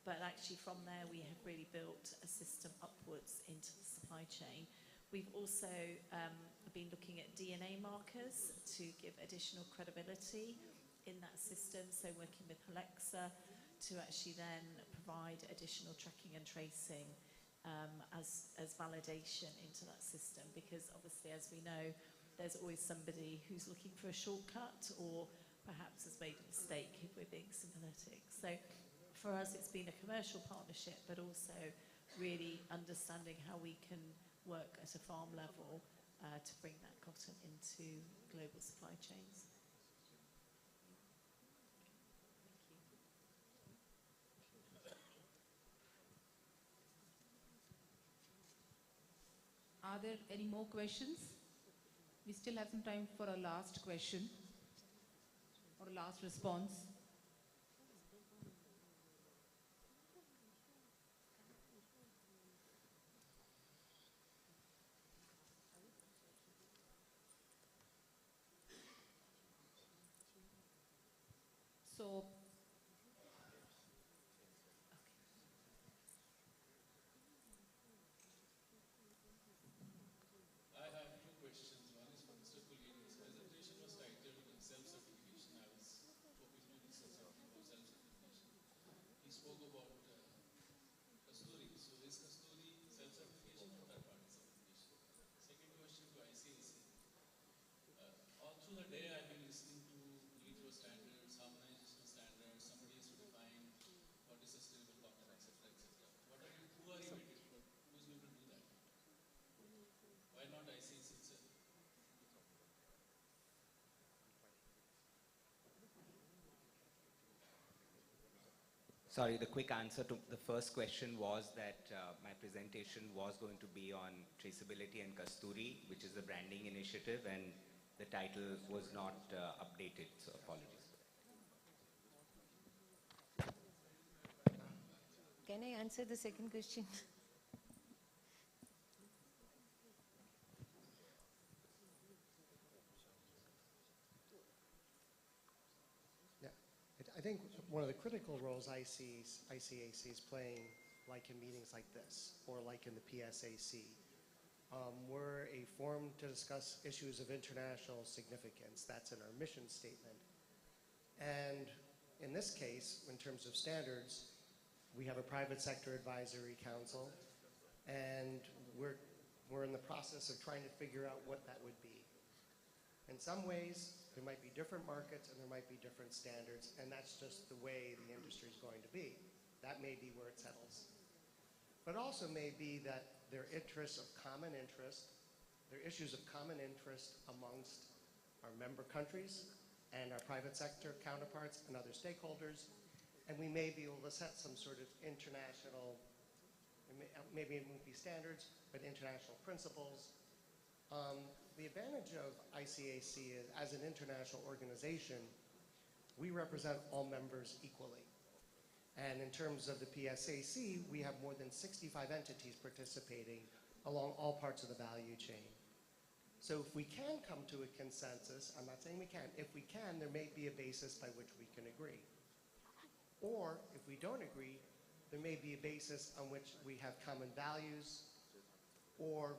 But actually from there we have really built a system upwards into the supply chain, We've also been looking at DNA markers to give additional credibility in that system, so working with Alexa to actually then provide additional tracking and tracing as validation into that system, because obviously, as we know, there's always somebody who's looking for a shortcut or perhaps has made a mistake if we're being sympathetic. So for us, it's been a commercial partnership, but also really understanding how we can work at a farm level to bring that cotton into global supply chains. Are there any more questions? We still have some time for a last question or a last response. So, I have two questions. One is for Mr. Kulin. His presentation was titled Self-Certification. I was hoping to discuss something about self-certification. He spoke about Kasturi. So is Kasturi self-certification or third-party certification? Second question to ICAC. All through the day I've been listening to LOTUS standards, harmonization standards, somebody has to define what is sustainable cotton, etc., etc. Who are you waiting for? Who's going to do that? Why not ICAC itself? Sorry, the quick answer to the first question was that my presentation was going to be on traceability and Kasturi, which is the branding initiative, and the title was not updated, so apologies. Can I answer the second question? Yeah, I think one of the critical roles ICAC is playing, like in meetings like this, or like in the PSAC, we're a forum to discuss issues of international significance. That's in our mission statement. And in this case, in terms of standards, we have a private sector advisory council, and we're in the process of trying to figure out what that would be. In some ways, there might be different markets and there might be different standards, and that's just the way the industry is going to be. That may be where it settles. But also may be that there are interests of common interest, there are issues of common interest amongst our member countries and our private sector counterparts and other stakeholders, and we may be able to set some sort of international, maybe it won't be standards, but international principles. The advantage of ICAC is, as an international organization, we represent all members equally. And in terms of the PSAC, we have more than 65 entities participating along all parts of the value chain. So if we can come to a consensus, I'm not saying we can, if we can, there may be a basis by which we can agree. Or if we don't agree, there may be a basis on which we have common values, or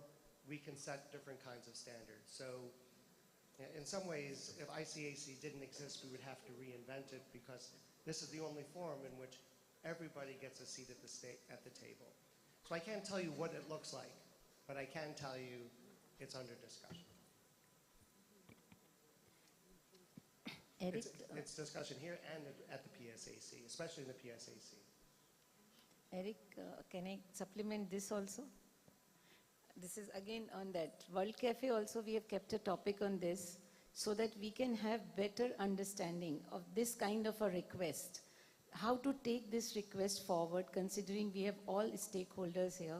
we can set different kinds of standards. So in some ways, if ICAC didn't exist, we would have to reinvent it, because this is the only forum in which everybody gets a seat at the table. So I can't tell you what it looks like, but I can tell you it's under discussion. Eric? It's discussion here and at the PSAC, especially in the PSAC. Eric, can I supplement this also? This is again on that. World Cafe also, we have kept a topic on this so that we can have better understanding of this kind of a request. How to take this request forward, considering we have all stakeholders here.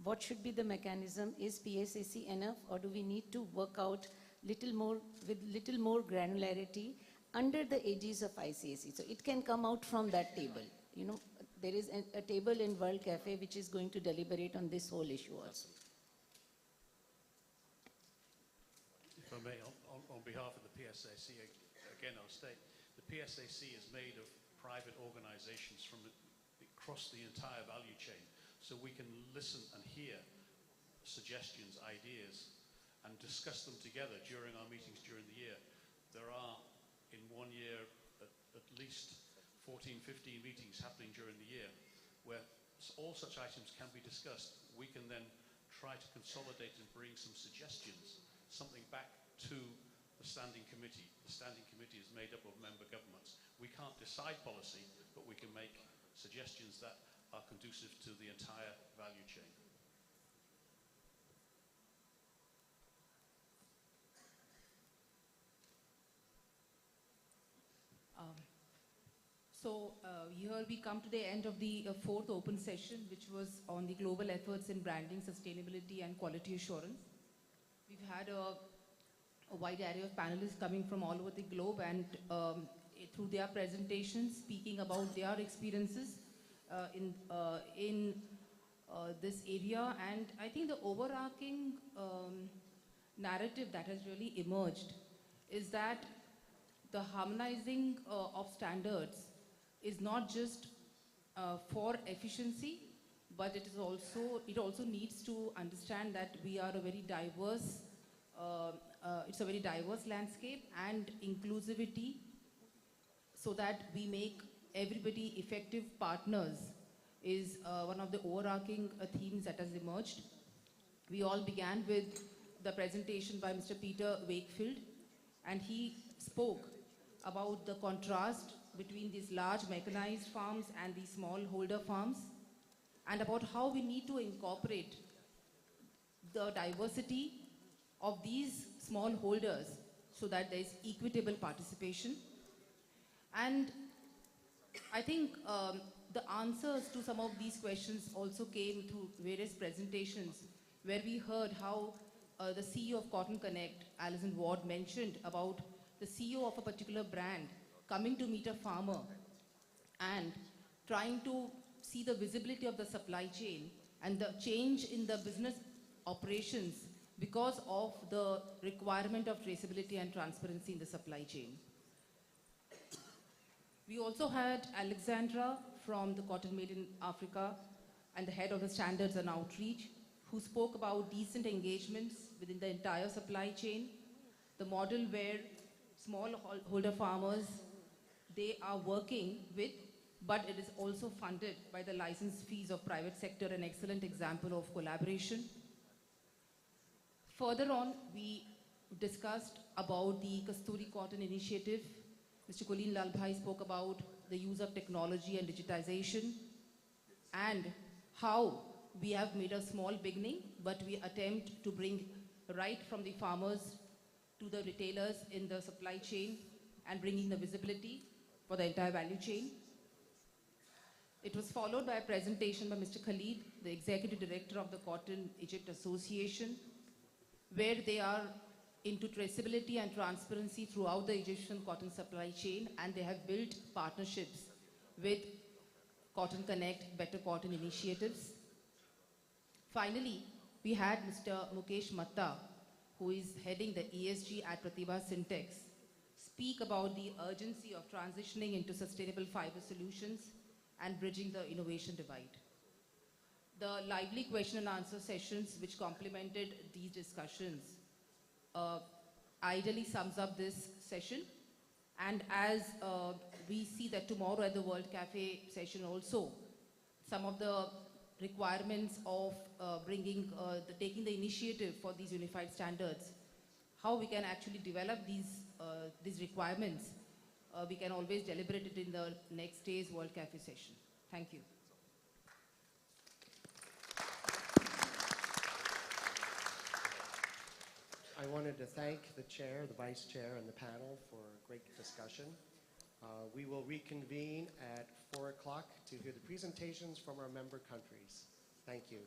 What should be the mechanism? Is PSAC enough, or do we need to work out little more with little more granularity under the aegis of ICAC? So it can come out from that table. You know, there is a table in World Cafe which is going to deliberate on this whole issue also. If I may, on behalf of the PSAC, again I'll state, the PSAC is made of private organizations from across the entire value chain, so we can listen and hear suggestions, ideas, and discuss them together during our meetings during the year. There are, in 1 year, at least 14, 15 meetings happening during the year where all such items can be discussed. We can then try to consolidate and bring some suggestions, something back to the standing committee. The standing committee is made up of member governments. We can't decide policy, but we can make suggestions that are conducive to the entire value chain. Here we come to the end of the fourth open session, which was on the global efforts in branding, sustainability and quality assurance. We've had a wide array of panelists coming from all over the globe and through their presentations speaking about their experiences in this area. And I think the overarching narrative that has really emerged is that the harmonizing of standards is not just for efficiency, but it also needs to understand that we are a very diverse, it's a very diverse landscape, and inclusivity, so that we make everybody effective partners is one of the overarching themes that has emerged. We all began with the presentation by Mr. Peter Wakefield, and he spoke about the contrast between these large mechanized farms and these smallholder farms, and about how we need to incorporate the diversity of these smallholders so that there is equitable participation. And I think the answers to some of these questions also came through various presentations, where we heard how the CEO of Cotton Connect, Alison Ward, mentioned about the CEO of a particular brand coming to meet a farmer and trying to see the visibility of the supply chain and the change in the business operations because of the requirement of traceability and transparency in the supply chain. We also had Alexandra from the Cotton Made in Africa and the head of the Standards and Outreach, who spoke about decent engagements within the entire supply chain, the model where smallholder farmers, they are working with, but it is also funded by the license fees of private sector, an excellent example of collaboration. Further on, we discussed about the Kasturi Cotton Initiative. Mr. Kulin Lalbhai spoke about the use of technology and digitization and how we have made a small beginning, but we attempt to bring right from the farmers to the retailers in the supply chain and bringing the visibility for the entire value chain. It was followed by a presentation by Mr. Khalid, the Executive Director of the Cotton Egypt Association, where they are into traceability and transparency throughout the Egyptian cotton supply chain, and they have built partnerships with Cotton Connect, Better Cotton initiatives. Finally, we had Mr. Mukesh Matta, who is heading the ESG at Pratibha Syntex, speak about the urgency of transitioning into sustainable fiber solutions and bridging the innovation divide. The lively question and answer sessions which complemented these discussions ideally sums up this session. And as we see that tomorrow at the World Cafe session also, some of the requirements of taking the initiative for these unified standards, how we can actually develop these requirements, we can always deliberate it in the next day's World Cafe session. Thank you. I wanted to thank the chair, the vice chair, and the panel for a great discussion. We will reconvene at 4 o'clock to hear the presentations from our member countries. Thank you.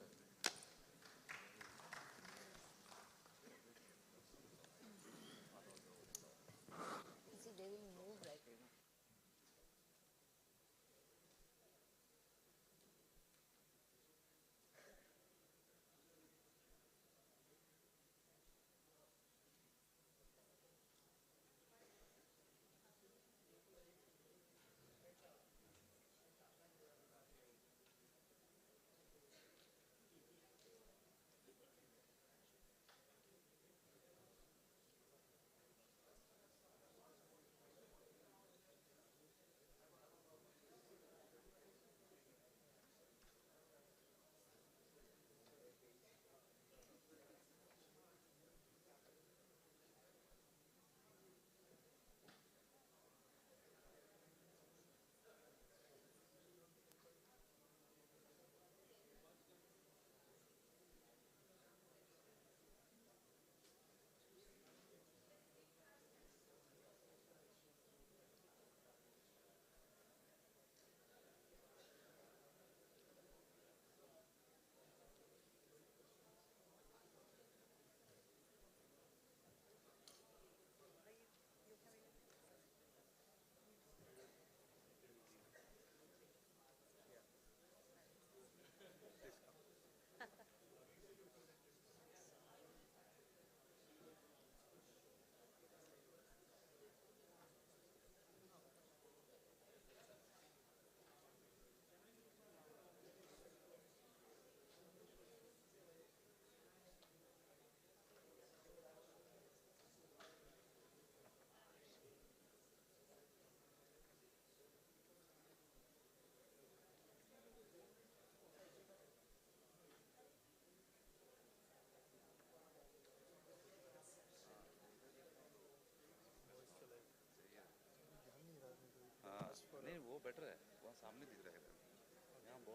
We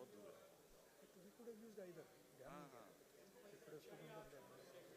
could have used either. If it was to come from there.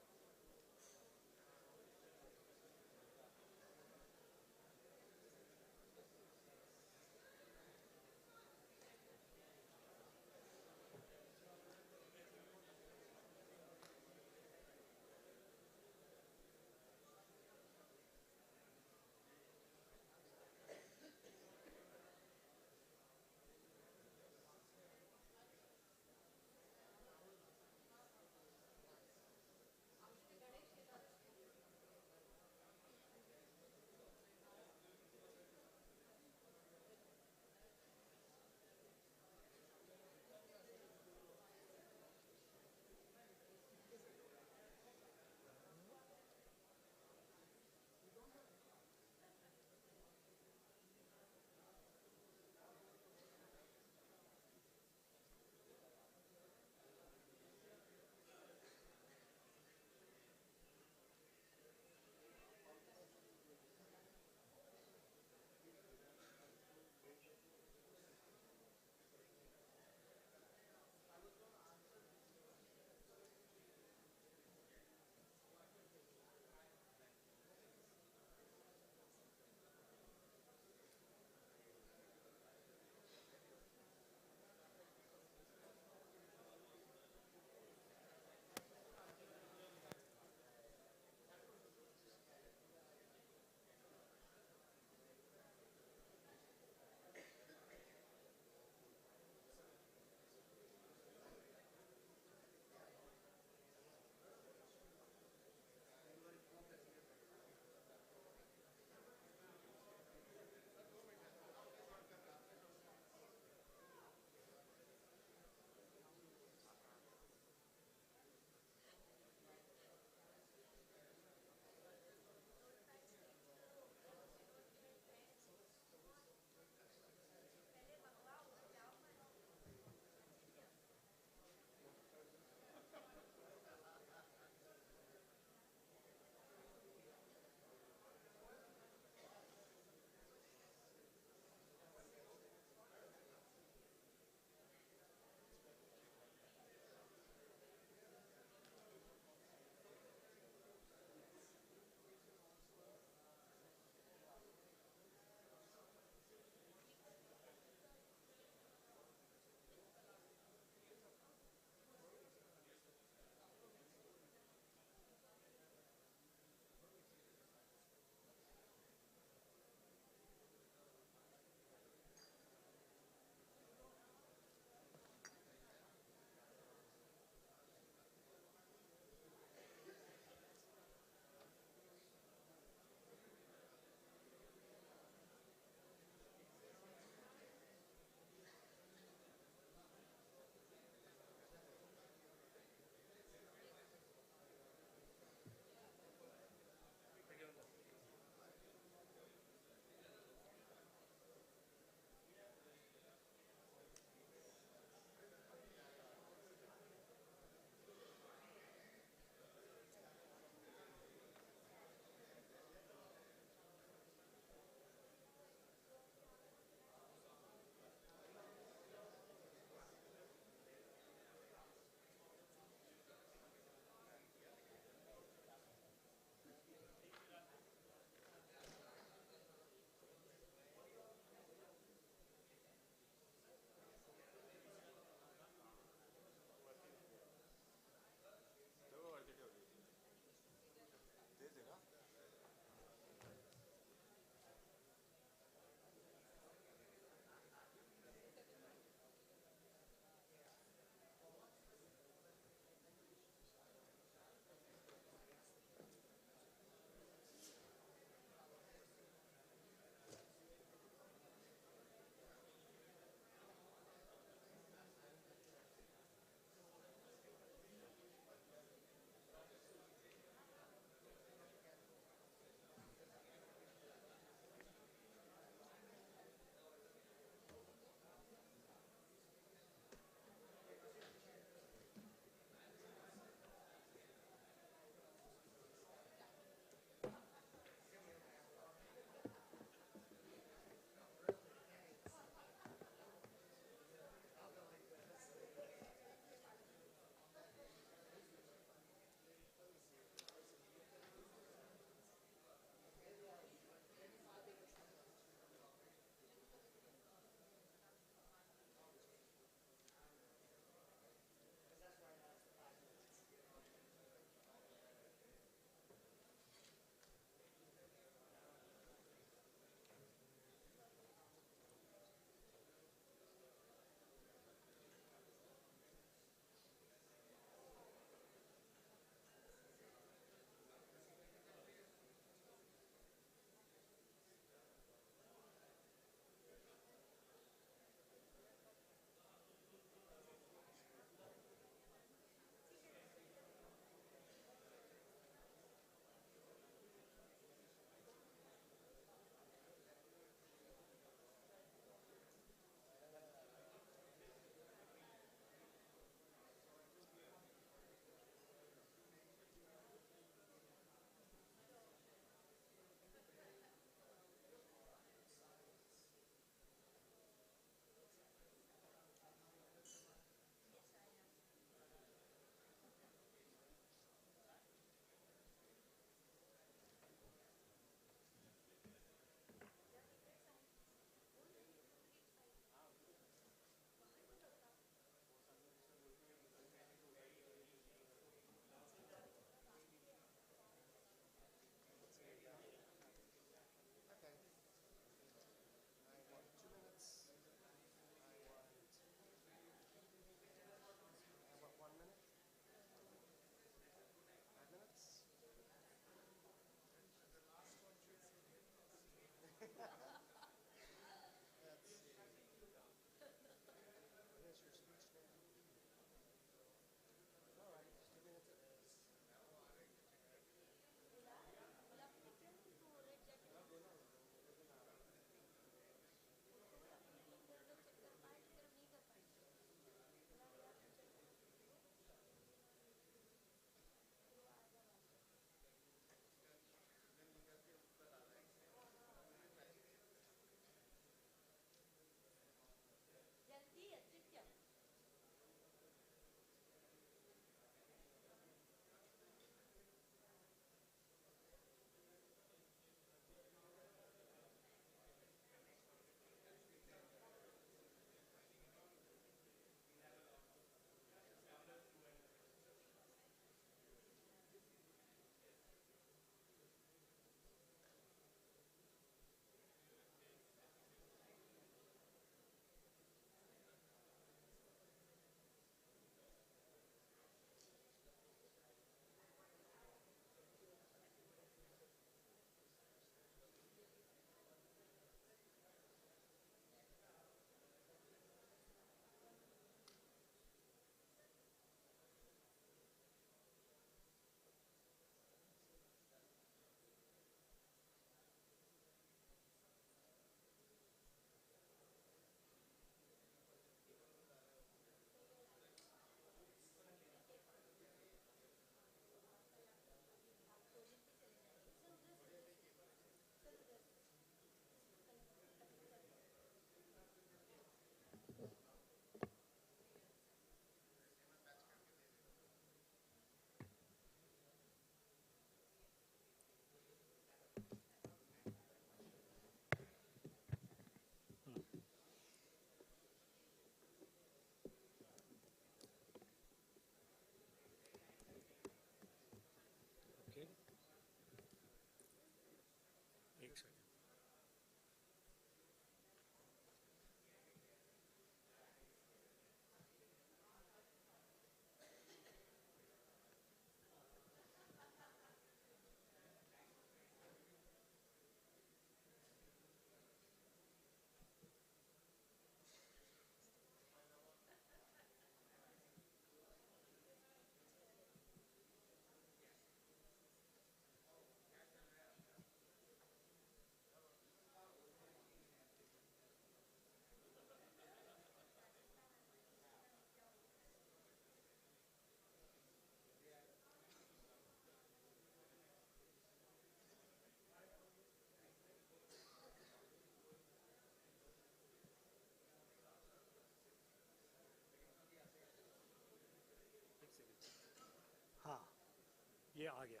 ये आ गया,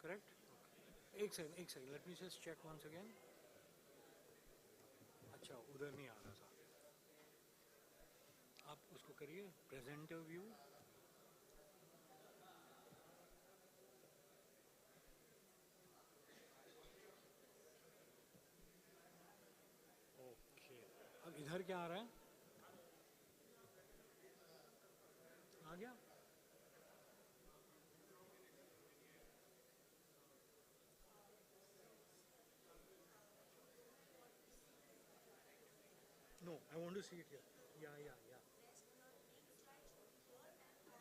correct? एक second, let me just check once again. अच्छा, उधर नहीं आ रहा था. आप उसको करिए, presenter view. Okay. अब इधर क्या आ रहा है? आ गया? No, I want to see it here. Yeah.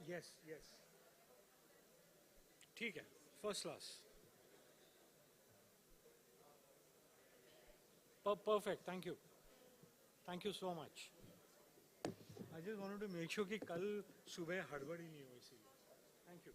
Yes. ठीक है, first class. Perfect, thank you. Thank you so much. I just wanted to make sure कि कल सुबह हड़बड़ी नहीं हो इसीलिए. Thank you.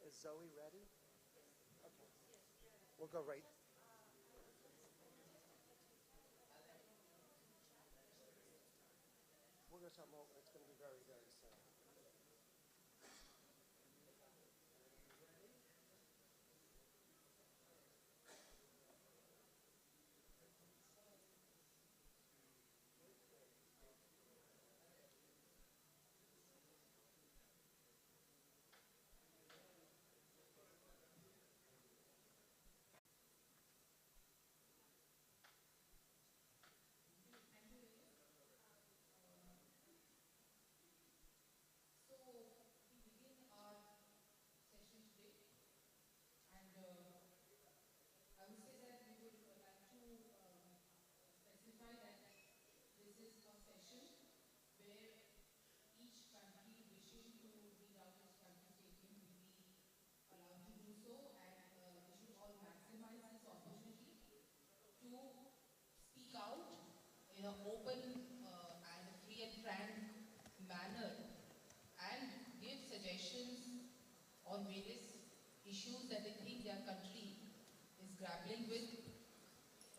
Is Zoe ready? Okay. We'll go right. We'll go something over. It's going to be very, very soon. In an open and free and frank manner and give suggestions on various issues that they think their country is grappling with.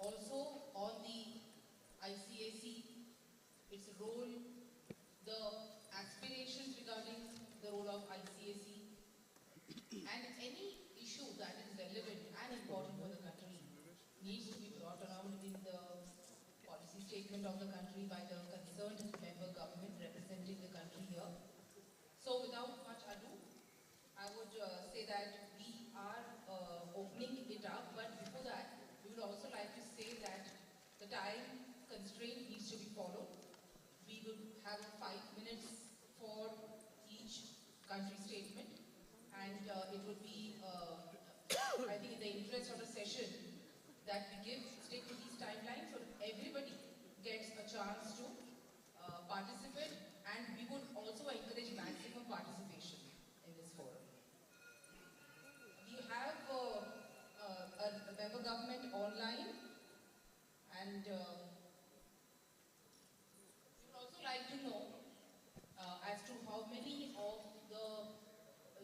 Also on the ICAC, its role, the aspirations regarding the role of ICAC, and any issue that is relevant and important for the country needs to be brought around in the policy statement of the country by the concerned member government representing the country here. So without much ado, I would say that we are opening it up, but before that, we would also like to say that the time constraint needs to be followed. We would have 5 minutes for each country statement, and it would be, I think in the interest of the session, that we stick to these timelines so that everybody gets a chance to participate, and we would also encourage maximum participation in this forum. We have a member government online, and we would also like to know as to how many of the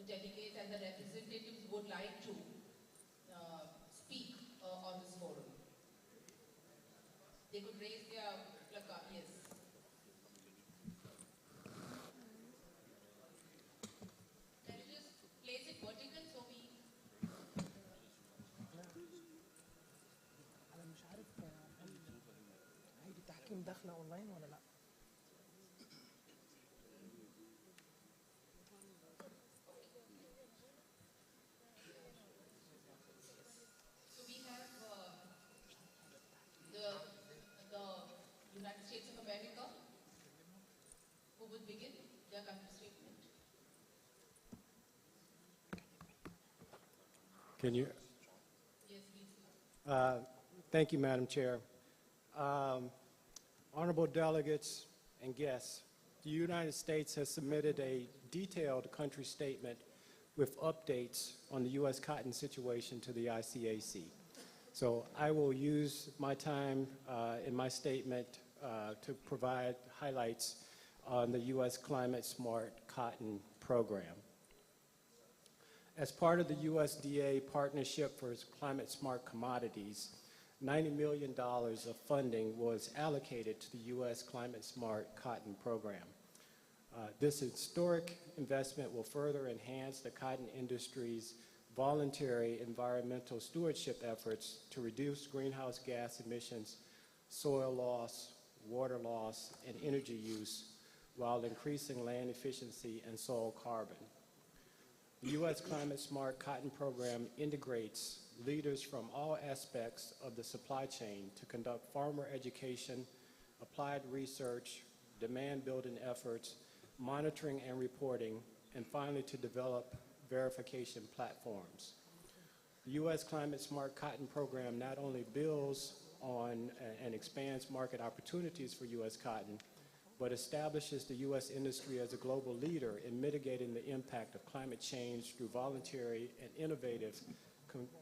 delegates and the representatives would like to speak on this forum. They could raise their placard, yes. Can you just place it vertical so we... أنا مش عارف هل التحكيم داخله أونلاين ولا لأ؟ So we have the United States of America, who would begin their country statement. Can you? Yes, please. Thank you, Madam Chair. Honorable delegates and guests, the United States has submitted a detailed country statement with updates on the U.S. cotton situation to the ICAC. So I will use my time in my statement to provide highlights on the U.S. Climate Smart Cotton Program. As part of the USDA Partnership for Climate Smart Commodities, $90 million of funding was allocated to the U.S. Climate Smart Cotton Program. This historic investment will further enhance the cotton industry's voluntary environmental stewardship efforts to reduce greenhouse gas emissions, soil loss, water loss, and energy use while increasing land efficiency and soil carbon. The U.S. Climate Smart Cotton Program integrates leaders from all aspects of the supply chain to conduct farmer education, applied research, demand building efforts, monitoring and reporting, and finally to develop verification platforms. The U.S. Climate Smart Cotton Program not only builds on and expands market opportunities for U.S. cotton, but establishes the U.S. industry as a global leader in mitigating the impact of climate change through voluntary and innovative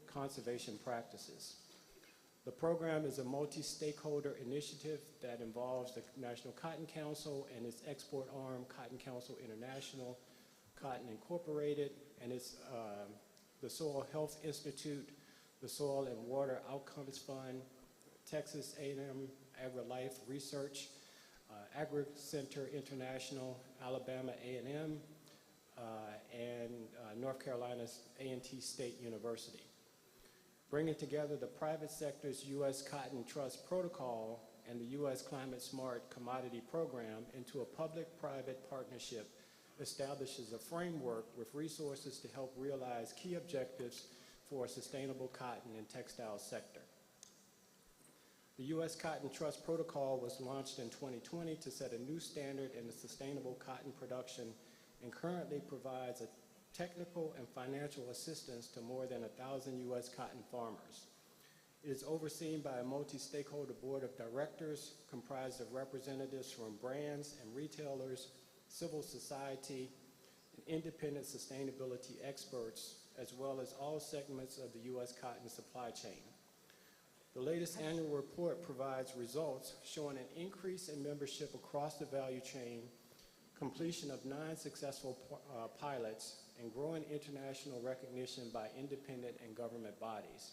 conservation practices. The program is a multi-stakeholder initiative that involves the National Cotton Council and its export arm, Cotton Council International, Cotton Incorporated, and it's the Soil Health Institute, the Soil and Water Outcomes Fund, Texas A&M AgriLife Research, Agri Center International, Alabama A&M, and North Carolina's A&T State University. Bringing together the private sector's U.S. Cotton Trust Protocol and the U.S. Climate Smart Commodity Program into a public-private partnership establishes a framework with resources to help realize key objectives for a sustainable cotton and textile sector. The U.S. Cotton Trust Protocol was launched in 2020 to set a new standard in the sustainable cotton production and currently provides a technical and financial assistance to more than 1,000 U.S. cotton farmers. It is overseen by a multi-stakeholder board of directors comprised of representatives from brands and retailers, civil society, and independent sustainability experts, as well as all segments of the U.S. cotton supply chain. The latest annual report provides results showing an increase in membership across the value chain, completion of 9 successful pilots, and growing international recognition by independent and government bodies.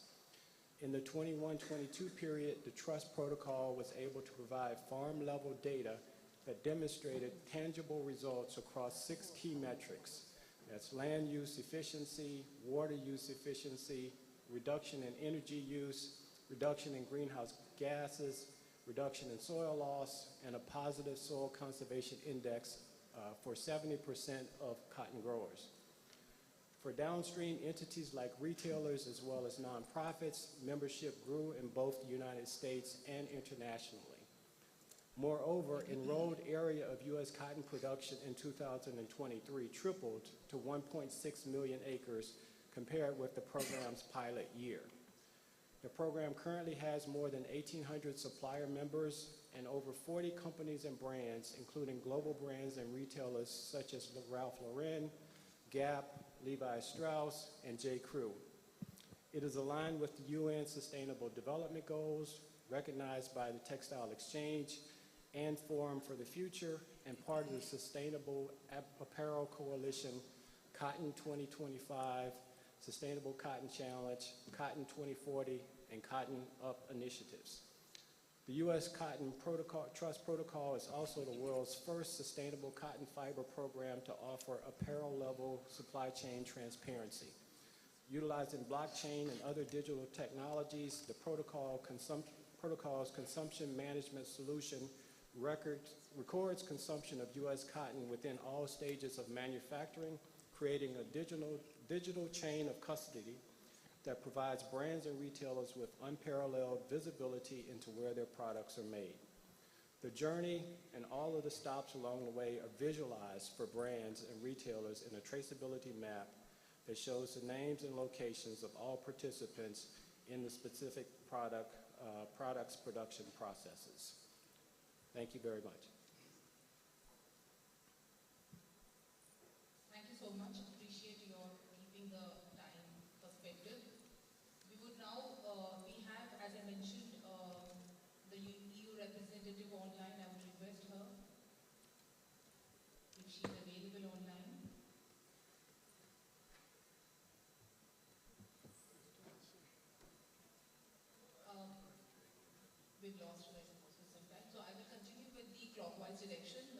In the 21-22 period, the Trust Protocol was able to provide farm-level data that demonstrated tangible results across 6 key metrics. That's land use efficiency, water use efficiency, reduction in energy use, reduction in greenhouse gases, reduction in soil loss, and a positive soil conservation index for 70% of cotton growers. For downstream entities like retailers as well as nonprofits, membership grew in both the United States and internationally. Moreover, enrolled area of U.S. cotton production in 2023 tripled to 1.6 million acres compared with the program's pilot year. The program currently has more than 1,800 supplier members and over 40 companies and brands, including global brands and retailers such as Ralph Lauren, Gap, Levi Strauss, and J. Crew. It is aligned with the UN Sustainable Development Goals, recognized by the Textile Exchange and Forum for the Future, and part of the Sustainable Apparel Coalition, Cotton 2025, Sustainable Cotton Challenge, Cotton 2040, and Cotton Up initiatives. The U.S. Cotton Trust Protocol is also the world's first sustainable cotton fiber program to offer apparel-level supply chain transparency. Utilizing blockchain and other digital technologies, the protocol's consumption management solution records consumption of U.S. cotton within all stages of manufacturing, creating a digital chain of custody that provides brands and retailers with unparalleled visibility into where their products are made. The journey and all of the stops along the way are visualized for brands and retailers in a traceability map that shows the names and locations of all participants in the specific product's production processes. Thank you very much. Thank you so much. Appreciate your keeping the time perspective. We would now, we have, as I mentioned, the EU representative online. I would request her if she is available online. We've lost her, I suppose, for some time. So I will continue with the clockwise direction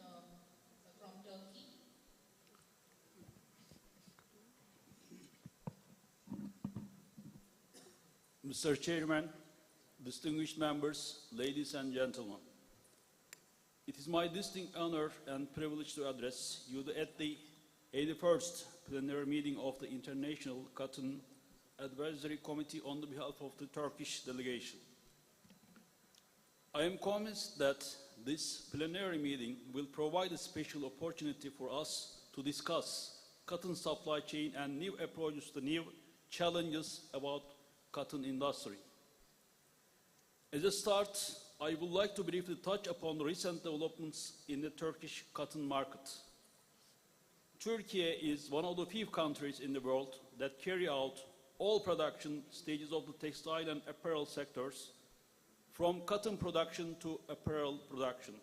from Turkey. Mr. Chairman, distinguished members, ladies and gentlemen, it is my distinct honor and privilege to address you at the 81st Plenary meeting of the International Cotton Advisory Committee on behalf of the Turkish delegation. I am convinced that this plenary meeting will provide a special opportunity for us to discuss cotton supply chain and new approaches to new challenges about cotton industry. As a start, I would like to briefly touch upon recent developments in the Turkish cotton market. Turkey is one of the few countries in the world that carry out all production stages of the textile and apparel sectors, from cotton production to apparel production.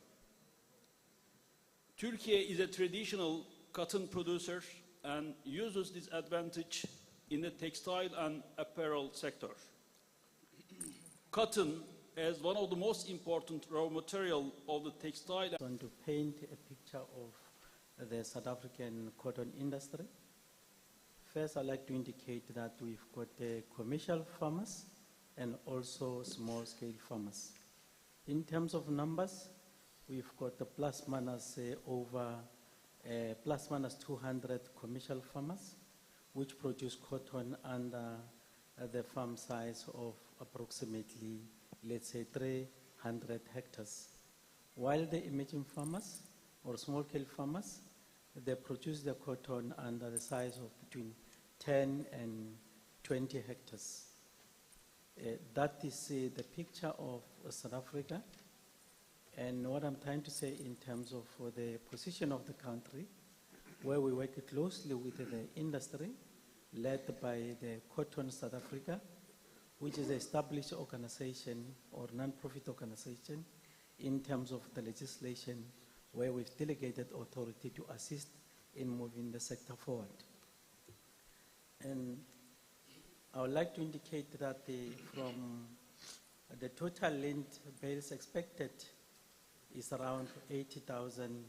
Turkey is a traditional cotton producer and uses this advantage in the textile and apparel sector. Cotton, as one of the most important raw material of the textile. I want to paint a picture of the South African cotton industry. First, I'd like to indicate that we've got commercial farmers and also small-scale farmers. In terms of numbers, we've got the plus minus 200 commercial farmers, which produce cotton under the farm size of approximately, let's say, 300 hectares. While the emerging farmers or small-scale farmers, they produce the cotton under the size of between 10 and 20 hectares. That is the picture of South Africa. And what I'm trying to say in terms of the position of the country, where we work closely with the industry, led by the Cotton South Africa, which is an established organization or non-profit organization in terms of the legislation, where we've delegated authority to assist in moving the sector forward. And I would like to indicate that from the total length bales expected is around 80,000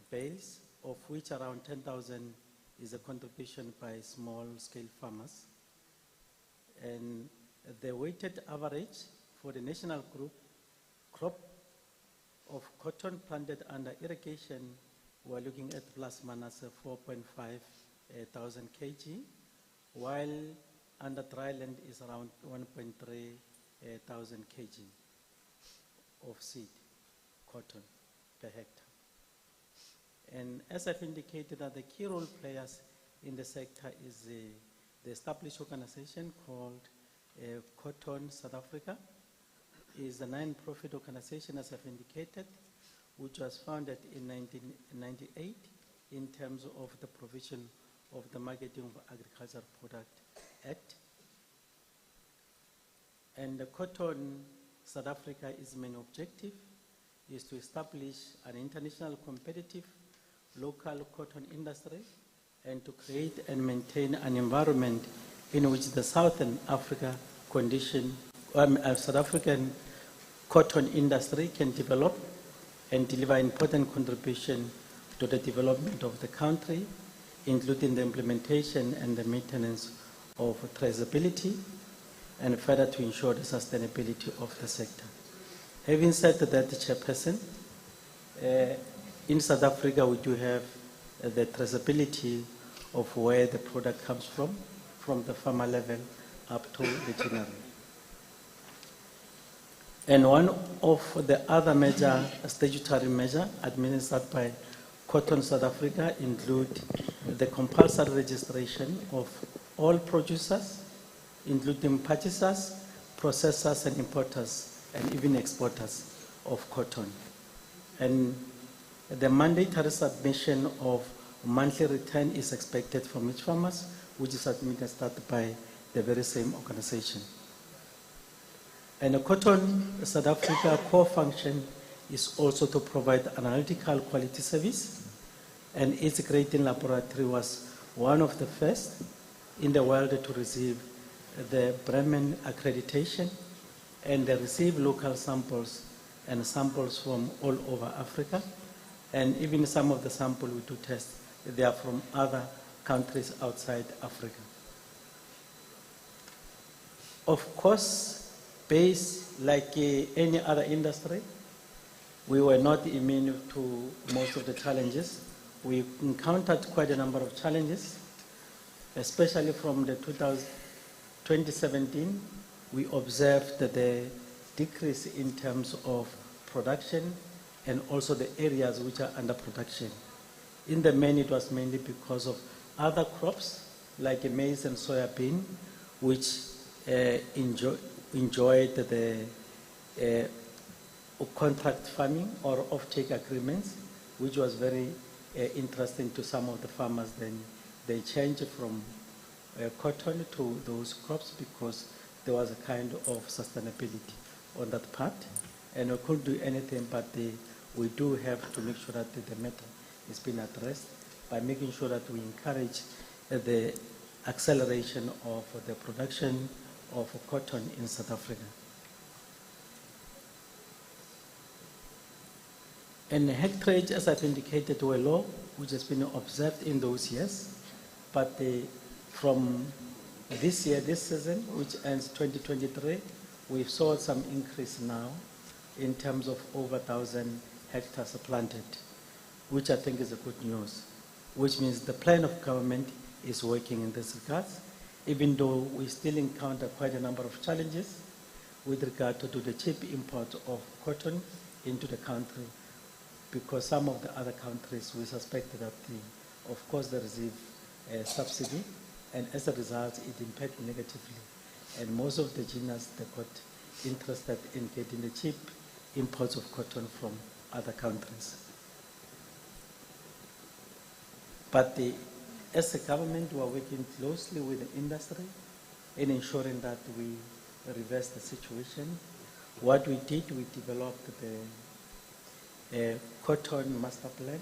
bales, of which around 10,000 is a contribution by small-scale farmers. And the weighted average for the national group crop of cotton planted under irrigation, we're looking at plus minus 4.5 thousand kg, while under dryland is around 1.3 thousand kg of seed cotton per hectare. And as I've indicated, that the key role players in the sector is the established organization called Cotton South Africa. It is a non-profit organization, as I've indicated, which was founded in 1998 in terms of the provision of the Marketing of Agricultural Product Act. And the Cotton South Africa, its main objective is to establish an international competitive local cotton industry and to create and maintain an environment in which the Southern Africa South African cotton industry can develop and deliver important contribution to the development of the country, including the implementation and the maintenance of traceability, and further to ensure the sustainability of the sector. Having said that, Chairperson, in South Africa we do have the traceability of where the product comes from the farmer level up to the general. And one of the other major statutory measures administered by Cotton South Africa include the compulsory registration of all producers, including purchasers, processors, and importers, and even exporters of cotton. And the mandatory submission of monthly return is expected from each farmers, which is administered by the very same organization. And the Cotton South Africa core function is also to provide analytical quality service, and its grading laboratory was one of the first in the world to receive the Bremen accreditation, and they receive local samples and samples from all over Africa, and even some of the samples we do test, they are from other countries outside Africa. Of course, based like any other industry, we were not immune to most of the challenges. We encountered quite a number of challenges, especially from the 2017. We observed the decrease in terms of production and also the areas which are under production. In the main, it was mainly because of other crops like maize and soybean, which enjoyed the contract farming or off-take agreements, which was very interesting to some of the farmers. Then they changed from cotton to those crops because there was a kind of sustainability on that part. And we couldn't do anything, but we do have to make sure that the matter is being addressed by making sure that we encourage the acceleration of the production of cotton in South Africa. And hectareage, as I've indicated, were low, which has been observed in those years. But from this year, this season, which ends 2023, we've saw some increase now in terms of over 1,000 hectares planted, which I think is a good news, which means the plan of government is working in this regard, even though we still encounter quite a number of challenges with regard to the cheap import of cotton into the country, because some of the other countries we suspect that of course they receive a subsidy, and as a result it impacts negatively. And most of the GINAs, they got interested in getting the cheap imports of cotton from other countries. But as a government, we are working closely with the industry in ensuring that we reverse the situation. What we did, we developed the cotton master plan,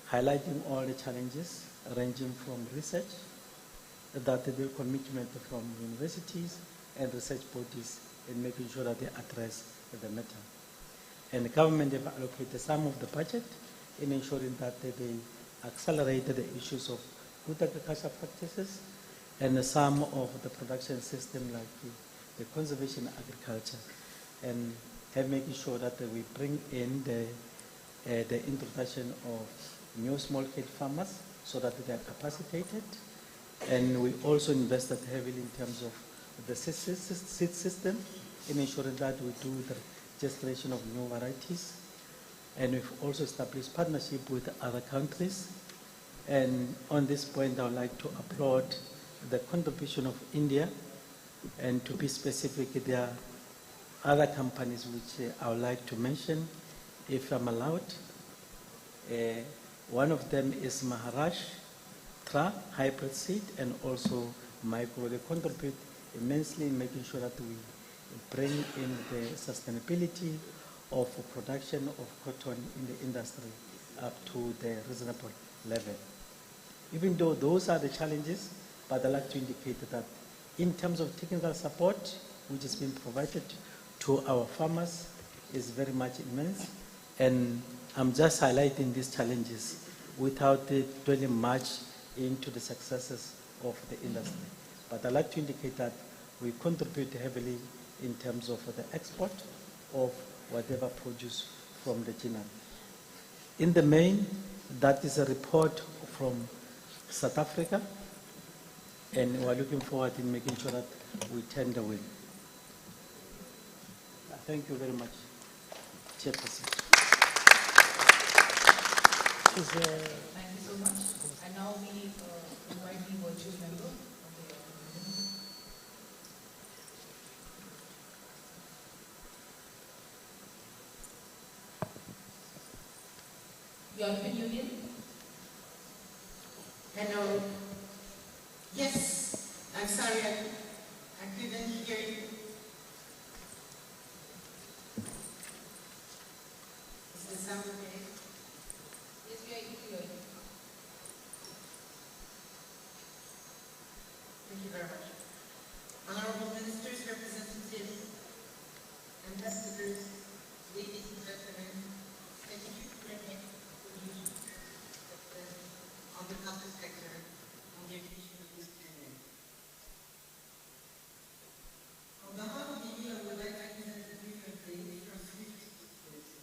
highlighting all the challenges ranging from research, that the commitment from universities and research bodies in making sure that they address the matter. And the government have allocated some of the budget in ensuring that they accelerate the issues of good agricultural practices and some of the production system like the conservation agriculture, and have making sure that we bring in the introduction of new small-scale farmers so that they are capacitated. And we also invested heavily in terms of the seed system in ensuring that we do the gestation of new varieties. And we've also established partnership with other countries. And on this point, I would like to applaud the contribution of India. And to be specific, there are other companies which I would like to mention, if I'm allowed. One of them is Maharashtra hybrid seed, and also micro. They contribute immensely in making sure that we bring in the sustainability of production of cotton in the industry up to the reasonable level. Even though those are the challenges, but I'd like to indicate that in terms of technical support, which has been provided to our farmers, is very much immense. And I'm just highlighting these challenges without dwelling much into the successes of the industry. But I'd like to indicate that we contribute heavily in terms of the export of whatever produce from the GINA. In the main, that is a report from South Africa, and we're looking forward in making sure that we turn the wheel. Thank you very much, Chairperson. Thank you so much. And now we invite the virtual member. European Union. Hello. Yes, I'm sorry, I couldn't hear you. Is the sound okay? Yes, we are able to hear you. Thank you very much. Honorable Ministers, Representatives, Ambassadors, ladies and gentlemen, thank you very much for being on the cotton sector on the occasion of this plenary. On behalf of the EU, I would like to present a brief update from 3 perspectives.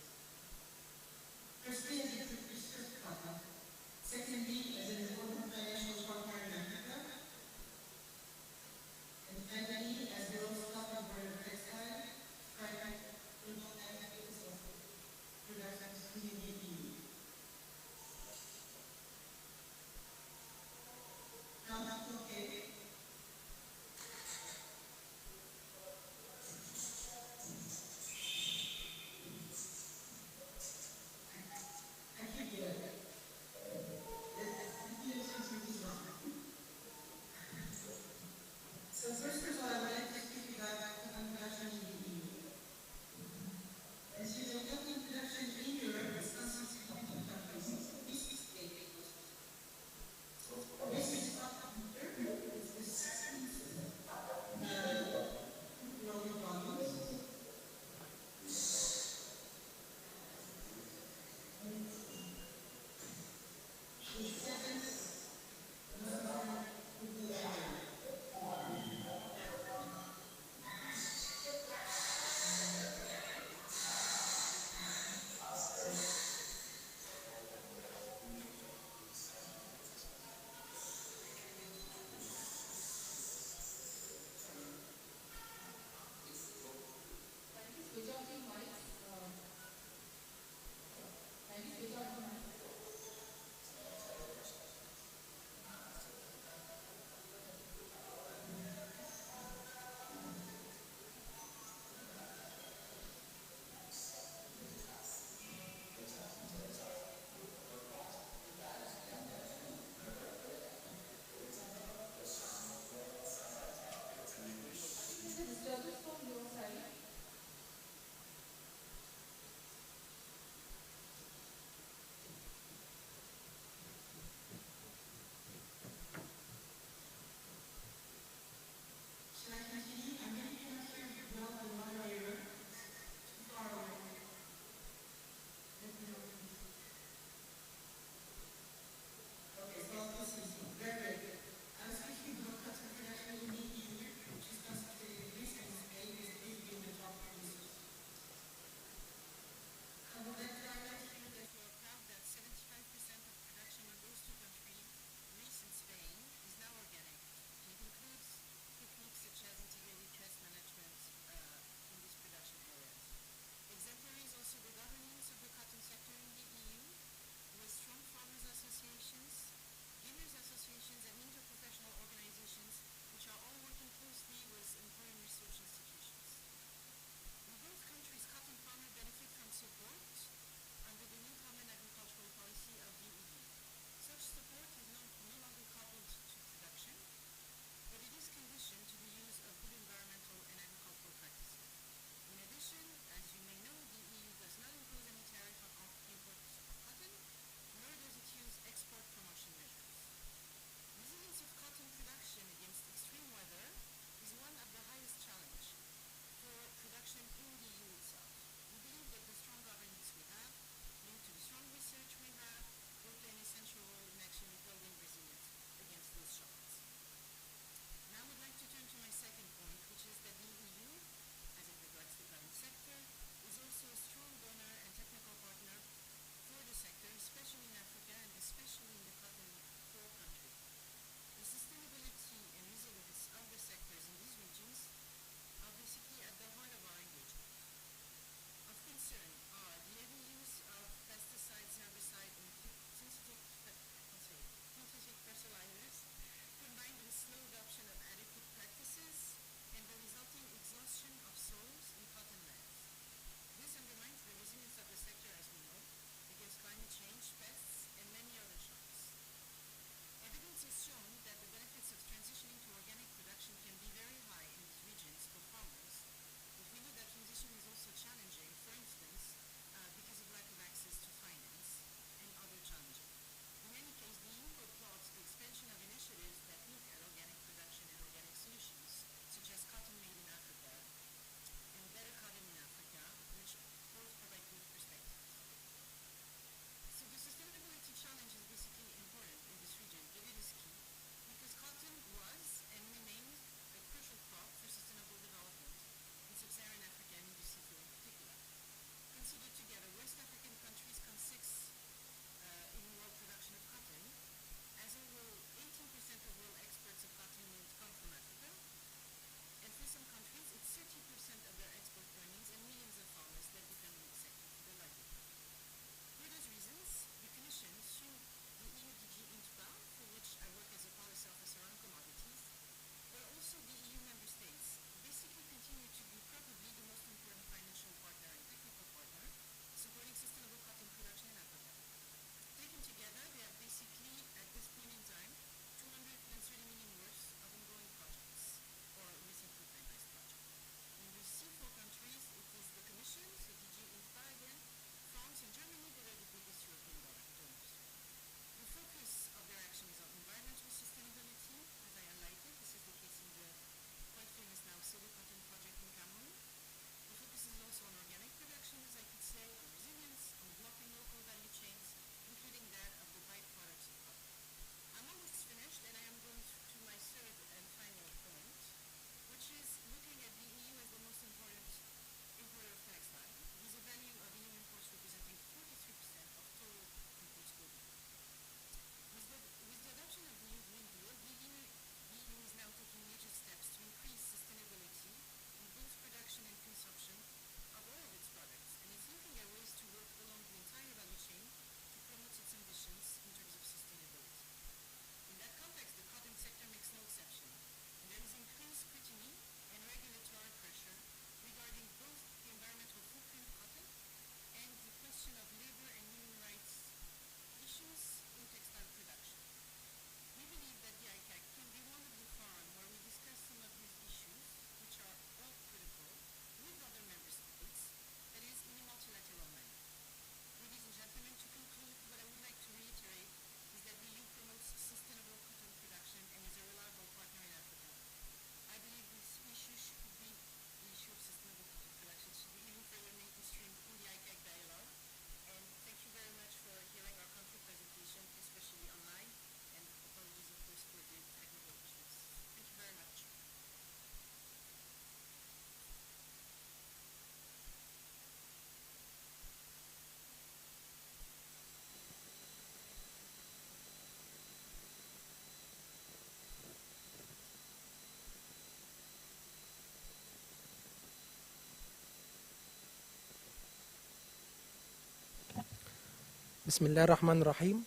بسم الله الرحمن الرحيم.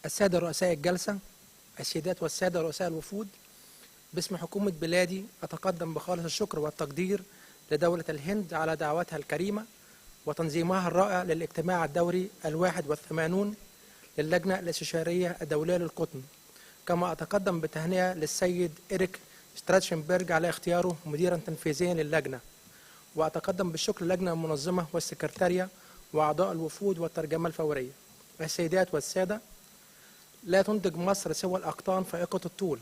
السادة رؤساء الجلسة، السيدات والسادة رؤساء الوفود، باسم حكومة بلادي أتقدم بخالص الشكر والتقدير لدولة الهند على دعوتها الكريمة وتنظيمها الرائع للاجتماع الدوري 81 للجنة الاستشارية الدولية للقطن. كما أتقدم بتهنئة للسيد إريك ستراتشنبرج على اختياره مديرا تنفيذيا للجنة، وأتقدم بالشكر للجنة المنظمة والسكرتارية وأعضاء الوفود والترجمة الفورية. السيدات والسادة، لا تنتج مصر سوى الأقطان فائقة الطول،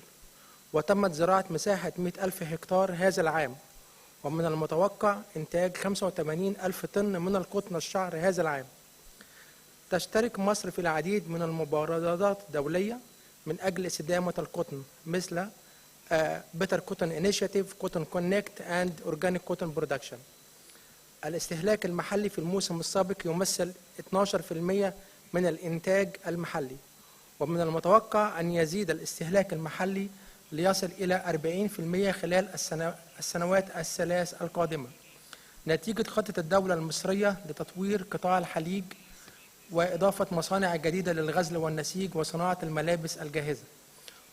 وتمت زراعة مساحة 100,000 هكتار هذا العام، ومن المتوقع إنتاج 85,000 طن من القطن الشعر هذا العام. تشترك مصر في العديد من المبادرات الدولية من أجل استدامة القطن، مثل Better Cotton Initiative, Cotton Connect and Organic Cotton Production. الاستهلاك المحلي في الموسم السابق يمثل 12% من الإنتاج المحلي، ومن المتوقع أن يزيد الاستهلاك المحلي ليصل إلى 40% خلال السنوات الثلاث القادمة، نتيجة خطة الدولة المصرية لتطوير قطاع الحليج وإضافة مصانع جديدة للغزل والنسيج وصناعة الملابس الجاهزة.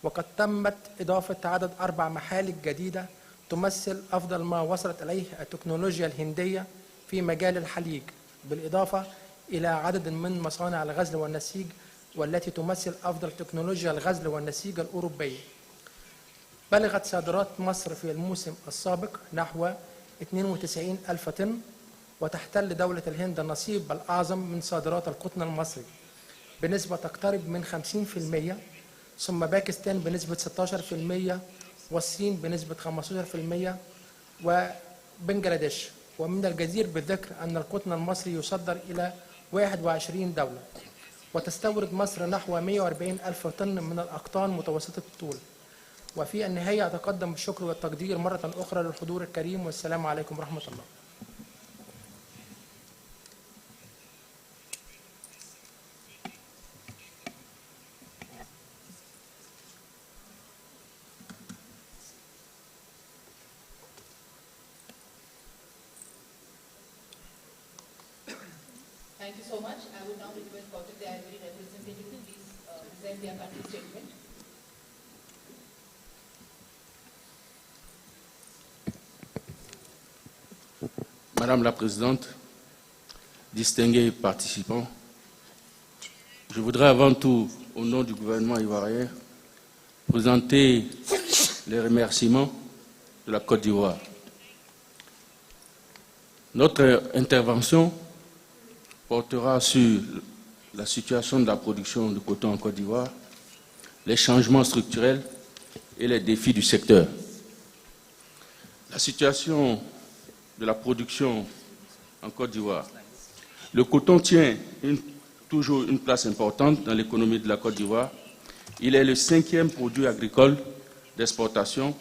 وقد تمت إضافة عدد 4 محالج جديدة تمثل أفضل ما وصلت إليه التكنولوجيا الهندية في مجال الحليج، بالإضافة إلى عدد من مصانع الغزل والنسيج والتي تمثل أفضل تكنولوجيا الغزل والنسيج الأوروبية. بلغت صادرات مصر في الموسم السابق نحو 92,000 طن، وتحتل دولة الهند النصيب الأعظم من صادرات القطن المصري بنسبة تقترب من 50%، ثم باكستان بنسبة 16%، والصين بنسبة 15%، وبنجلاديش. ومن الجدير بالذكر أن القطن المصري يصدر إلى 21 دولة، وتستورد مصر نحو 140,000 طن من الأقطان متوسطة الطول. وفي النهاية أتقدم بالشكر والتقدير مرة أخرى للحضور الكريم، والسلام عليكم ورحمة الله. Thank you so much. I would now request Dr. the Ivory representative to please present their country statement. Madame la Présidente, distingués participants, je voudrais avant tout, au nom du gouvernement ivoirien, présenter les remerciements de la Côte d'Ivoire. Notre intervention portera sur la situation de la production de coton en Côte d'Ivoire, les changements structurels et les défis du secteur. La situation de la production en Côte d'Ivoire. Le coton tient toujours une place importante dans l'économie de la Côte d'Ivoire. Il est le 5e produit agricole d'exportation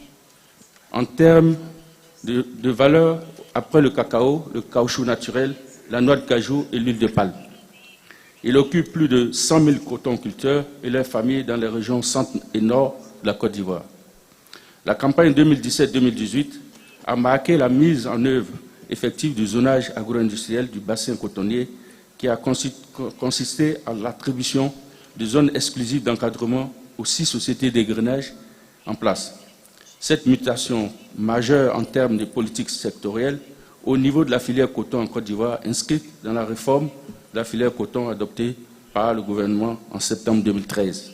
en termes de valeur après le cacao, le caoutchouc naturel, la noix de cajou et l'huile de palme. Il occupe plus de 100 000 cotonculteurs et leurs familles dans les régions centre et nord de la Côte d'Ivoire. La campagne 2017-2018 a marqué la mise en œuvre effective du zonage agro-industriel du bassin cotonnier qui a consisté en l'attribution de zones exclusives d'encadrement aux 6 sociétés d'égrenage en place. Cette mutation majeure en termes de politique sectorielle au niveau de la filière coton en Côte d'Ivoire, inscrite dans la réforme de la filière coton adoptée par le gouvernement en septembre 2013.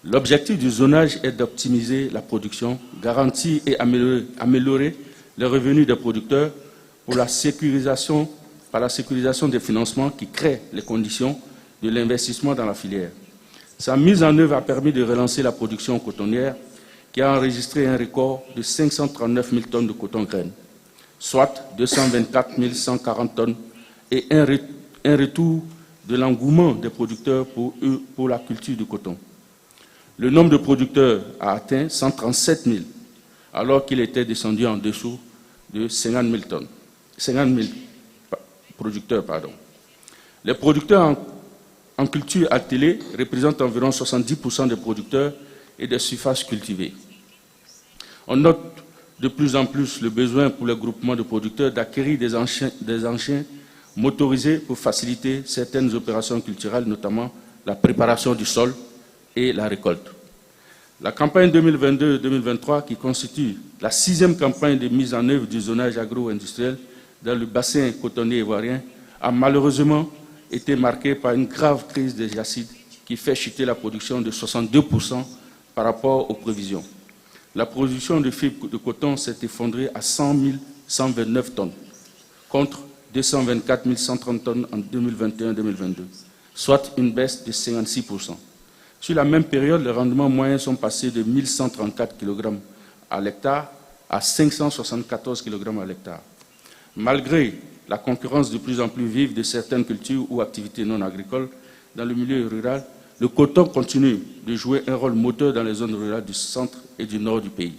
L'objectif du zonage est d'optimiser la production, garantir et améliorer les revenus des producteurs par la sécurisation des financements qui créent les conditions de l'investissement dans la filière. Sa mise en œuvre a permis de relancer la production cotonnière qui a enregistré un record de 539 000 tonnes de coton graines, soit 224 140 tonnes, et un retour de l'engouement des producteurs pour la culture du coton. Le nombre de producteurs a atteint 137 000, alors qu'il était descendu en dessous de 50 000 producteurs. Les producteurs en culture attelée représentent environ 70% des producteurs et des surfaces cultivées. On note de plus en plus le besoin pour les groupements de producteurs d'acquérir des engins motorisés pour faciliter certaines opérations culturelles, notamment la préparation du sol et la récolte. La campagne 2022-2023, qui constitue la 6e campagne de mise en œuvre du zonage agro-industriel dans le bassin cotonnier ivoirien, a malheureusement été marquée par une grave crise des acides qui fait chuter la production de 62% par rapport aux prévisions. La production de fibres de coton s'est effondrée à 100 129 tonnes, contre 224 130 tonnes en 2021-2022, soit une baisse de 56%. Sur la même période, les rendements moyens sont passés de 1134 kg à l'hectare à 574 kg à l'hectare. Malgré la concurrence de plus en plus vive de certaines cultures ou activités non agricoles dans le milieu rural, le coton continue de jouer un rôle moteur dans les zones rurales du centre et du nord du pays.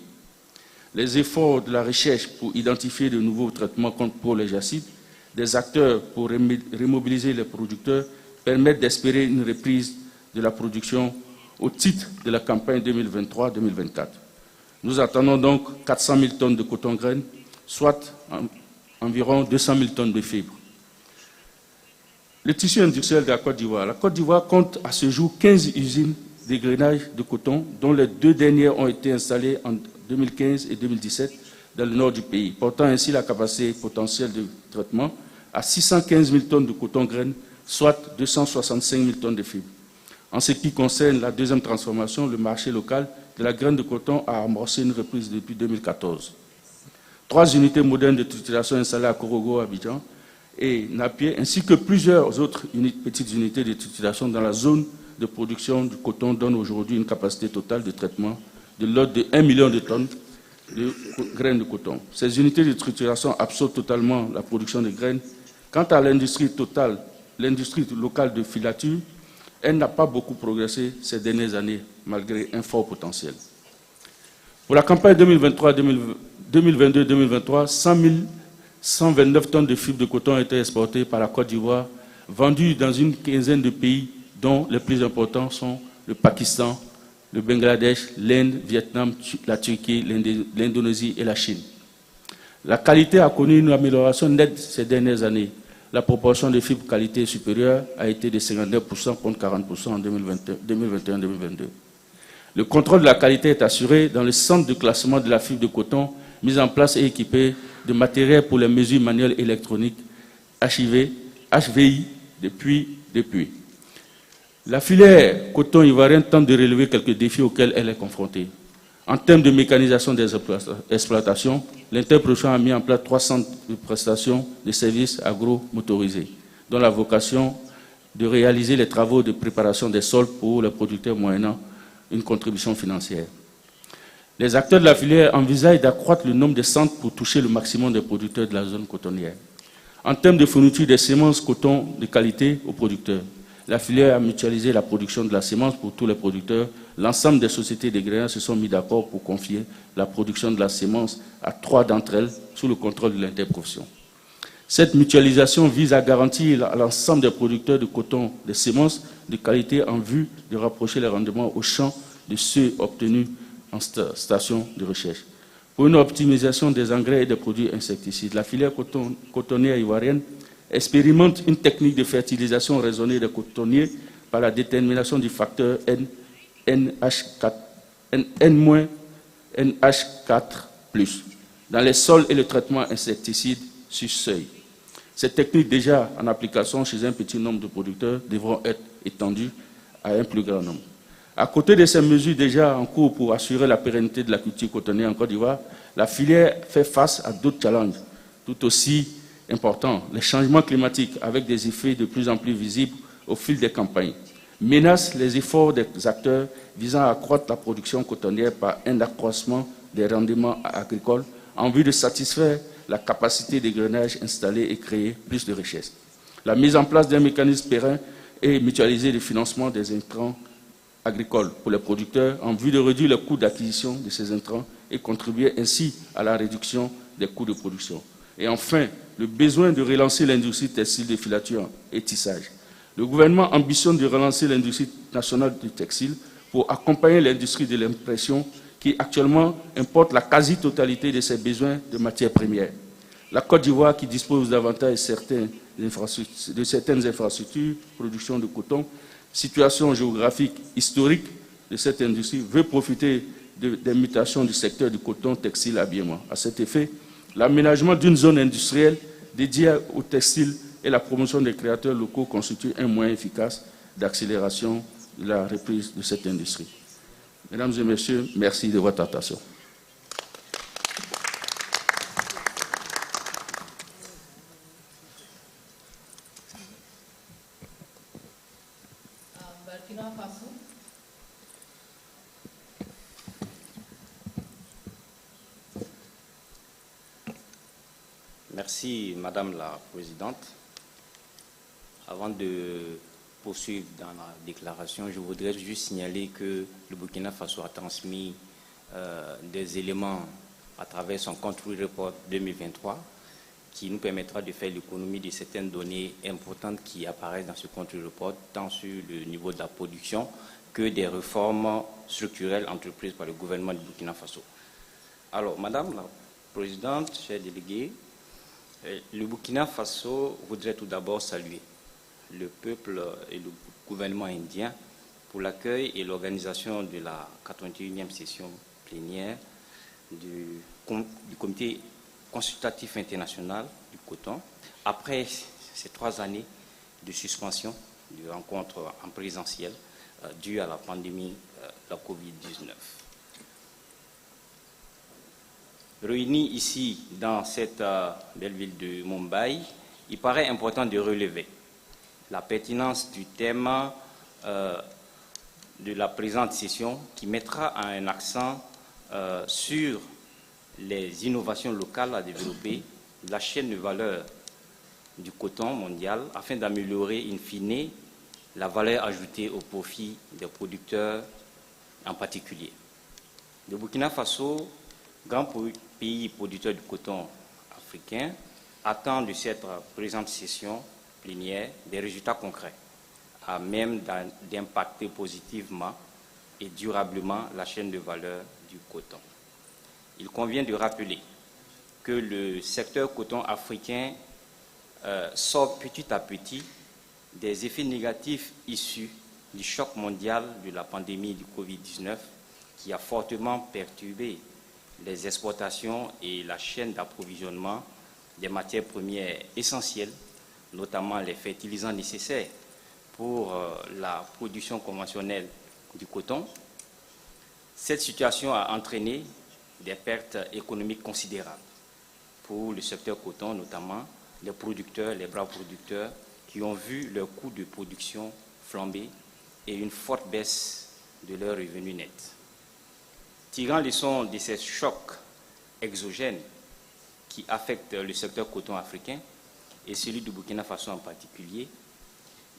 Les efforts de la recherche pour identifier de nouveaux traitements pour les acides, des acteurs pour remobiliser les producteurs permettent d'espérer une reprise de la production au titre de la campagne 2023-2024. Nous attendons donc 400 000 tonnes de coton-graines, soit environ 200 000 tonnes de fibres. Le tissu industriel de la Côte d'Ivoire. La Côte d'Ivoire compte à ce jour 15 usines d'égrenage de coton, dont les 2 dernières ont été installées en 2015 et 2017 dans le nord du pays, portant ainsi la capacité potentielle de traitement à 615 000 tonnes de coton-graines, soit 265 000 tonnes de fibres. En ce qui concerne la deuxième transformation, le marché local de la graine de coton a amorcé une reprise depuis 2014. 3 unités modernes de trituration installées à Korogo, Abidjan et Napier, ainsi que plusieurs autres petites unités de trituration dans la zone de production du coton donnent aujourd'hui une capacité totale de traitement de l'ordre de 1 million de tonnes de graines de coton. Ces unités de trituration absorbent totalement la production de graines. Quant à l'industrie locale de filature, elle n'a pas beaucoup progressé ces dernières années, malgré un fort potentiel. Pour la campagne 2022-2023, 129 tonnes de fibres de coton ont été exportées par la Côte d'Ivoire, vendues dans une quinzaine de pays, dont les plus importants sont le Pakistan, le Bangladesh, l'Inde, le Vietnam, la Turquie, l'Indonésie et la Chine. La qualité a connu une amélioration nette ces dernières années. La proportion de fibres qualité supérieure a été de 59% contre 40% en 2021-2022. Le contrôle de la qualité est assuré dans le centre de classement de la fibre de coton, mis en place et équipé de matériel pour les mesures manuelles électroniques HVI depuis. La filière coton ivoirienne tente de relever quelques défis auxquels elle est confrontée. En termes de mécanisation des exploitations, l'interprofession a mis en place 3 centres de prestations de services agro-motorisés, dont la vocation de réaliser les travaux de préparation des sols pour les producteurs moyennant une contribution financière. Les acteurs de la filière envisagent d'accroître le nombre de centres pour toucher le maximum des producteurs de la zone cotonnière. En termes de fourniture des semences coton de qualité aux producteurs, la filière a mutualisé la production de la semence pour tous les producteurs. L'ensemble des sociétés d'égrenage se sont mis d'accord pour confier la production de la semence à 3 d'entre elles sous le contrôle de l'interprofession. Cette mutualisation vise à garantir à l'ensemble des producteurs de coton des semences de qualité en vue de rapprocher les rendements au champ de ceux obtenus en station de recherche. Pour une optimisation des engrais et des produits insecticides, la filière cotonnière ivoirienne expérimente une technique de fertilisation raisonnée des cotonniers par la détermination du facteur NH4+ dans les sols et le traitement insecticide sur seuil. Ces techniques déjà en application chez un petit nombre de producteurs devront être étendues à un plus grand nombre. À côté de ces mesures déjà en cours pour assurer la pérennité de la culture cotonnière en Côte d'Ivoire, la filière fait face à d'autres challenges tout aussi importants. Les changements climatiques, avec des effets de plus en plus visibles au fil des campagnes, menacent les efforts des acteurs visant à accroître la production cotonnière par un accroissement des rendements agricoles en vue de satisfaire la capacité d'égrenage installée et créer plus de richesses. La mise en place d'un mécanisme périn et mutualisé de financement des intrants agricoles pour les producteurs en vue de réduire les coûts d'acquisition de ces intrants et contribuer ainsi à la réduction des coûts de production. Et enfin, le besoin de relancer l'industrie textile de filature et tissage. Le gouvernement ambitionne de relancer l'industrie nationale du textile pour accompagner l'industrie de l'impression qui actuellement importe la quasi-totalité de ses besoins de matières premières. La Côte d'Ivoire, qui dispose d'avantages certains de certaines infrastructures, production de coton, situation géographique historique de cette industrie, veut profiter des mutations du secteur du coton, textile, habillement. À cet effet, l'aménagement d'une zone industrielle dédiée au textile et la promotion des créateurs locaux constituent un moyen efficace d'accélération de la reprise de cette industrie. Mesdames et messieurs, merci de votre attention. Burkina Faso. Merci, Madame la Présidente. Avant de poursuivre dans la déclaration, je voudrais juste signaler que le Burkina Faso a transmis des éléments à travers son Country Report 2023 qui nous permettra de faire l'économie de certaines données importantes qui apparaissent dans ce Country Report, tant sur le niveau de la production que des réformes structurelles entreprises par le gouvernement du Burkina Faso. Alors, Madame la Présidente, chers délégués, le Burkina Faso voudrait tout d'abord saluer le peuple et le gouvernement indien pour l'accueil et l'organisation de la 81e session plénière du Comité consultatif international du coton, après ces 3 années de suspension de rencontres en présentiel dues à la pandémie de la Covid-19. Réunis ici dans cette belle ville de Mumbai, il paraît important de relever la pertinence du thème de la présente session qui mettra un accent sur les innovations locales à développer, la chaîne de valeur du coton mondial afin d'améliorer in fine la valeur ajoutée au profit des producteurs en particulier. Le Burkina Faso, grand pays producteur de coton africain, attend de cette présente session plénière des résultats concrets à même d'impacter positivement et durablement la chaîne de valeur du coton. Il convient de rappeler que le secteur coton africain sort petit à petit des effets négatifs issus du choc mondial de la pandémie du Covid-19 qui a fortement perturbé les exportations et la chaîne d'approvisionnement des matières premières essentielles, notamment les fertilisants nécessaires pour la production conventionnelle du coton. Cette situation a entraîné des pertes économiques considérables pour le secteur coton, notamment les producteurs, les braves producteurs qui ont vu leur coût de production flamber et une forte baisse de leurs revenus nets. Tirant leçon de ces chocs exogènes qui affectent le secteur coton africain et celui du Burkina Faso en particulier,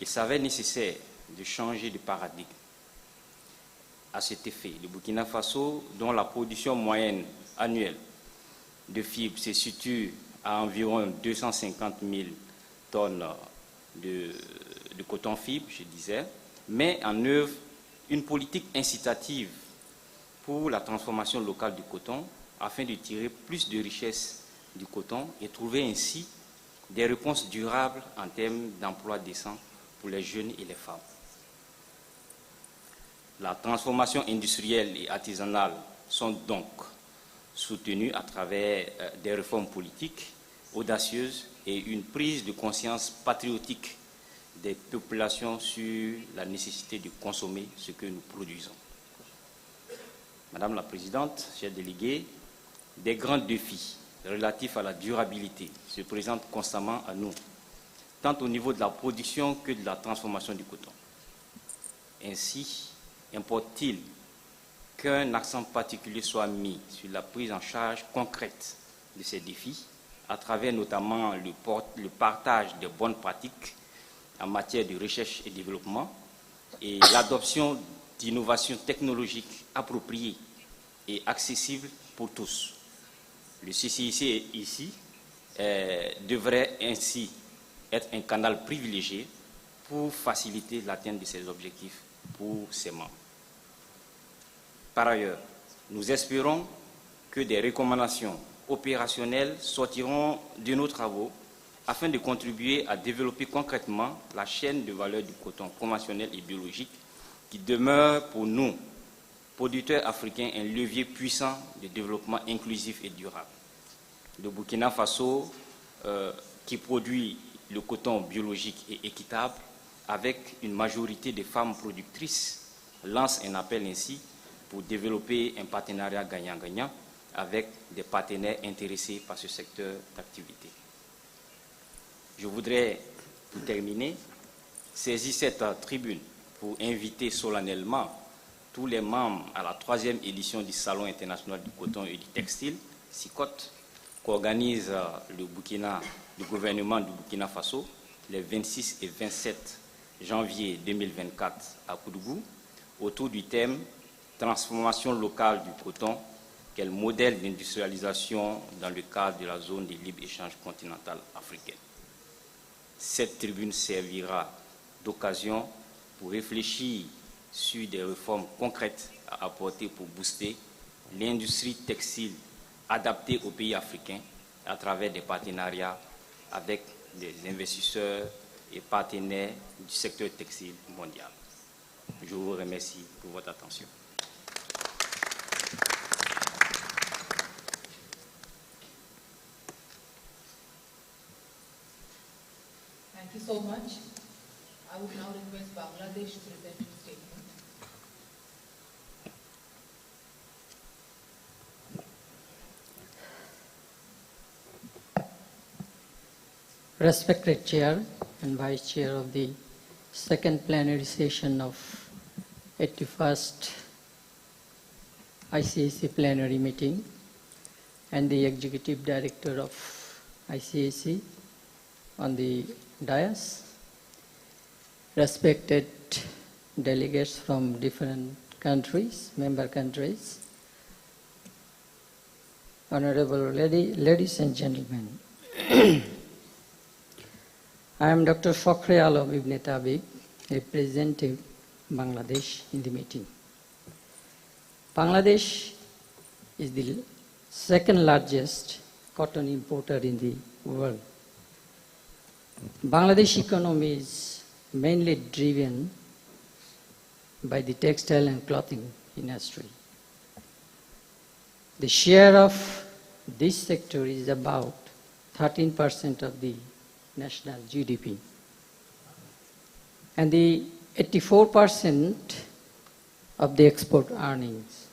il s'avère nécessaire de changer de paradigme. À cet effet, le Burkina Faso, dont la production moyenne annuelle de fibres se situe à environ 250 000 tonnes de coton fibre, je disais, met en œuvre une politique incitative pour la transformation locale du coton afin de tirer plus de richesses du coton et trouver ainsi des réponses durables en termes d'emploi décent pour les jeunes et les femmes. La transformation industrielle et artisanale sont donc soutenues à travers des réformes politiques audacieuses et une prise de conscience patriotique des populations sur la nécessité de consommer ce que nous produisons. Madame la Présidente, chers délégués, des grands défis relatifs à la durabilité se présentent constamment à nous, tant au niveau de la production que de la transformation du coton. Ainsi, importe-t-il qu'un accent particulier soit mis sur la prise en charge concrète de ces défis, à travers notamment le partage de bonnes pratiques en matière de recherche et développement et l'adoption d'innovations technologiques appropriées et accessibles pour tous. Le CCIC ici devrait ainsi être un canal privilégié pour faciliter l'atteinte de ces objectifs pour ses membres. Par ailleurs, nous espérons que des recommandations opérationnelles sortiront de nos travaux afin de contribuer à développer concrètement la chaîne de valeur du coton conventionnel et biologique qui demeure pour nous, producteurs africains, un levier puissant de développement inclusif et durable. Le Burkina Faso, qui produit le coton biologique et équitable, avec une majorité de femmes productrices, lance un appel ainsi pour développer un partenariat gagnant-gagnant avec des partenaires intéressés par ce secteur d'activité. Je voudrais, pour terminer, saisir cette tribune pour inviter solennellement tous les membres à la 3e édition du Salon international du coton et du textile, SICOT, qu'organise le gouvernement du Burkina Faso les 26 et 27 janvier 2024 à Koudougou, autour du thème « Transformation locale du coton, quel modèle d'industrialisation dans le cadre de la zone de libre-échange continentale africaine ». Cette tribune servira d'occasion pour réfléchir sur des réformes concrètes à apporter pour booster l'industrie textile adaptée aux pays africains à travers des partenariats avec des investisseurs et partenaires du secteur textile mondial. Je vous remercie pour votre attention. Thank you so much. I would now request Bangladesh to present its statement. Respected Chair and Vice Chair of the second plenary session of 81st ICAC plenary meeting, and the Executive Director of ICAC on the dais, respected delegates from different countries, member countries, honorable ladies and gentlemen. I am Dr. Fakhri Alam Ibn Tabik, representing Bangladesh in the meeting. Bangladesh is the second largest cotton importer in the world. Bangladesh economy is mainly driven by the textile and clothing industry. The share of this sector is about 13% of the national GDP. And the 84% of the export earnings.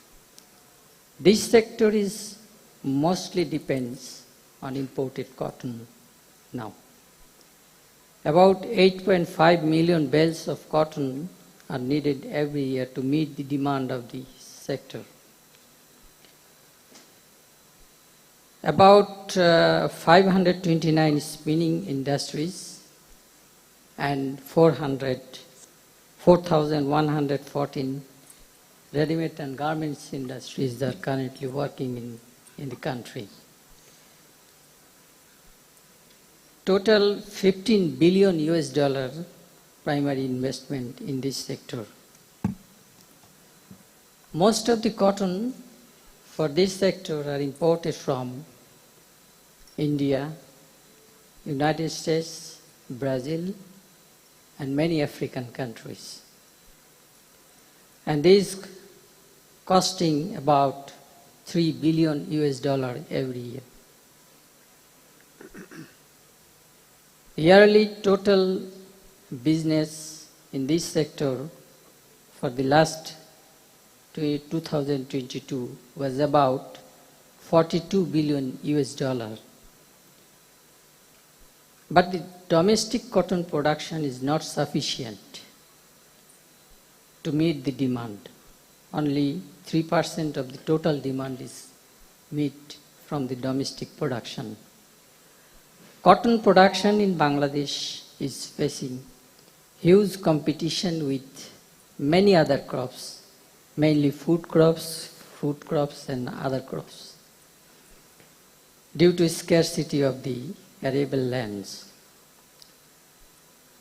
This sector is mostly depends on imported cotton now. About 8.5 million bales of cotton are needed every year to meet the demand of the sector. About 529 spinning industries and 4,114 ready-made and garments industries are currently working in the country. Total $15 billion primary investment in this sector. Most of the cotton for this sector are imported from India, United States, Brazil, and many African countries. And this costing about $3 billion every year. Yearly total business in this sector for the last 2022 was about $42 billion. But the domestic cotton production is not sufficient to meet the demand. Only 3% of the total demand is met from the domestic production. Cotton production in Bangladesh is facing huge competition with many other crops, mainly food crops, fruit crops, and other crops, due to scarcity of the arable lands.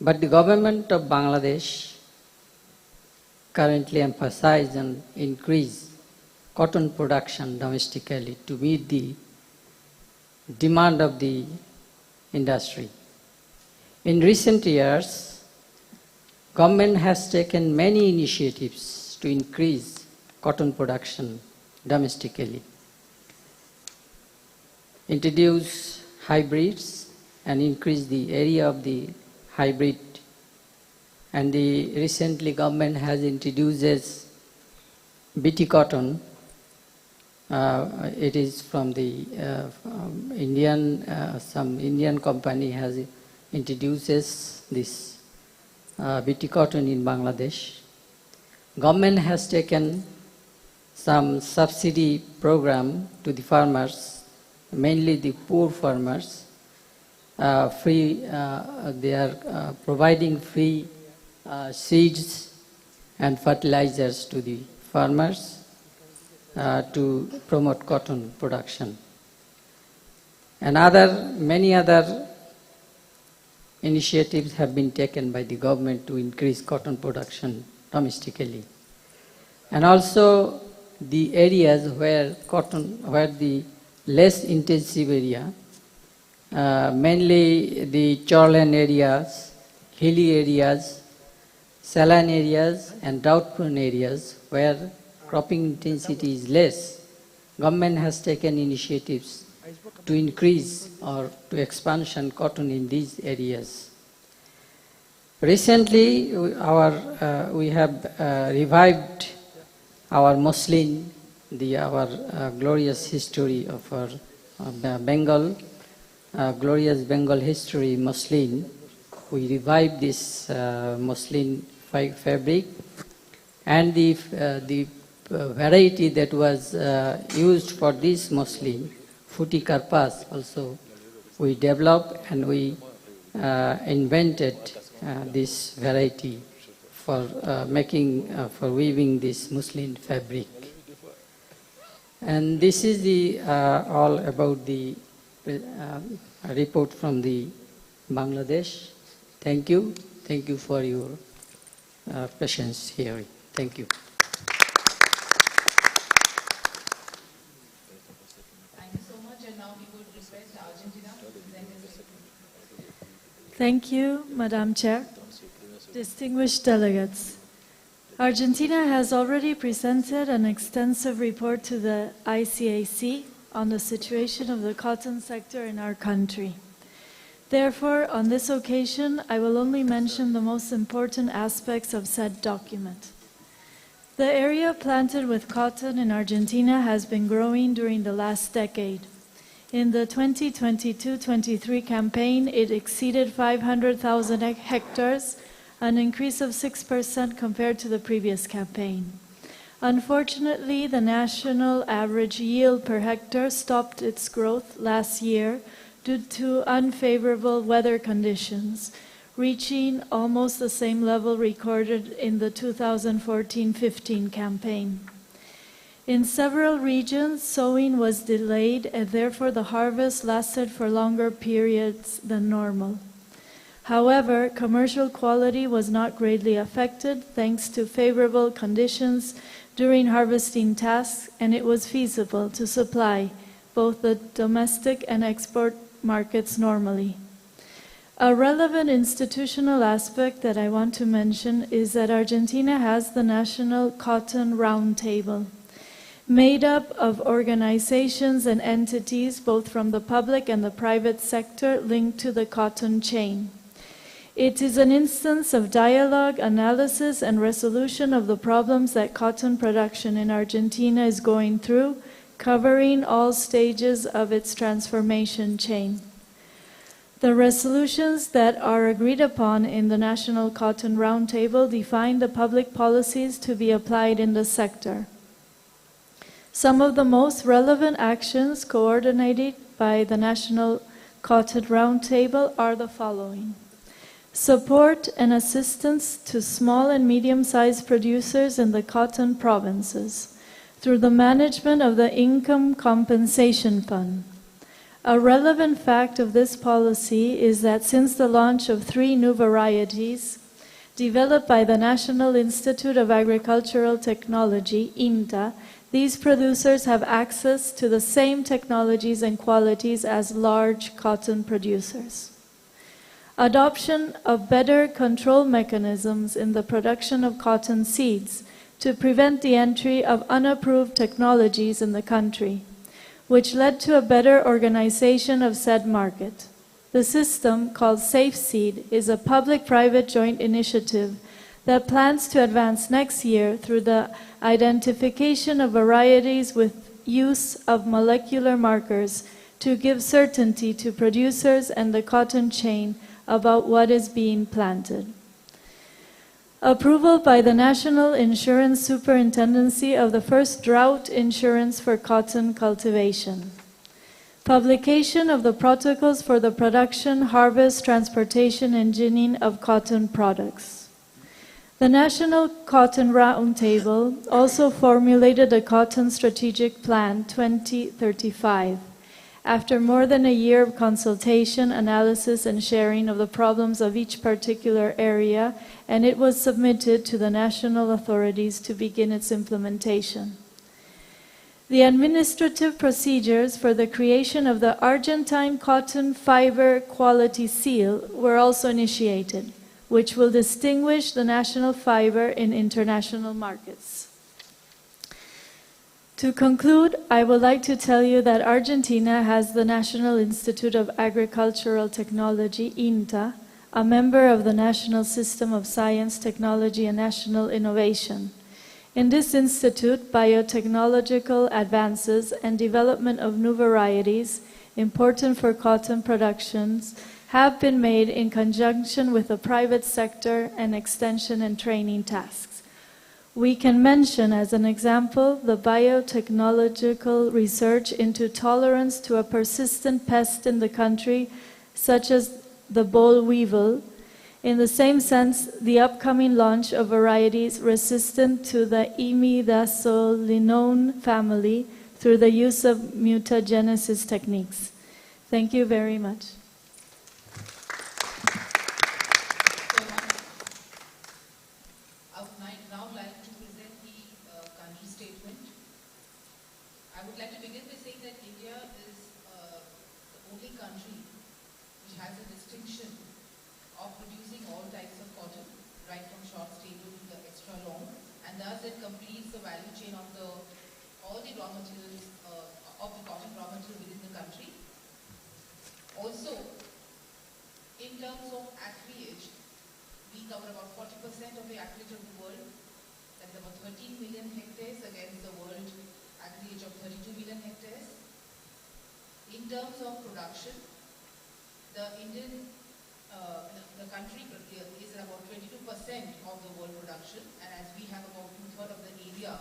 But the government of Bangladesh currently emphasizes on increase cotton production domestically to meet the demand of the industry. In recent years, government has taken many initiatives to increase cotton production domestically, introduce hybrids and increase the area of the hybrid. And recently government has introduced BT cotton. It is from the some Indian company has introduces this BT cotton in Bangladesh. Government has taken some subsidy program to the farmers, mainly the poor farmers. They are providing free seeds and fertilizers to the farmers to promote cotton production. And many other initiatives have been taken by the government to increase cotton production domestically. And also the areas where the less intensive area, mainly the shoreline areas, hilly areas, saline areas and drought-prone areas where cropping intensity is less, government has taken initiatives to increase or to expansion cotton in these areas. Recently, we have revived our muslin, our glorious history of our Bengal, glorious Bengal history muslin. We revived this muslin fabric, and the variety that was used for this muslin, Futi Karpas, also we developed and we invented this variety for for weaving this muslin fabric. And this is all about the report from the Bangladesh. Thank you. Thank you for your patience hearing. Thank you. Thank you so much. And now we would request Argentina to present his report. Thank you, Madam Chair. Distinguished delegates, Argentina has already presented an extensive report to the ICAC on the situation of the cotton sector in our country. Therefore, on this occasion, I will only mention the most important aspects of said document. The area planted with cotton in Argentina has been growing during the last decade. In the 2022-23 campaign, it exceeded 500,000 hectares, an increase of 6% compared to the previous campaign. Unfortunately, the national average yield per hectare stopped its growth last year due to unfavorable weather conditions, reaching almost the same level recorded in the 2014-15 campaign. In several regions, sowing was delayed and therefore the harvest lasted for longer periods than normal. However, commercial quality was not greatly affected thanks to favorable conditions during harvesting tasks, and it was feasible to supply both the domestic and export markets normally. A relevant institutional aspect that I want to mention is that Argentina has the National Cotton Roundtable, made up of organizations and entities both from the public and the private sector linked to the cotton chain. It is an instance of dialogue, analysis, and resolution of the problems that cotton production in Argentina is going through, covering all stages of its transformation chain. The resolutions that are agreed upon in the National Cotton Roundtable define the public policies to be applied in the sector. Some of the most relevant actions coordinated by the National Cotton Roundtable are the following. Support and assistance to small and medium-sized producers in the cotton provinces through the management of the Income Compensation Fund. A relevant fact of this policy is that since the launch of 3 new varieties developed by the National Institute of Agricultural Technology, INTA, These producers have access to the same technologies and qualities as large cotton producers. Adoption of better control mechanisms in the production of cotton seeds to prevent the entry of unapproved technologies in the country, which led to a better organization of said market. The system, called Safe Seed, is a public-private joint initiative that plans to advance next year through the identification of varieties with use of molecular markers to give certainty to producers and the cotton chain about what is being planted. Approval by the National Insurance Superintendency of the first drought insurance for cotton cultivation. Publication of the protocols for the production, harvest, transportation, and ginning of cotton products. The National Cotton Roundtable also formulated a Cotton Strategic Plan 2035 after more than a year of consultation, analysis, and sharing of the problems of each particular area, and it was submitted to the national authorities to begin its implementation. The administrative procedures for the creation of the Argentine Cotton Fiber Quality Seal were also initiated, which will distinguish the national fiber in international markets. To conclude, I would like to tell you that Argentina has the National Institute of Agricultural Technology, INTA, a member of the National System of Science, Technology, and National Innovation. In this institute, biotechnological advances and development of new varieties important for cotton productions have been made in conjunction with the private sector and extension and training tasks. We can mention as an example the biotechnological research into tolerance to a persistent pest in the country, such as the boll weevil. In the same sense, the upcoming launch of varieties resistant to the imidazolinone family through the use of mutagenesis techniques. Thank you very much. Also, in terms of acreage, we cover about 40% of the acreage of the world. That is about 13 million hectares against the world acreage of 32 million hectares. In terms of production, the country is about 22% of the world production, and as we have about 2/3 of the area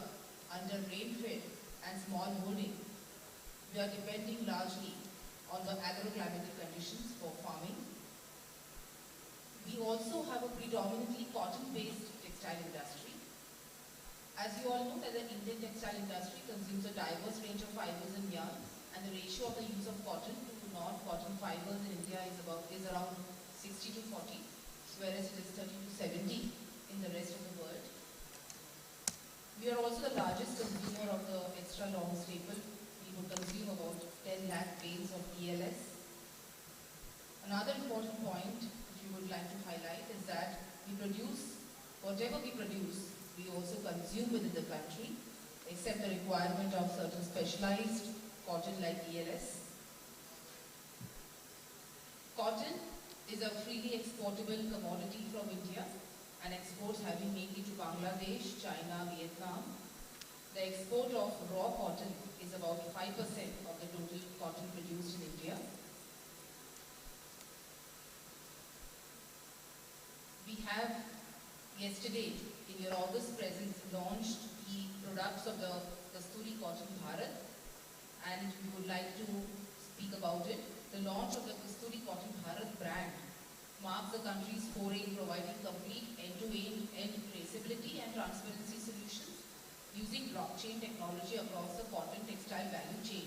under rain-fed and small holding, we are depending largely on the agroclimatic conditions for farming. We also have a predominantly cotton-based textile industry. As you all know, that the Indian textile industry consumes a diverse range of fibers and yarns, and the ratio of the use of cotton to non-cotton fibers in India is around 60 to 40, whereas it is 30 to 70 in the rest of the world. We are also the largest consumer of the extra long staple. We would consume about 10 lakh bales of ELS. Another important point which we would like to highlight is that whatever we produce, we also consume within the country, except the requirement of certain specialized cotton like ELS. Cotton is a freely exportable commodity from India, and exports have been mainly to Bangladesh, China, Vietnam. The export of raw cotton is about 5% of the total cotton produced in India. We have yesterday, in your August presence, launched the products of the Kasturi Cotton Bharat, and we would like to speak about it. The launch of the Kasturi Cotton Bharat brand marks the country's foray in providing complete end-to-end traceability and transparency solutions using blockchain technology across the cotton textile value chain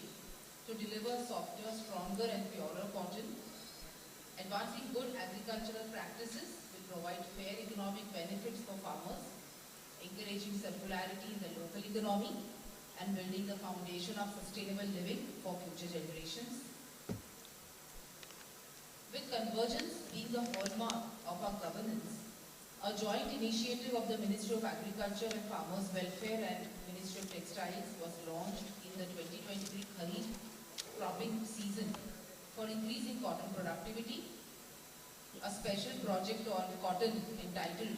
to deliver softer, stronger and purer cotton. Advancing good agricultural practices will provide fair economic benefits for farmers, encouraging circularity in the local economy and building the foundation of sustainable living for future generations. With convergence being the hallmark of our governance, a joint initiative of the Ministry of Agriculture and Farmers Welfare and Ministry of Textiles was launched in the 2023 Kharif cropping season for increasing cotton productivity. A special project on cotton entitled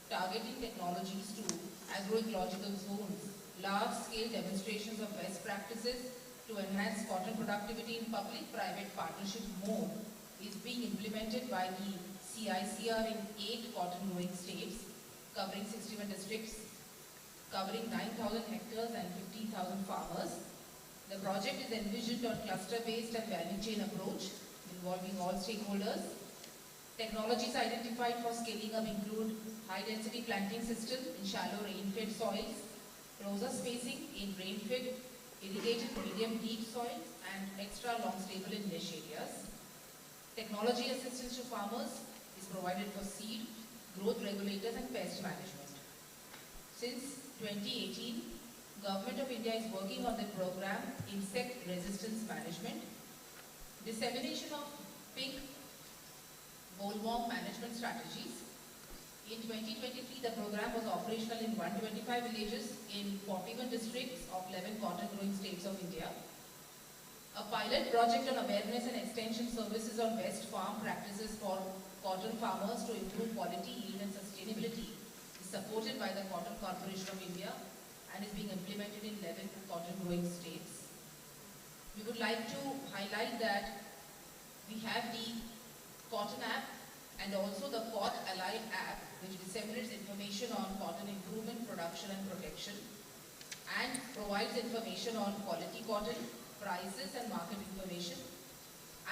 Targeting Technologies to Agroecological Zones, large-scale demonstrations of best practices to enhance cotton productivity in public-private partnership mode is being implemented by the CICR in 8 cotton-growing states, covering 61 districts, covering 9,000 hectares and 15,000 farmers. The project is envisioned on cluster-based and value chain approach, involving all stakeholders. Technologies identified for scaling up include high-density planting system in shallow rain-fed soils, closer spacing in rain-fed, irrigated medium-deep soils, and extra long stable in niche areas. Technology assistance to farmers is provided for seed, growth regulators, and pest management. Since 2018, Government of India is working on the program Insect Resistance Management, dissemination of pink bollworm management strategies. In 2023, the program was operational in 125 villages in 41 districts of 11 cotton-growing states of India. A pilot project on awareness and extension services on best farm practices for cotton farmers to improve quality, yield, and sustainability is supported by the Cotton Corporation of India and is being implemented in 11 cotton-growing states. We would like to highlight that we have the Cotton app and also the Cot Allied app, which disseminates information on cotton improvement, production, and protection, and provides information on quality cotton, prices, and market information,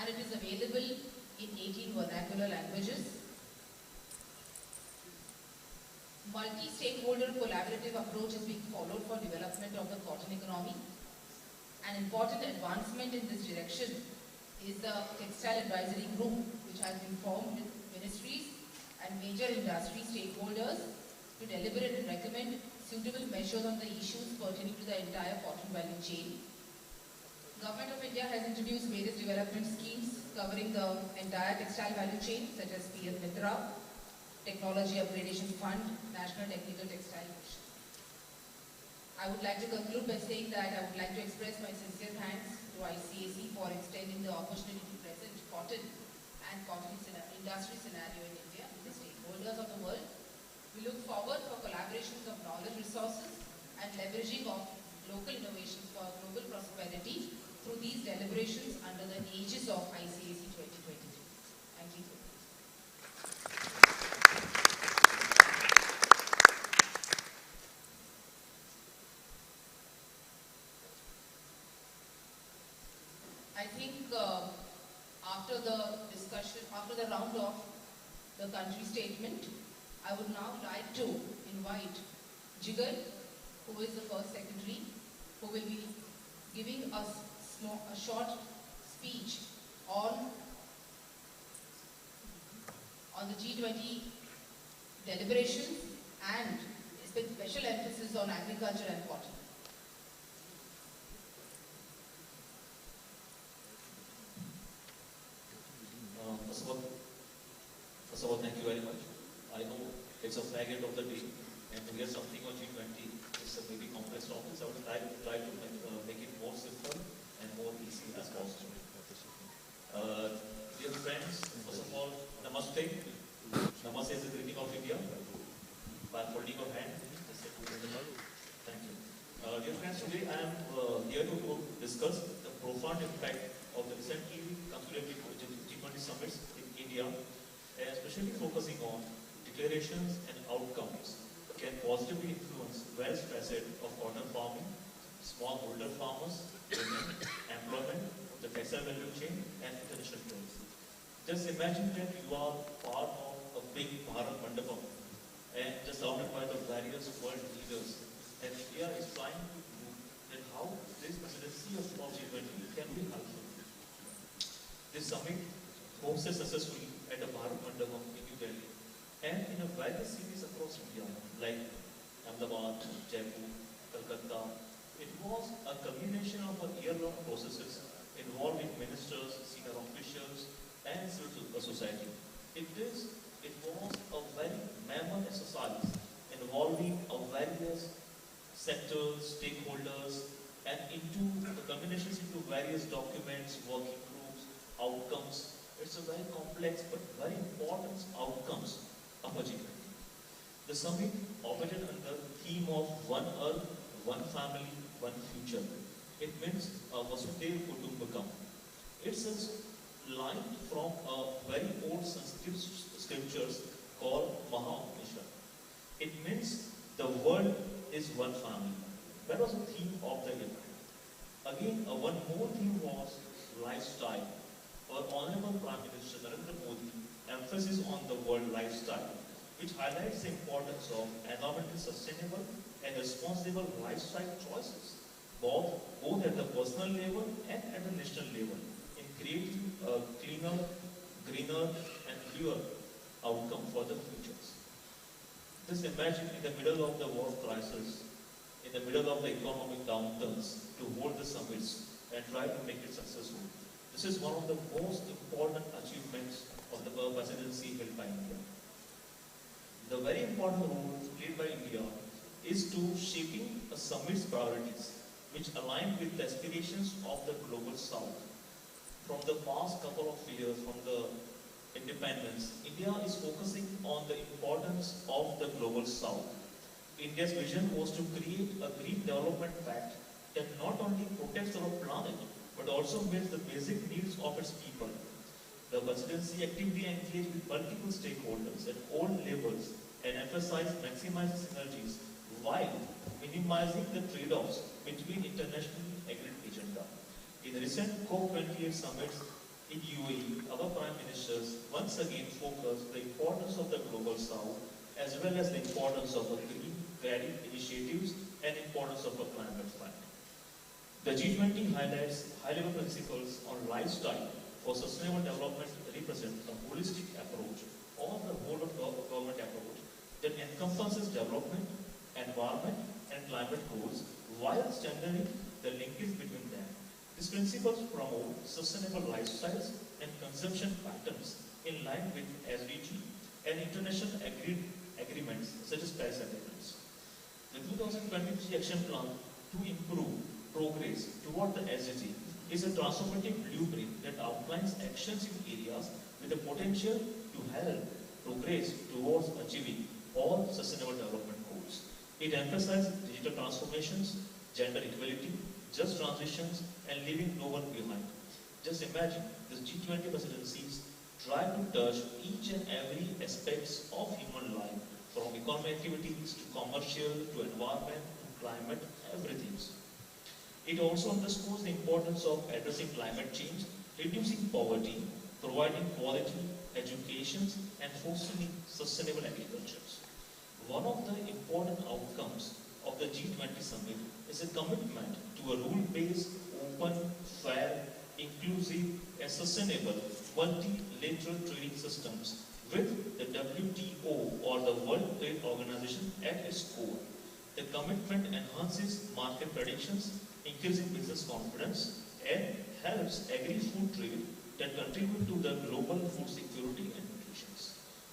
and it is available in 18 vernacular languages. Multi-stakeholder collaborative approach is being followed for development of the cotton economy. An important advancement in this direction is the Textile Advisory Group, which has been formed with ministries and major industry stakeholders to deliberate and recommend suitable measures on the issues pertaining to the entire cotton value chain. Government of India has introduced various development schemes covering the entire textile value chain, such as PM Mitra, Technology Upgradation Fund, National Technical Textile Mission. I would like to conclude by saying that I would like to express my sincere thanks to ICAC for extending the opportunity to present cotton and cotton industry scenario in India to the stakeholders of the world. We look forward for collaborations of knowledge resources and leveraging of local innovations for global prosperity through these deliberations under the aegis of ICAC 2023. Thank you. I think after the discussion, after the round of the country statement, I would now like to invite Jigar, who is the first secretary, who will be giving us a short speech on the G20 deliberations and special emphasis on agriculture and cotton. First of all, thank you very much. I know it's a fag end of the day, and to hear something on G20 is a maybe complex topic. So I would try to make it more simple and more easy as possible. Dear friends, first of all, Namaste. Namaste is the greeting of India. By holding your hand, thank you. Dear friends, today I am here to discuss the profound impact of the recently concluded G20 summits in India, especially focusing on declarations and outcomes can positively influence various facets of cotton farming, smallholder farmers, women, employment, the textile value chain, and international trade. Just imagine that you are part of a big Bharat Mandapam and just surrounded by the various world leaders, and India is trying to do that how this presidency of G20 can be helpful. This summit hosted successfully at the Bharat Mandapam in New Delhi and in a various cities across India like Ahmedabad, Jaipur, Kolkata. It was a culmination of a year-long processes involving ministers, senior officials, and civil society. It was a very mammoth exercise involving various sectors, stakeholders, and into the combinations into various documents, working groups, outcomes. It's a very complex but very important outcomes of a G20. The summit operated under the theme of One Earth, One Family, One Future. It means Vasudhaiva Kutumbakam. It's a line from a very old Sanskrit scriptures called Maha-Upanishad. It means the world is one family. That was the theme of the event. Again, one more theme was lifestyle. Our Honorable Prime Minister Narendra Modi emphasis on the world lifestyle, which highlights the importance of environmentally sustainable and responsible lifestyle choices, both at the personal level and at the national level, in creating a cleaner, greener, and clearer outcome for the futures. Just imagine in the middle of the war crisis, in the middle of the economic downturns, to hold the summits and try to make it successful. This is one of the most important achievements of the presidency held by India. The very important role played by India is to shaping a summit's priorities, which align with the aspirations of the global South. From the past couple of years, from the independence, India is focusing on the importance of the global South. India's vision was to create a green development pact that not only protects our planet, but also meets the basic needs of its people. The presidency actively engaged with multiple stakeholders at all levels and emphasized maximizing synergies while minimizing the trade-offs between internationally agreed agenda. In recent COP28 summits in UAE, our Prime Ministers once again focused the importance of the global South as well as the importance of a green credit initiatives and importance of a climate fund. The G20 highlights high-level principles on lifestyle for sustainable development represent a holistic approach or the whole of government approach that encompasses development, environment, and climate goals while strengthening the linkage between them. These principles promote sustainable lifestyles and consumption patterns in line with SDG and international agreements such as Paris agreements. The 2023 Action Plan to improve progress toward the SDG is a transformative blueprint that outlines actions in areas with the potential to help progress towards achieving all sustainable development goals. It emphasizes digital transformations, gender equality, just transitions, and leaving no one behind. Just imagine the G20 presidencies try to touch each and every aspects of human life, from economic activities to commercial to environment to climate, everything. It also underscores the importance of addressing climate change, reducing poverty, providing quality education, and fostering sustainable agriculture. One of the important outcomes of the G20 summit is a commitment to a rule-based, open, fair, inclusive, and sustainable multilateral trading systems with the WTO or the World Trade Organization at its core. The commitment enhances market predictions, increasing business confidence, and helps agri-food trade that contribute to the global food security and nutrition.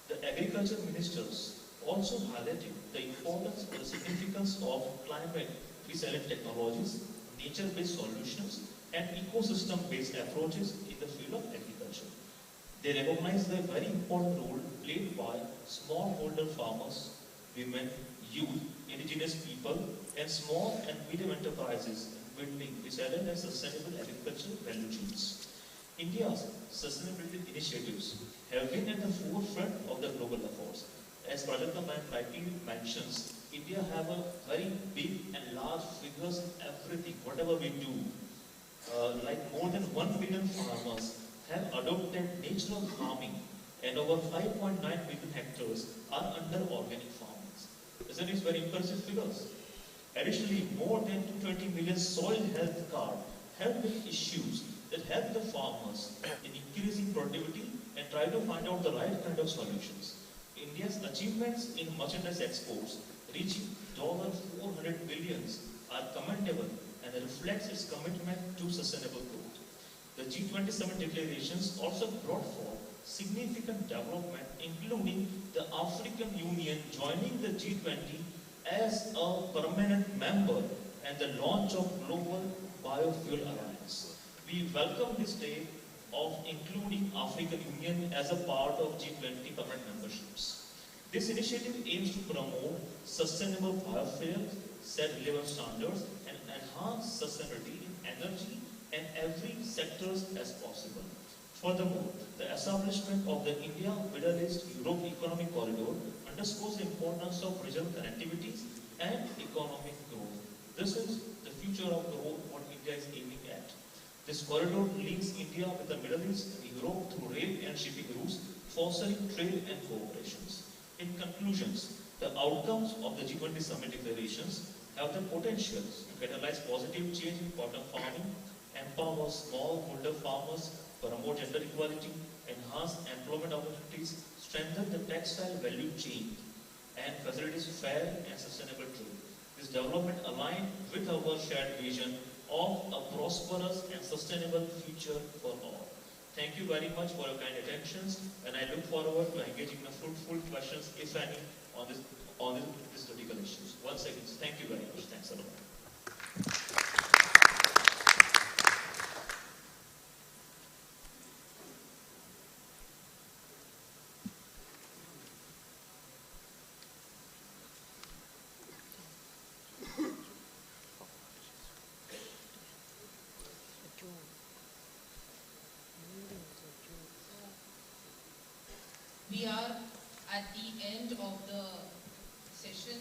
The agriculture ministers also highlighted the importance or the significance of climate resilient technologies, nature-based solutions, and ecosystem-based approaches in the field of agriculture. They recognize the very important role played by smallholder farmers, women, youth, indigenous people, and small and medium enterprises in building resilient and sustainable agricultural value chains. India's sustainability initiatives have been at the forefront of the global efforts. As Prajakta rightly mentions, India have a very big and large figures in everything, whatever we do. Like more than 1 billion farmers have adopted natural farming and over 5.9 million hectares are under organic farming. Isn't it very impressive figures? Additionally, more than 220 million soil health cards have been issued that help the farmers in increasing productivity and try to find out the right kind of solutions. India's achievements in merchandise exports reaching $400 billion are commendable and reflects its commitment to sustainable growth. The G20 summit declarations also brought forth significant development, including the African Union joining the G20 as a permanent member and the launch of Global Biofuel Alliance. We welcome this step of including African Union as a part of G20 permanent memberships. This initiative aims to promote sustainable biofuels, set relevant standards, and enhance sustainability in energy and every sectors as possible. Furthermore, the establishment of the India-Middle East-Europe Economic Corridor underscores the importance of regional connectivities and economic growth. This is the future of growth what India is aiming at. This corridor links India with the Middle East and Europe through rail and shipping routes, fostering trade and cooperations. In conclusions, the outcomes of the G20 summit declarations have the potential to catalyze positive change in cotton farming, empower smallholder farmers, promote gender equality, enhance employment opportunities, strengthen the textile value chain, and facilitate fair and sustainable trade. This development aligns with our shared vision of a prosperous and sustainable future for all. Thank you very much for your kind attentions, and I look forward to engaging in fruitful questions, if any, on this critical issues. Once again, thank you very much. Thanks a lot. We are at the end of the session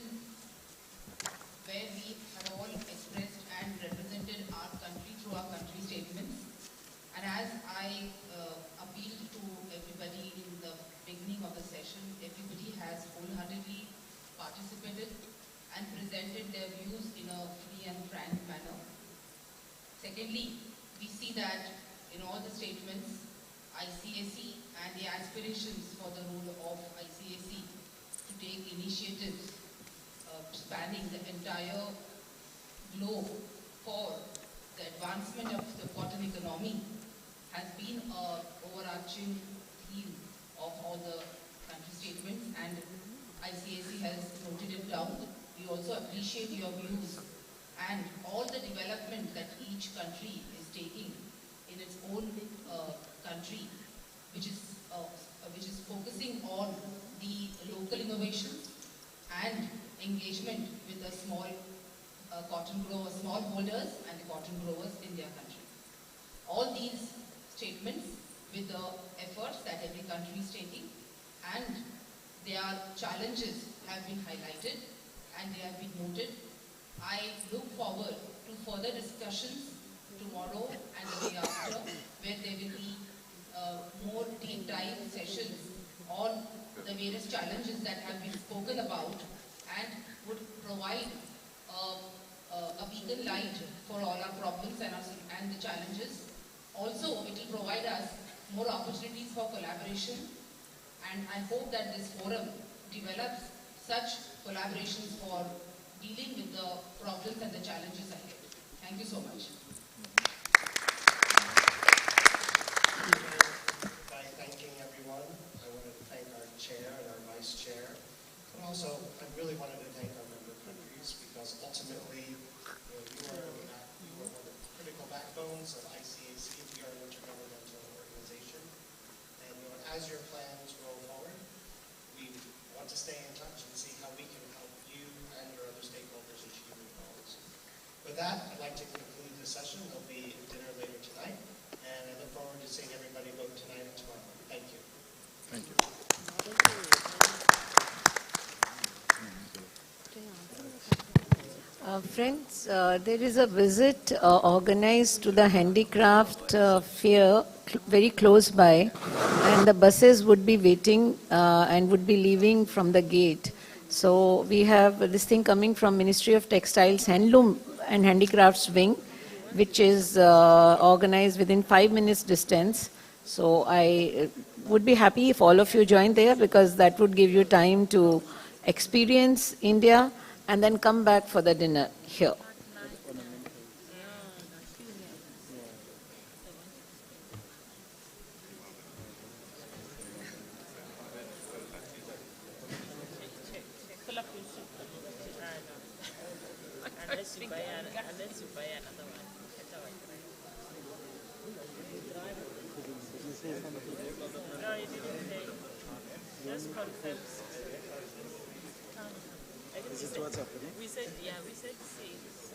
where we have all expressed and represented our country through our country statements. And as I appealed to everybody in the beginning of the session, everybody has wholeheartedly participated and presented their views in a free and frank manner. Secondly, we see that in all the statements, ICAC and the aspirations for the role of ICAC to take initiatives spanning the entire globe for the advancement of the cotton economy has been an overarching theme of all the country statements, and ICAC has noted it down. We also appreciate your views and all the development that each country is taking in its own country, which is focusing on the local innovations and engagement with the small cotton growers, small holders and the cotton growers in their country. All these statements with the efforts that every country is taking, and their challenges have been highlighted and they have been noted. I look forward to further discussions tomorrow and the day after, where there will be more deep dive sessions on the various challenges that have been spoken about and would provide a beacon light for all our problems and the challenges. Also, it will provide us more opportunities for collaboration, and I hope that this forum develops such collaborations for dealing with the problems and the challenges ahead. Thank you so much. By thanking everyone, I wanted to thank our chair and our vice chair, but also I really wanted to thank our member countries, because ultimately you are one of the critical backbones of ICAC. We are an intergovernmental organization, and as your plans roll forward, we want to stay in touch and see how we can help you and your other stakeholders achieve your goals. With that, I'd like to conclude the session. There'll be dinner later tonight, and I look forward to seeing everybody both tonight and tomorrow. Thank you. Thank you. Friends, there is a visit organized to the handicraft fair very close by, and the buses would be waiting and would be leaving from the gate. So we have this thing coming from Ministry of Textiles, Handloom and Handicrafts Wing, which is organized within 5 minutes distance. So I would be happy if all of you join there, because that would give you time to experience India and then come back for the dinner here. unless you buy another one. No, you didn't pay. Just confirm. I think we said, yeah, we said 6.